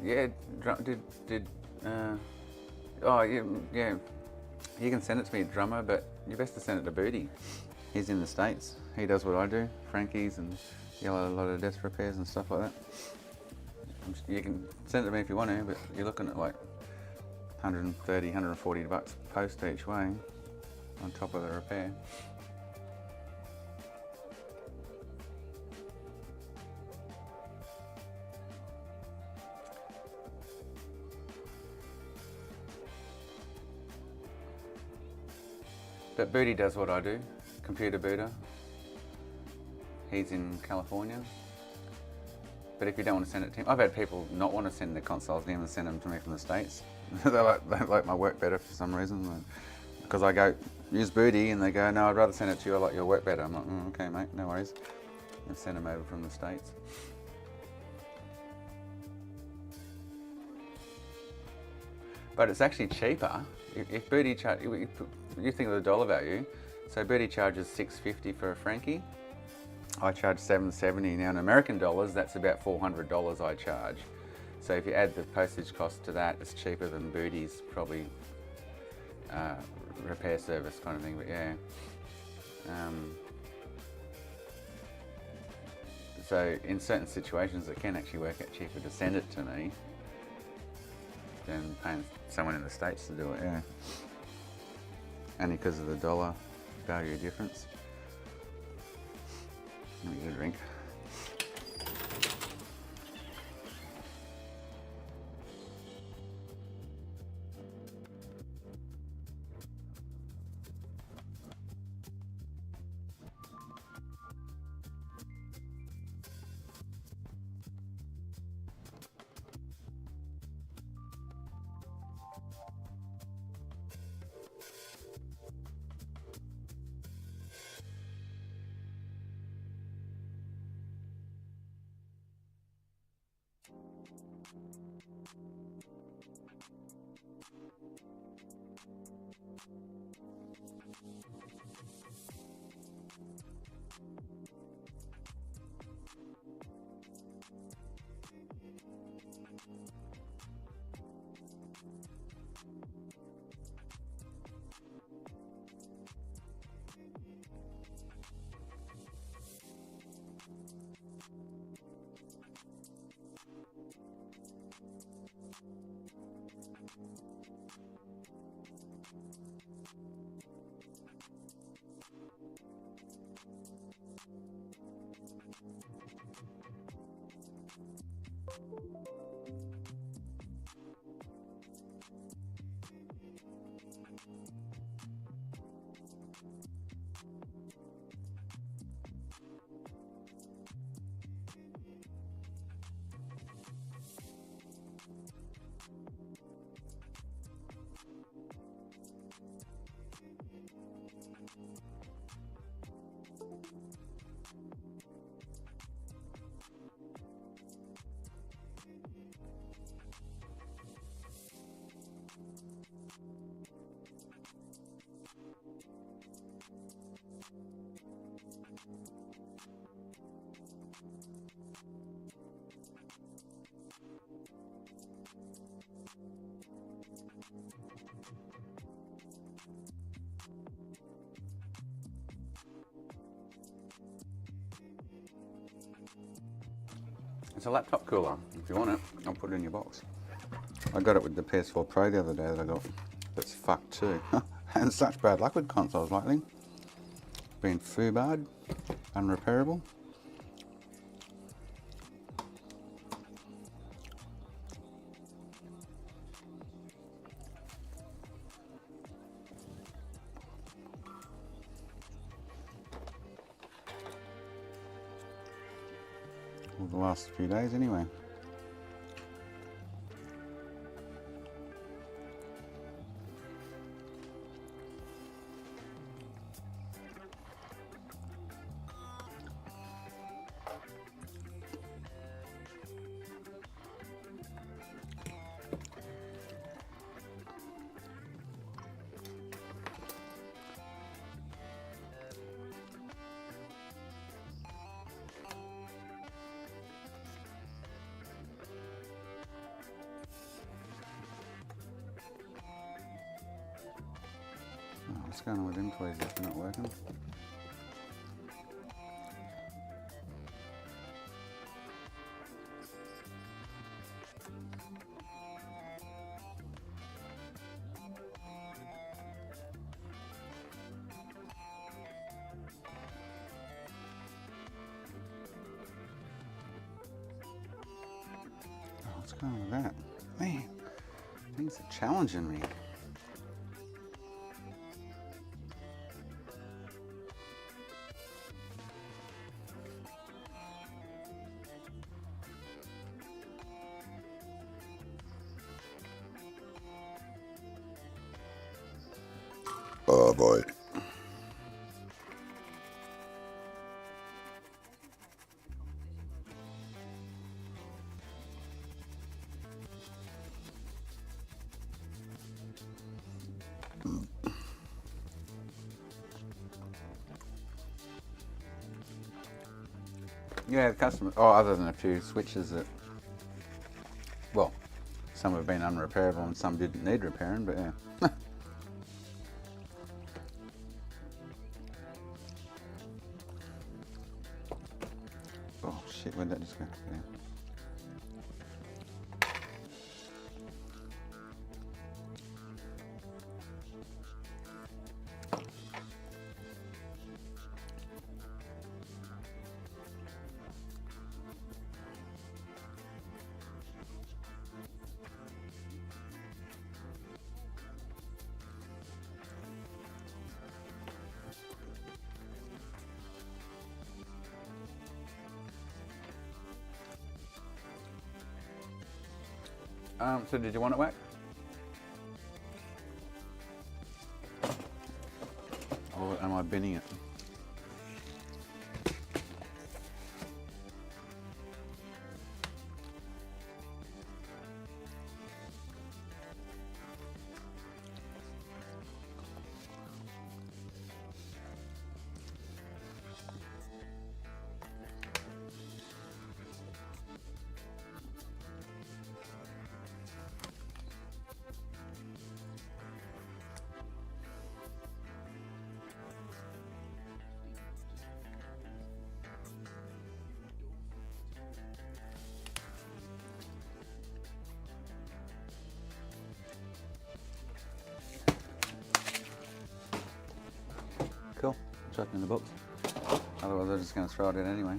oh, yeah. You can send it to me, drummer, but you're best to send it to Booty. He's in the States. He does what I do, Franky's and a lot of desk repairs and stuff like that. You can send it to me if you want to, but you're looking at like 130, 140 bucks post each way on top of the repair. But Booty does what I do, computer booter. He's in California. But if you don't want to send it to him, I've had people not want to send their consoles to him and send them to me from the States. they like my work better for some reason. Because I go, use Booty, and they go, no, I'd rather send it to you, I like your work better. I'm like, okay mate, no worries. And send them over from the States. But it's actually cheaper. If Booty you think of the dollar value, so Booty charges $6.50 for a Franky. I charge $7.70. Now in American dollars, that's about $400 I charge. So if you add the postage cost to that, it's cheaper than Booty's probably repair service kind of thing, but yeah. So in certain situations, it can actually work out cheaper to send it to me than paying someone in the States to do it, yeah. Only because of the dollar value difference. Let me get a drink. It's a laptop cooler. If you want it, I'll put it in your box. I got it with the PS4 Pro the other day that I got. That's fucked too. And such bad luck with consoles lately. Being foobarred, unrepairable. Well, the last few days anyway. What's going on with them tweezers? They're not working. Oh, what's going on with that? Man, things are challenging me. Oh boy. Yeah, the customer, other than a few switches that, well, some have been unrepairable and some didn't need repairing, but yeah. Oh shit, where'd that just go? Yeah. So did you want it whacked? Or am I binning it? Cool, chuck it in the box. Otherwise I'm just going to throw it in anyway.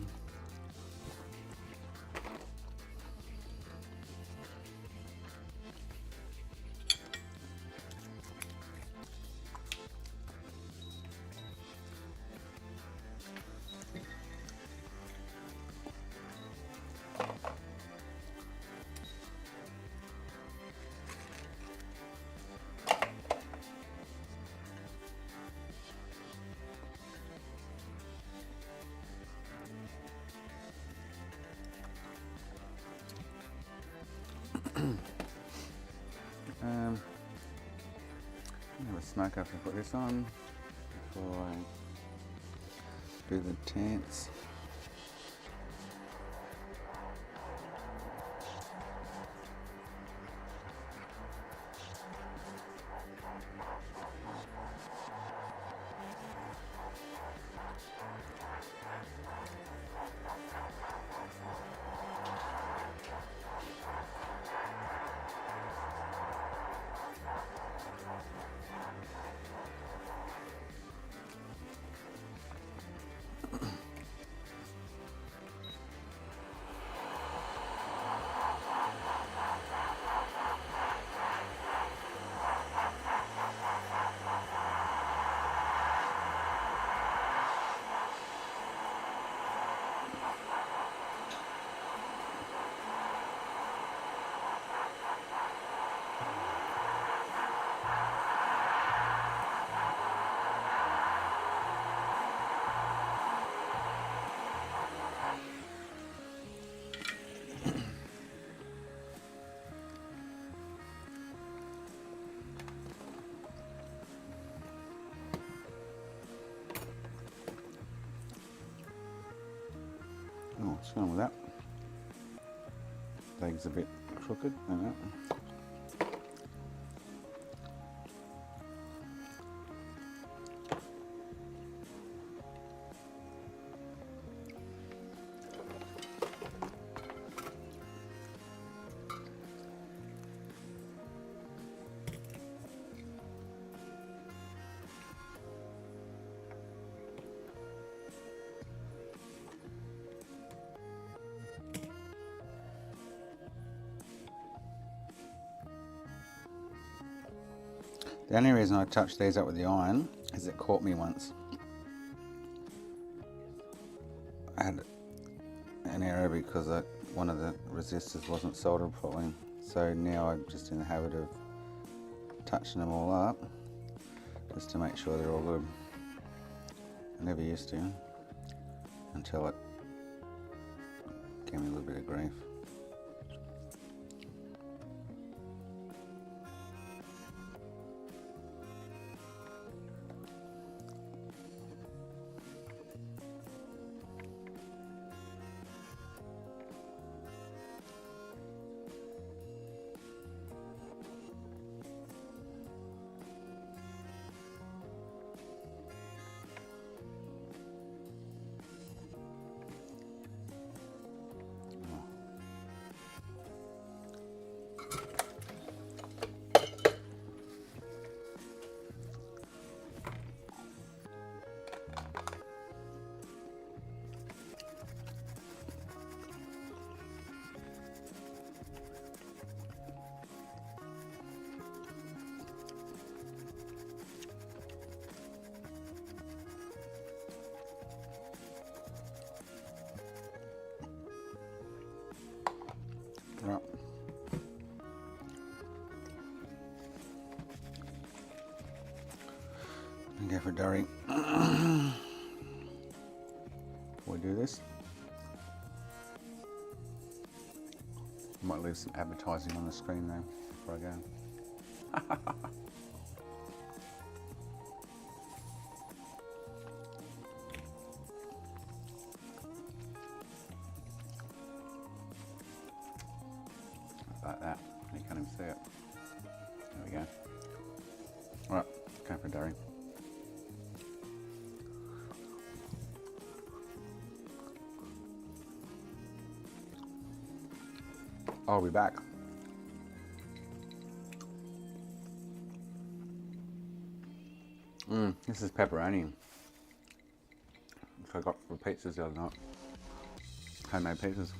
Have a smoke after I put this on before I do the tents. Oh, what's going on with that? Leg's a bit crooked, like that. The only reason I touched these up with the iron is it caught me once. I had an error because one of the resistors wasn't soldered properly. So now I'm just in the habit of touching them all up just to make sure they're all good. I never used to until it gave me a little bit of grief. Right. And go for Durry. We do this. Might leave some advertising on the screen though before I go. Like that. You can't even see it. There we go. Alright, go for Durry. I'll be back. This is pepperoni. Which I got for pizzas the other night. Homemade pizzas.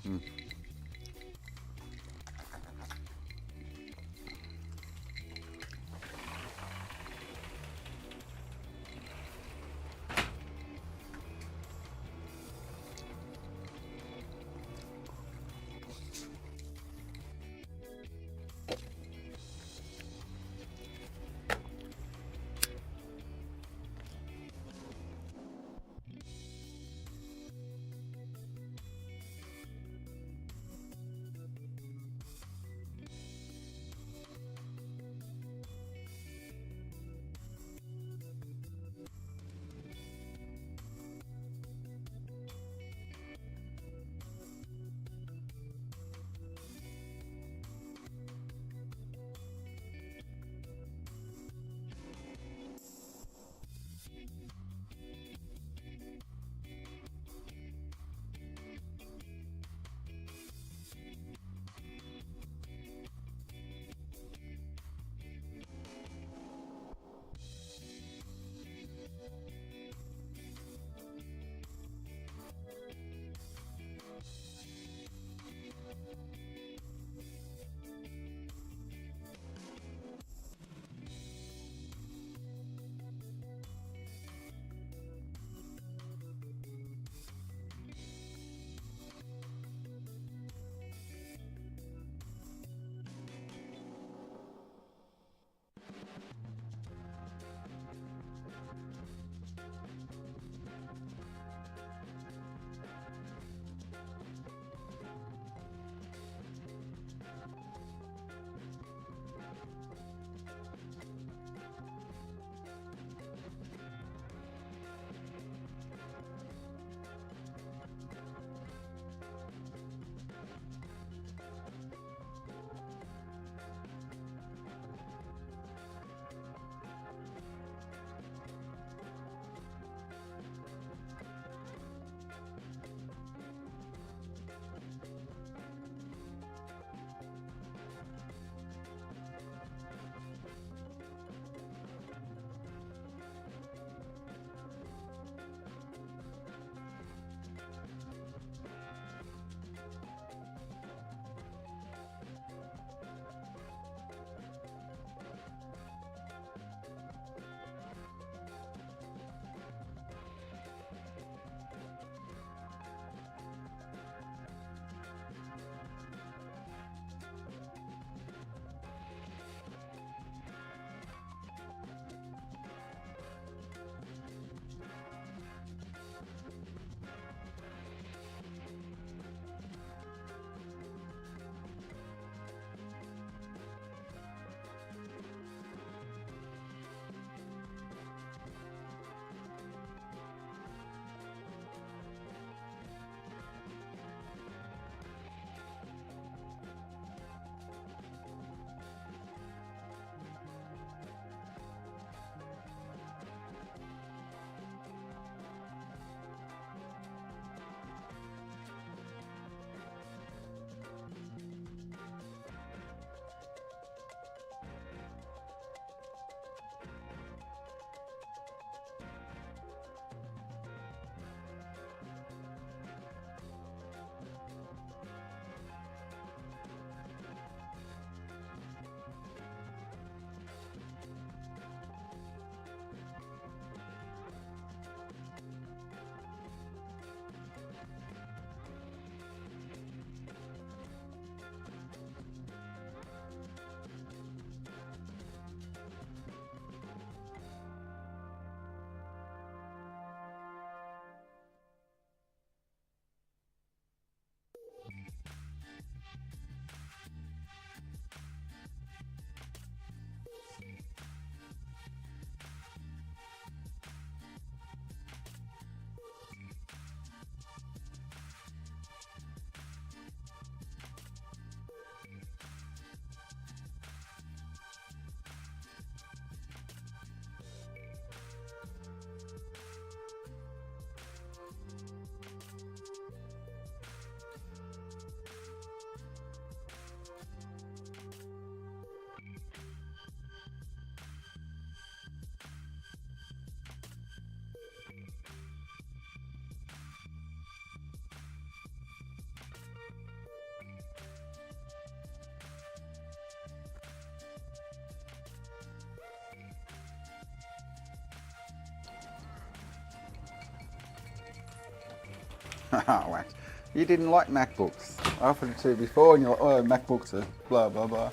Wax. You didn't like MacBooks. I offered it to you before and you're like, oh, MacBooks are blah, blah, blah.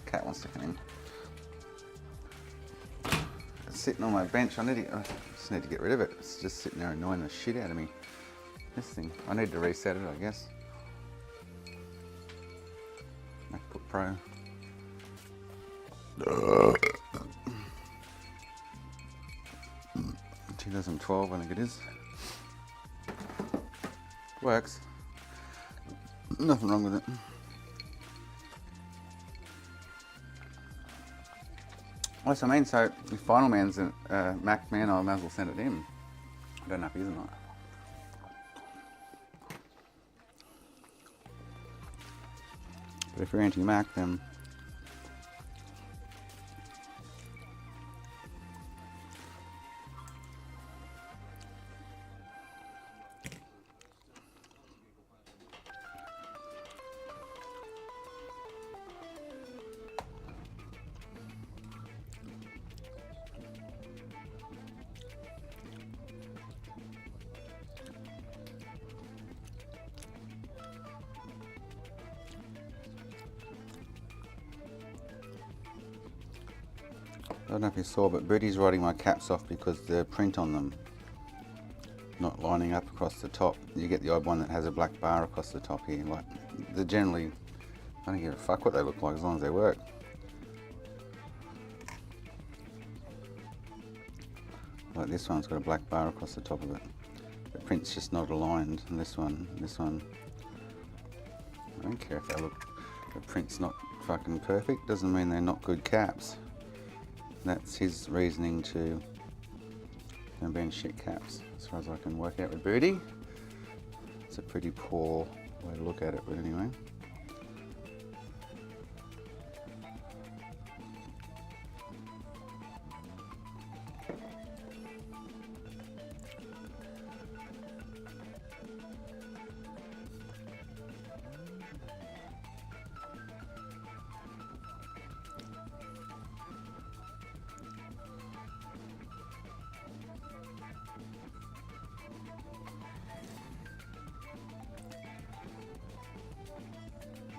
Cat wants to come in. It's sitting on my bench. I just need to get rid of it. It's just sitting there annoying the shit out of me. This thing. I need to reset it, I guess. MacBook Pro. 2012, I think it is. Works. Nothing wrong with it. That's what I mean. So if Final Man's a Mac man, I might as well send it to him. I don't know if he is or not. But if you're anti-Mac, then I don't know if you saw, but Birdie's writing my caps off because the print on them not lining up across the top. You get the odd one that has a black bar across the top here. Like, they're generally, I don't give a fuck what they look like as long as they work. Like this one's got a black bar across the top of it. The print's just not aligned. And this one, I don't care if they look, the print's not fucking perfect. Doesn't mean they're not good caps. That's his reasoning to them being shit caps, as far as I can work out with Birdie. It's a pretty poor way to look at it, but anyway.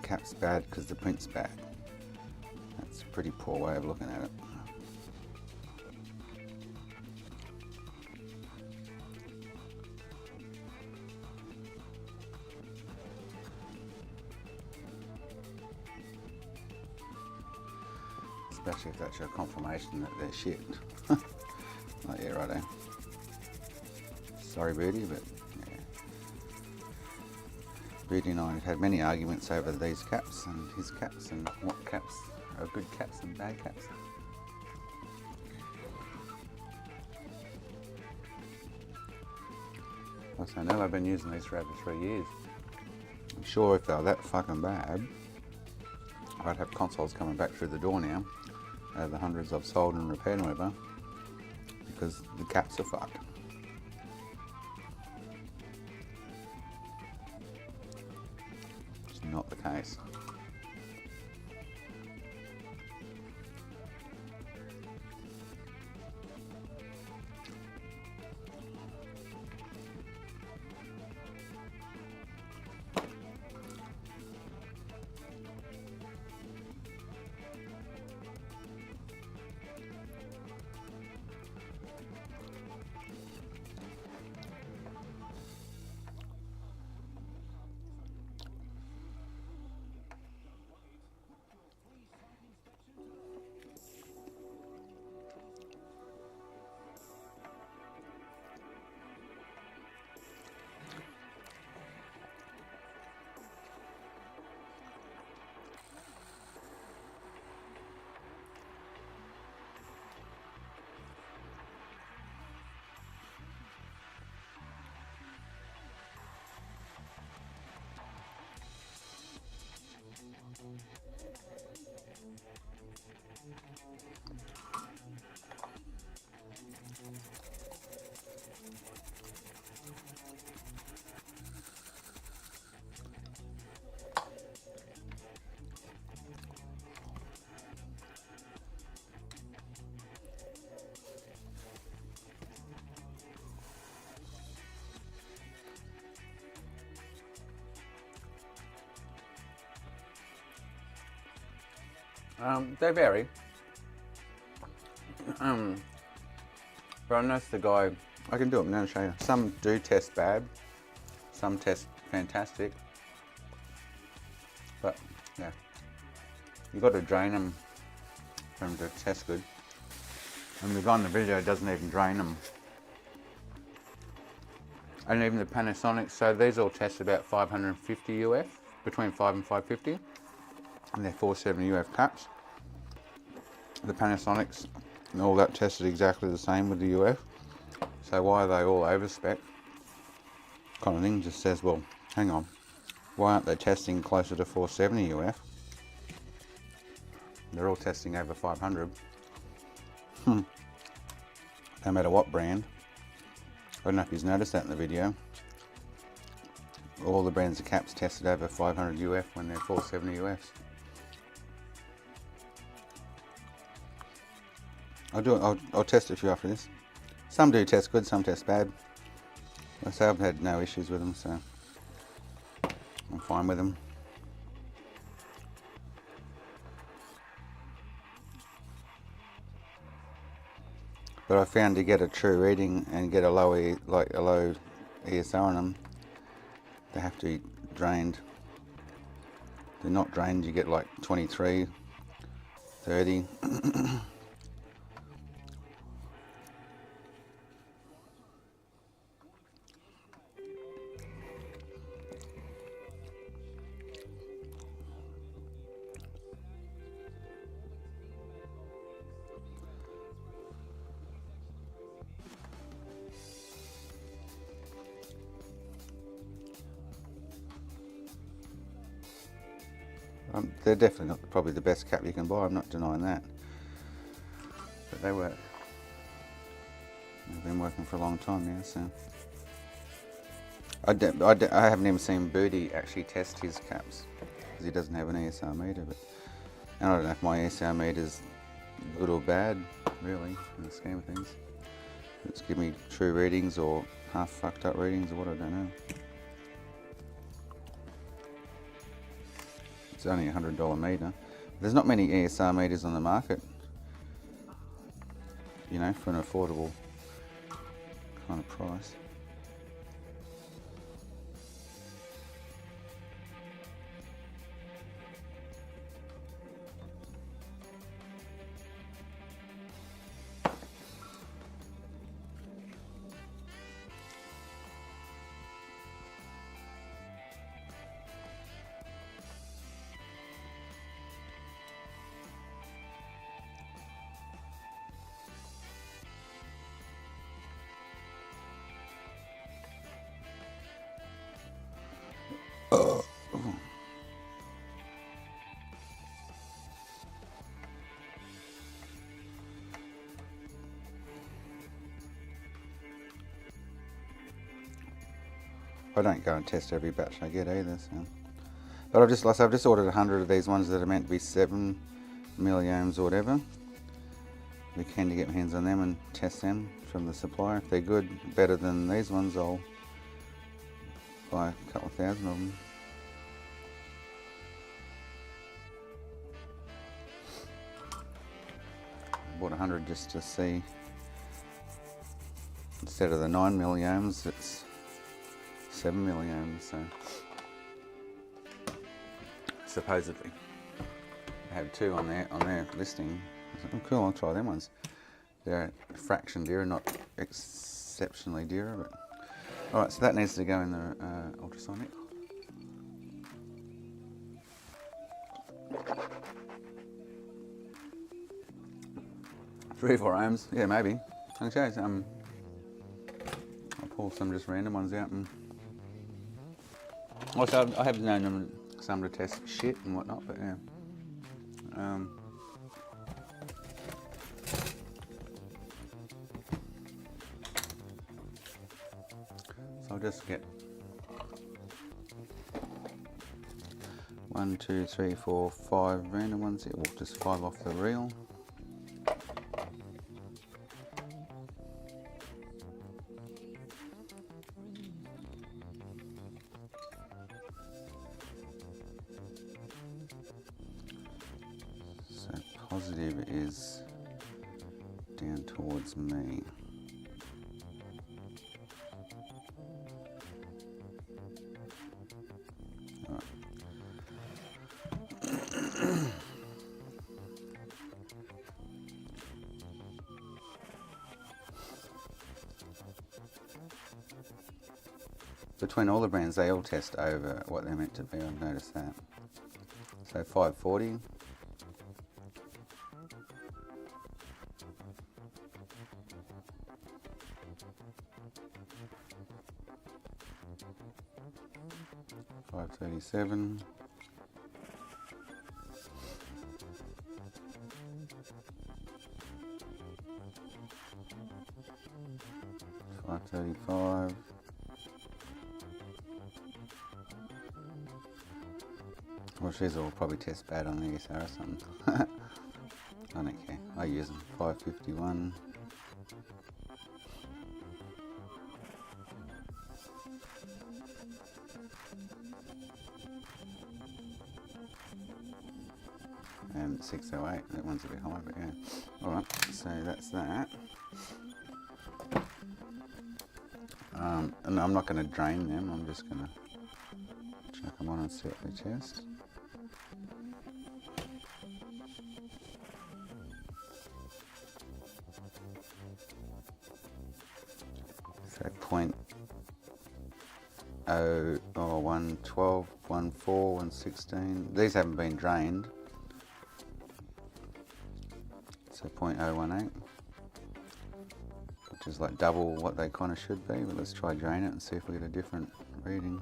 Cap's bad because the print's bad. That's a pretty poor way of looking at it. Especially if that's your confirmation that they're shit. Oh yeah, righto. Sorry Birdie, but yeah. Birdie and I have had many arguments over these caps and his caps and what caps are good caps and bad caps. As I know, I've been using these for over 3 years. I'm sure if they were that fucking bad, I'd have consoles coming back through the door now, out of the hundreds I've sold and repaired and whatever, because the caps are fucked. It's not the case. They vary. But I noticed the guy, I can do it, I'm going to show you. Some do test bad, some test fantastic. But yeah, you've got to drain them for them to test good. And the guy in the video doesn't even drain them. And even the Panasonic, so these all test about 550 UF, between 5 and 550. And they're 470 UF caps. The Panasonics and all that tested exactly the same with the UF. So why are they all over spec? Kind of thing just says, well, hang on, why aren't they testing closer to 470 UF? They're all testing over 500. No matter what brand. I don't know if you've noticed that in the video. All the brands of caps tested over 500 UF when they're 470 UFs. I'll test a few after this. Some do test good, some test bad. Like I say, I've had no issues with them, so I'm fine with them. But I found to get a true reading and get a low ESO on them, they have to be drained. If they're not drained, you get like 23, 30. They're definitely not probably the best cap you can buy, I'm not denying that. But they work. They've been working for a long time now, so. I haven't even seen Booty actually test his caps, because he doesn't have an ESR meter. But, and I don't know if my ESR meter's good or bad, really, in the scheme of things. It's giving me true readings or half fucked up readings or what, I don't know. It's only a $100 meter. There's not many ESR meters on the market, you know, for an affordable kind of price. I don't go and test every batch I get either, so. But I've just ordered 100 of these ones that are meant to be 7 milliohms or whatever. If we can to get my hands on them and test them from the supplier. If they're good, better than these ones, I'll buy a couple of thousand of them. I bought 100 just to see. Instead of the 9 milliohms, it's 7 milliohms, so supposedly they have 2 on their listing. I was like, oh cool, I'll try them ones. They're a fraction dearer, not exceptionally dearer, but alright, so that needs to go in the ultrasonic. Three or 4 ohms, yeah, maybe. I can show you some. I'll pull some just random ones out and. Also, I have known them some to test shit and whatnot, but yeah. So I'll just get 1, 2, 3, 4, 5 random ones. It will just 5 off the reel. So positive is down towards me. Right. Between all the brands, they all test over what they're meant to be. I've noticed that. So 540. $537. $535. Well, these will probably test bad on the ESR or something. I don't care. I use them. 551. And 608. That one's a bit high, but yeah. Alright, so that's that. And I'm not going to drain them. I'm just going to chuck them on and see what they test. So 0.0 or 112, 14, 116. These haven't been drained. So 0.018, which is like double what they kind of should be. But let's try drain it and see if we get a different reading.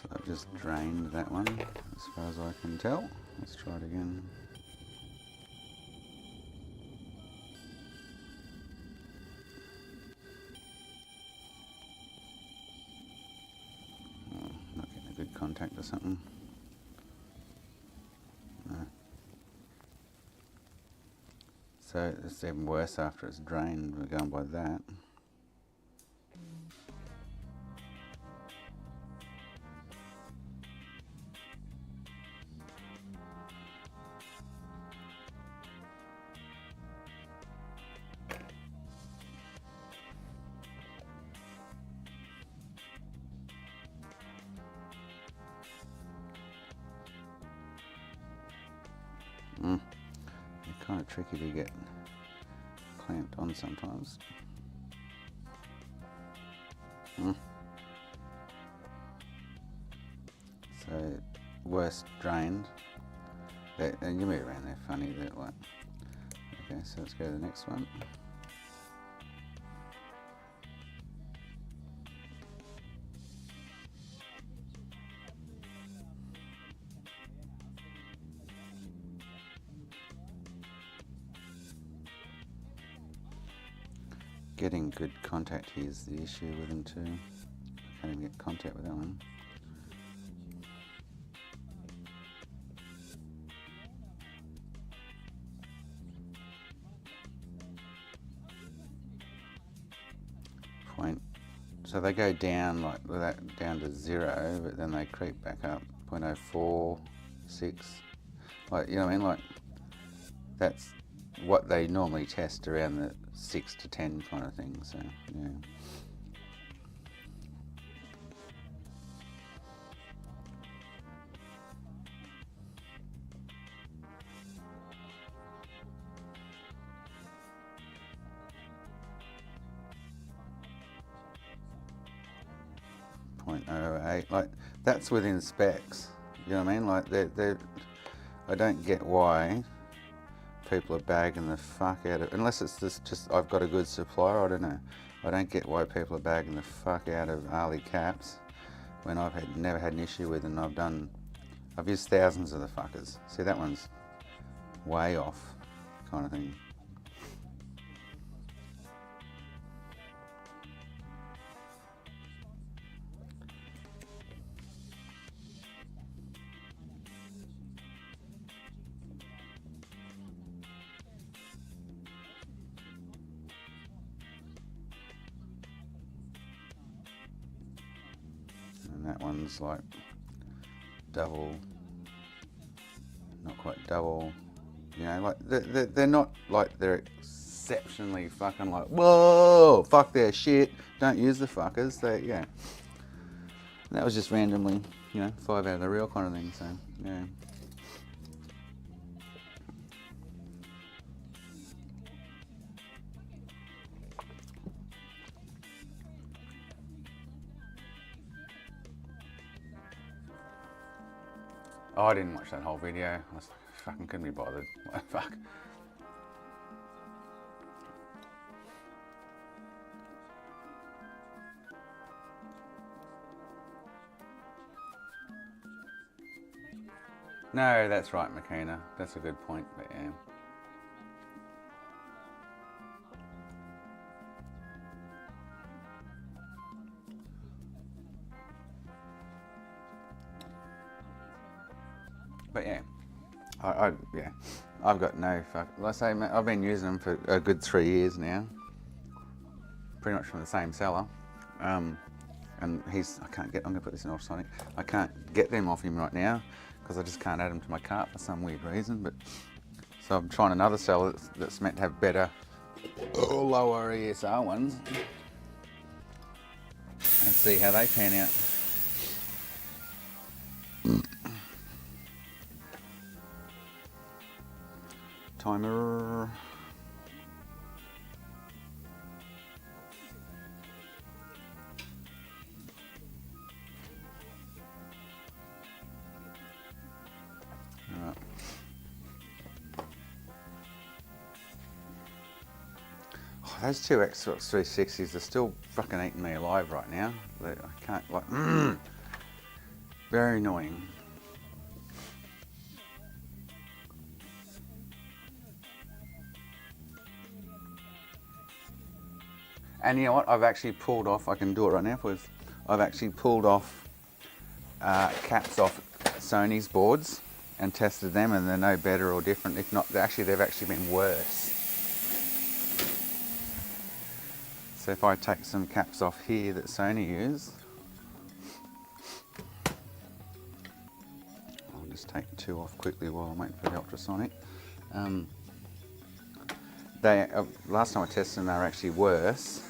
So I've just drained that one as far as I can tell. Let's try it again. Oh, not getting a good contact or something. No. So it's even worse after it's drained. We're going by that. They're kind of tricky to get clamped on sometimes. So worst drained. And you move around there funny. That one. Okay, so let's go to the next one. Getting good contact here is the issue with them too. I can't even get contact with that one. Point. So they go down like that, down to 0, but then they creep back up. 0.04, 6. Like, you know what I mean? Like, that's what they normally test around the 6 to 10 kind of thing. So yeah. .008, like that's within specs. You know what I mean? Like they're I don't get why people are bagging the fuck out of, unless it's just I've got a good supplier. I don't know. I don't get why people are bagging the fuck out of Ali caps when I've never had an issue with them. I've used thousands of the fuckers. See, that one's way off, kind of thing. that one's like double, not quite double. You know, like they're not like they're exceptionally fucking like, whoa, fuck their shit. Don't use the fuckers. They, yeah. That was just randomly, you know, 5 out of the real kind of thing. So yeah. Oh, I didn't watch that whole video. I was like, fucking couldn't be bothered. Like, fuck. No, that's right, McKenna. That's a good point, but yeah. But yeah, yeah, I've got no fuck. Like I say, I've been using them for a good 3 years now. Pretty much from the same seller. And I'm gonna put this in off-sonic. I can't get them off him right now because I just can't add them to my cart for some weird reason. But so I'm trying another seller that's meant to have better, lower ESR ones, and see how they pan out. Timer. Alright. Oh, those two Xbox 360s are still fucking eating me alive right now. I can't, like, very annoying. And you know what? I've actually pulled off, I can do it right now for you. I've actually pulled off caps off Sony's boards and tested them, and they're no better or different. If not, they've actually been worse. So if I take some caps off here that Sony use, I'll just take 2 off quickly while I'm waiting for the ultrasonic. Last time I tested them, they were actually worse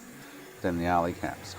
than the Ali caps.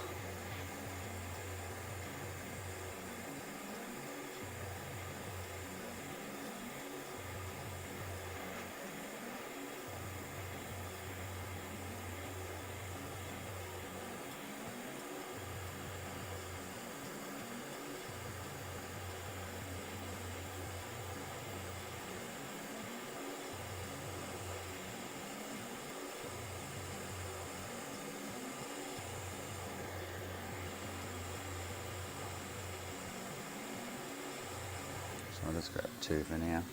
I'll just grab 2 for now.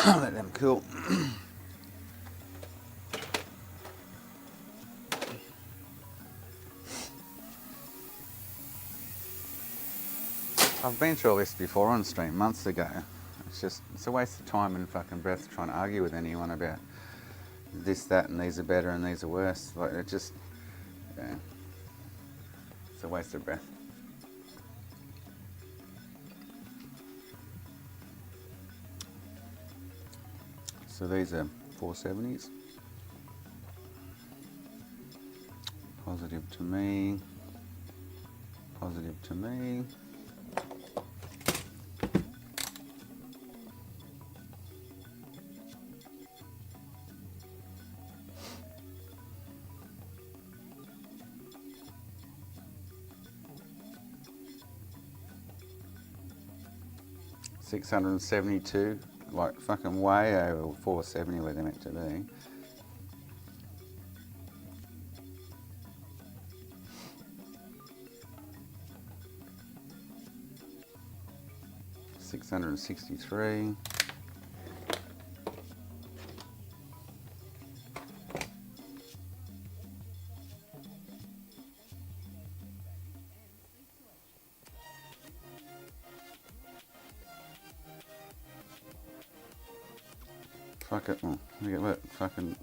Let them cool. I've been through all this before on stream months ago. It's a waste of time and fucking breath trying to argue with anyone about this, that, and these are better and these are worse. Like, it just, yeah, it's a waste of breath. So these are 470s. Positive to me. Positive to me. $672, like fucking way over 470 where they're meant to be. $663. Fuck it, well, look at that, fucking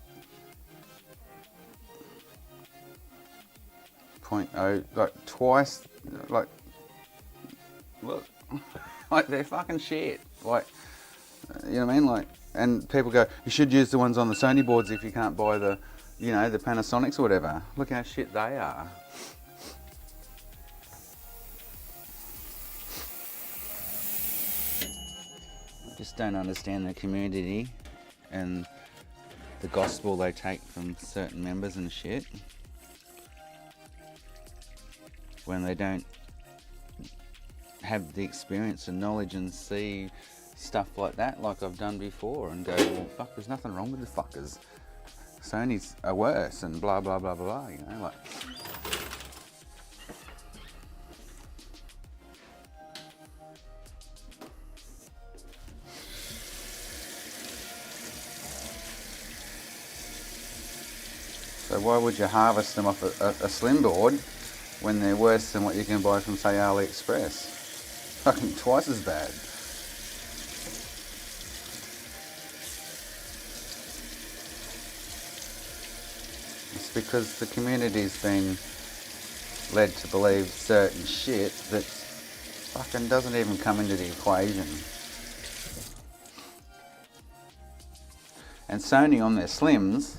0.0, like twice, like, look, like they're fucking shit. Like, you know what I mean? Like, and people go, you should use the ones on the Sony boards if you can't buy the, you know, the Panasonics or whatever. Look how shit they are. I just don't understand the community and the gospel they take from certain members and shit when they don't have the experience and knowledge and see stuff like that like I've done before and go, well, fuck, there's nothing wrong with the fuckers. Sony's are worse and blah, blah, blah, blah, blah, you know, like. So why would you harvest them off a slim board when they're worse than what you can buy from, say, AliExpress? Fucking twice as bad. It's because the community's been led to believe certain shit that fucking doesn't even come into the equation. And Sony on their slims,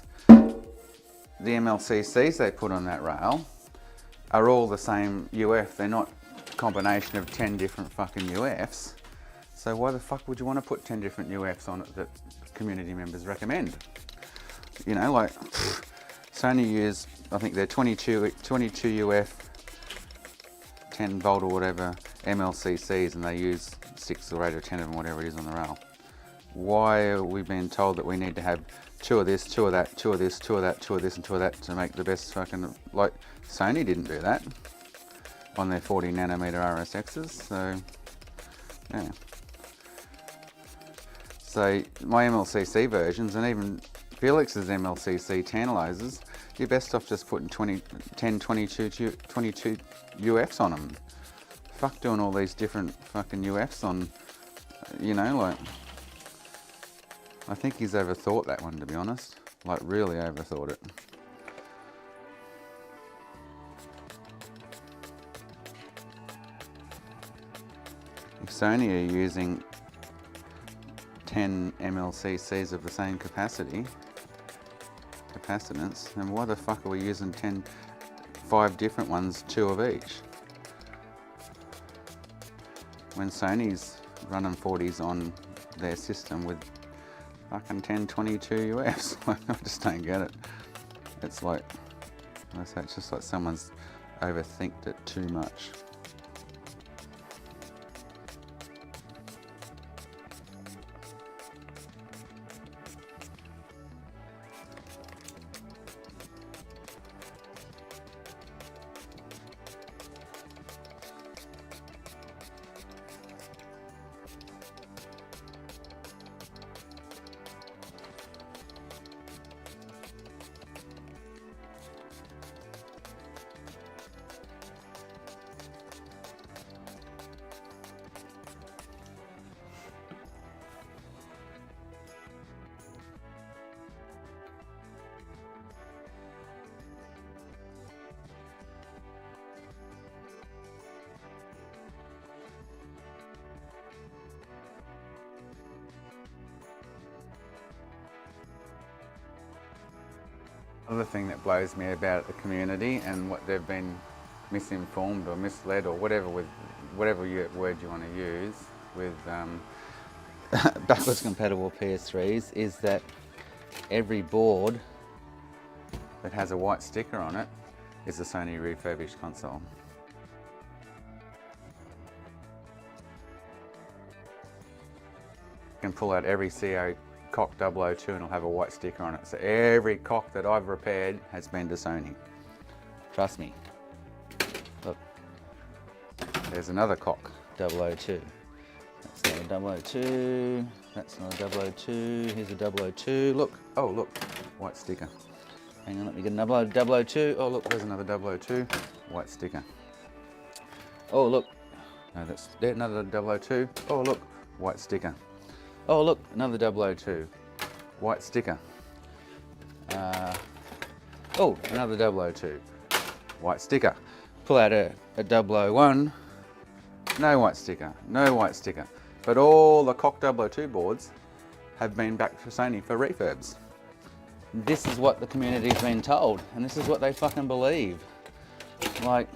the MLCCs they put on that rail are all the same UF. They're not a combination of 10 different fucking UFs. So why the fuck would you want to put 10 different UFs on it that community members recommend? You know, like, Sony use, I think they're 22 UF, 10 volt or whatever MLCCs, and they use 6 or 8 or 10 of them, whatever it is on the rail. Why are we being told that we need to have 2 of this, 2 of that, 2 of this, 2 of that, 2 of this and 2 of that to make the best fucking, like, Sony didn't do that on their 40 nanometer RSXs, so, yeah. So, my MLCC versions and even Felix's MLCC tantalizers, you're best off just putting 10, 22 UFs on them. Fuck doing all these different fucking UFs on, you know, like, I think he's overthought that one, to be honest. Like, really overthought it. If Sony are using 10 MLCCs of the same capacitance, then why the fuck are we using 5 different ones, 2 of each? When Sony's running 40s on their system with fucking 10, 22 UFs. I just don't get it. It's like, it's just like someone's overthinked it too much. Another thing that blows me about the community and what they've been misinformed or misled or whatever with word you want to use with backwards compatible PS3s is that every board that has a white sticker on it is a Sony refurbished console. You can pull out every CO cock 002 and it'll have a white sticker on it. So every cock that I've repaired has been to Sony. Trust me. Look, there's another cock 002. That's not a 002. That's not a 002. Here's a 002. Look, oh look, white sticker. Hang on, let me get another 002. Oh look, there's another 002. White sticker. Oh look, no, that's there, another 002. Oh look, white sticker. Oh look, another 002, white sticker. Oh, another 002, white sticker. Pull out a 001, no white sticker, no white sticker. But all the Cock 002 boards have been back to Sony for refurbs. This is what the community's been told, and this is what they fucking believe. Like,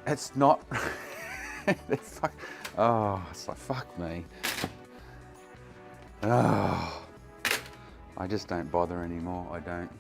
it's not. Oh, it's like, fuck me. Oh, I just don't bother anymore. I don't.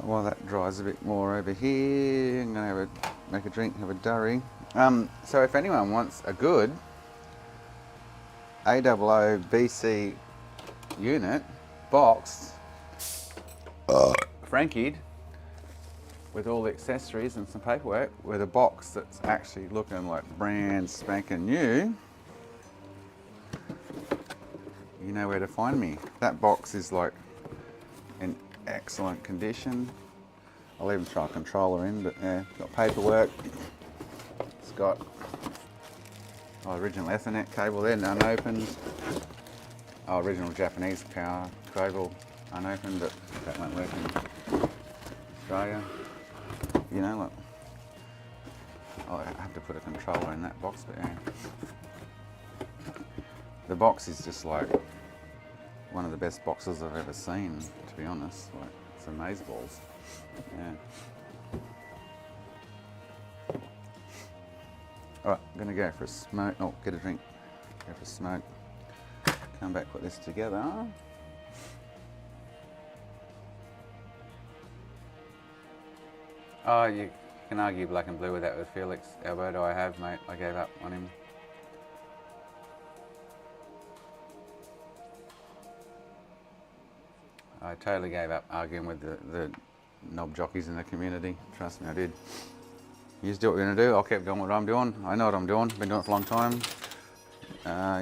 While that dries a bit more over here, I'm going to make a drink, have a durry. So if anyone wants a good AOO BC unit, boxed, Frankied, with all the accessories and some paperwork, with a box that's actually looking like brand spanking new, you know where to find me. That box is like in excellent condition. I'll even try a controller in, but yeah, got paperwork. It's got original Ethernet cable there, unopened. Original Japanese power cable, unopened, but that won't work in Australia. You know, look. I have to put a controller in that box, but yeah. The box is just like one of the best boxes I've ever seen, to be honest. Like, it's amazeballs. Yeah. Alright, I'm gonna go for a smoke. Oh, get a drink. Go for a smoke. Come back, put this together. Oh, you can argue black and blue with that with Felix. Alberto, I have, mate. I gave up on him. I totally gave up arguing with the knob jockeys in the community. Trust me, I did. You just do what you're going to do. I'll keep doing what I'm doing. I know what I'm doing. Been doing it for a long time.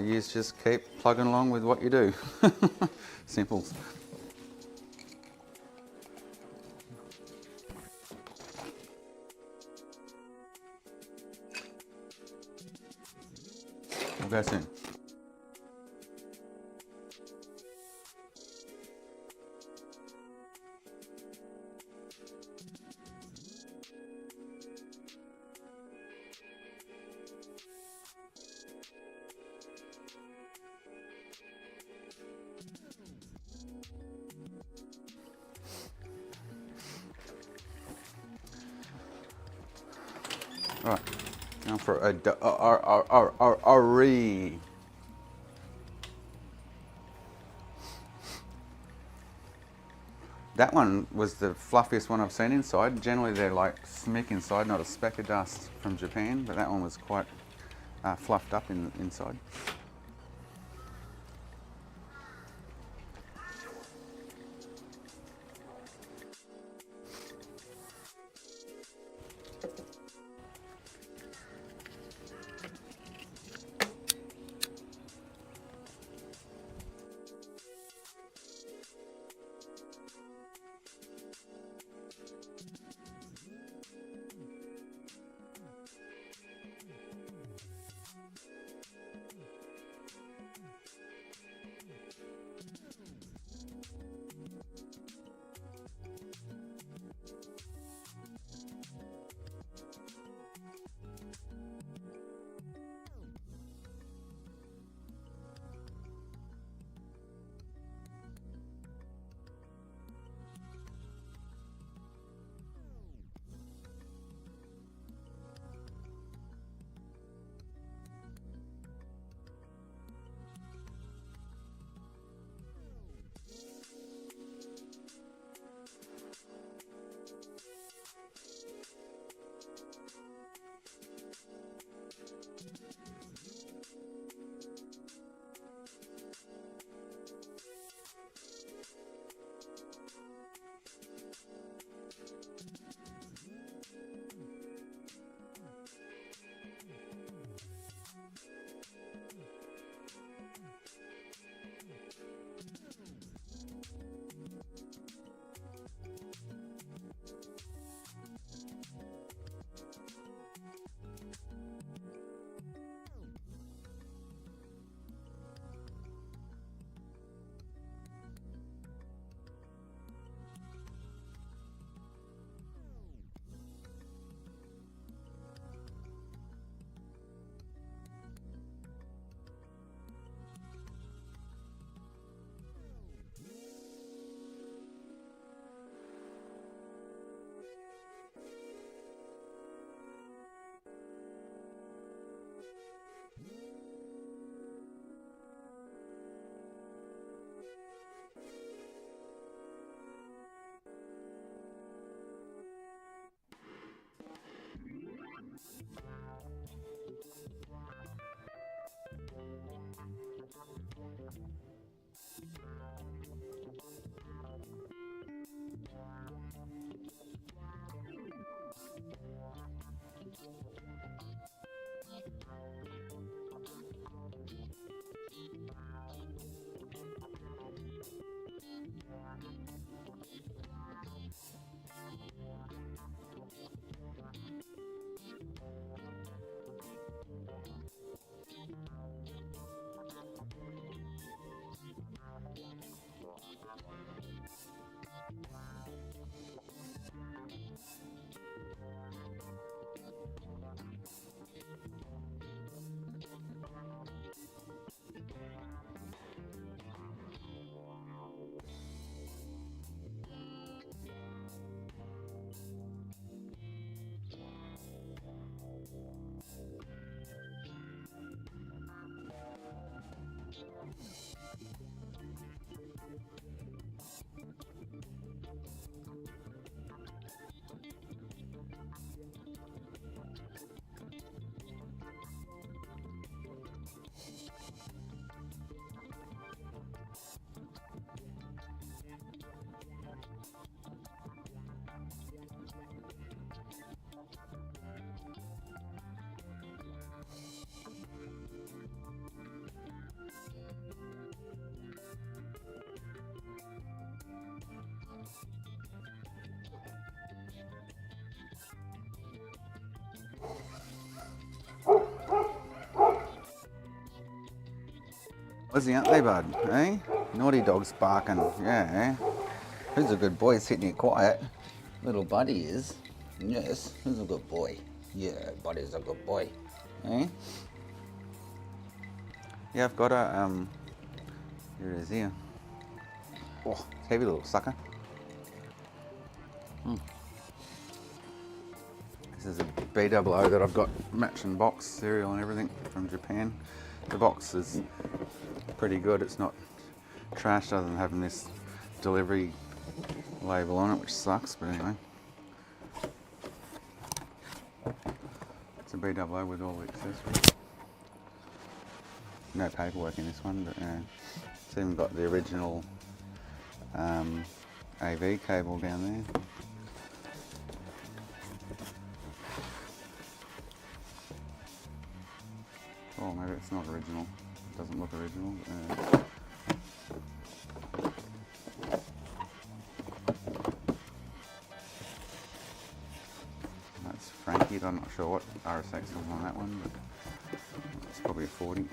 You just keep plugging along with what you do. Simple. We'll go soon. All right, now for a re. That one was the fluffiest one I've seen inside. Generally they're like smick inside, not a speck of dust from Japan, but that one was quite fluffed up inside. Aussie, aren't they, bud? Eh? Naughty dog's barking. Yeah. Who's a good boy sitting here quiet? Little Buddy is. Yes. Who's a good boy? Yeah, Buddy's a good boy. Eh? Yeah, I've got a, here it is here. Oh, heavy little sucker. This is a BOO that I've got matching box cereal and everything from Japan. The box is pretty good. It's not trashed other than having this delivery label on it, which sucks, but anyway. It's a BWO with all the accessories. No paperwork in this one, but it's even got the original AV cable down there. Oh, maybe it's not original. It doesn't look original. That's Franky. I'm not sure what RSX is on that one, but it's probably a 40.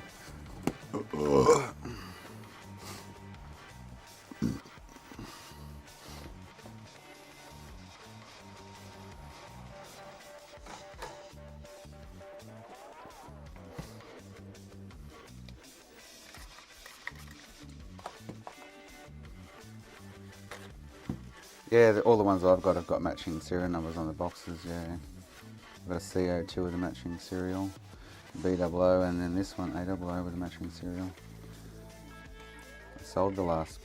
Yeah, all the ones I've got have got matching serial numbers on the boxes, yeah. I've got a CO2 with a matching serial, BWO, and then this one, AWO with a matching serial. I sold the last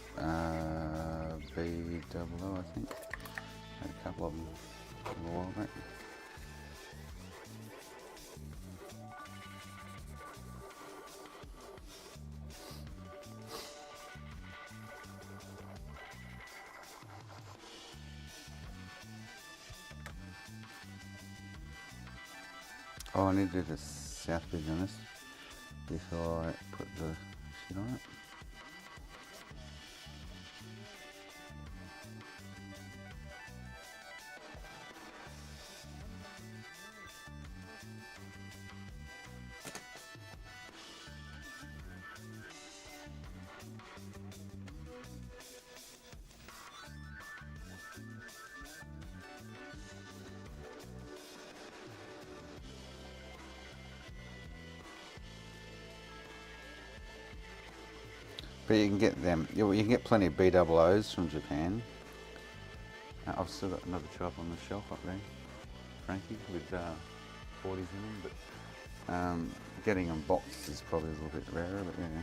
BWO, I think. Had a couple of them a while back. Oh, I need to do the south bridge on this before I put the shit on it. But you can get them, you can get plenty of BWOs from Japan. I've still got another two up on the shelf up there, Franky, with 40s in them, but getting them boxed is probably a little bit rarer, but yeah.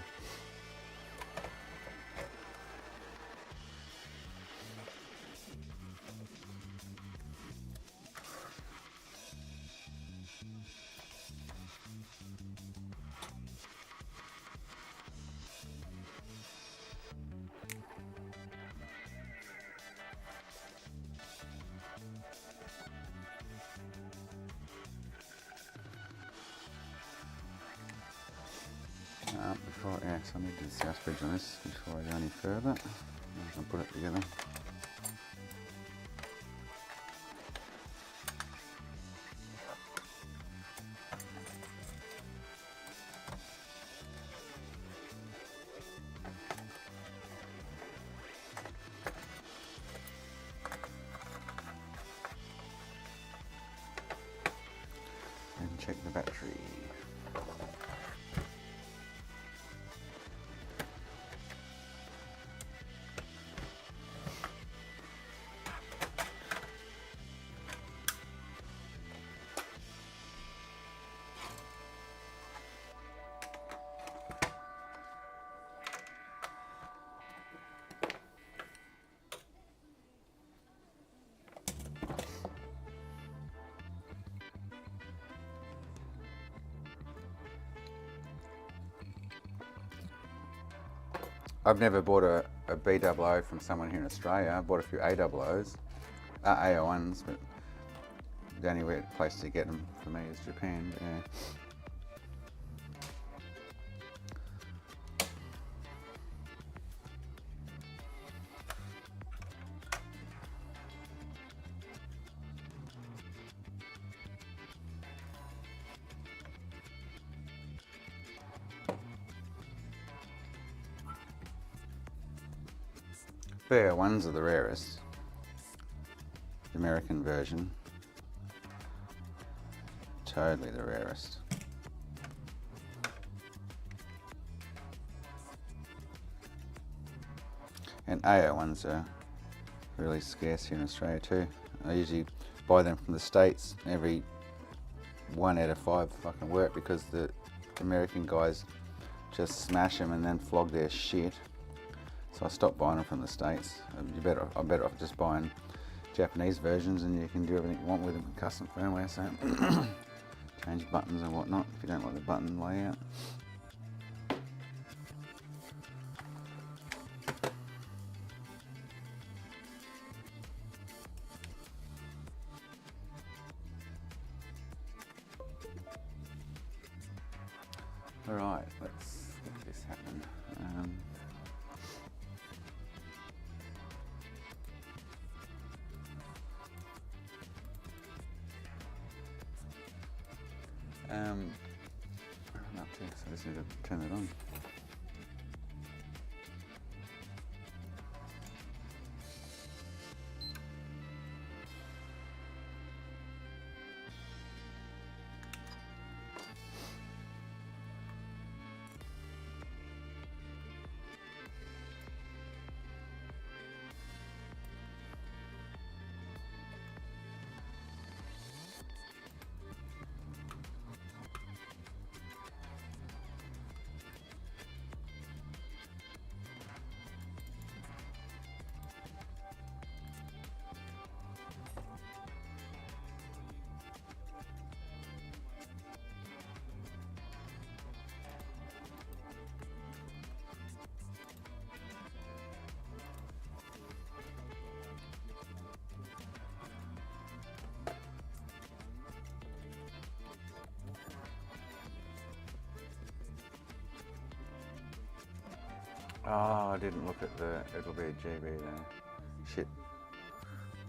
So I need to do the south bridge on this before I go any further. I can put it together. And check the battery. I've never bought a BWO from someone here in Australia. I've bought a few AWOs, AO1s, but the only place to get them for me is Japan. But yeah. BO1s are the rarest, the American version, totally the rarest. And AO1s are really scarce here in Australia too. I usually buy them from the States. Every 1 out of 5 fucking work because the American guys just smash them and then flog their shit. So I stopped buying them from the States. I'm better off just buying Japanese versions, and you can do everything you want with them, custom firmware. So change buttons and whatnot if you don't like the button layout. Alright, let's get this happen. I'm up to, so I just need to turn it on. Oh, I didn't look at the, it'll be a GB there. Shit.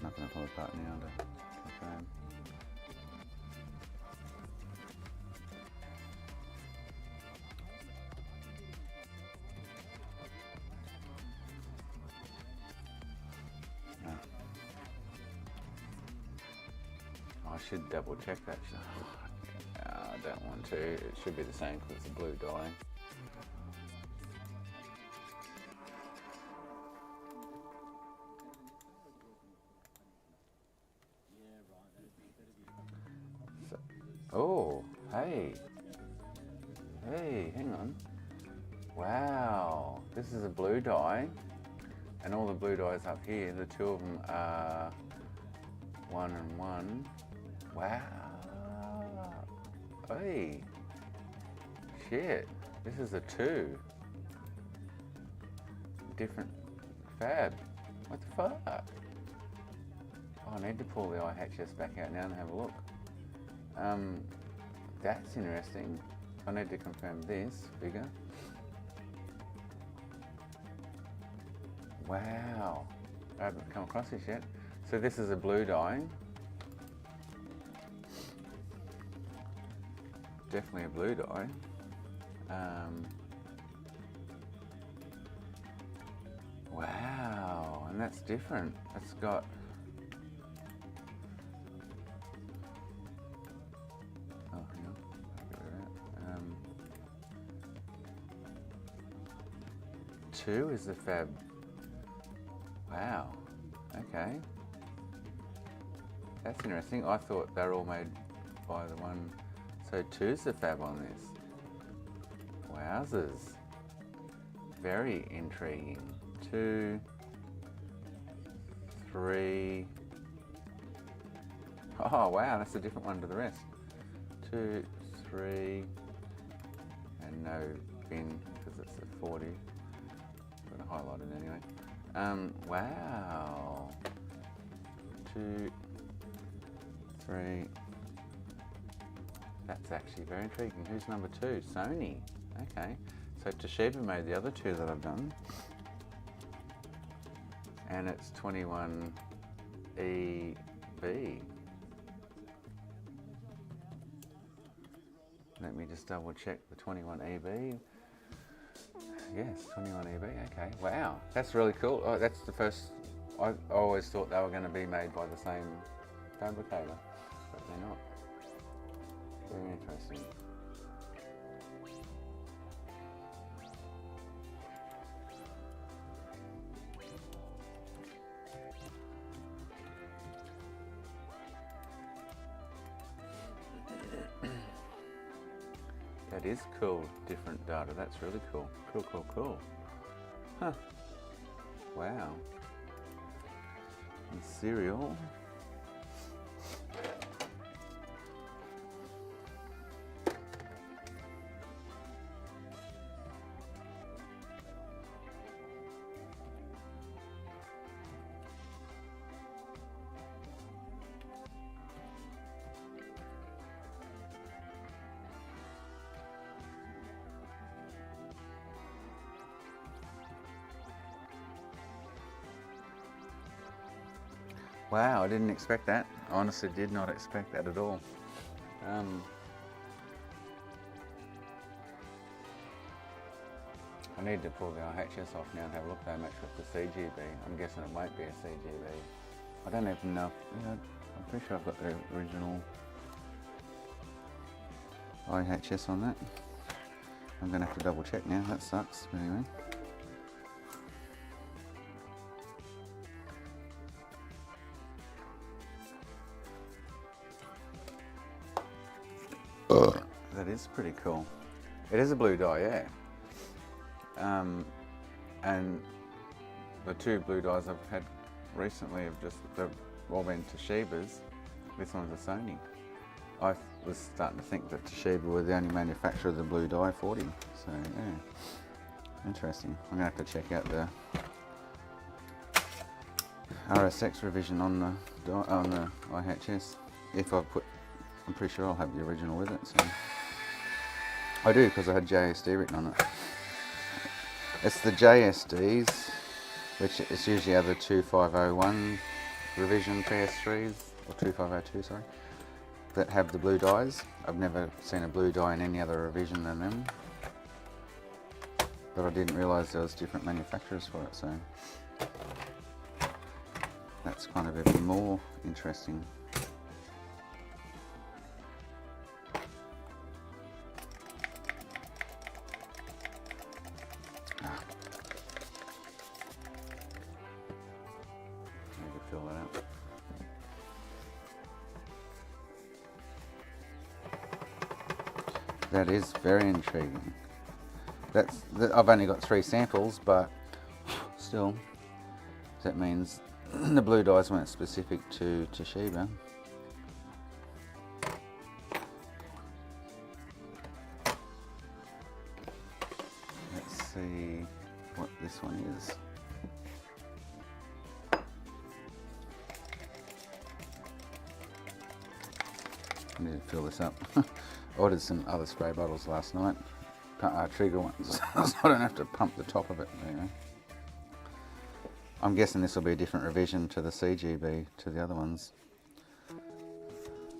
Not going to pull it apart now to confirm. No. I should double check that. I don't want to. It should be the same because it's a blue dye. Oh, hey. Hey, hang on. Wow, this is a blue dye. And all the blue dyes up here, the two of them are 1 and 1. Wow. Hey. Shit, this is a 2. Different fab. What the fuck? Oh, I need to pull the IHS back out now and have a look. That's interesting. I need to confirm this figure. Wow, I haven't come across this yet. So this is a blue dye. Definitely a blue dye. Wow, and that's different. It's got two is the fab. Wow. Okay. That's interesting. I thought they're all made by the one. So 2's the fab on this. Wowzers. Very intriguing. 2, 3. Oh wow, that's a different one to the rest. 2, 3, and no bin because it's a 40. Highlighted anyway. Wow. 2, 3. That's actually very intriguing. Who's number 2? Sony. Okay. So Toshiba made the other 2 that I've done. And it's 21EB. Let me just double check the 21EB. Yes, 21EB, okay. Wow, that's really cool. Oh, that's the first, I always thought they were going to be made by the same fabricator, but they're not. Very interesting. That is cool, different data. That's really cool. Cool. Huh. Wow. And cereal. Wow, I didn't expect that. I honestly did not expect that at all. I need to pull the IHS off now and have a look though, make sure it's a CGB. I'm guessing it might be a CGB. I don't even know. I'm pretty sure I've got the original IHS on that. I'm going to have to double check now, that sucks, but anyway. That is pretty cool. It is a blue dye, yeah. And the two blue dyes I've had recently have they've all been Toshiba's. This one's a Sony. I was starting to think that Toshiba were the only manufacturer of the blue dye 40. So yeah, interesting. I'm gonna have to check out the RSX revision on the IHS. I'm pretty sure I'll have the original with it. So I do, because I had JSD written on it. It's the JSDs, which is usually either 2501 revision PS3s, or 2502, sorry, that have the blue dyes. I've never seen a blue dye in any other revision than them. But I didn't realise there was different manufacturers for it, so that's kind of even more interesting. Fill that out. That is very intriguing. I've only got 3 samples, but still, that means the blue dyes weren't specific to Toshiba. Let's see what this one is. I need to fill this up. Ordered some other spray bottles last night, trigger ones, so I don't have to pump the top of it. There you go. I'm guessing this will be a different revision to the CGB to the other ones,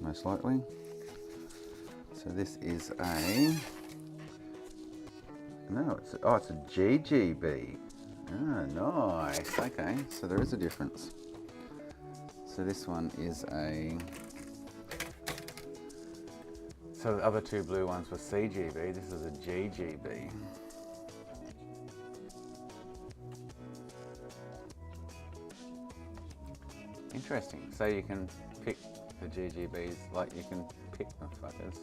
most likely. So this is it's a GGB. Ah, nice. Okay, so there is a difference. So this one is so the other 2 blue ones were CGB, this is a GGB. Interesting, so you can pick the GGBs like you can pick the fuckers,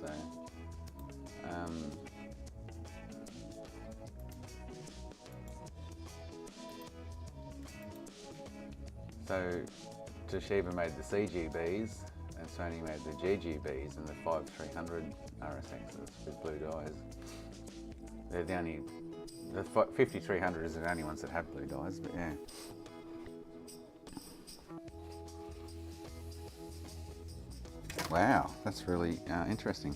so Toshiba made the CGBs, and Sony made the GGBs and the 5300 RSXs with blue dyes. They're the 5300 is the only ones that have blue dyes, but yeah. Wow, that's really interesting.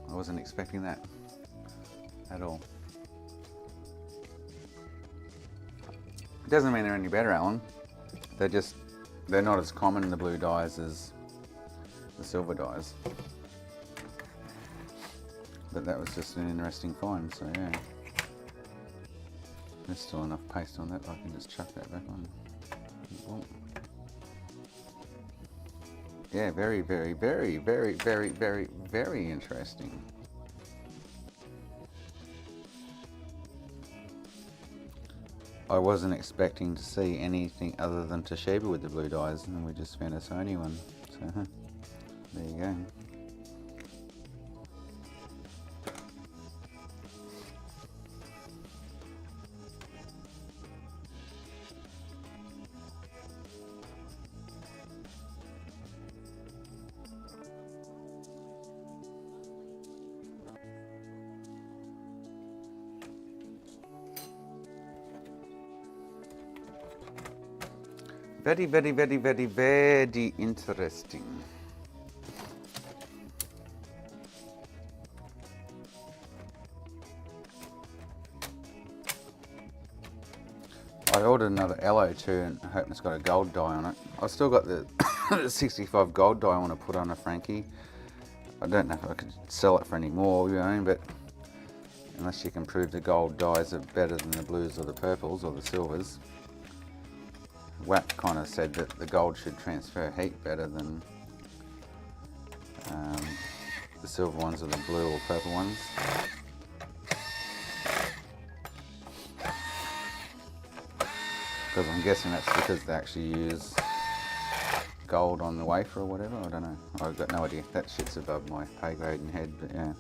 I wasn't expecting that at all. It doesn't mean they're any better, Alan. They're not as common in the blue dyes as the silver dyes. But that was just an interesting find, so yeah. There's still enough paste on that, I can just chuck that back on. Oh. Yeah, very, very, very, very, very, very, very interesting. I wasn't expecting to see anything other than Toshiba with the blue dyes, and then we just found a Sony one. So there you go. Very, very, very, very, very interesting. I ordered another LO2 and hoping it's got a gold die on it. I've still got the 65 gold die I want to put on a Franky. I don't know if I could sell it for any more, you know, but unless you can prove the gold dies are better than the blues or the purples or the silvers. WAP kind of said that the gold should transfer heat better than the silver ones or the blue or purple ones. Because I'm guessing that's because they actually use gold on the wafer or whatever. I don't know. I've got no idea. That shit's above my pay grade and head, but yeah.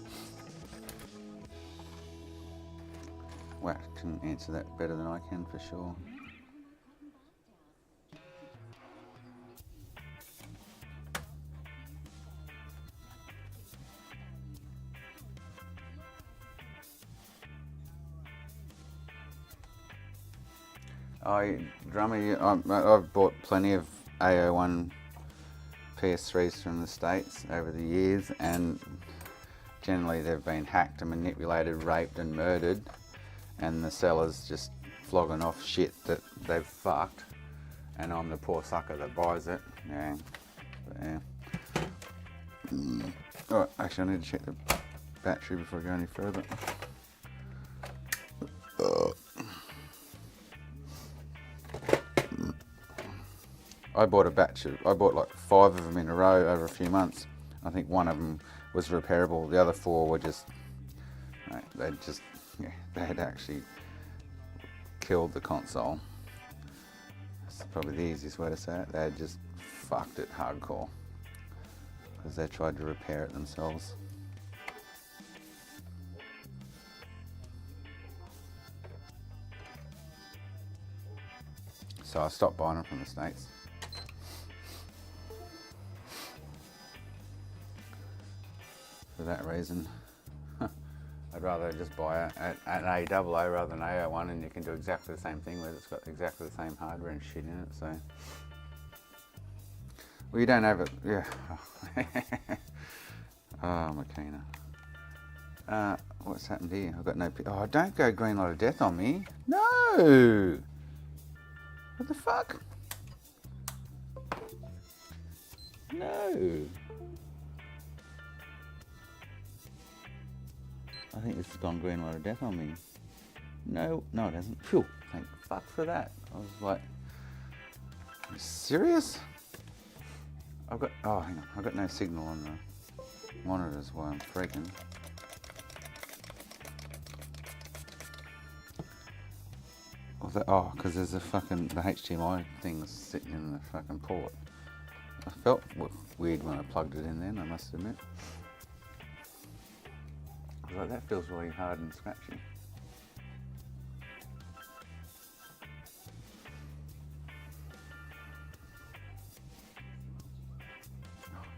WAP can answer that better than I can for sure. I've bought plenty of AO1 PS3s from the States over the years, and generally they've been hacked and manipulated, raped and murdered, and the seller's just flogging off shit that they've fucked, and I'm the poor sucker that buys it. Yeah. But yeah. Alright, actually I need to check the battery before I go any further. I bought like 5 of them in a row over a few months. I think one of them was repairable. The other 4 were just, they had actually killed the console. That's probably the easiest way to say it. They had just fucked it hardcore because they tried to repair it themselves. So I stopped buying them from the States. For that reason, I'd rather just buy it at an AAA rather than AO1, and you can do exactly the same thing with it. It's got exactly the same hardware and shit in it, so. Well, you don't have it, yeah. Oh, Makina. What's happened here? I've got no, oh, don't go green light of death on me. No! What the fuck? No. I think this has gone green light of death on me. No, no it hasn't. Phew, thank fuck for that. I was like, are you serious? I've got, oh hang on, I've got no signal on the monitors while I'm freaking. Oh, because there's the HDMI thing sitting in the fucking port. I felt weird when I plugged it in then, I must admit. I was like, that feels really hard and scratchy.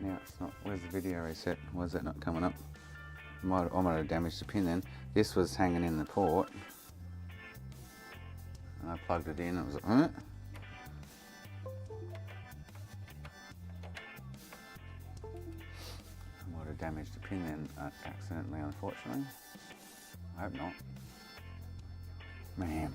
Now it's not, where's the video reset? Why is that not coming up? I might have damaged the pin then. This was hanging in the port. And I plugged it in, it was like, I might have damaged the pin then accidentally, unfortunately. I hope not. Man.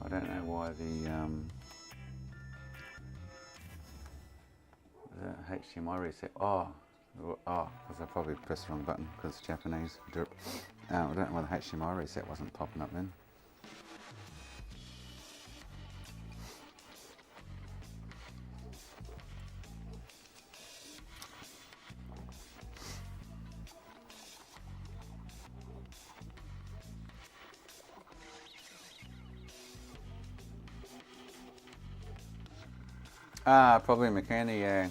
I don't know why the HDMI reset. Oh, because I probably pressed the wrong button because it's Japanese. I don't know why the HDMI reset wasn't popping up then. Probably Makani, yeah.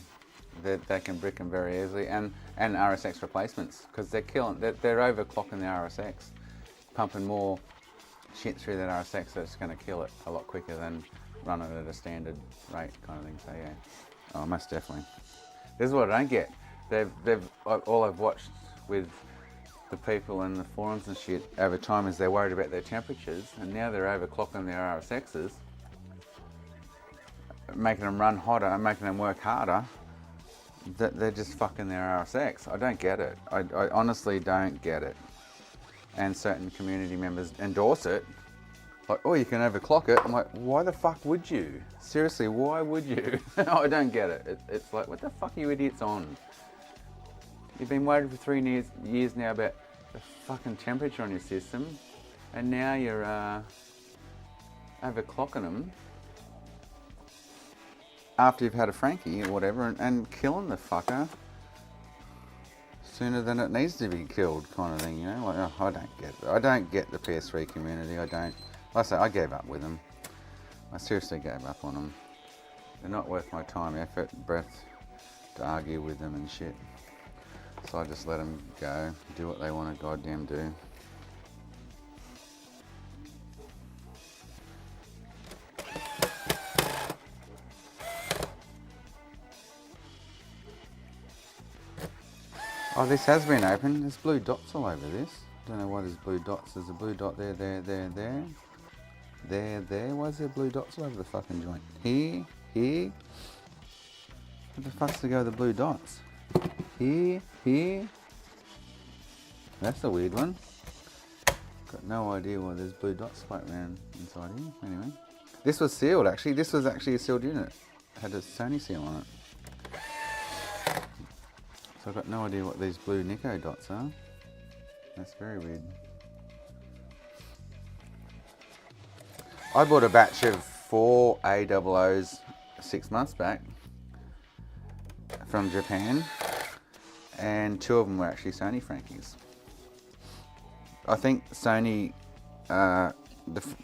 They can brick them very easily, and RSX replacements, because they're overclocking the RSX, pumping more shit through that RSX that's going to kill it a lot quicker than running at a standard rate kind of thing. So yeah, oh, most definitely. This is what I don't get. All I've watched with the people in the forums and shit over time is they're worried about their temperatures, and now they're overclocking their RSXs, making them run hotter and making them work harder. They're just fucking their RSX. I don't get it. I honestly don't get it. And certain community members endorse it. Like, oh, you can overclock it. I'm like, why the fuck would you? Seriously, why would you? I don't get it. It's like, what the fuck are you idiots on? You've been worried for 3 years now about the fucking temperature on your system, and now you're overclocking them after you've had a Franky or whatever, and killing the fucker sooner than it needs to be killed, kind of thing, you know? Like, oh, I don't get it. I don't get the PS3 community. I don't. Like I say, I gave up with them. I seriously gave up on them. They're not worth my time, effort, breath to argue with them and shit. So I just let them go, do what they want to goddamn do. Oh, this has been open. There's blue dots all over this. Don't know why there's blue dots. There's a blue dot there. There. Why is there blue dots all over the fucking joint? Here. What the fuck's to go with the blue dots? Here. That's a weird one. Got no idea why there's blue dots floating around inside here. Anyway. This was sealed, actually. This was actually a sealed unit. It had a Sony seal on it. So I've got no idea what these blue Nico dots are. That's very weird. I bought a batch of 4 AOOs 6 months back from Japan, and 2 of them were actually Sony Frankies. I think Sony, the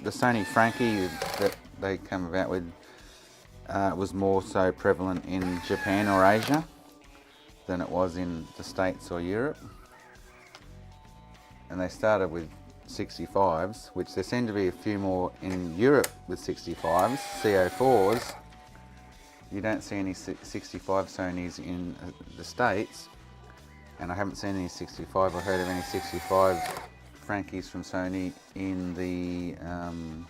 Sony Franky that they come about with was more so prevalent in Japan or Asia than it was in the States or Europe. And they started with 65s, which there seem to be a few more in Europe with 65s, CO4s. You don't see any 65 Sonys in the States, and I haven't seen any 65 or heard of any 65 Frankies from Sony in the hang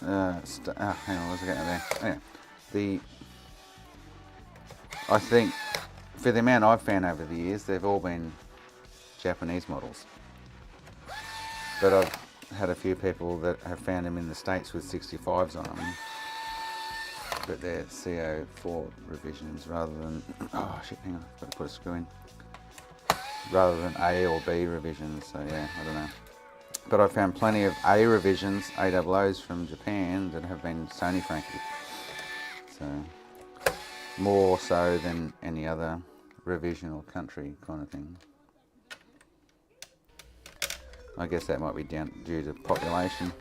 on, what's it getting there? Anyway, I think for the amount I've found over the years, they've all been Japanese models. But I've had a few people that have found them in the States with 65s on them, but they're CO4 revisions rather than, oh shit, hang on, I've got to put a screw in, rather than A or B revisions, so yeah, I don't know. But I've found plenty of A revisions, AOOs from Japan that have been Sony Franky. So, more so than any other revision or country kind of thing. I guess that might be due to population.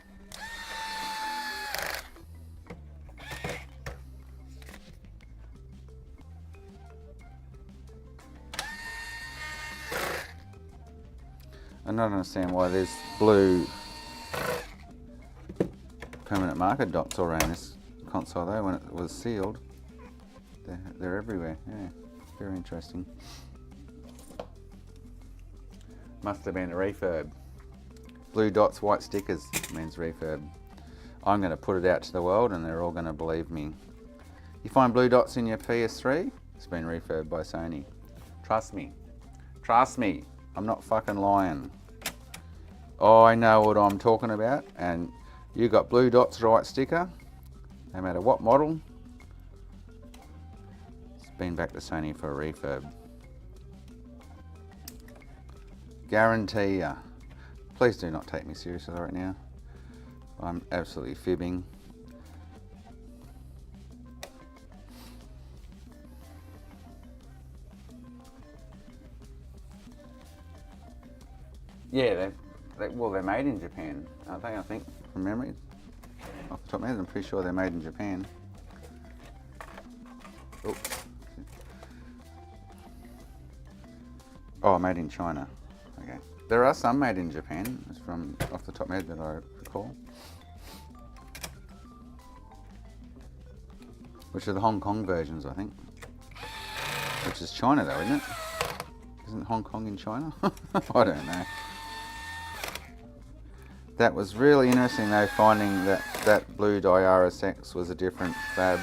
I don't understand why there's blue permanent marker dots all around this console though when it was sealed. They're everywhere, yeah, very interesting. Must have been a refurb. Blue dots, white stickers means refurb. I'm going to put it out to the world and they're all going to believe me. You find blue dots in your PS3? It's been refurbed by Sony. Trust me. Trust me. I'm not fucking lying. I know what I'm talking about, and you got blue dots or white sticker, no matter what model, it's been back to Sony for a refurb. Guarantee ya. Please do not take me seriously right now. I'm absolutely fibbing. Yeah, they're made in Japan, aren't they? I think, from memory. off the top of my head. I'm pretty sure they're made in Japan. Oops. Oh, made in China. Okay. There are some made in Japan, it's from off the top of my head that I recall. Which are the Hong Kong versions, I think. Which is China though, isn't it? Isn't Hong Kong in China? I don't know. That was really interesting though, finding that blue dye RSX was a different fab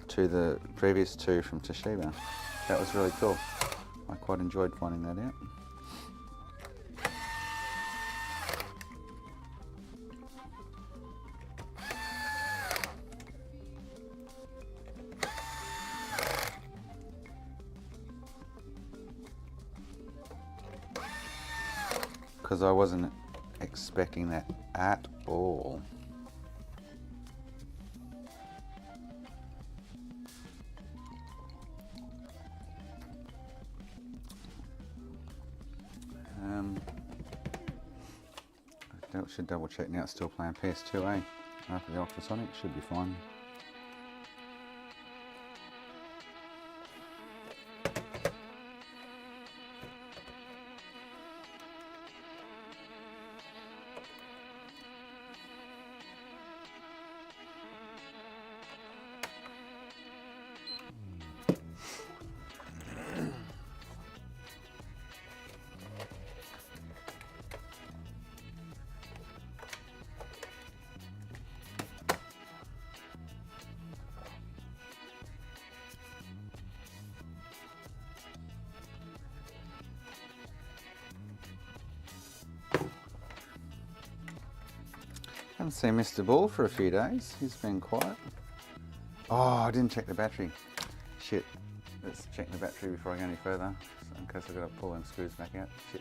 to the previous two from Toshiba. That was really cool. I quite enjoyed finding that out. Because I wasn't expecting that at all. I should double check now, it's still playing PS2, eh? After the ultrasonic, should be fine. Haven't seen Mr. Ball for a few days. He's been quiet. Oh, I didn't check the battery. Shit. Let's check the battery before I go any further, in case I've got to pull them screws back out. Shit.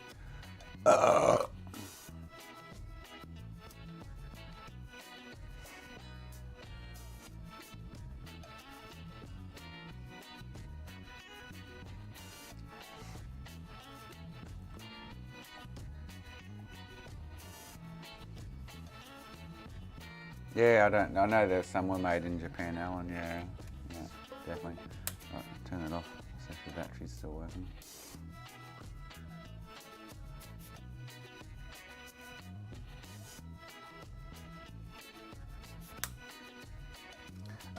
Yeah, I know there's some were made in Japan, Alan. Yeah, definitely. Right, turn it off. See if the battery's still working.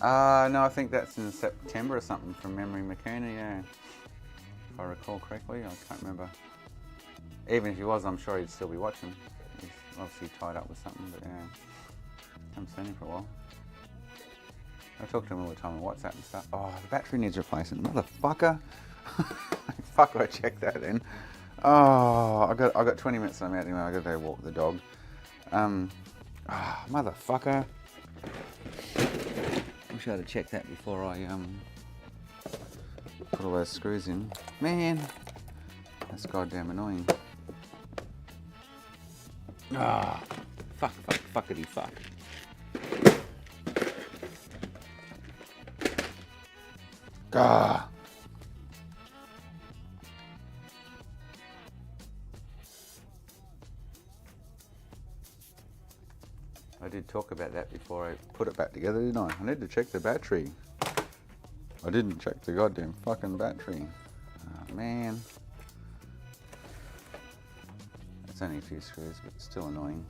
No, I think that's in September or something from memory, Makuna, yeah. If I recall correctly, I can't remember. Even if he was, I'm sure he'd still be watching. He's obviously tied up with something, but yeah. Haven't seen him for a while. I talk to him all the time on WhatsApp and stuff. Oh, the battery needs replacing, motherfucker. Fuck, I checked that then. Oh, I got 20 minutes. I'm out anyway. I got to go walk the dog. Motherfucker. Wish I had checked that before I put all those screws in. Man, that's goddamn annoying. Fuckity fuck. Ah. I did talk about that before I put it back together, didn't I? I need to check the battery. I didn't check the goddamn fucking battery. Oh, man. It's only a few screws, but it's still annoying.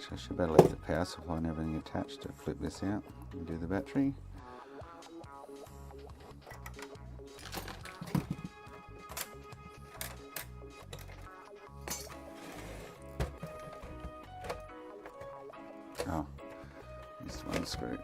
Actually, I should better leave the power supply and everything attached to flip this out and do the battery. Oh, just one screw.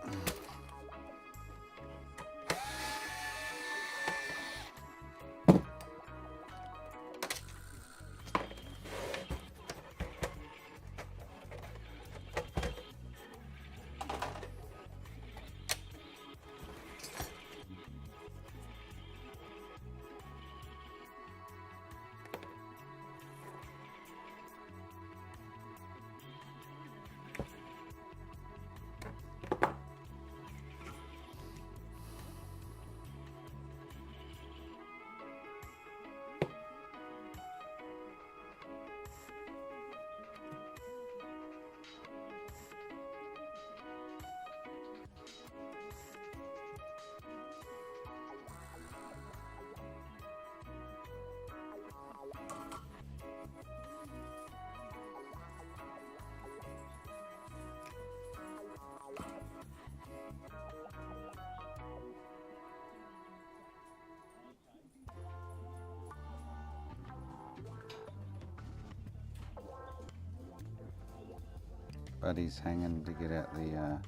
Buddy's hanging to get out the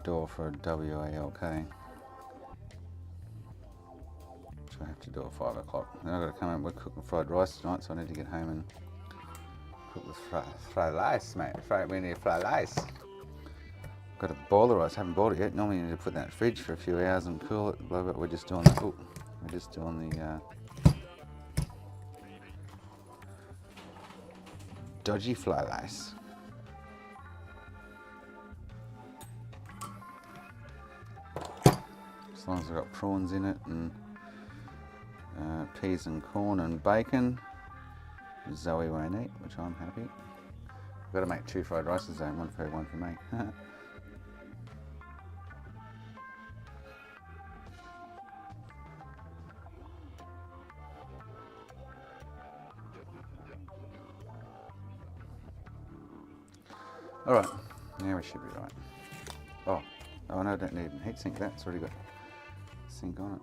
door for a WALK. Which I have to do at 5 o'clock. Then I've got to come home. We're cooking fried rice tonight, so I need to get home and cook with fried rice, mate. We need fried rice. Got to boil the rice. Haven't boiled it yet. Normally you need to put that in the fridge for a few hours and cool it. But we're just doing the. We're just doing the dodgy fried rice. As long as I've got prawns in it and peas and corn and bacon. Zoe won't eat, which I'm happy. I've got to make 2 fried rices though, one for her, one for me. Alright, now we should be right. Oh no, I don't need a heat sink, that's already got sink on it.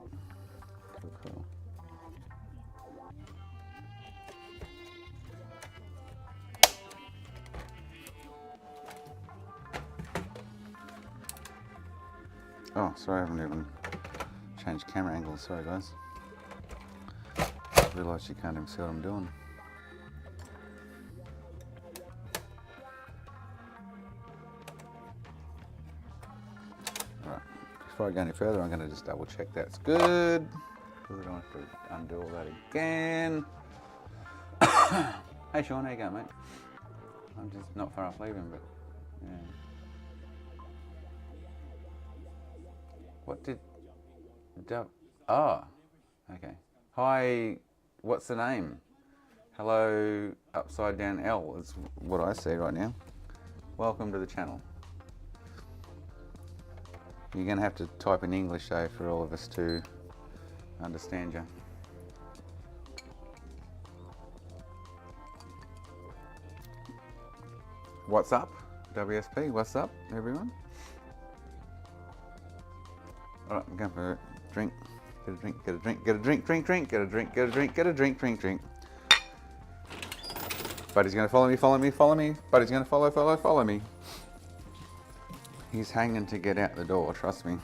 Cool. Oh, sorry, I haven't even changed camera angles, sorry guys. I realise you can't even see what I'm doing. Alright, before I go any further, I'm going to just double check that's good, because I don't have to undo all that again. Hey Sean, how you going, mate? I'm just not far off leaving, but yeah. What did... Oh, okay. Hi, what's the name? Hello, upside down L is what I see right now. Welcome to the channel. You're going to have to type in English though for all of us to understand you. What's up, WSP? What's up, everyone? Alright, I'm going for a drink. Get a drink, get a drink, get a drink, drink, get a drink, get a drink, get a drink, drink. Buddy's going to follow me. Buddy's going to follow me. He's hanging to get out the door, trust me.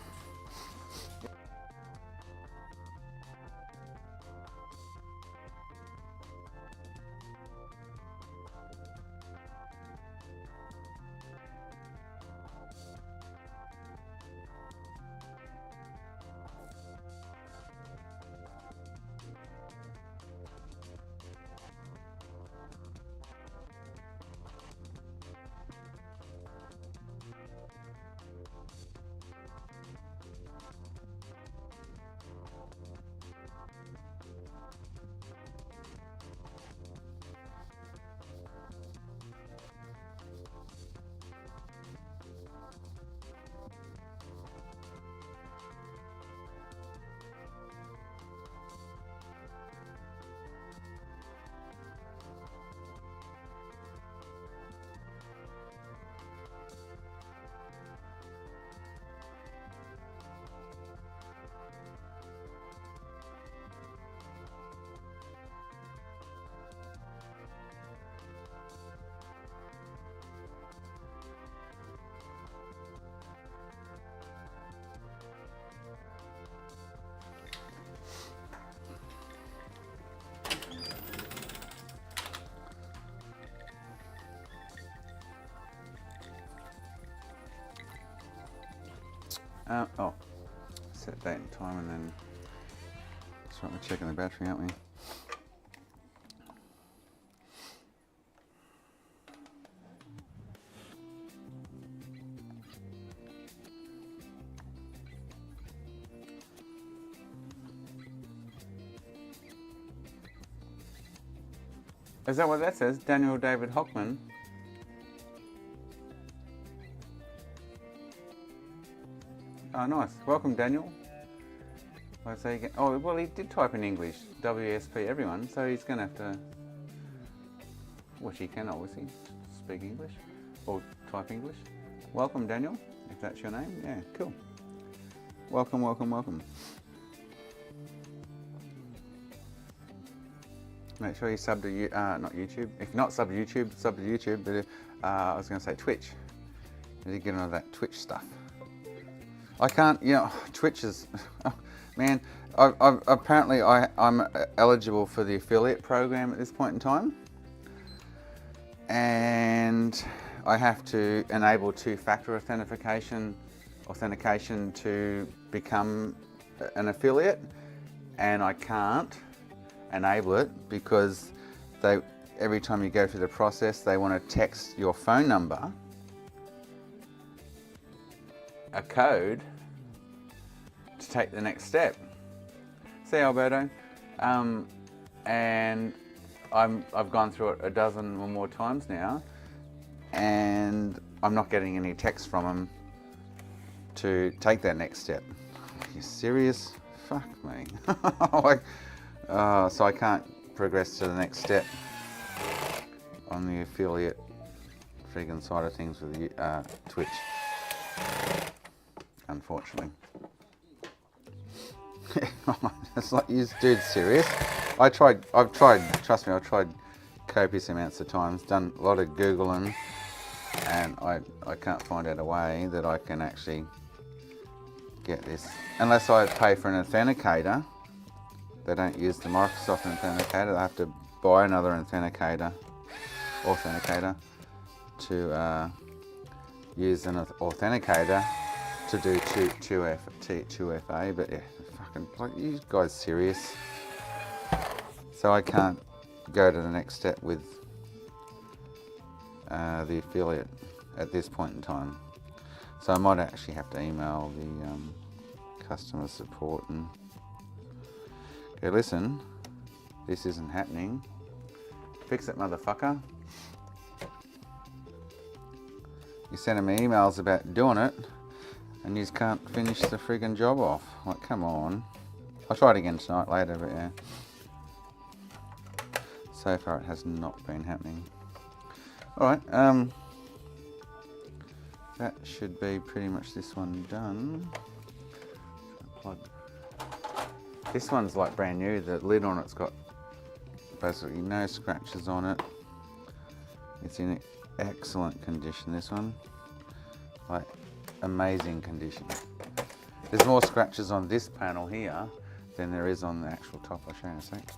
Oh, set date and time, and then that's right, we're checking the battery, aren't we? Is that what that says? Daniel David Hockman? Oh, nice. Welcome, Daniel. So you oh, well, he did type in English, WSP everyone, so he's going to have to, which he can obviously speak English or type English. Welcome, Daniel, if that's your name. Yeah, cool. Welcome, welcome, welcome. Make sure you sub to not YouTube. If not sub to YouTube, sub to YouTube. But I was going to say Twitch. You need to get into that Twitch stuff. I can't, you know, Twitch is, oh, man. Apparently I'm eligible for the affiliate program at this point in time, and I have to enable two-factor authentication to become an affiliate, and I can't enable it because every time you go through the process, they want to text your phone number a code to take the next step. See, Alberto? And I've gone through it a dozen or more times now, and I'm not getting any text from them to take that next step. Are you serious? Fuck me. Like, so I can't progress to the next step on the affiliate friggin' side of things with Twitch, unfortunately. It's like, you dude's serious. I've tried, trust me, I've tried copious amounts of times, done a lot of Googling, and I can't find out a way that I can actually get this. Unless I pay for an authenticator. They don't use the Microsoft authenticator. I have to buy another authenticator to use an authenticator to do 2FA. But yeah, fucking, like, you guys serious? So I can't go to the next step with the affiliate at this point in time. So I might actually have to email the customer support and go, listen, this isn't happening. Fix it, motherfucker. You're sending me emails about doing it, and you just can't finish the friggin' job off. Like, come on. I'll try it again tonight later, but yeah. So far it has not been happening. Alright, that should be pretty much this one done. Plug. This one's like brand new. The lid on it's got basically no scratches on it. It's in excellent condition, this one. Like, amazing condition. There's more scratches on this panel here than there is on the actual top. I'll show you in a sec.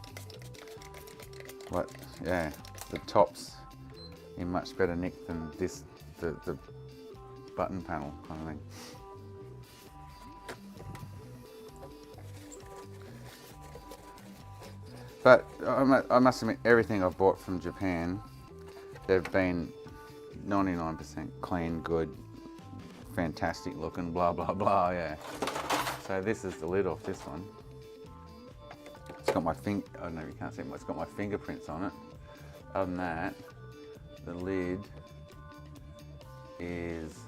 But yeah, the top's in much better nick than this, the button panel kind of thing. But I must admit, everything I've bought from Japan, they've been 99% clean, good, fantastic looking, blah, blah, blah, yeah. So this is the lid off this one. It's got my I don't know if you can't see it, but it's got my fingerprints on it. Other than that, the lid is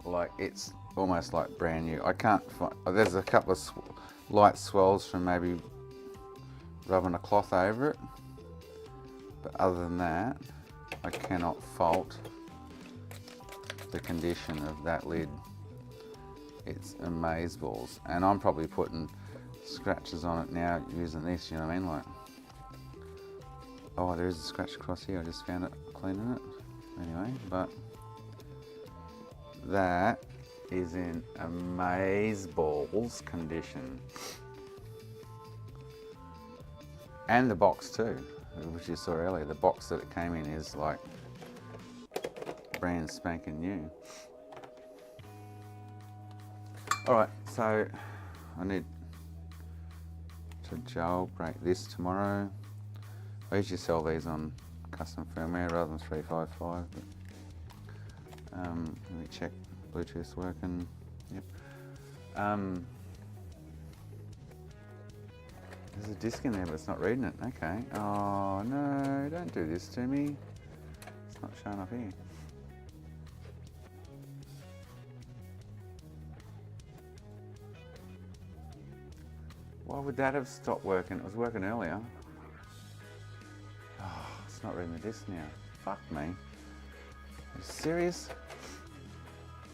like, it's almost like brand new. I can't find, there's a couple of light swells from maybe rubbing a cloth over it, but other than that, I cannot fault the condition of that lid. It's amazeballs, and I'm probably putting scratches on it now using this, you know what I mean? Like, oh, there is a scratch across here, I just found it cleaning it. Anyway, but that is in amazeballs condition. And the box too, which you saw earlier. The box that it came in is like brand spanking new. Alright, so I need to jailbreak this tomorrow. I usually sell these on custom firmware rather than 355. But, let me check Bluetooth working. Yep. There's a disc in there, but it's not reading it. Okay. Oh no! Don't do this to me. It's not showing up here. Why would that have stopped working? It was working earlier. Oh, it's not reading the disc now. Fuck me. Are you serious?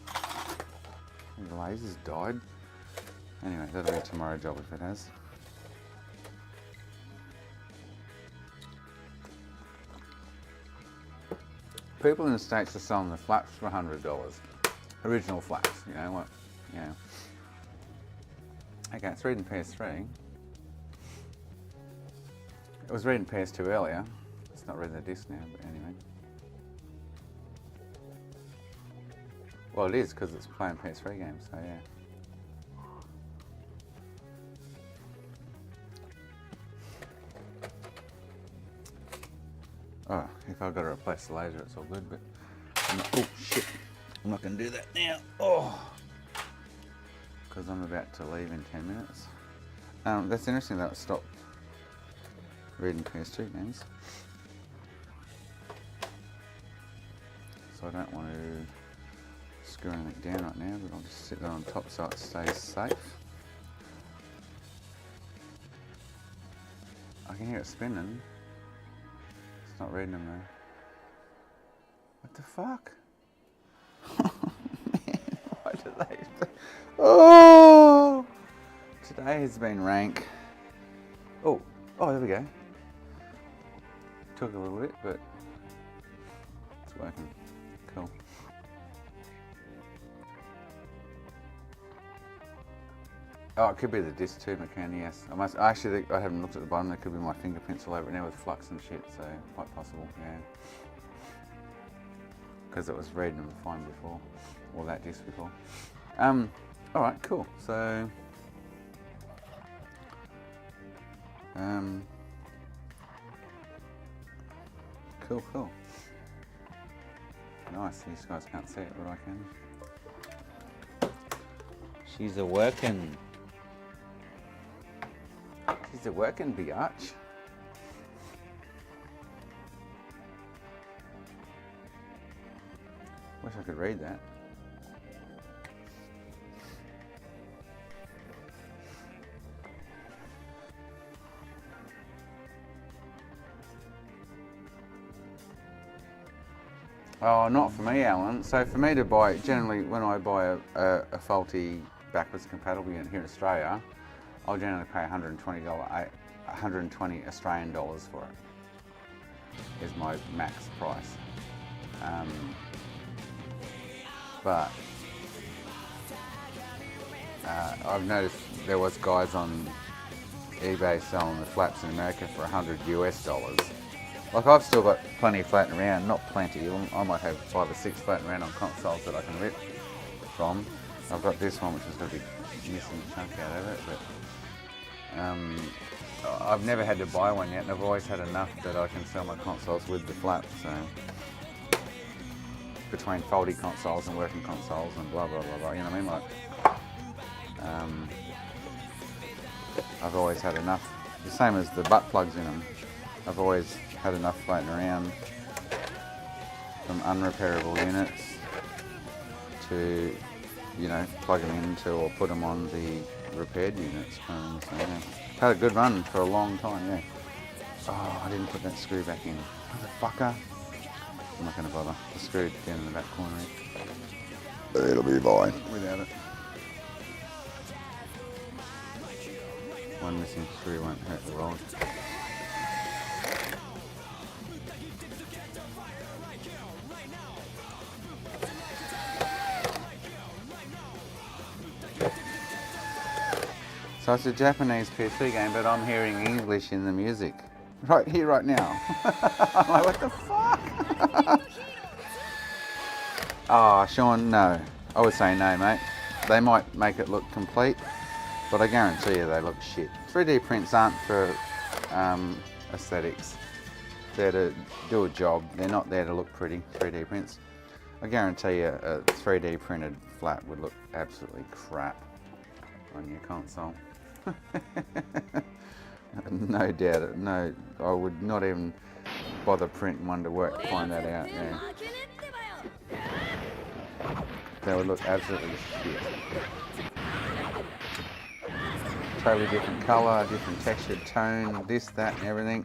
The lasers died. Anyway, that'll be a tomorrow job if it has. People in the States are selling the flaps for $100. Original flaps, you know what? Yeah. Okay, it's reading PS3. It was reading PS2 earlier. It's not reading the disc now, but anyway. Well, it is because it's playing PS3 games, so yeah. Oh, if I've got to replace the laser, it's all good, but oh shit, I'm not going to do that now. Oh, because I'm about to leave in 10 minutes. That's interesting that it stopped reading PS2 games. So I don't want to screw anything down right now, but I'll just sit that on top so it stays safe. I can hear it spinning. It's not reading them though. What the fuck? Man, why do they... Oh! Today has been rank. Oh, there we go. Took a little bit, but it's working. Cool. Oh, it could be the disc too, McCann, yes. I haven't looked at the bottom. There could be my fingerprints all over it now with flux and shit, so quite possible, yeah. Because it was reading them fine before, or that disc before. Alright, cool. So, cool. Nice, these guys can't see it, but I can. She's a working. She's a working biatch. Wish I could read that. Oh, not for me, Alan. So for me to buy, generally when I buy a faulty backwards compatible unit here in Australia, I'll generally pay $120 Australian dollars for it. Is my max price. But I've noticed there was guys on eBay selling the flaps in America for $100 US. Like I've still got plenty floating around, not plenty. I might have 5 or 6 floating around on consoles that I can rip from. I've got this one which is going to be missing a chunk out of it, but I've never had to buy one yet, and I've always had enough that I can sell my consoles with the flaps. So between faulty consoles and working consoles and blah blah blah blah, you know what I mean? Like, I've always had enough. The same as the butt plugs in them. I've always had enough floating around from unrepairable units to, you know, plug them into or put them on the repaired units. So, yeah. Had a good run for a long time, yeah. Oh, I didn't put that screw back in. Motherfucker. I'm not going to bother. The screw down in the back corner. It'll be fine without it. One missing screw won't hurt the rod. So it's a Japanese PS3 game, but I'm hearing English in the music. Right here, right now. I'm like, what the fuck? Oh, Sean, no. I would say no, mate. They might make it look complete, but I guarantee you they look shit. 3D prints aren't for aesthetics. They're to do a job. They're not there to look pretty, 3D prints. I guarantee you a 3D printed flat would look absolutely crap on your console. No doubt. No, I would not even bother printing one to work to find that out. Yeah. They would look absolutely shit. Totally different colour, different texture, tone, this, that and everything.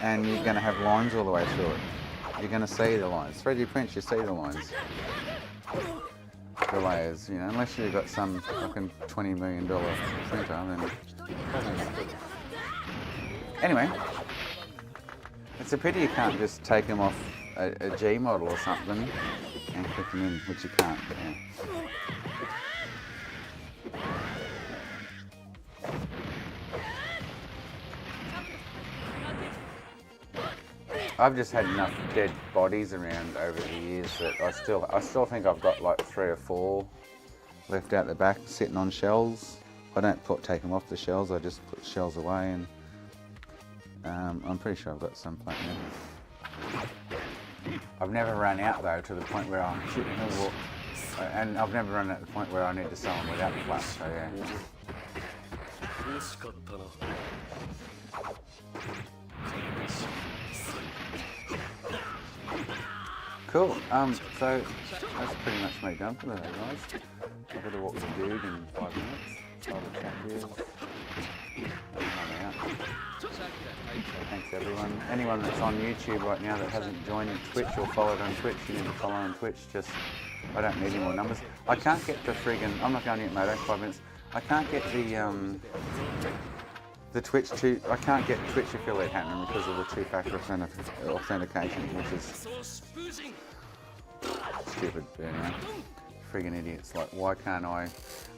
And you're going to have lines all the way through it. You're going to see the lines. 3D prints, you see the lines. The layers, you know, unless you've got some fucking $20 million printer, then... Anyway, it's a pity you can't just take them off a G model or something and click them in, which you can't, but yeah. I've just had enough dead bodies around over the years that I still think I've got like 3 or 4 left out the back sitting on shelves. I don't take them off the shelves, I just put shelves away, and I'm pretty sure I've got some playing now. I've never run out though to the point where I'm shooting a walk, and I've never run out to the point where I need to sell them without the flat, so yeah. Cool, so that's pretty much me done for today, guys. I've got to walk the dude in 5 minutes. I'll have a chat here. I'm out. So thanks everyone. Anyone that's on YouTube right now that hasn't joined Twitch or followed on Twitch, you need to follow on Twitch. Just, I don't need any more numbers. I can't get the friggin', I'm not going to get Moto, 5 minutes. I can't get the Twitch I can't get Twitch affiliate happening because of the 2-factor authentication, which is stupid, but anyway. Friggin' idiots, like why can't I,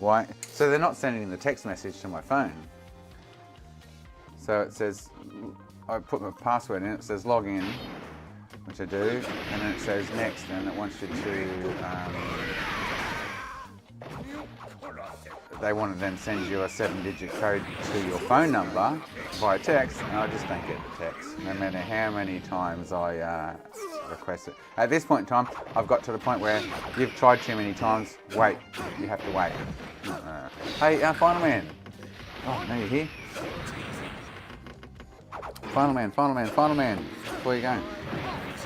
why? So they're not sending the text message to my phone. So it says, I put my password in, it says log in, which I do, and then it says next, and it wants you to, they want to then send you a 7-digit code to your phone number via text, and I just don't get the text, no matter how many times I request it. At this point in time, I've got to the point where you've tried too many times, wait, you have to wait. Hey, Final Man. Oh, no, you're here. Final Man, before you go.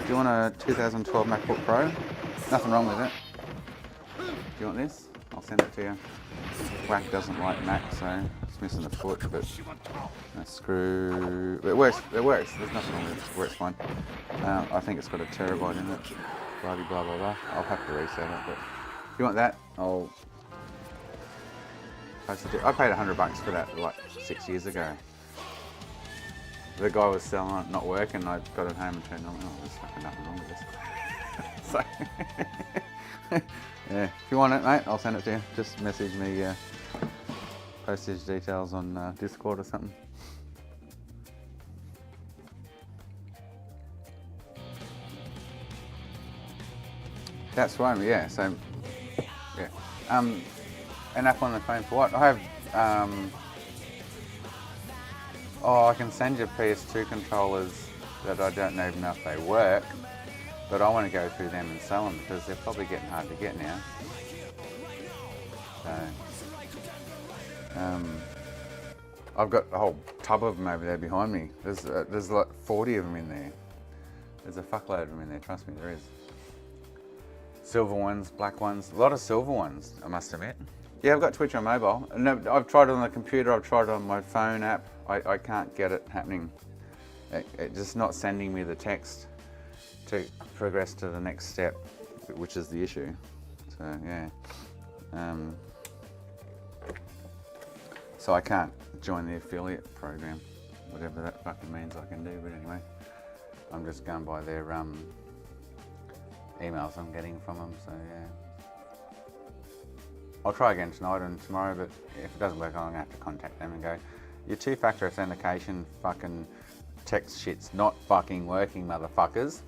Do you want a 2012 MacBook Pro? Nothing wrong with it. Do you want this? I'll send it to you. Whack doesn't like Mac, so it's missing a foot, but a screw. It works. There's nothing wrong with it. It works fine. I think it's got a terabyte in it. Blah blah blah blah. I'll have to reset it, but if you want that, I'll post it. I paid $100 for that like 6 years ago. The guy was selling it, not working. I got it home and turned on. Oh, there's fucking nothing wrong with this. So, yeah, if you want it, mate, I'll send it to you. Just message me postage details on Discord or something. That's right, yeah. So, yeah. An app on the phone for what? I have. I can send you PS2 controllers that I don't even know if they work, but I want to go through them and sell them because they're probably getting hard to get now. So, I've got a whole tub of them over there behind me. There's like 40 of them in there. There's a fuckload of them in there, trust me, there is. Silver ones, black ones, a lot of silver ones, I must admit. Yeah, I've got Twitch on mobile. No, I've tried it on the computer, I've tried it on my phone app. I can't get it happening. It's just not sending me the text to progress to the next step, which is the issue. So, yeah. So I can't join the affiliate program, whatever that fucking means I can do, but anyway. I'm just going by their emails I'm getting from them, so yeah. I'll try again tonight and tomorrow, but if it doesn't work, I'm gonna have to contact them and go, your 2-factor authentication fucking text shit's not fucking working, motherfuckers.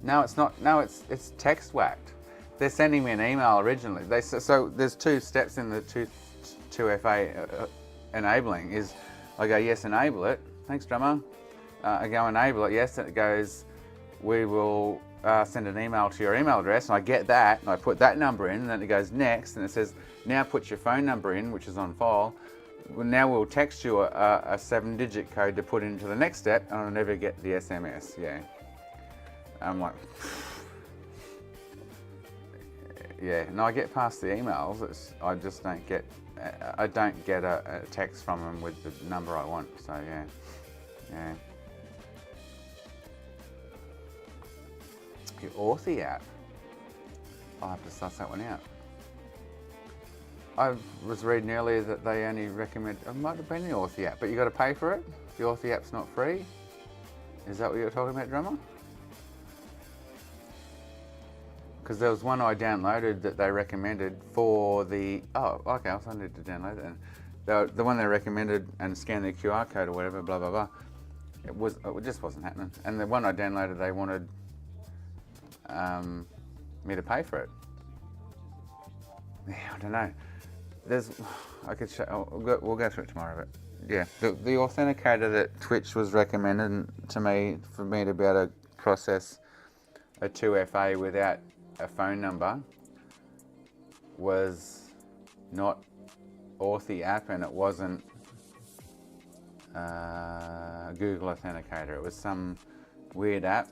No, it's not. No, it's text whacked. they're sending me an email originally. So there's 2 steps in the 2FA enabling. Is I go, yes, enable it. Thanks, drummer. I go enable it, yes, and it goes, we will send an email to your email address, and I get that, and I put that number in, and then it goes next, and it says, now put your phone number in, which is on file. Well, now we'll text you a 7-digit code to put into the next step, and I'll never get the SMS, yeah. I'm like, yeah, no, I get past the emails, I just don't get, I don't get a text from them with the number I want, so yeah, yeah. Your Authy app. I'll have to suss that one out. I was reading earlier that they only recommend, it might have been the Authy app, but you got to pay for it? The Authy app's not free? Is that what you're talking about, drummer? Because there was one I downloaded that they recommended for the, oh, okay, I need to download it. The one they recommended and scan the QR code or whatever, blah, blah, blah. It just wasn't happening. And the one I downloaded, they wanted me to pay for it. Yeah, I don't know. I could show, we'll go through it tomorrow, but yeah, the authenticator that Twitch was recommended to me, for me to be able to process a 2FA without a phone number, was not Authy app, and it wasn't Google Authenticator. It was some weird app.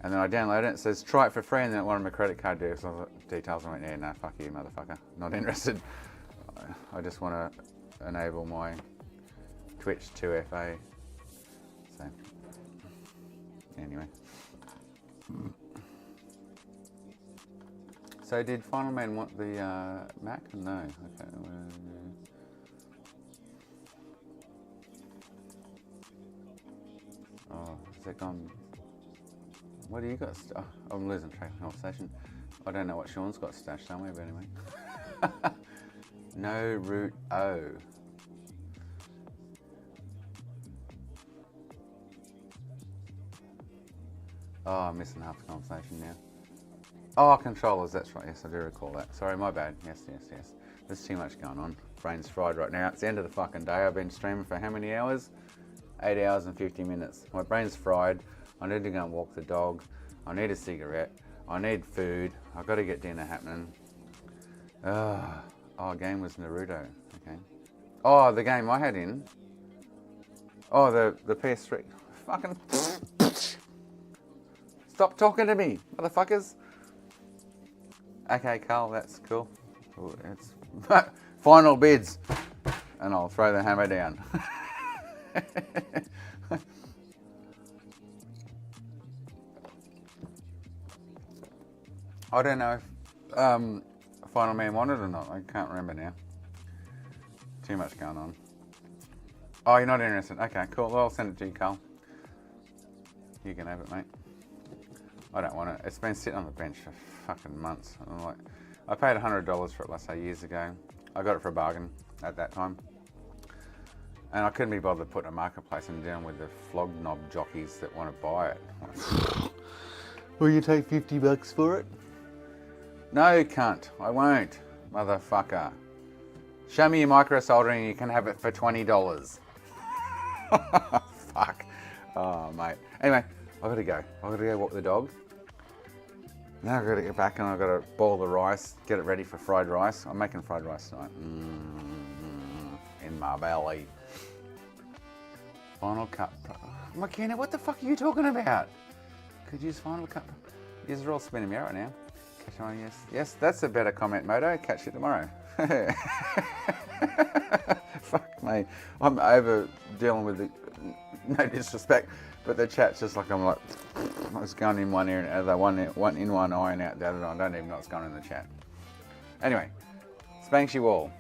And then I downloaded it, it says try it for free, and then it wanted my credit card details. I went, yeah, no, fuck you, motherfucker. Not interested. I just want to enable my Twitch 2FA. So, anyway. So did Final Man want the Mac? No. Okay. Oh, is that gone? What do you got? I'm losing track of the conversation. I don't know what Sean's got stashed somewhere, but anyway. No root O. Oh, I'm missing half the conversation now. Oh, controllers, that's right. Yes, I do recall that. Sorry, my bad. Yes. There's too much going on. Brain's fried right now. It's the end of the fucking day. I've been streaming for how many hours? 8 hours and 50 minutes. My brain's fried. I need to go and walk the dog. I need a cigarette. I need food. I've got to get dinner happening. Oh, game was Naruto. Okay. Oh, the game I had in. Oh, the PS3. Fucking. Stop talking to me, motherfuckers. Okay, Carl, that's cool. It's final bids, and I'll throw the hammer down. I don't know if Final Man wanted or not. I can't remember now. Too much going on. Oh, you're not interested. Okay, cool. Well, I'll send it to you, Carl. You can have it, mate. I don't want it. It's been sitting on the bench for fucking months. I'm like, I paid $100 for it, let's say, years ago. I got it for a bargain at that time. And I couldn't be bothered putting a marketplace and dealing with the flog knob jockeys that want to buy it. Will you take $50 for it? No, cunt. I won't, motherfucker. Show me your micro soldering and you can have it for $20. Fuck. Oh, mate. Anyway, I've got to go. I've got to go walk the dog. Now I've got to get back and I've got to boil the rice, get it ready for fried rice. I'm making fried rice tonight. In my belly. Final Cut. McKenna, what the fuck are you talking about? Could use Final Cut. These are all spinning me out right now. Catch you on, yes. Yes, that's a better comment, Moto. Catch you tomorrow. Fuck me. I'm over dealing with the, no disrespect, but the chat's just like, I'm like, it's going in one ear and out the one in one eye and out the other. I don't even know what's going on in the chat. Anyway, Spanksy Wall.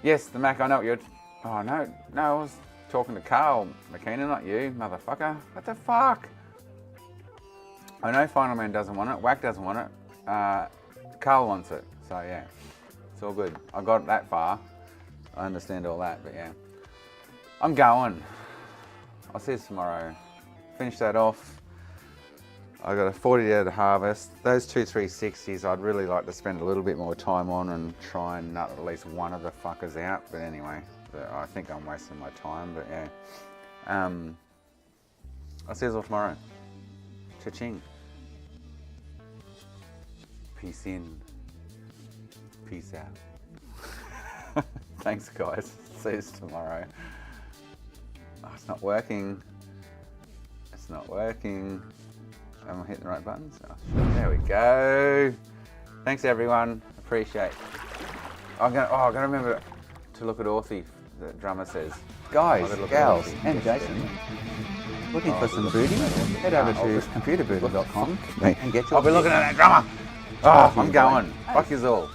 Yes, the Mac, I know what you're, oh no, I was talking to Carl McKenna, not you, motherfucker. What the fuck? I know Final Man doesn't want it, Wack doesn't want it, Carl wants it, so yeah, it's all good. I got that far, I understand all that, but yeah. I'm going. I'll see you tomorrow. Finish that off. I got a 40 day to harvest. Those two 360s I'd really like to spend a little bit more time on and try and nut at least one of the fuckers out. But anyway, I think I'm wasting my time, but yeah. I'll see you all tomorrow. Cha-ching. Peace in. Peace out. Thanks guys. See you tomorrow. Oh, it's not working. It's not working. Am I hitting the right buttons? Oh, there we go. Thanks everyone. Appreciate. I'm gonna remember to look at Orthy, the drummer says. Guys, gals, and Jason, looking for some booty? Head over to computerbooty.com and get your... I'll be looking at that drummer. Oh, I'm going. Fuck yous all.